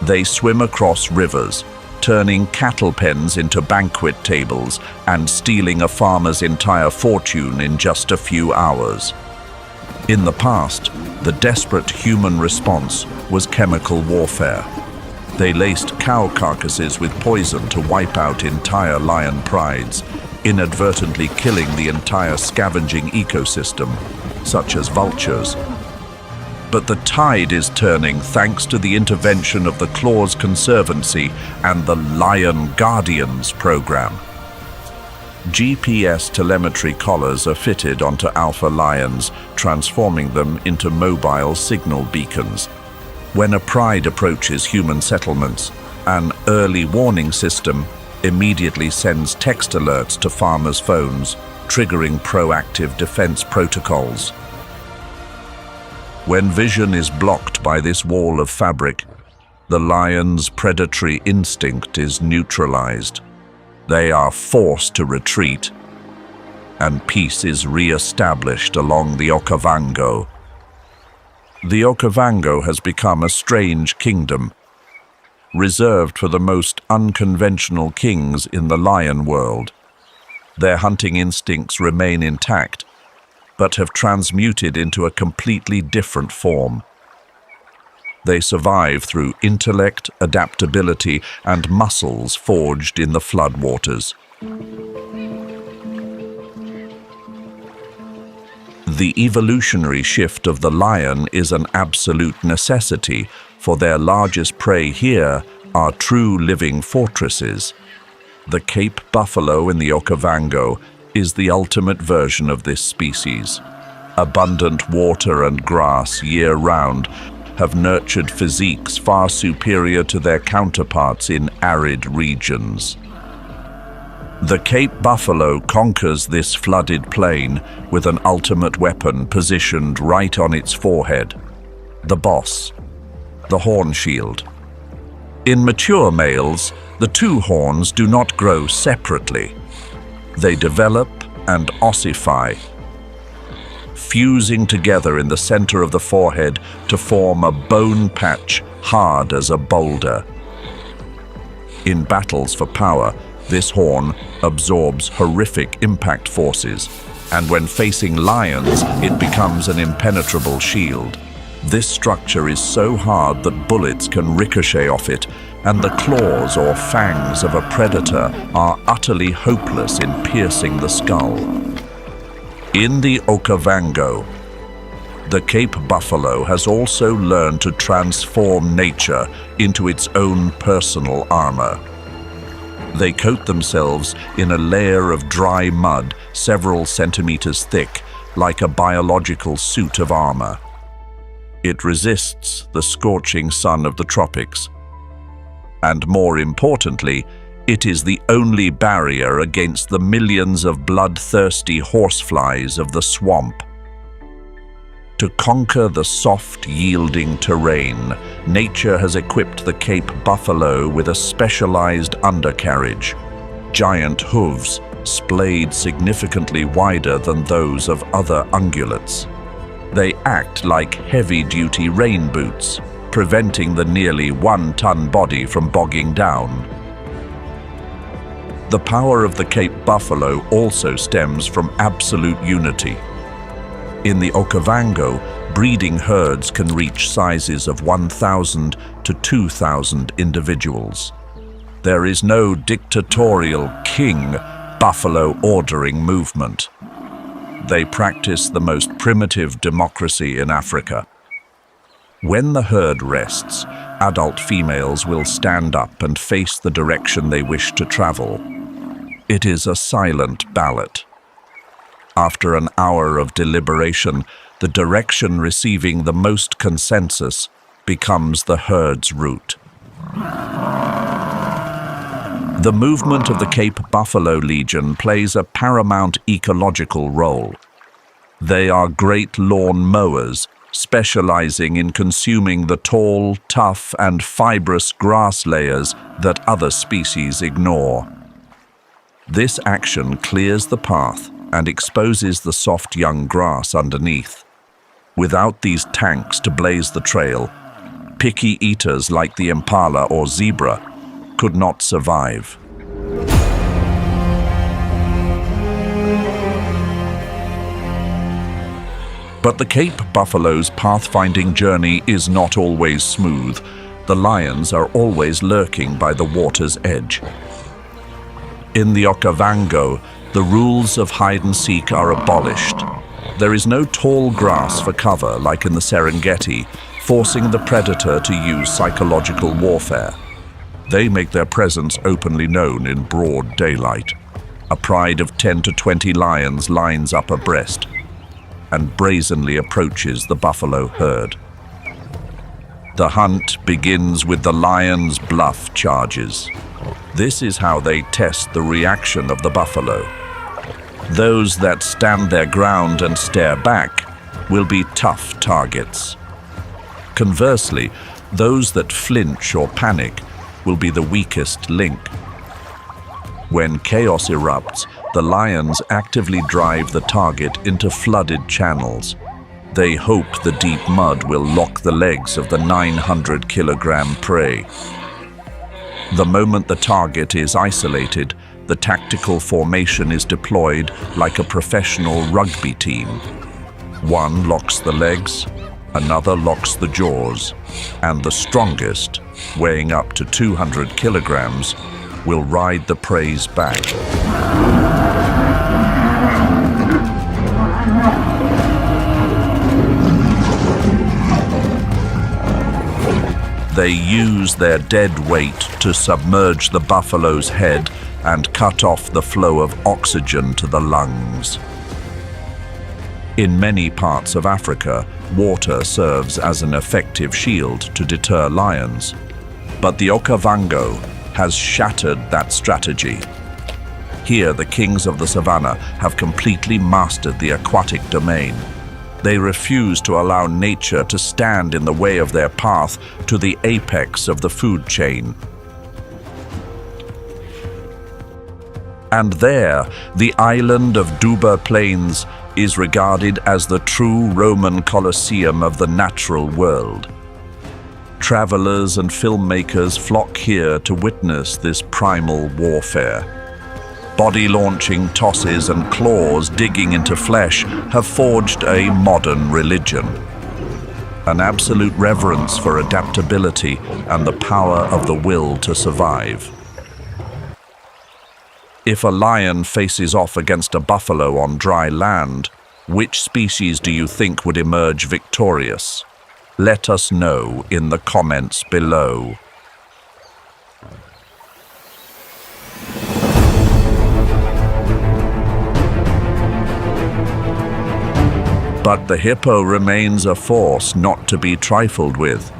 They swim across rivers, turning cattle pens into banquet tables and stealing a farmer's entire fortune in just a few hours. In the past, the desperate human response was chemical warfare. They laced cow carcasses with poison to wipe out entire lion prides, inadvertently killing the entire scavenging ecosystem, such as vultures. But the tide is turning thanks to the intervention of the Claws Conservancy and the Lion Guardians program. GPS telemetry collars are fitted onto alpha lions, transforming them into mobile signal beacons. When a pride approaches human settlements, an early warning system immediately sends text alerts to farmers' phones, triggering proactive defense protocols. When vision is blocked by this wall of fabric, the lion's predatory instinct is neutralized. They are forced to retreat, and peace is re-established along the Okavango. The Okavango has become a strange kingdom, reserved for the most unconventional kings in the lion world. Their hunting instincts remain intact, but have transmuted into a completely different form. They survive through intellect, adaptability, and muscles forged in the floodwaters. The evolutionary shift of the lion is an absolute necessity, for their largest prey here are true living fortresses. The Cape buffalo in the Okavango is the ultimate version of this species. Abundant water and grass year-round have nurtured physiques far superior to their counterparts in arid regions. The Cape buffalo conquers this flooded plain with an ultimate weapon positioned right on its forehead, the boss, the horn shield. In mature males, the two horns do not grow separately. They develop and ossify, fusing together in the center of the forehead to form a bone patch hard as a boulder. In battles for power, this horn absorbs horrific impact forces, and when facing lions, it becomes an impenetrable shield. This structure is so hard that bullets can ricochet off it, and the claws or fangs of a predator are utterly hopeless in piercing the skull. In the Okavango, the Cape buffalo has also learned to transform nature into its own personal armor. They coat themselves in a layer of dry mud several centimeters thick, like a biological suit of armor. It resists the scorching sun of the tropics. And more importantly, it is the only barrier against the millions of bloodthirsty horseflies of the swamp. To conquer the soft, yielding terrain, nature has equipped the Cape buffalo with a specialized undercarriage, giant hooves splayed significantly wider than those of other ungulates. They act like heavy-duty rain boots, preventing the nearly 1-ton body from bogging down. The power of the Cape buffalo also stems from absolute unity. In the Okavango, breeding herds can reach sizes of 1,000 to 2,000 individuals. There is no dictatorial king buffalo ordering movement. They practice the most primitive democracy in Africa. When the herd rests, adult females will stand up and face the direction they wish to travel. It is a silent ballot. After an hour of deliberation, the direction receiving the most consensus becomes the herd's route. The movement of the Cape Buffalo Legion plays a paramount ecological role. They are great lawn mowers, specializing in consuming the tall, tough, and fibrous grass layers that other species ignore. This action clears the path and exposes the soft young grass underneath. Without these tanks to blaze the trail, picky eaters like the impala or zebra could not survive. But the Cape buffalo's pathfinding journey is not always smooth. The lions are always lurking by the water's edge. In the Okavango, the rules of hide-and-seek are abolished. There is no tall grass for cover like in the Serengeti, forcing the predator to use psychological warfare. They make their presence openly known in broad daylight. A pride of 10 to 20 lions lines up abreast and brazenly approaches the buffalo herd. The hunt begins with the lions' bluff charges. This is how they test the reaction of the buffalo. Those that stand their ground and stare back will be tough targets. Conversely, those that flinch or panic will be the weakest link. When chaos erupts, the lions actively drive the target into flooded channels. They hope the deep mud will lock the legs of the 900-kilogram prey. The moment the target is isolated, the tactical formation is deployed like a professional rugby team. One locks the legs, another locks the jaws, and the strongest, weighing up to 200 kilograms, will ride the prey's back. They use their dead weight to submerge the buffalo's head and cut off the flow of oxygen to the lungs. In many parts of Africa, water serves as an effective shield to deter lions. But the Okavango has shattered that strategy. Here, the kings of the savannah have completely mastered the aquatic domain. They refuse to allow nature to stand in the way of their path to the apex of the food chain. And there, the island of Duba Plains is regarded as the true Roman Colosseum of the natural world. Travelers and filmmakers flock here to witness this primal warfare. Body-launching tosses and claws digging into flesh have forged a modern religion. An absolute reverence for adaptability and the power of the will to survive. If a lion faces off against a buffalo on dry land, Which species do you think would emerge victorious? Let us know in the comments below. But the hippo remains a force not to be trifled with.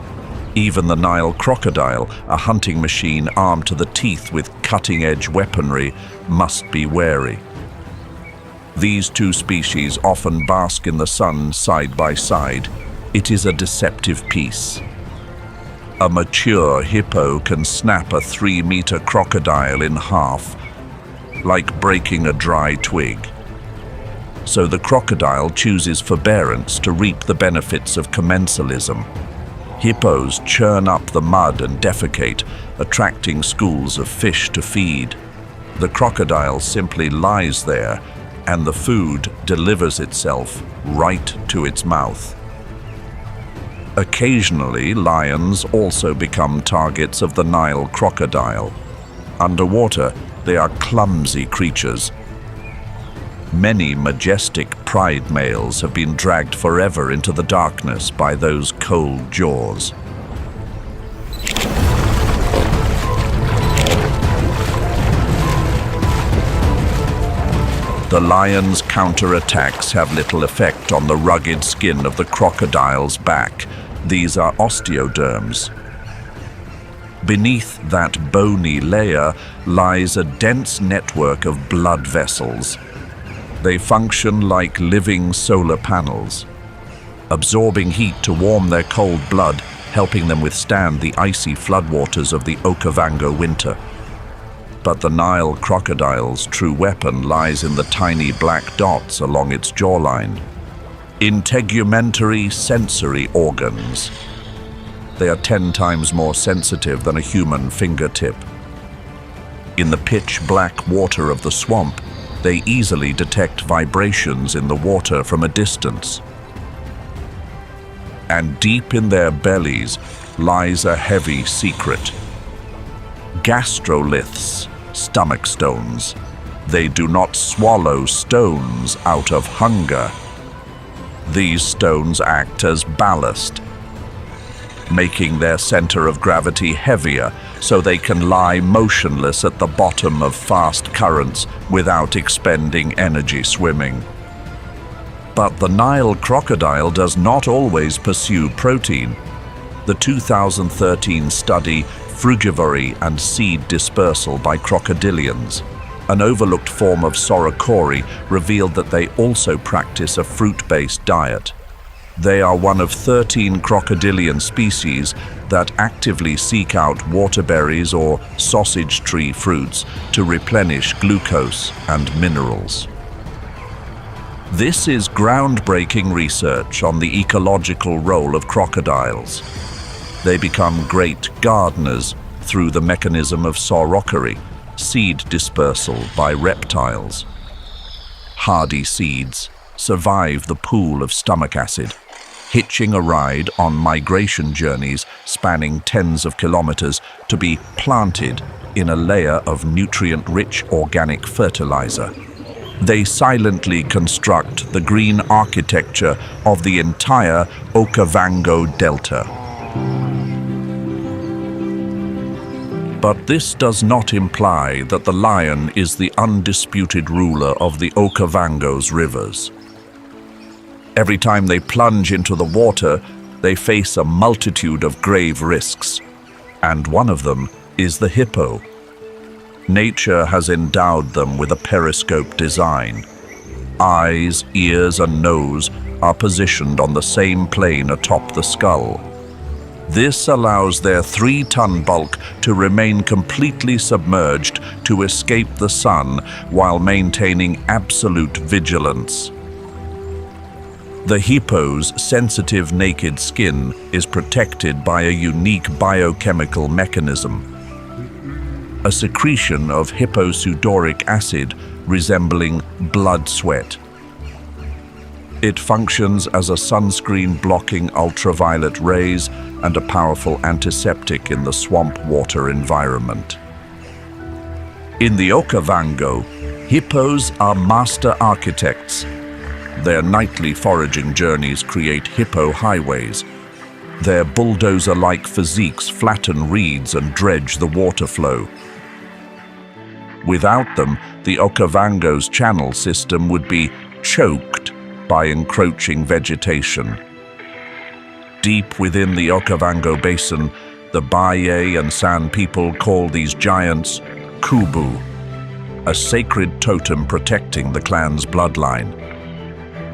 Even the Nile crocodile, a hunting machine armed to the teeth with cutting-edge weaponry, must be wary. These two species often bask in the sun side by side. It is a deceptive piece. A mature hippo can snap a 3-meter crocodile in half, like breaking a dry twig. So the crocodile chooses forbearance to reap the benefits of commensalism. Hippos churn up the mud and defecate, attracting schools of fish to feed. The crocodile simply lies there, and the food delivers itself right to its mouth. Occasionally, lions also become targets of the Nile crocodile. Underwater, they are clumsy creatures. Many majestic pride males have been dragged forever into the darkness by those cold jaws. The lion's counterattacks have little effect on the rugged skin of the crocodile's back. These are osteoderms. Beneath that bony layer lies a dense network of blood vessels. They function like living solar panels, absorbing heat to warm their cold blood, helping them withstand the icy floodwaters of the Okavango winter. But the Nile crocodile's true weapon lies in the tiny black dots along its jawline. Integumentary sensory organs. They are 10 times more sensitive than a human fingertip. In the pitch-black water of the swamp, they easily detect vibrations in the water from a distance. And deep in their bellies lies a heavy secret. Gastroliths, stomach stones. They do not swallow stones out of hunger. These stones act as ballast, making their center of gravity heavier so they can lie motionless at the bottom of fast currents without expending energy swimming. But the Nile crocodile does not always pursue protein. The 2013 study Frugivory and Seed Dispersal by Crocodilians, an overlooked form of sororicori, revealed that they also practice a fruit-based diet. They are one of 13 crocodilian species that actively seek out waterberries or sausage tree fruits to replenish glucose and minerals. This is groundbreaking research on the ecological role of crocodiles. They become great gardeners through the mechanism of sororicori, seed dispersal by reptiles. Hardy seeds survive the pool of stomach acid, hitching a ride on migration journeys spanning tens of kilometers to be planted in a layer of nutrient-rich organic fertilizer. They silently construct the green architecture of the entire Okavango Delta. But this does not imply that the lion is the undisputed ruler of the Okavango's rivers. Every time they plunge into the water, they face a multitude of grave risks, and one of them is the hippo. Nature has endowed them with a periscope design. Eyes, ears, and nose are positioned on the same plane atop the skull. This allows their 3-ton bulk to remain completely submerged to escape the sun while maintaining absolute vigilance. The hippo's sensitive naked skin is protected by a unique biochemical mechanism, a secretion of hipposudoric acid resembling blood sweat. It functions as a sunscreen blocking ultraviolet rays and a powerful antiseptic in the swamp water environment. In the Okavango, hippos are master architects. Their nightly foraging journeys create hippo highways. Their bulldozer-like physiques flatten reeds and dredge the water flow. Without them, the Okavango's channel system would be choked by encroaching vegetation. Deep within the Okavango Basin, the Baye and San people call these giants kubu, a sacred totem protecting the clan's bloodline.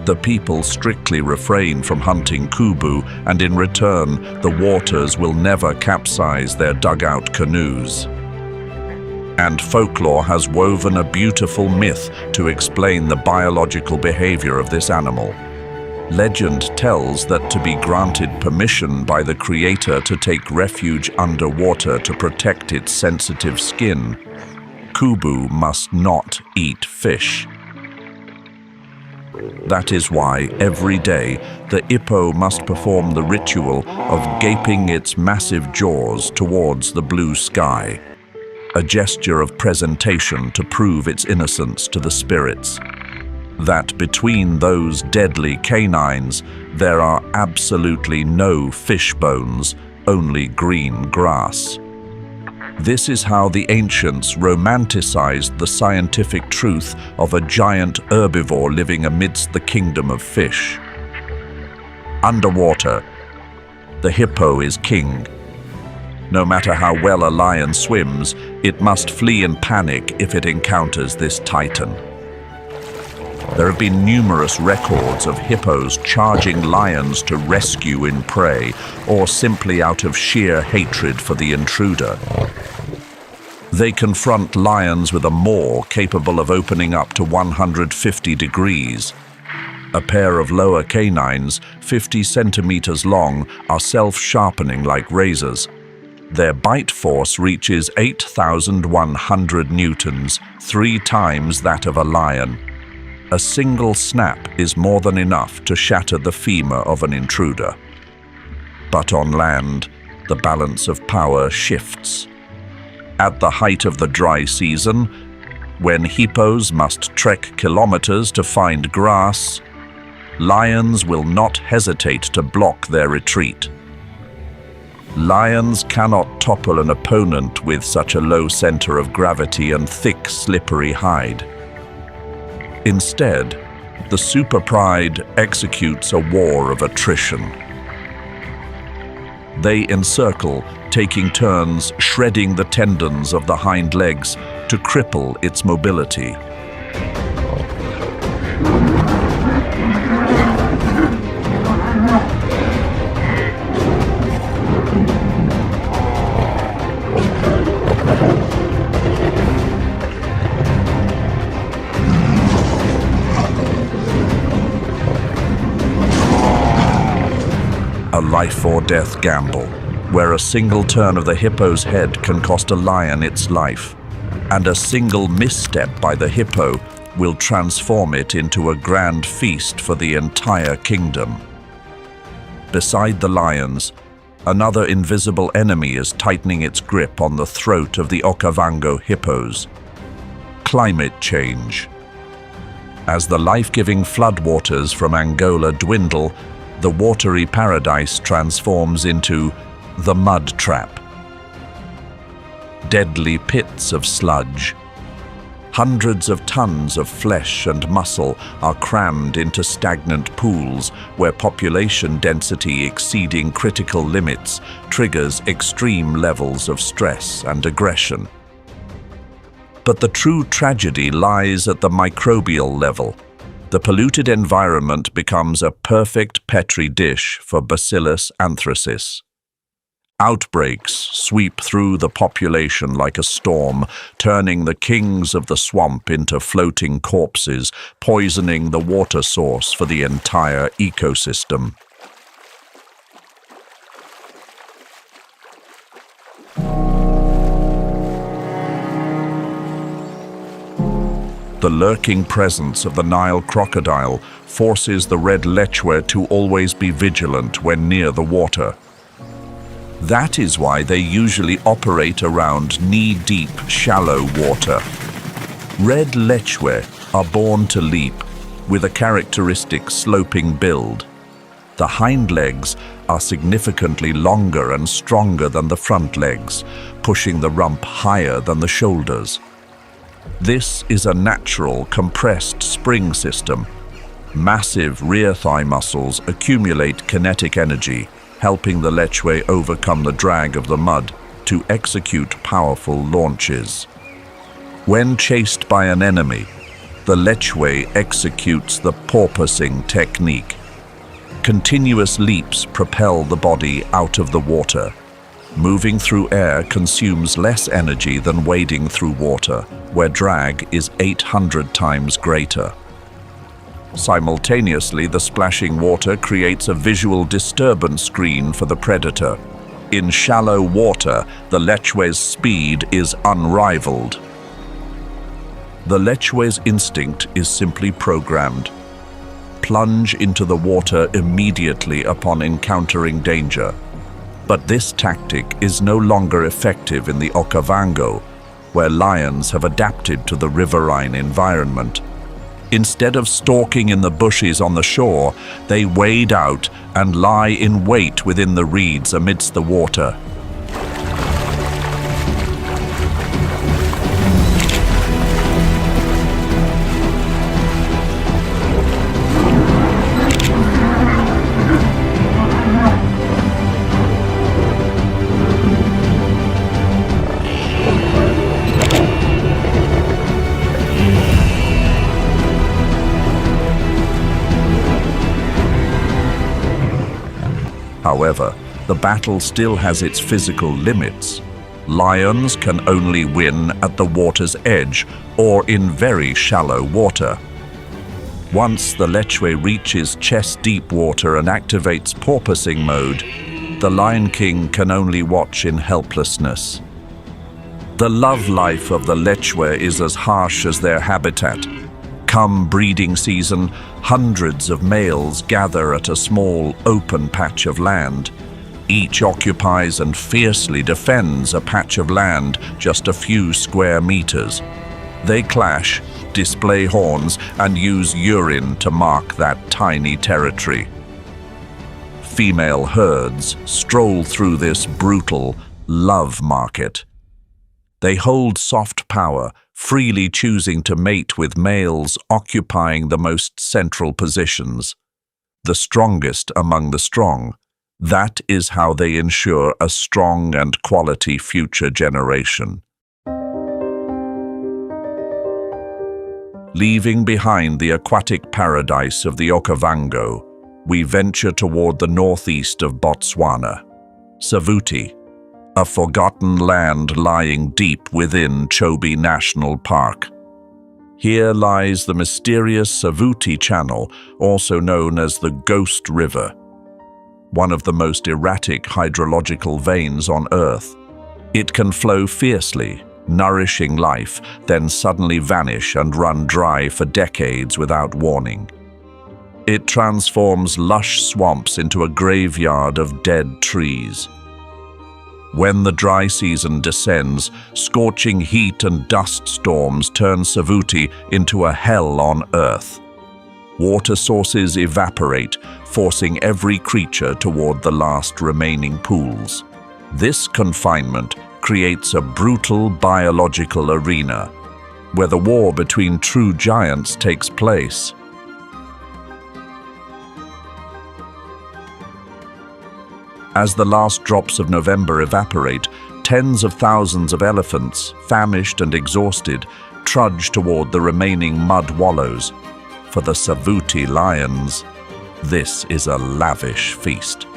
The people strictly refrain from hunting kubu, and in return, the waters will never capsize their dugout canoes. And folklore has woven a beautiful myth to explain the biological behavior of this animal. Legend tells that to be granted permission by the creator to take refuge underwater to protect its sensitive skin, kubu must not eat fish. That is why, every day, the hippo must perform the ritual of gaping its massive jaws towards the blue sky, a gesture of presentation to prove its innocence to the spirits. That between those deadly canines, there are absolutely no fish bones, only green grass. This is how the ancients romanticized the scientific truth of a giant herbivore living amidst the kingdom of fish. Underwater, the hippo is king. No matter how well a lion swims, it must flee in panic if it encounters this titan. There have been numerous records of hippos charging lions to rescue in prey, or simply out of sheer hatred for the intruder. They confront lions with a maw capable of opening up to 150 degrees. A pair of lower canines, 50 centimeters long, are self-sharpening like razors. Their bite force reaches 8,100 newtons, 3 times that of a lion. A single snap is more than enough to shatter the femur of an intruder. But on land, the balance of power shifts. At the height of the dry season, when hippos must trek kilometers to find grass, lions will not hesitate to block their retreat. Lions cannot topple an opponent with such a low center of gravity and thick, slippery hide. Instead, the super pride executes a war of attrition. They encircle, taking turns shredding the tendons of the hind legs to cripple its mobility. A life-or-death gamble, where a single turn of the hippo's head can cost a lion its life, and a single misstep by the hippo will transform it into a grand feast for the entire kingdom. Beside the lions, another invisible enemy is tightening its grip on the throat of the Okavango hippos: climate change. As the life-giving floodwaters from Angola dwindle, the watery paradise transforms into the mud trap. Deadly pits of sludge. Hundreds of tons of flesh and muscle are crammed into stagnant pools where population density exceeding critical limits triggers extreme levels of stress and aggression. But the true tragedy lies at the microbial level. The polluted environment becomes a perfect petri dish for Bacillus anthracis. Outbreaks sweep through the population like a storm, turning the kings of the swamp into floating corpses, poisoning the water source for the entire ecosystem. The lurking presence of the Nile crocodile forces the red lechwe to always be vigilant when near the water. That is why they usually operate around knee-deep, shallow water. Red lechwe are born to leap, with a characteristic sloping build. The hind legs are significantly longer and stronger than the front legs, pushing the rump higher than the shoulders. This is a natural, compressed spring system. Massive rear thigh muscles accumulate kinetic energy, helping the lechwe overcome the drag of the mud to execute powerful launches. When chased by an enemy, the lechwe executes the porpoising technique. Continuous leaps propel the body out of the water. Moving through air consumes less energy than wading through water, where drag is 800 times greater. Simultaneously, the splashing water creates a visual disturbance screen for the predator. In shallow water, the lechwe's speed is unrivaled. The lechwe's instinct is simply programmed. Plunge into the water immediately upon encountering danger. But this tactic is no longer effective in the Okavango, where lions have adapted to the riverine environment. Instead of stalking in the bushes on the shore, they wade out and lie in wait within the reeds amidst the water. However, the battle still has its physical limits. Lions can only win at the water's edge or in very shallow water. Once the lechwe reaches chest-deep water and activates porpoising mode, the Lion King can only watch in helplessness. The love life of the lechwe is as harsh as their habitat. Come breeding season, hundreds of males gather at a small, open patch of land. Each occupies and fiercely defends a patch of land just a few square meters. They clash, display horns, and use urine to mark that tiny territory. Female herds stroll through this brutal love market. They hold soft power, freely choosing to mate with males occupying the most central positions. The strongest among the strong. That is how they ensure a strong and quality future generation. Leaving behind the aquatic paradise of the Okavango, we venture toward the northeast of Botswana. Savuti, a forgotten land lying deep within Chobe National Park. Here lies the mysterious Savuti Channel, also known as the Ghost River, one of the most erratic hydrological veins on Earth. It can flow fiercely, nourishing life, then suddenly vanish and run dry for decades without warning. It transforms lush swamps into a graveyard of dead trees. When the dry season descends, scorching heat and dust storms turn Savuti into a hell on Earth. Water sources evaporate, forcing every creature toward the last remaining pools. This confinement creates a brutal biological arena, where the war between true giants takes place. As the last drops of November evaporate, tens of thousands of elephants, famished and exhausted, trudge toward the remaining mud wallows. For the Savuti lions, this is a lavish feast.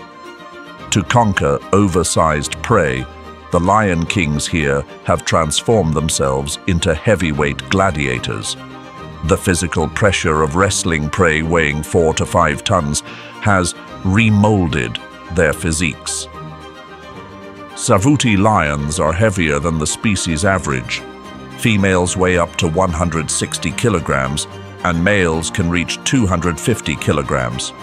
To conquer oversized prey, the Lion Kings here have transformed themselves into heavyweight gladiators. The physical pressure of wrestling prey weighing 4 to 5 tons has remolded their physiques. Savuti lions are heavier than the species average. Females weigh up to 160 kilograms, and males can reach 250 kilograms.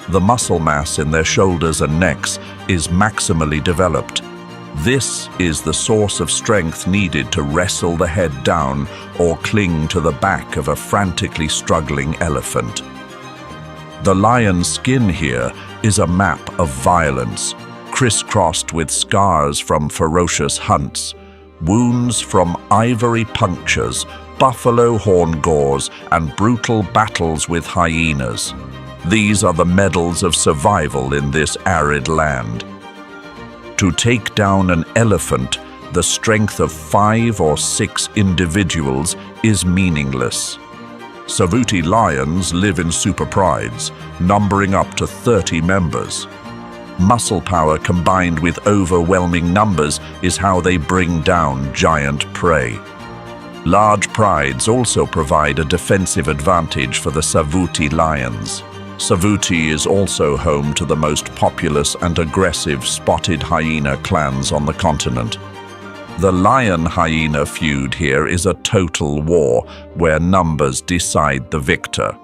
The muscle mass in their shoulders and necks is maximally developed. This is the source of strength needed to wrestle the head down or cling to the back of a frantically struggling elephant. The lion's skin here is a map of violence, crisscrossed with scars from ferocious hunts, wounds from ivory punctures, buffalo horn gores, and brutal battles with hyenas. These are the medals of survival in this arid land. To take down an elephant, the strength of 5 or 6 individuals is meaningless. Savuti lions live in super prides, numbering up to 30 members. Muscle power combined with overwhelming numbers is how they bring down giant prey. Large prides also provide a defensive advantage for the Savuti lions. Savuti is also home to the most populous and aggressive spotted hyena clans on the continent. The lion-hyena feud here is a total war where numbers decide the victor.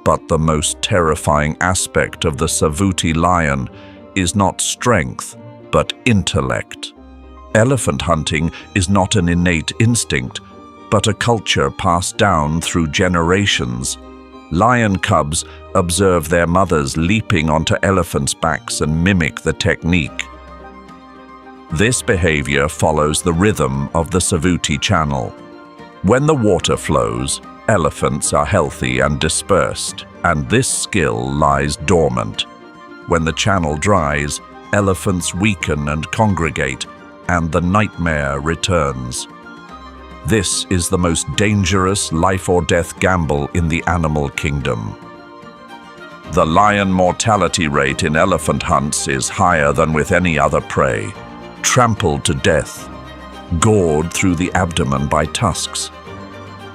But the most terrifying aspect of the Savuti lion is not strength, but intellect. Elephant hunting is not an innate instinct, but a culture passed down through generations. Lion cubs observe their mothers leaping onto elephants' backs and mimic the technique. This behavior follows the rhythm of the Savuti channel. When the water flows, elephants are healthy and dispersed, and this skill lies dormant. When the channel dries, elephants weaken and congregate, and the nightmare returns. This is the most dangerous life-or-death gamble in the animal kingdom. The lion mortality rate in elephant hunts is higher than with any other prey. Trampled to death, gored through the abdomen by tusks.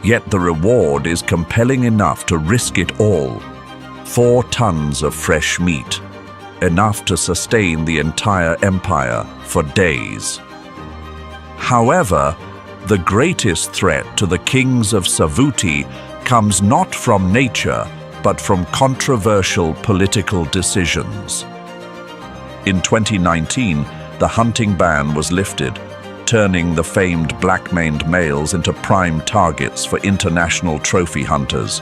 Yet the reward is compelling enough to risk it all. 4 tons of fresh meat, enough to sustain the entire empire for days. However, the greatest threat to the kings of Savuti comes not from nature, but from controversial political decisions. In 2019, the hunting ban was lifted, turning the famed black-maned males into prime targets for international trophy hunters.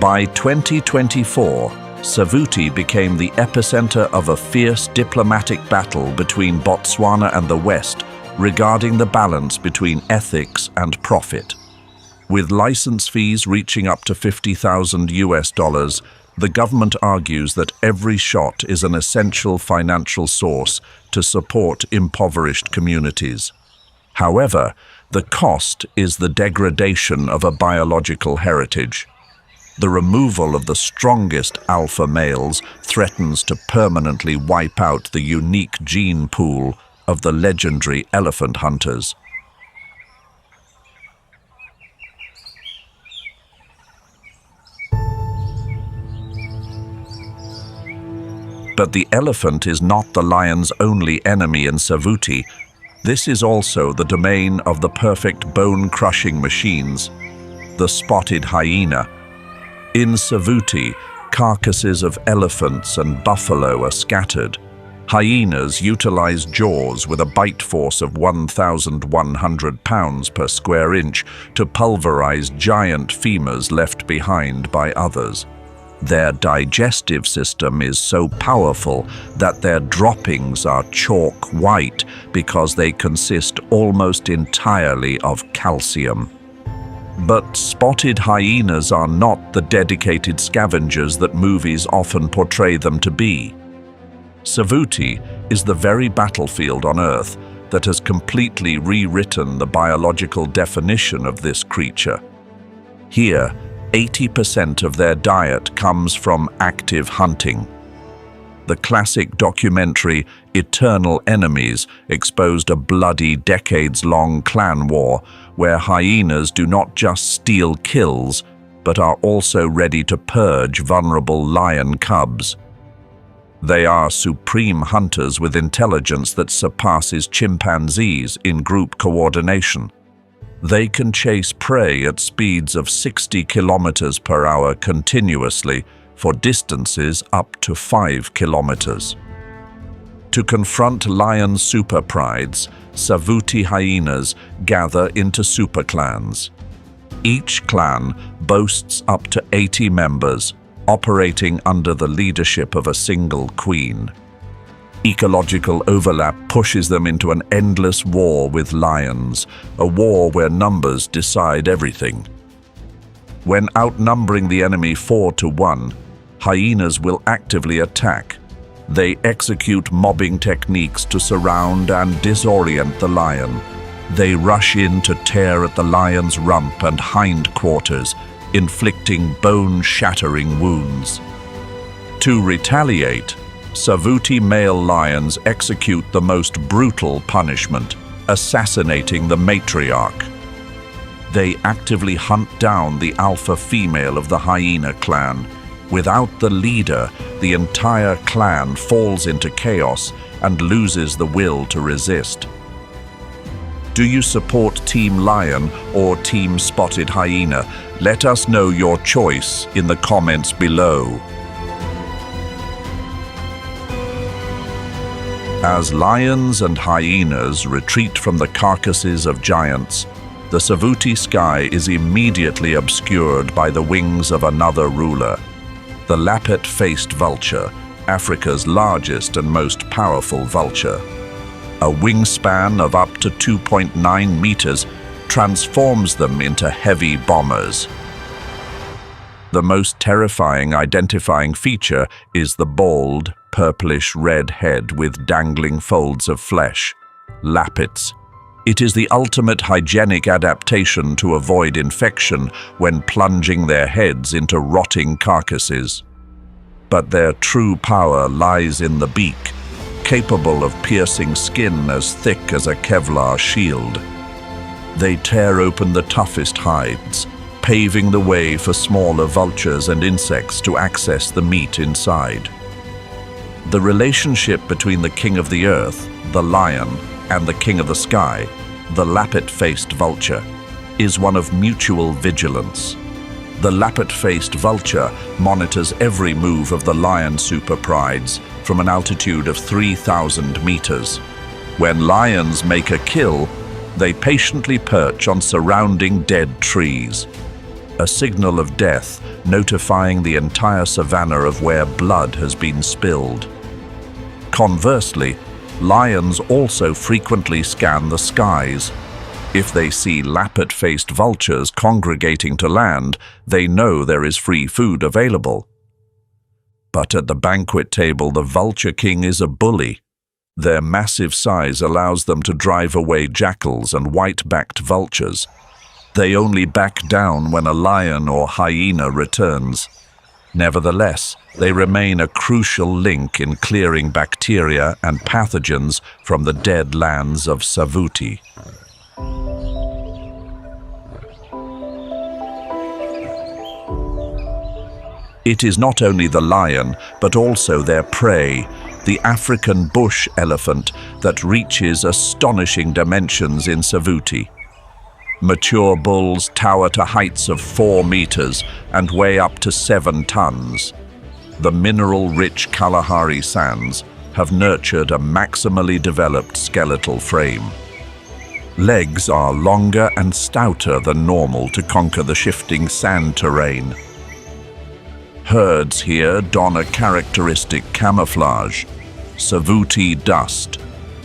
By 2024, Savuti became the epicenter of a fierce diplomatic battle between Botswana and the West regarding the balance between ethics and profit. With license fees reaching up to $50,000, the government argues that every shot is an essential financial source to support impoverished communities. However, the cost is the degradation of a biological heritage. The removal of the strongest alpha males threatens to permanently wipe out the unique gene pool of the legendary elephant hunters. But the elephant is not the lion's only enemy in Savuti. This is also the domain of the perfect bone-crushing machines, the spotted hyena. In Savuti, carcasses of elephants and buffalo are scattered. Hyenas utilize jaws with a bite force of 1,100 pounds per square inch to pulverize giant femurs left behind by others. Their digestive system is so powerful that their droppings are chalk white because they consist almost entirely of calcium. But spotted hyenas are not the dedicated scavengers that movies often portray them to be. Savuti is the very battlefield on Earth that has completely rewritten the biological definition of this creature. Here, 80% of their diet comes from active hunting. The classic documentary Eternal Enemies exposed a bloody decades-long clan war where hyenas do not just steal kills, but are also ready to purge vulnerable lion cubs. They are supreme hunters with intelligence that surpasses chimpanzees in group coordination. They can chase prey at speeds of 60 kilometers per hour continuously for distances up to 5 kilometers. To confront lion superprides, Savuti hyenas gather into superclans. Each clan boasts up to 80 members, operating under the leadership of a single queen. Ecological overlap pushes them into an endless war with lions, a war where numbers decide everything. When outnumbering the enemy 4-1, hyenas will actively attack. They execute mobbing techniques to surround and disorient the lion. They rush in to tear at the lion's rump and hindquarters, inflicting bone-shattering wounds. To retaliate, Savuti male lions execute the most brutal punishment, assassinating the matriarch. They actively hunt down the alpha female of the hyena clan. Without the leader, the entire clan falls into chaos and loses the will to resist. Do you support Team Lion or Team Spotted Hyena? Let us know your choice in the comments below. As lions and hyenas retreat from the carcasses of giants, the Savuti sky is immediately obscured by the wings of another ruler, the lappet-faced vulture, Africa's largest and most powerful vulture. A wingspan of up to 2.9 meters transforms them into heavy bombers. The most terrifying identifying feature is the bald, purplish-red head with dangling folds of flesh, lappets. It is the ultimate hygienic adaptation to avoid infection when plunging their heads into rotting carcasses. But their true power lies in the beak, capable of piercing skin as thick as a Kevlar shield. They tear open the toughest hides, paving the way for smaller vultures and insects to access the meat inside. The relationship between the king of the earth, the lion, and the king of the sky, the lappet-faced vulture, is one of mutual vigilance. The lappet-faced vulture monitors every move of the lion superprides from an altitude of 3,000 meters. When lions make a kill, they patiently perch on surrounding dead trees, a signal of death notifying the entire savanna of where blood has been spilled. Conversely, lions also frequently scan the skies. If they see lappet-faced vultures congregating to land, they know there is free food available. But at the banquet table, the vulture king is a bully. Their massive size allows them to drive away jackals and white-backed vultures. They only back down when a lion or hyena returns. Nevertheless, they remain a crucial link in clearing bacteria and pathogens from the dead lands of Savuti. It is not only the lion, but also their prey, the African bush elephant, that reaches astonishing dimensions in Savuti. Mature bulls tower to heights of 4 meters and weigh up to 7 tons. The mineral-rich Kalahari sands have nurtured a maximally developed skeletal frame. Legs are longer and stouter than normal to conquer the shifting sand terrain. Herds here don a characteristic camouflage, Savuti dust.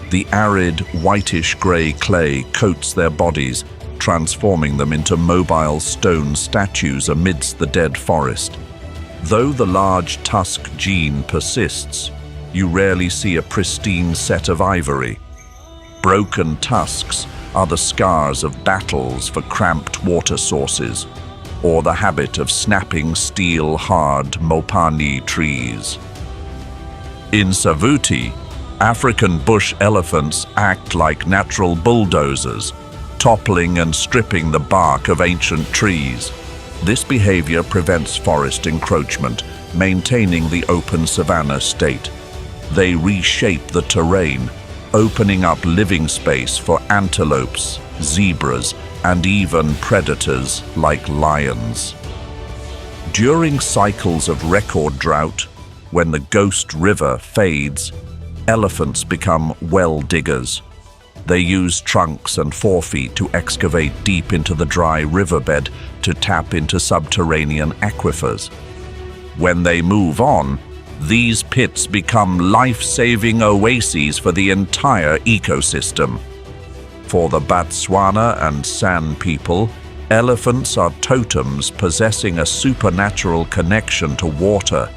The arid, whitish-gray clay coats their bodies, transforming them into mobile stone statues amidst the dead forest. Though the large tusk gene persists, you rarely see a pristine set of ivory. Broken tusks are the scars of battles for cramped water sources, or the habit of snapping steel-hard mopani trees. In Savuti, African bush elephants act like natural bulldozers, toppling and stripping the bark of ancient trees. This behavior prevents forest encroachment, maintaining the open savanna state. They reshape the terrain, opening up living space for antelopes, zebras, and even predators like lions. During cycles of record drought, when the ghost river fades, elephants become well diggers. They use trunks and forefeet to excavate deep into the dry riverbed to tap into subterranean aquifers. When they move on, these pits become life-saving oases for the entire ecosystem. For the Botswana and San people, elephants are totems possessing a supernatural connection to water.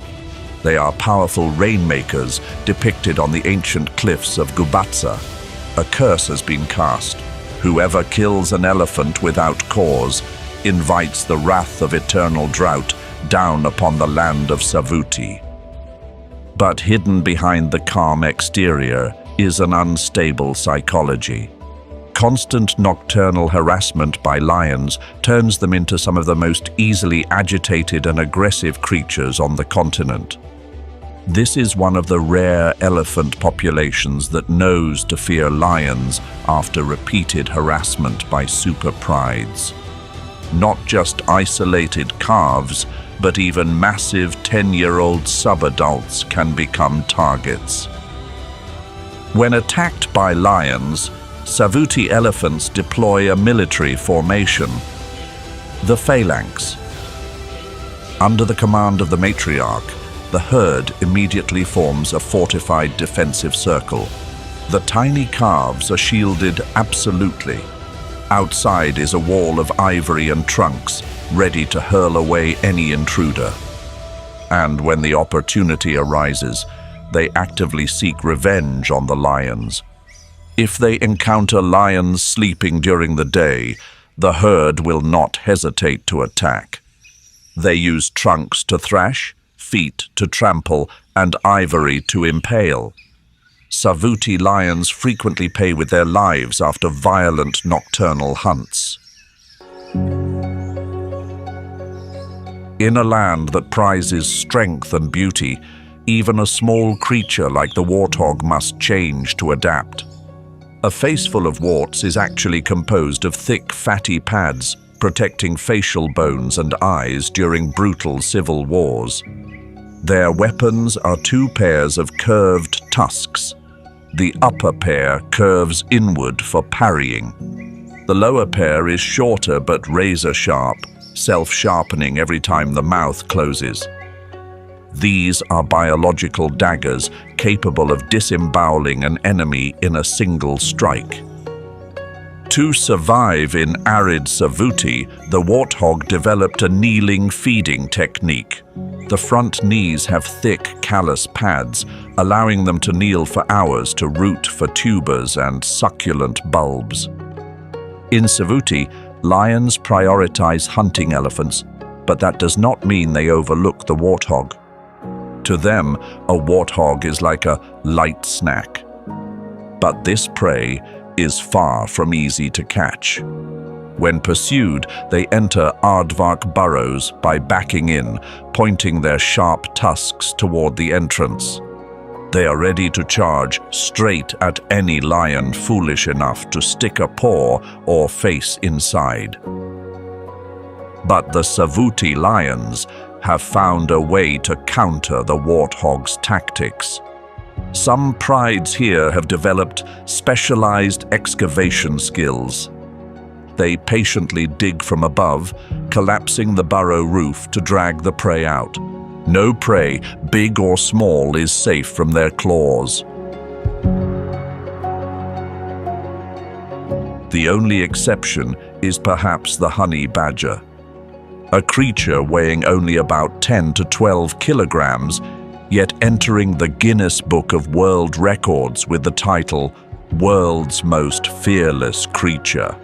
They are powerful rainmakers depicted on the ancient cliffs of Gubatsa. A curse has been cast. Whoever kills an elephant without cause invites the wrath of eternal drought down upon the land of Savuti. But hidden behind the calm exterior is an unstable psychology. Constant nocturnal harassment by lions turns them into some of the most easily agitated and aggressive creatures on the continent. This is one of the rare elephant populations that knows to fear lions after repeated harassment by super prides. Not just isolated calves, but even massive 10-year-old subadults can become targets. When attacked by lions, Savuti elephants deploy a military formation, the phalanx. Under the command of the matriarch, the herd immediately forms a fortified defensive circle. The tiny calves are shielded absolutely. Outside is a wall of ivory and trunks, ready to hurl away any intruder. And when the opportunity arises, they actively seek revenge on the lions. If they encounter lions sleeping during the day, the herd will not hesitate to attack. They use trunks to thrash, feet to trample, and ivory to impale. Savuti lions frequently pay with their lives after violent nocturnal hunts. In a land that prizes strength and beauty, even a small creature like the warthog must change to adapt. A face full of warts is actually composed of thick, fatty pads, protecting facial bones and eyes during brutal civil wars. Their weapons are two pairs of curved tusks. The upper pair curves inward for parrying. The lower pair is shorter but razor-sharp, self-sharpening every time the mouth closes. These are biological daggers capable of disemboweling an enemy in a single strike. To survive in arid Savuti, the warthog developed a kneeling feeding technique. The front knees have thick, callous pads, allowing them to kneel for hours to root for tubers and succulent bulbs. In Savuti, lions prioritize hunting elephants, but that does not mean they overlook the warthog. To them, a warthog is like a light snack. But this prey is far from easy to catch. When pursued, they enter aardvark burrows by backing in, pointing their sharp tusks toward the entrance. They are ready to charge straight at any lion foolish enough to stick a paw or face inside. But the Savuti lions have found a way to counter the warthog's tactics. Some prides here have developed specialized excavation skills. They patiently dig from above, collapsing the burrow roof to drag the prey out. No prey, big or small, is safe from their claws. The only exception is perhaps the honey badger. A creature weighing only about 10 to 12 kilograms, yet entering the Guinness Book of World Records with the title World's Most Fearless Creature.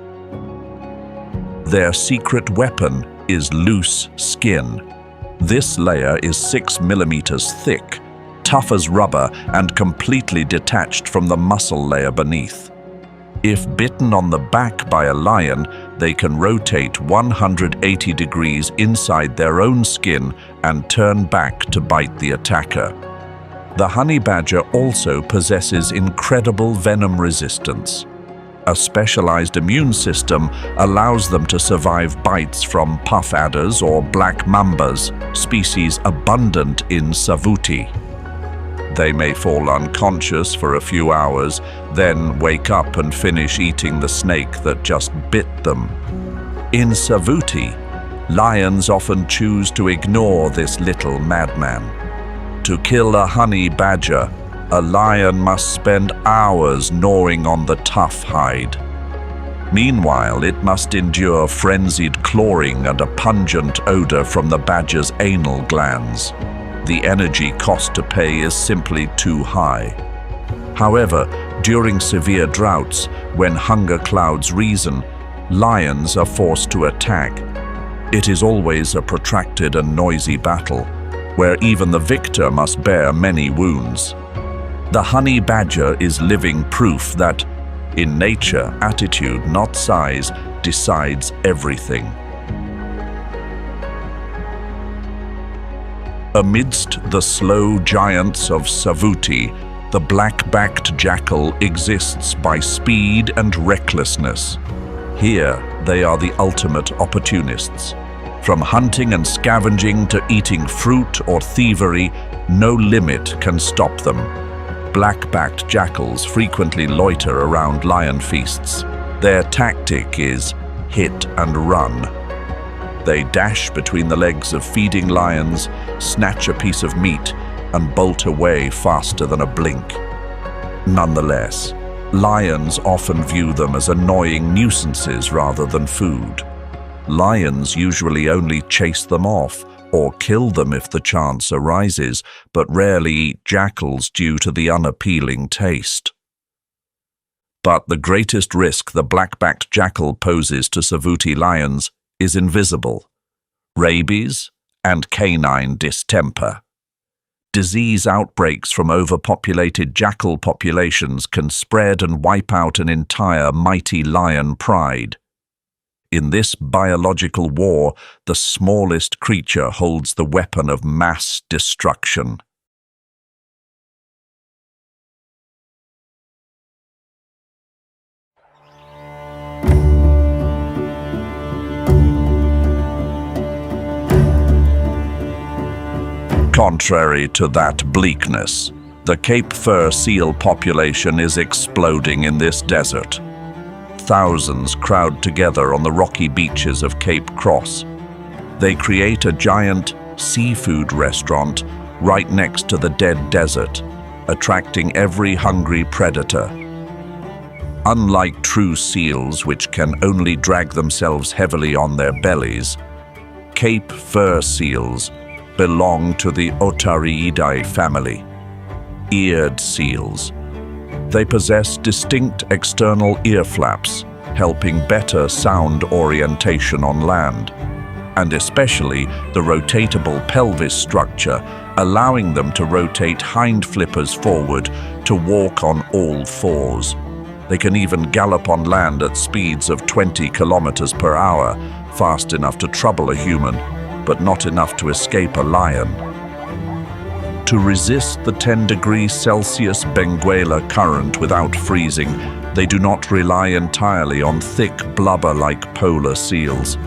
Their secret weapon is loose skin. This layer is 6 millimeters thick, tough as rubber, and completely detached from the muscle layer beneath. If bitten on the back by a lion, they can rotate 180 degrees inside their own skin and turn back to bite the attacker. The honey badger also possesses incredible venom resistance. A specialized immune system allows them to survive bites from puff adders or black mambas, species abundant in Savuti. They may fall unconscious for a few hours, then wake up and finish eating the snake that just bit them. In Savuti, lions often choose to ignore this little madman. To kill a honey badger, a lion must spend hours gnawing on the tough hide. Meanwhile, it must endure frenzied clawing and a pungent odor from the badger's anal glands. The energy cost to pay is simply too high. However, during severe droughts, when hunger clouds reason, lions are forced to attack. It is always a protracted and noisy battle, where even the victor must bear many wounds. The honey badger is living proof that, in nature, attitude, not size, decides everything. Amidst the slow giants of Savuti, the black-backed jackal exists by speed and recklessness. Here, they are the ultimate opportunists. From hunting and scavenging to eating fruit or thievery, no limit can stop them. Black-backed jackals frequently loiter around lion feasts. Their tactic is hit and run. They dash between the legs of feeding lions, snatch a piece of meat, and bolt away faster than a blink. Nonetheless, lions often view them as annoying nuisances rather than food. Lions usually only chase them off or kill them if the chance arises, but rarely eat jackals due to the unappealing taste. But the greatest risk the black-backed jackal poses to Savuti lions is invisible: rabies and canine distemper. Disease outbreaks from overpopulated jackal populations can spread and wipe out an entire mighty lion pride. In this biological war, the smallest creature holds the weapon of mass destruction. Contrary to that bleakness, the Cape fur seal population is exploding in this desert. Thousands crowd together on the rocky beaches of Cape Cross. They create a giant seafood restaurant right next to the dead desert, attracting every hungry predator. Unlike true seals, which can only drag themselves heavily on their bellies, Cape fur seals belong to the Otariidae family, eared seals. They possess distinct external ear flaps, helping better sound orientation on land, and especially the rotatable pelvis structure, allowing them to rotate hind flippers forward to walk on all fours. They can even gallop on land at speeds of 20 kilometers per hour, fast enough to trouble a human, but not enough to escape a lion. To resist the 10°C Benguela current without freezing, they do not rely entirely on thick blubber like polar seals.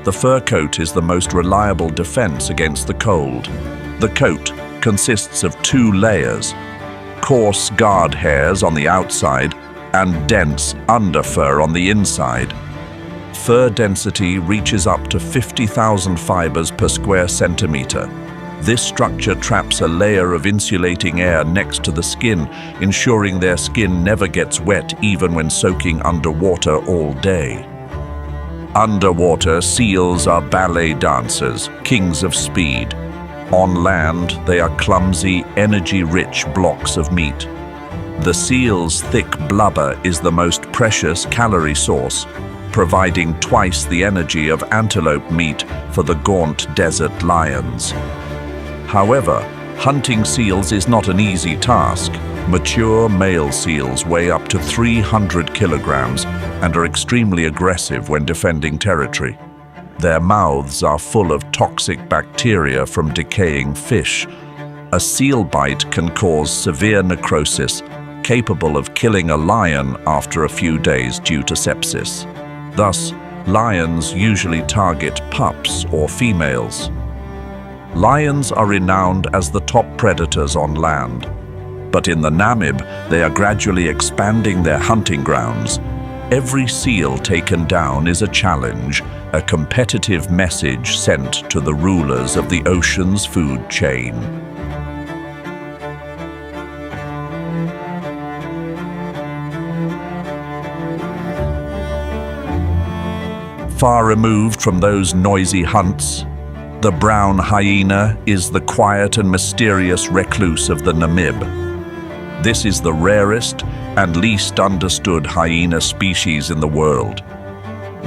The fur coat is the most reliable defense against the cold. The coat consists of 2 layers: coarse guard hairs on the outside and dense underfur on the inside. Fur density reaches up to 50,000 fibers per square centimeter. This structure traps a layer of insulating air next to the skin, ensuring their skin never gets wet even when soaking underwater all day. Underwater, seals are ballet dancers, kings of speed. On land, they are clumsy, energy-rich blocks of meat. The seal's thick blubber is the most precious calorie source, providing twice the energy of antelope meat for the gaunt desert lions. However, hunting seals is not an easy task. Mature male seals weigh up to 300 kilograms and are extremely aggressive when defending territory. Their mouths are full of toxic bacteria from decaying fish. A seal bite can cause severe necrosis, capable of killing a lion after a few days due to sepsis. Thus, lions usually target pups or females. Lions are renowned as the top predators on land. But in the Namib, they are gradually expanding their hunting grounds. Every seal taken down is a challenge, a competitive message sent to the rulers of the ocean's food chain. Far removed from those noisy hunts, the brown hyena is the quiet and mysterious recluse of the Namib. This is the rarest and least understood hyena species in the world.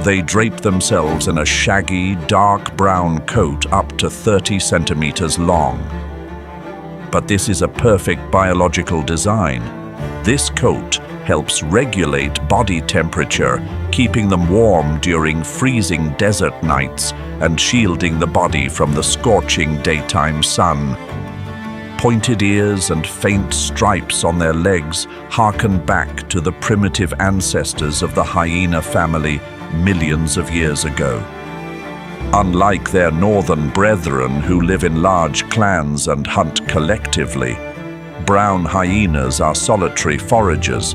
They drape themselves in a shaggy, dark brown coat up to 30 centimeters long. But this is a perfect biological design. This coat helps regulate body temperature, keeping them warm during freezing desert nights and shielding the body from the scorching daytime sun. Pointed ears and faint stripes on their legs harken back to the primitive ancestors of the hyena family millions of years ago. Unlike their northern brethren who live in large clans and hunt collectively, brown hyenas are solitary foragers.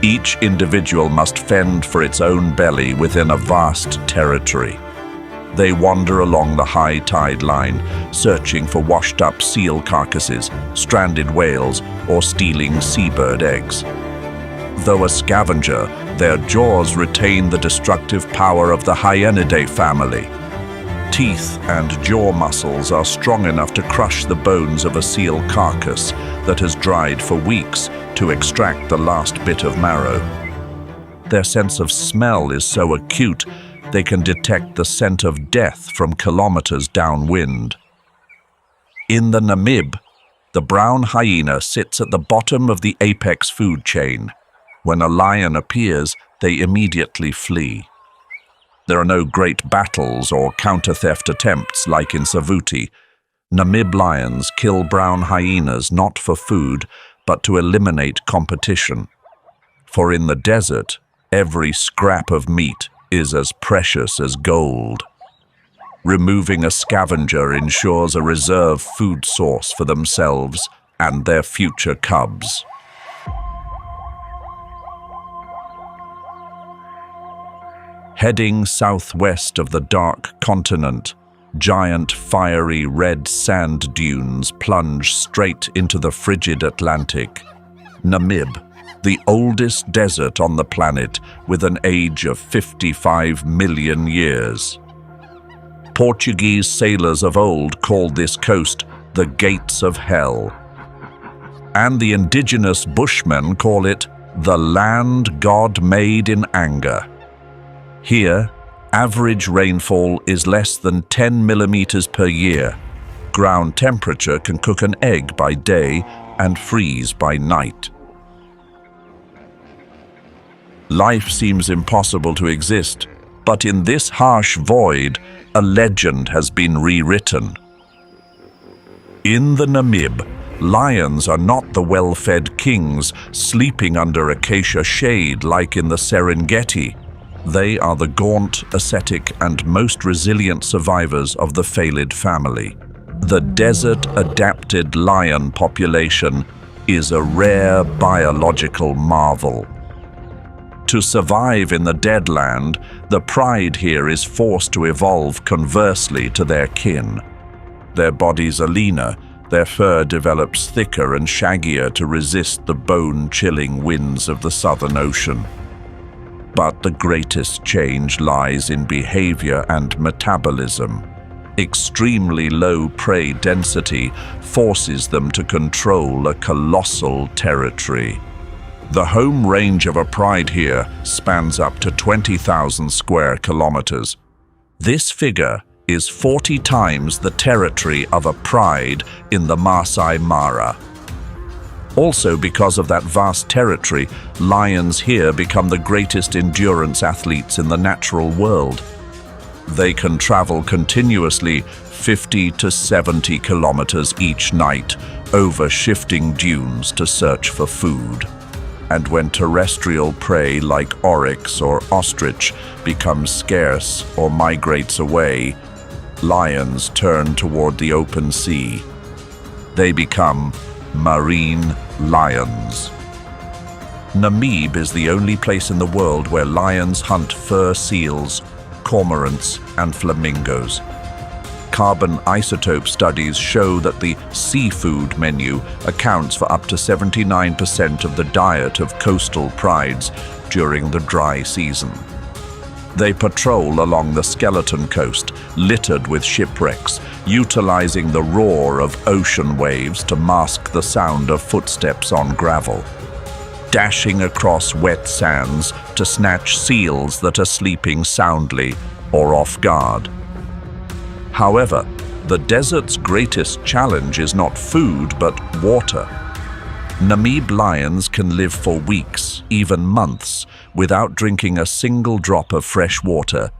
Each individual must fend for its own belly within a vast territory. They wander along the high tide line, searching for washed-up seal carcasses, stranded whales, or stealing seabird eggs. Though a scavenger, their jaws retain the destructive power of the Hyenidae family. Teeth and jaw muscles are strong enough to crush the bones of a seal carcass that has dried for weeks to extract the last bit of marrow. Their sense of smell is so acute they can detect the scent of death from kilometers downwind. In the Namib, the brown hyena sits at the bottom of the apex food chain. When a lion appears, they immediately flee. There are no great battles or counter-theft attempts like in Savuti. Namib lions kill brown hyenas not for food, but to eliminate competition. For in the desert, every scrap of meat is as precious as gold. Removing a scavenger ensures a reserve food source for themselves and their future cubs. Heading southwest of the dark continent, giant fiery red sand dunes plunge straight into the frigid Atlantic. Namib, the oldest desert on the planet with an age of 55 million years. Portuguese sailors of old called this coast the Gates of Hell. And the indigenous Bushmen call it the land God made in anger. Here, average rainfall is less than 10 millimeters per year. Ground temperature can cook an egg by day and freeze by night. Life seems impossible to exist, but in this harsh void, a legend has been rewritten. In the Namib, lions are not the well-fed kings sleeping under acacia shade like in the Serengeti. They are the gaunt, ascetic, and most resilient survivors of the Felid family. The desert-adapted lion population is a rare biological marvel. To survive in the dead land, the pride here is forced to evolve conversely to their kin. Their bodies are leaner, their fur develops thicker and shaggier to resist the bone-chilling winds of the Southern Ocean. But the greatest change lies in behavior and metabolism. Extremely low prey density forces them to control a colossal territory. The home range of a pride here spans up to 20,000 square kilometers. This figure is 40 times the territory of a pride in the Masai Mara. Also, because of that vast territory, lions here become the greatest endurance athletes in the natural world. They can travel continuously 50 to 70 kilometers each night over shifting dunes to search for food. And when terrestrial prey like oryx or ostrich becomes scarce or migrates away, lions turn toward the open sea. They become marine lions. Namib is the only place in the world where lions hunt fur seals, cormorants, and flamingos. Carbon isotope studies show that the seafood menu accounts for up to 79% of the diet of coastal prides during the dry season. They patrol along the Skeleton Coast, littered with shipwrecks, utilizing the roar of ocean waves to mask the sound of footsteps on gravel, dashing across wet sands to snatch seals that are sleeping soundly or off guard. However, the desert's greatest challenge is not food but water. Namib lions can live for weeks, even months, without drinking a single drop of fresh water.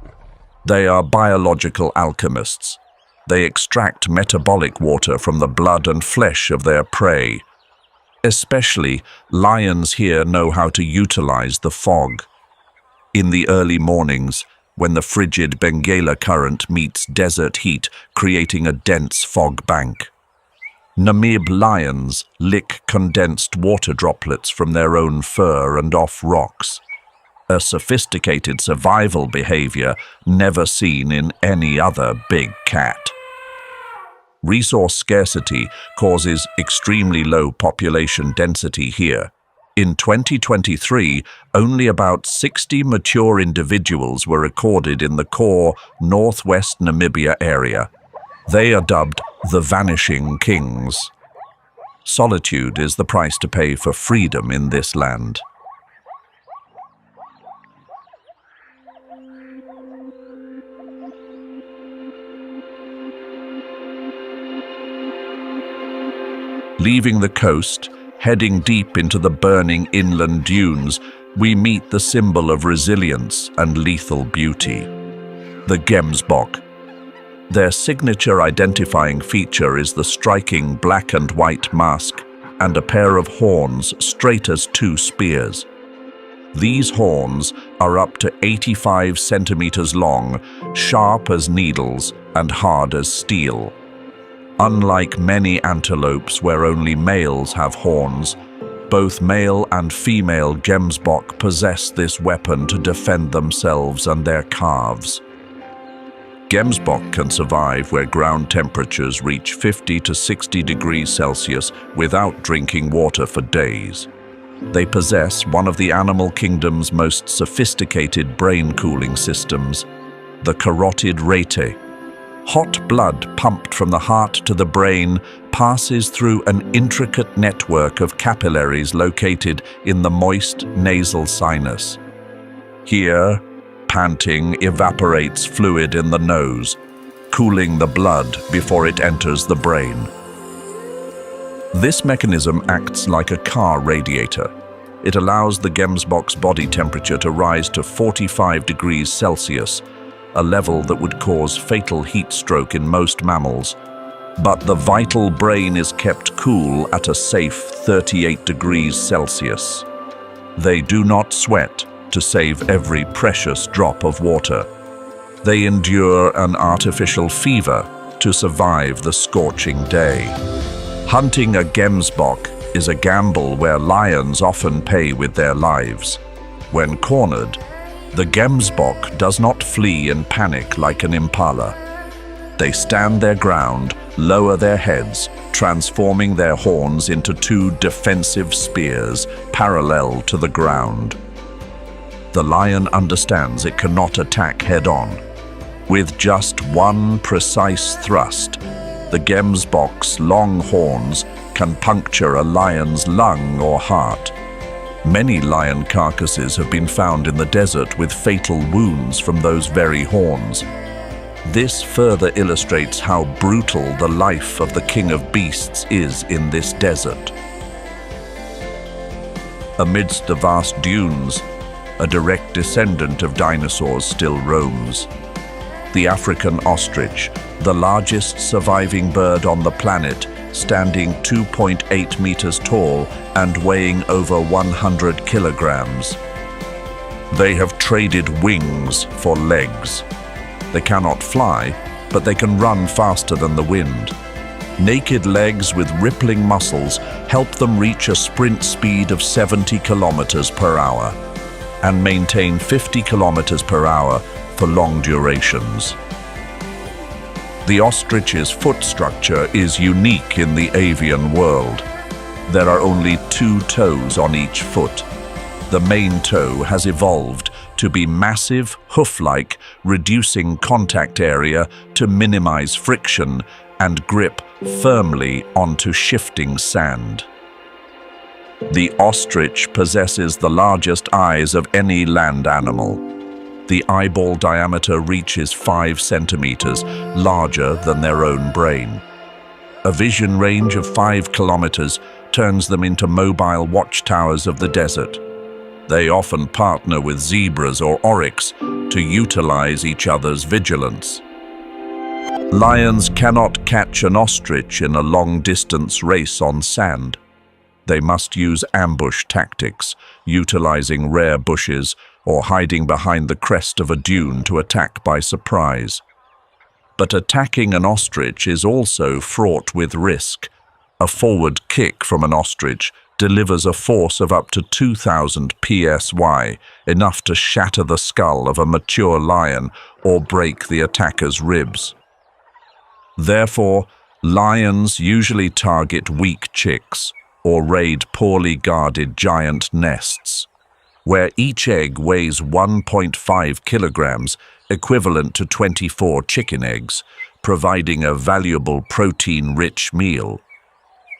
They are biological alchemists. They extract metabolic water from the blood and flesh of their prey. Especially, lions here know how to utilize the fog. In the early mornings, when the frigid Benguela current meets desert heat, creating a dense fog bank, Namib lions lick condensed water droplets from their own fur and off rocks, a sophisticated survival behavior never seen in any other big cat. Resource scarcity causes extremely low population density here. In 2023, only about 60 mature individuals were recorded in the core northwest Namibia area. They are dubbed the Vanishing Kings. Solitude is the price to pay for freedom in this land. Leaving the coast, heading deep into the burning inland dunes, we meet the symbol of resilience and lethal beauty, the Gemsbok. Their signature identifying feature is the striking black and white mask and a pair of horns straight as two spears. These horns are up to 85 centimeters long, sharp as needles and hard as steel. Unlike many antelopes where only males have horns, both male and female Gemsbok possess this weapon to defend themselves and their calves. Gemsbok can survive where ground temperatures reach 50 to 60 degrees Celsius without drinking water for days. They possess one of the animal kingdom's most sophisticated brain cooling systems, the carotid rete. Hot blood pumped from the heart to the brain passes through an intricate network of capillaries located in the moist nasal sinus. Here, panting evaporates fluid in the nose, cooling the blood before it enters the brain. This mechanism acts like a car radiator. It allows the Gemsbok's body temperature to rise to 45 degrees Celsius, a level that would cause fatal heat stroke in most mammals. But the vital brain is kept cool at a safe 38 degrees Celsius. They do not sweat to save every precious drop of water. They endure an artificial fever to survive the scorching day. Hunting a Gemsbok is a gamble where lions often pay with their lives. When cornered, the Gemsbok does not flee in panic like an impala. They stand their ground, lower their heads, transforming their horns into two defensive spears parallel to the ground. The lion understands it cannot attack head-on. With just one precise thrust, the Gemsbok's long horns can puncture a lion's lung or heart. Many lion carcasses have been found in the desert with fatal wounds from those very horns. This further illustrates how brutal the life of the king of beasts is in this desert. Amidst the vast dunes, a direct descendant of dinosaurs still roams. The African ostrich, the largest surviving bird on the planet, standing 2.8 meters tall and weighing over 100 kilograms. They have traded wings for legs. They cannot fly, but they can run faster than the wind. Naked legs with rippling muscles help them reach a sprint speed of 70 kilometers per hour and maintain 50 kilometers per hour for long durations. The ostrich's foot structure is unique in the avian world. There are only 2 toes on each foot. The main toe has evolved to be massive, hoof-like, reducing contact area to minimize friction and grip firmly onto shifting sand. The ostrich possesses the largest eyes of any land animal. The eyeball diameter reaches 5 centimeters, larger than their own brain. A vision range of 5 kilometers turns them into mobile watchtowers of the desert. They often partner with zebras or oryx to utilize each other's vigilance. Lions cannot catch an ostrich in a long-distance race on sand. They must use ambush tactics, utilizing rare bushes or hiding behind the crest of a dune to attack by surprise. But attacking an ostrich is also fraught with risk. A forward kick from an ostrich delivers a force of up to 2,000 psi, enough to shatter the skull of a mature lion or break the attacker's ribs. Therefore, lions usually target weak chicks or raid poorly guarded giant nests, where each egg weighs 1.5 kilograms, equivalent to 24 chicken eggs, providing a valuable protein-rich meal.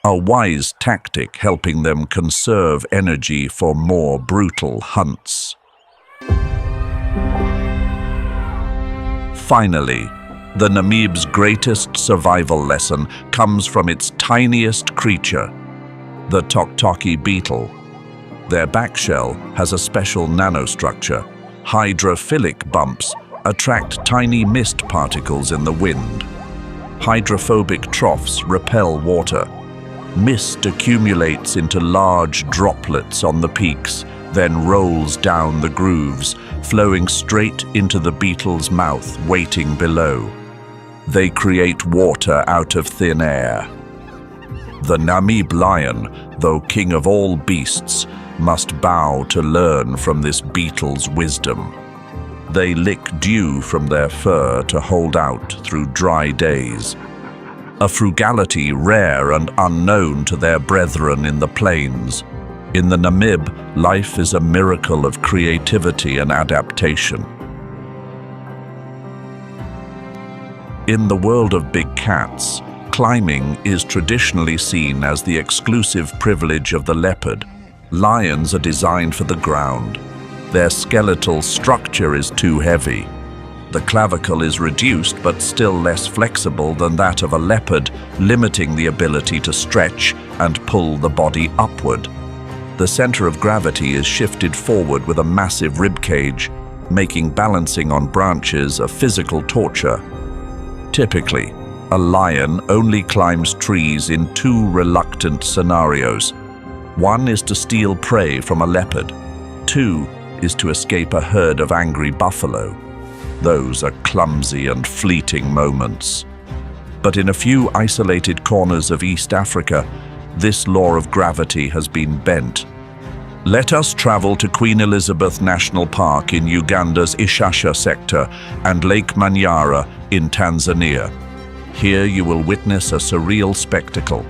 A wise tactic helping them conserve energy for more brutal hunts. Finally, the Namib's greatest survival lesson comes from its tiniest creature, the Toktoki beetle. Their back shell has a special nanostructure. Hydrophilic bumps attract tiny mist particles in the wind. Hydrophobic troughs repel water. Mist accumulates into large droplets on the peaks, then rolls down the grooves, flowing straight into the beetle's mouth, waiting below. They create water out of thin air. The Namib lion, though king of all beasts, must bow to learn from this beetle's wisdom. They lick dew from their fur to hold out through dry days, a frugality rare and unknown to their brethren in the plains. In the Namib, life is a miracle of creativity and adaptation. In the world of big cats, climbing is traditionally seen as the exclusive privilege of the leopard. Lions are designed for the ground. Their skeletal structure is too heavy. The clavicle is reduced but still less flexible than that of a leopard, limiting the ability to stretch and pull the body upward. The center of gravity is shifted forward with a massive rib cage, making balancing on branches a physical torture. Typically, a lion only climbs trees in 2 reluctant scenarios. 1 is to steal prey from a leopard. 2 is to escape a herd of angry buffalo. Those are clumsy and fleeting moments. But in a few isolated corners of East Africa, this law of gravity has been bent. Let us travel to Queen Elizabeth National Park in Uganda's Ishasha sector and Lake Manyara in Tanzania. Here you will witness a surreal spectacle.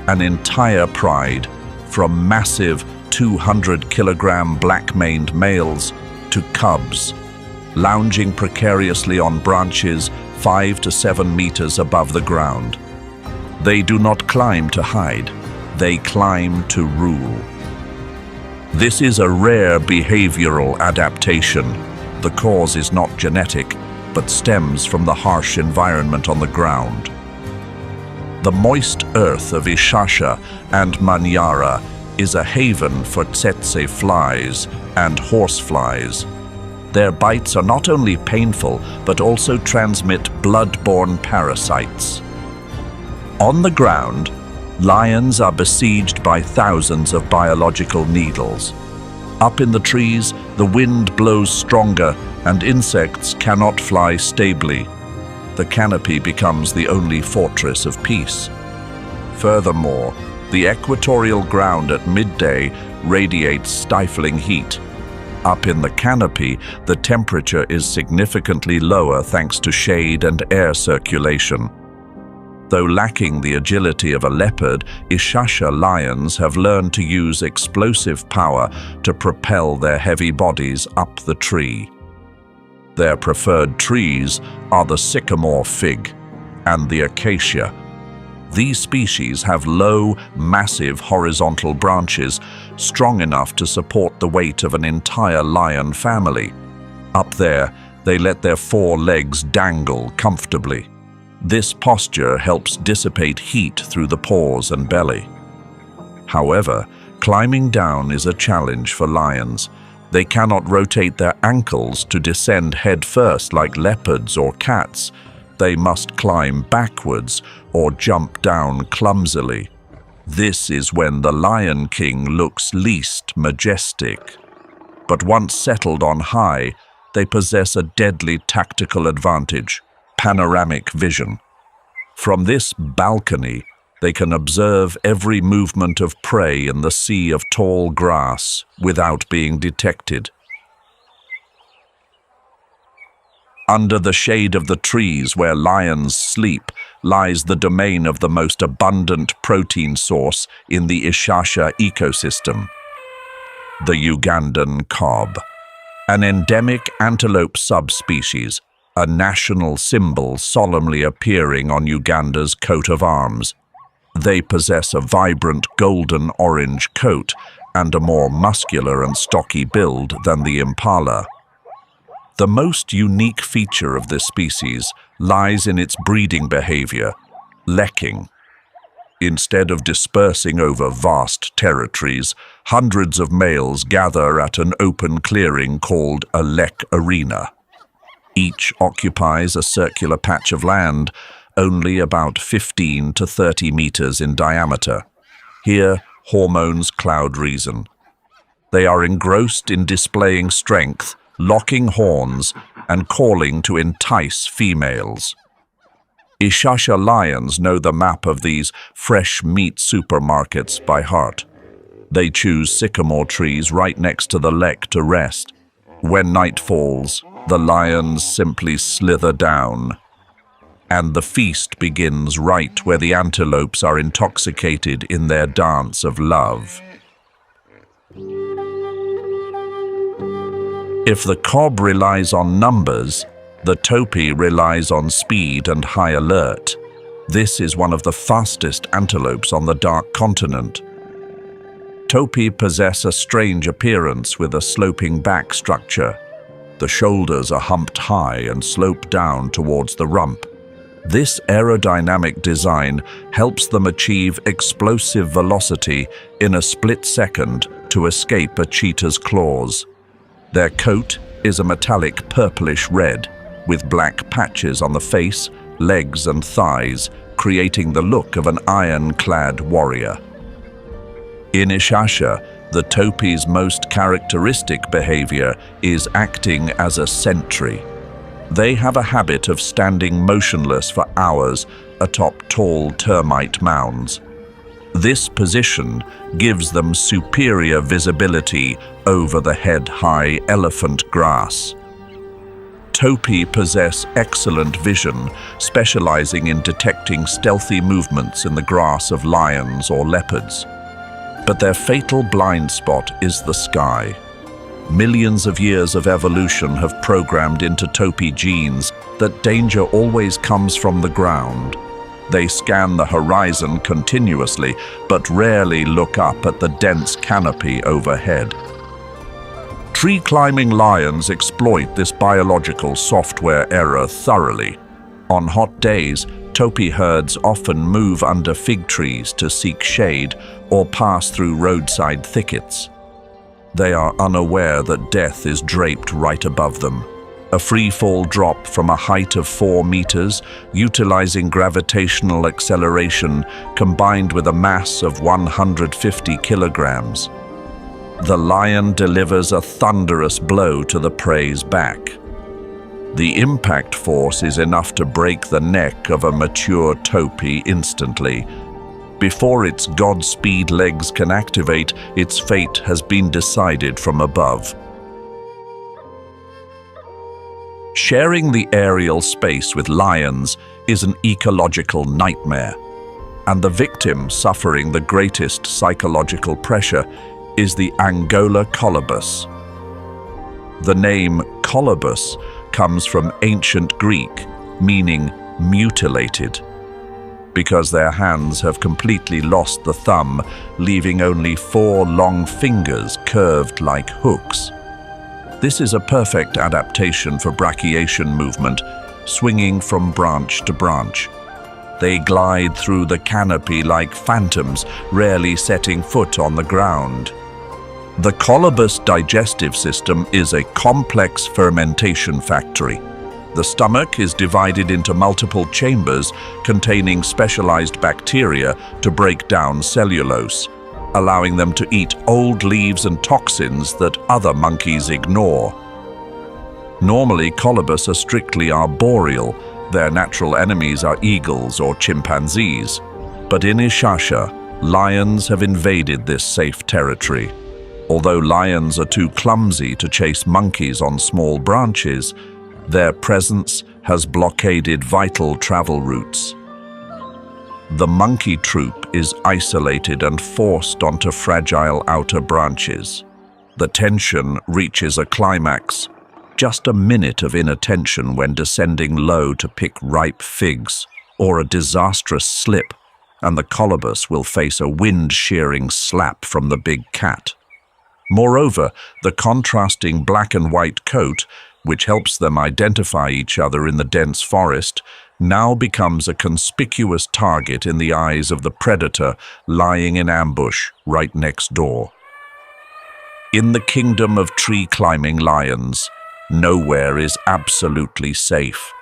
An entire pride, from massive 200-kilogram black-maned males to cubs, lounging precariously on branches 5 to 7 meters above the ground. They do not climb to hide, they climb to rule. This is a rare behavioral adaptation. The cause is not genetic, but stems from the harsh environment on the ground. The moist earth of Ishasha and Manyara is a haven for tsetse flies and horseflies. Their bites are not only painful, but also transmit blood-borne parasites. On the ground, lions are besieged by thousands of biological needles. Up in the trees, the wind blows stronger and insects cannot fly stably. The canopy becomes the only fortress of peace. Furthermore, the equatorial ground at midday radiates stifling heat. Up in the canopy, the temperature is significantly lower thanks to shade and air circulation. Though lacking the agility of a leopard, Ishasha lions have learned to use explosive power to propel their heavy bodies up the tree. Their preferred trees are the sycamore fig and the acacia. These species have low, massive horizontal branches, strong enough to support the weight of an entire lion family. Up there, they let their 4 legs dangle comfortably. This posture helps dissipate heat through the paws and belly. However, climbing down is a challenge for lions. They cannot rotate their ankles to descend head first like leopards or cats. They must climb backwards or jump down clumsily. This is when the Lion King looks least majestic. But once settled on high, they possess a deadly tactical advantage: panoramic vision. From this balcony, they can observe every movement of prey in the sea of tall grass without being detected. Under the shade of the trees where lions sleep lies the domain of the most abundant protein source in the Ishasha ecosystem: the Ugandan kob, an endemic antelope subspecies, a national symbol solemnly appearing on Uganda's coat of arms. They possess a vibrant golden-orange coat and a more muscular and stocky build than the impala. The most unique feature of this species lies in its breeding behavior: lekking. Instead of dispersing over vast territories, hundreds of males gather at an open clearing called a lek arena. Each occupies a circular patch of land, only about 15 to 30 meters in diameter. Here, hormones cloud reason. They are engrossed in displaying strength, locking horns, and calling to entice females. Ishasha lions know the map of these fresh meat supermarkets by heart. They choose sycamore trees right next to the lek to rest. When night falls, the lions simply slither down, and the feast begins right where the antelopes are intoxicated in their dance of love. If the kob relies on numbers, the topi relies on speed and high alert. This is one of the fastest antelopes on the dark continent. Topi possess a strange appearance with a sloping back structure. The shoulders are humped high and slope down towards the rump. This aerodynamic design helps them achieve explosive velocity in a split second to escape a cheetah's claws. Their coat is a metallic purplish red, with black patches on the face, legs and thighs, creating the look of an iron-clad warrior. In Ishasha, the topi's most characteristic behavior is acting as a sentry. They have a habit of standing motionless for hours atop tall termite mounds. This position gives them superior visibility over the head-high elephant grass. Topi possess excellent vision, specializing in detecting stealthy movements in the grass of lions or leopards. But their fatal blind spot is the sky. Millions of years of evolution have programmed into topi genes that danger always comes from the ground. They scan the horizon continuously, but rarely look up at the dense canopy overhead. Tree-climbing lions exploit this biological software error thoroughly. On hot days, topi herds often move under fig trees to seek shade or pass through roadside thickets. They are unaware that death is draped right above them. A free-fall drop from a height of 4 meters, utilizing gravitational acceleration combined with a mass of 150 kilograms. The lion delivers a thunderous blow to the prey's back. The impact force is enough to break the neck of a mature topi instantly. Before its Godspeed legs can activate, its fate has been decided from above. Sharing the aerial space with lions is an ecological nightmare, and the victim suffering the greatest psychological pressure is the Angola colobus. The name colobus comes from ancient Greek, meaning mutilated, because their hands have completely lost the thumb, leaving only 4 long fingers curved like hooks. This is a perfect adaptation for brachiation movement, swinging from branch to branch. They glide through the canopy like phantoms, rarely setting foot on the ground. The colobus digestive system is a complex fermentation factory. The stomach is divided into multiple chambers containing specialized bacteria to break down cellulose, allowing them to eat old leaves and toxins that other monkeys ignore. Normally, colobus are strictly arboreal. Their natural enemies are eagles or chimpanzees. But in Ishasha, lions have invaded this safe territory. Although lions are too clumsy to chase monkeys on small branches, their presence has blockaded vital travel routes. The monkey troop is isolated and forced onto fragile outer branches. The tension reaches a climax. Just a minute of inattention when descending low to pick ripe figs, or a disastrous slip, and the colobus will face a wind-shearing slap from the big cat. Moreover, the contrasting black and white coat, which helps them identify each other in the dense forest, now becomes a conspicuous target in the eyes of the predator lying in ambush right next door. In the kingdom of tree-climbing lions, nowhere is absolutely safe.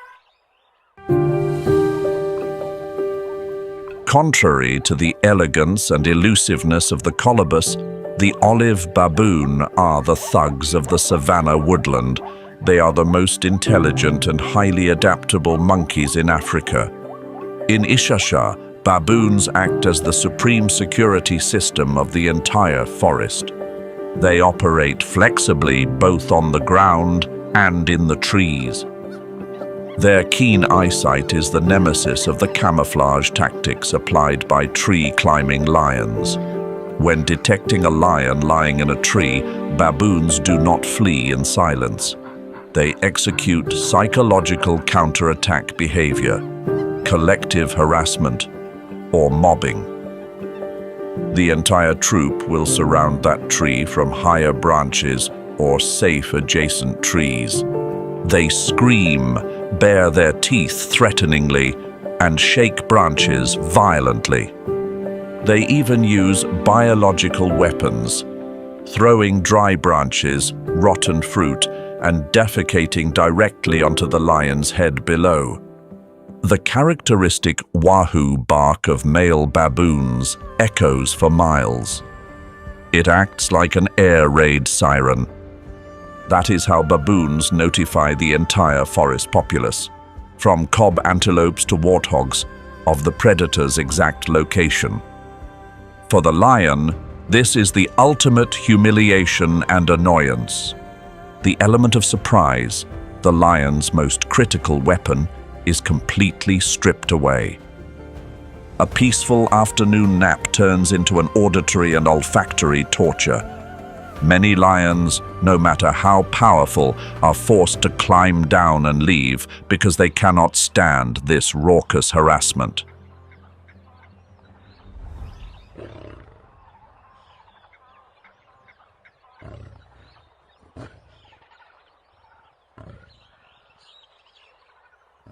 Contrary to the elegance and elusiveness of the colobus, the olive baboon are the thugs of the savanna woodland. They are the most intelligent and highly adaptable monkeys in Africa. In Ishasha, baboons act as the supreme security system of the entire forest. They operate flexibly both on the ground and in the trees. Their keen eyesight is the nemesis of the camouflage tactics applied by tree-climbing lions. When detecting a lion lying in a tree, baboons do not flee in silence. They execute psychological counterattack behavior, collective harassment, or mobbing. The entire troop will surround that tree from higher branches or safe adjacent trees. They scream, bare their teeth threateningly, and shake branches violently. They even use biological weapons, throwing dry branches, rotten fruit, and defecating directly onto the lion's head below. The characteristic wahoo bark of male baboons echoes for miles. It acts like an air raid siren. That is how baboons notify the entire forest populace, from cob antelopes to warthogs, of the predator's exact location. For the lion, this is the ultimate humiliation and annoyance. The element of surprise, the lion's most critical weapon, is completely stripped away. A peaceful afternoon nap turns into an auditory and olfactory torture. Many lions, no matter how powerful, are forced to climb down and leave because they cannot stand this raucous harassment.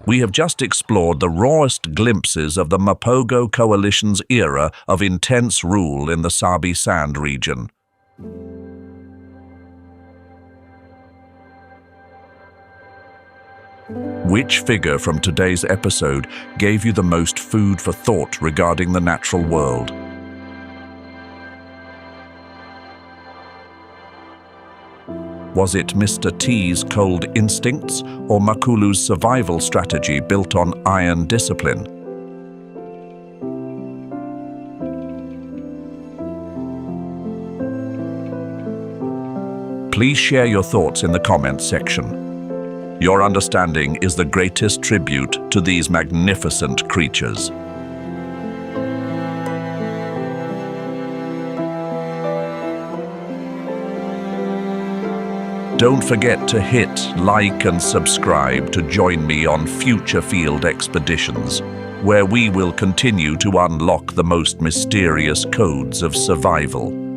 We have just explored the rawest glimpses of the Mapogo coalition's era of intense rule in the Sabi Sand region. Which figure from today's episode gave you the most food for thought regarding the natural world? Was it Mr. T's cold instincts or Makulu's survival strategy built on iron discipline? Please share your thoughts in the comments section. Your understanding is the greatest tribute to these magnificent creatures. Don't forget to hit like and subscribe to join me on future field expeditions, where we will continue to unlock the most mysterious codes of survival.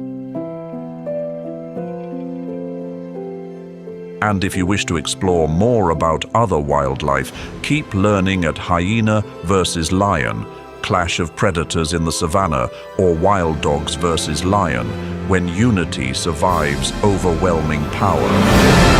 And if you wish to explore more about other wildlife, keep learning at Hyena versus Lion, Clash of Predators in the Savannah, or Wild Dogs versus Lion, when unity survives overwhelming power.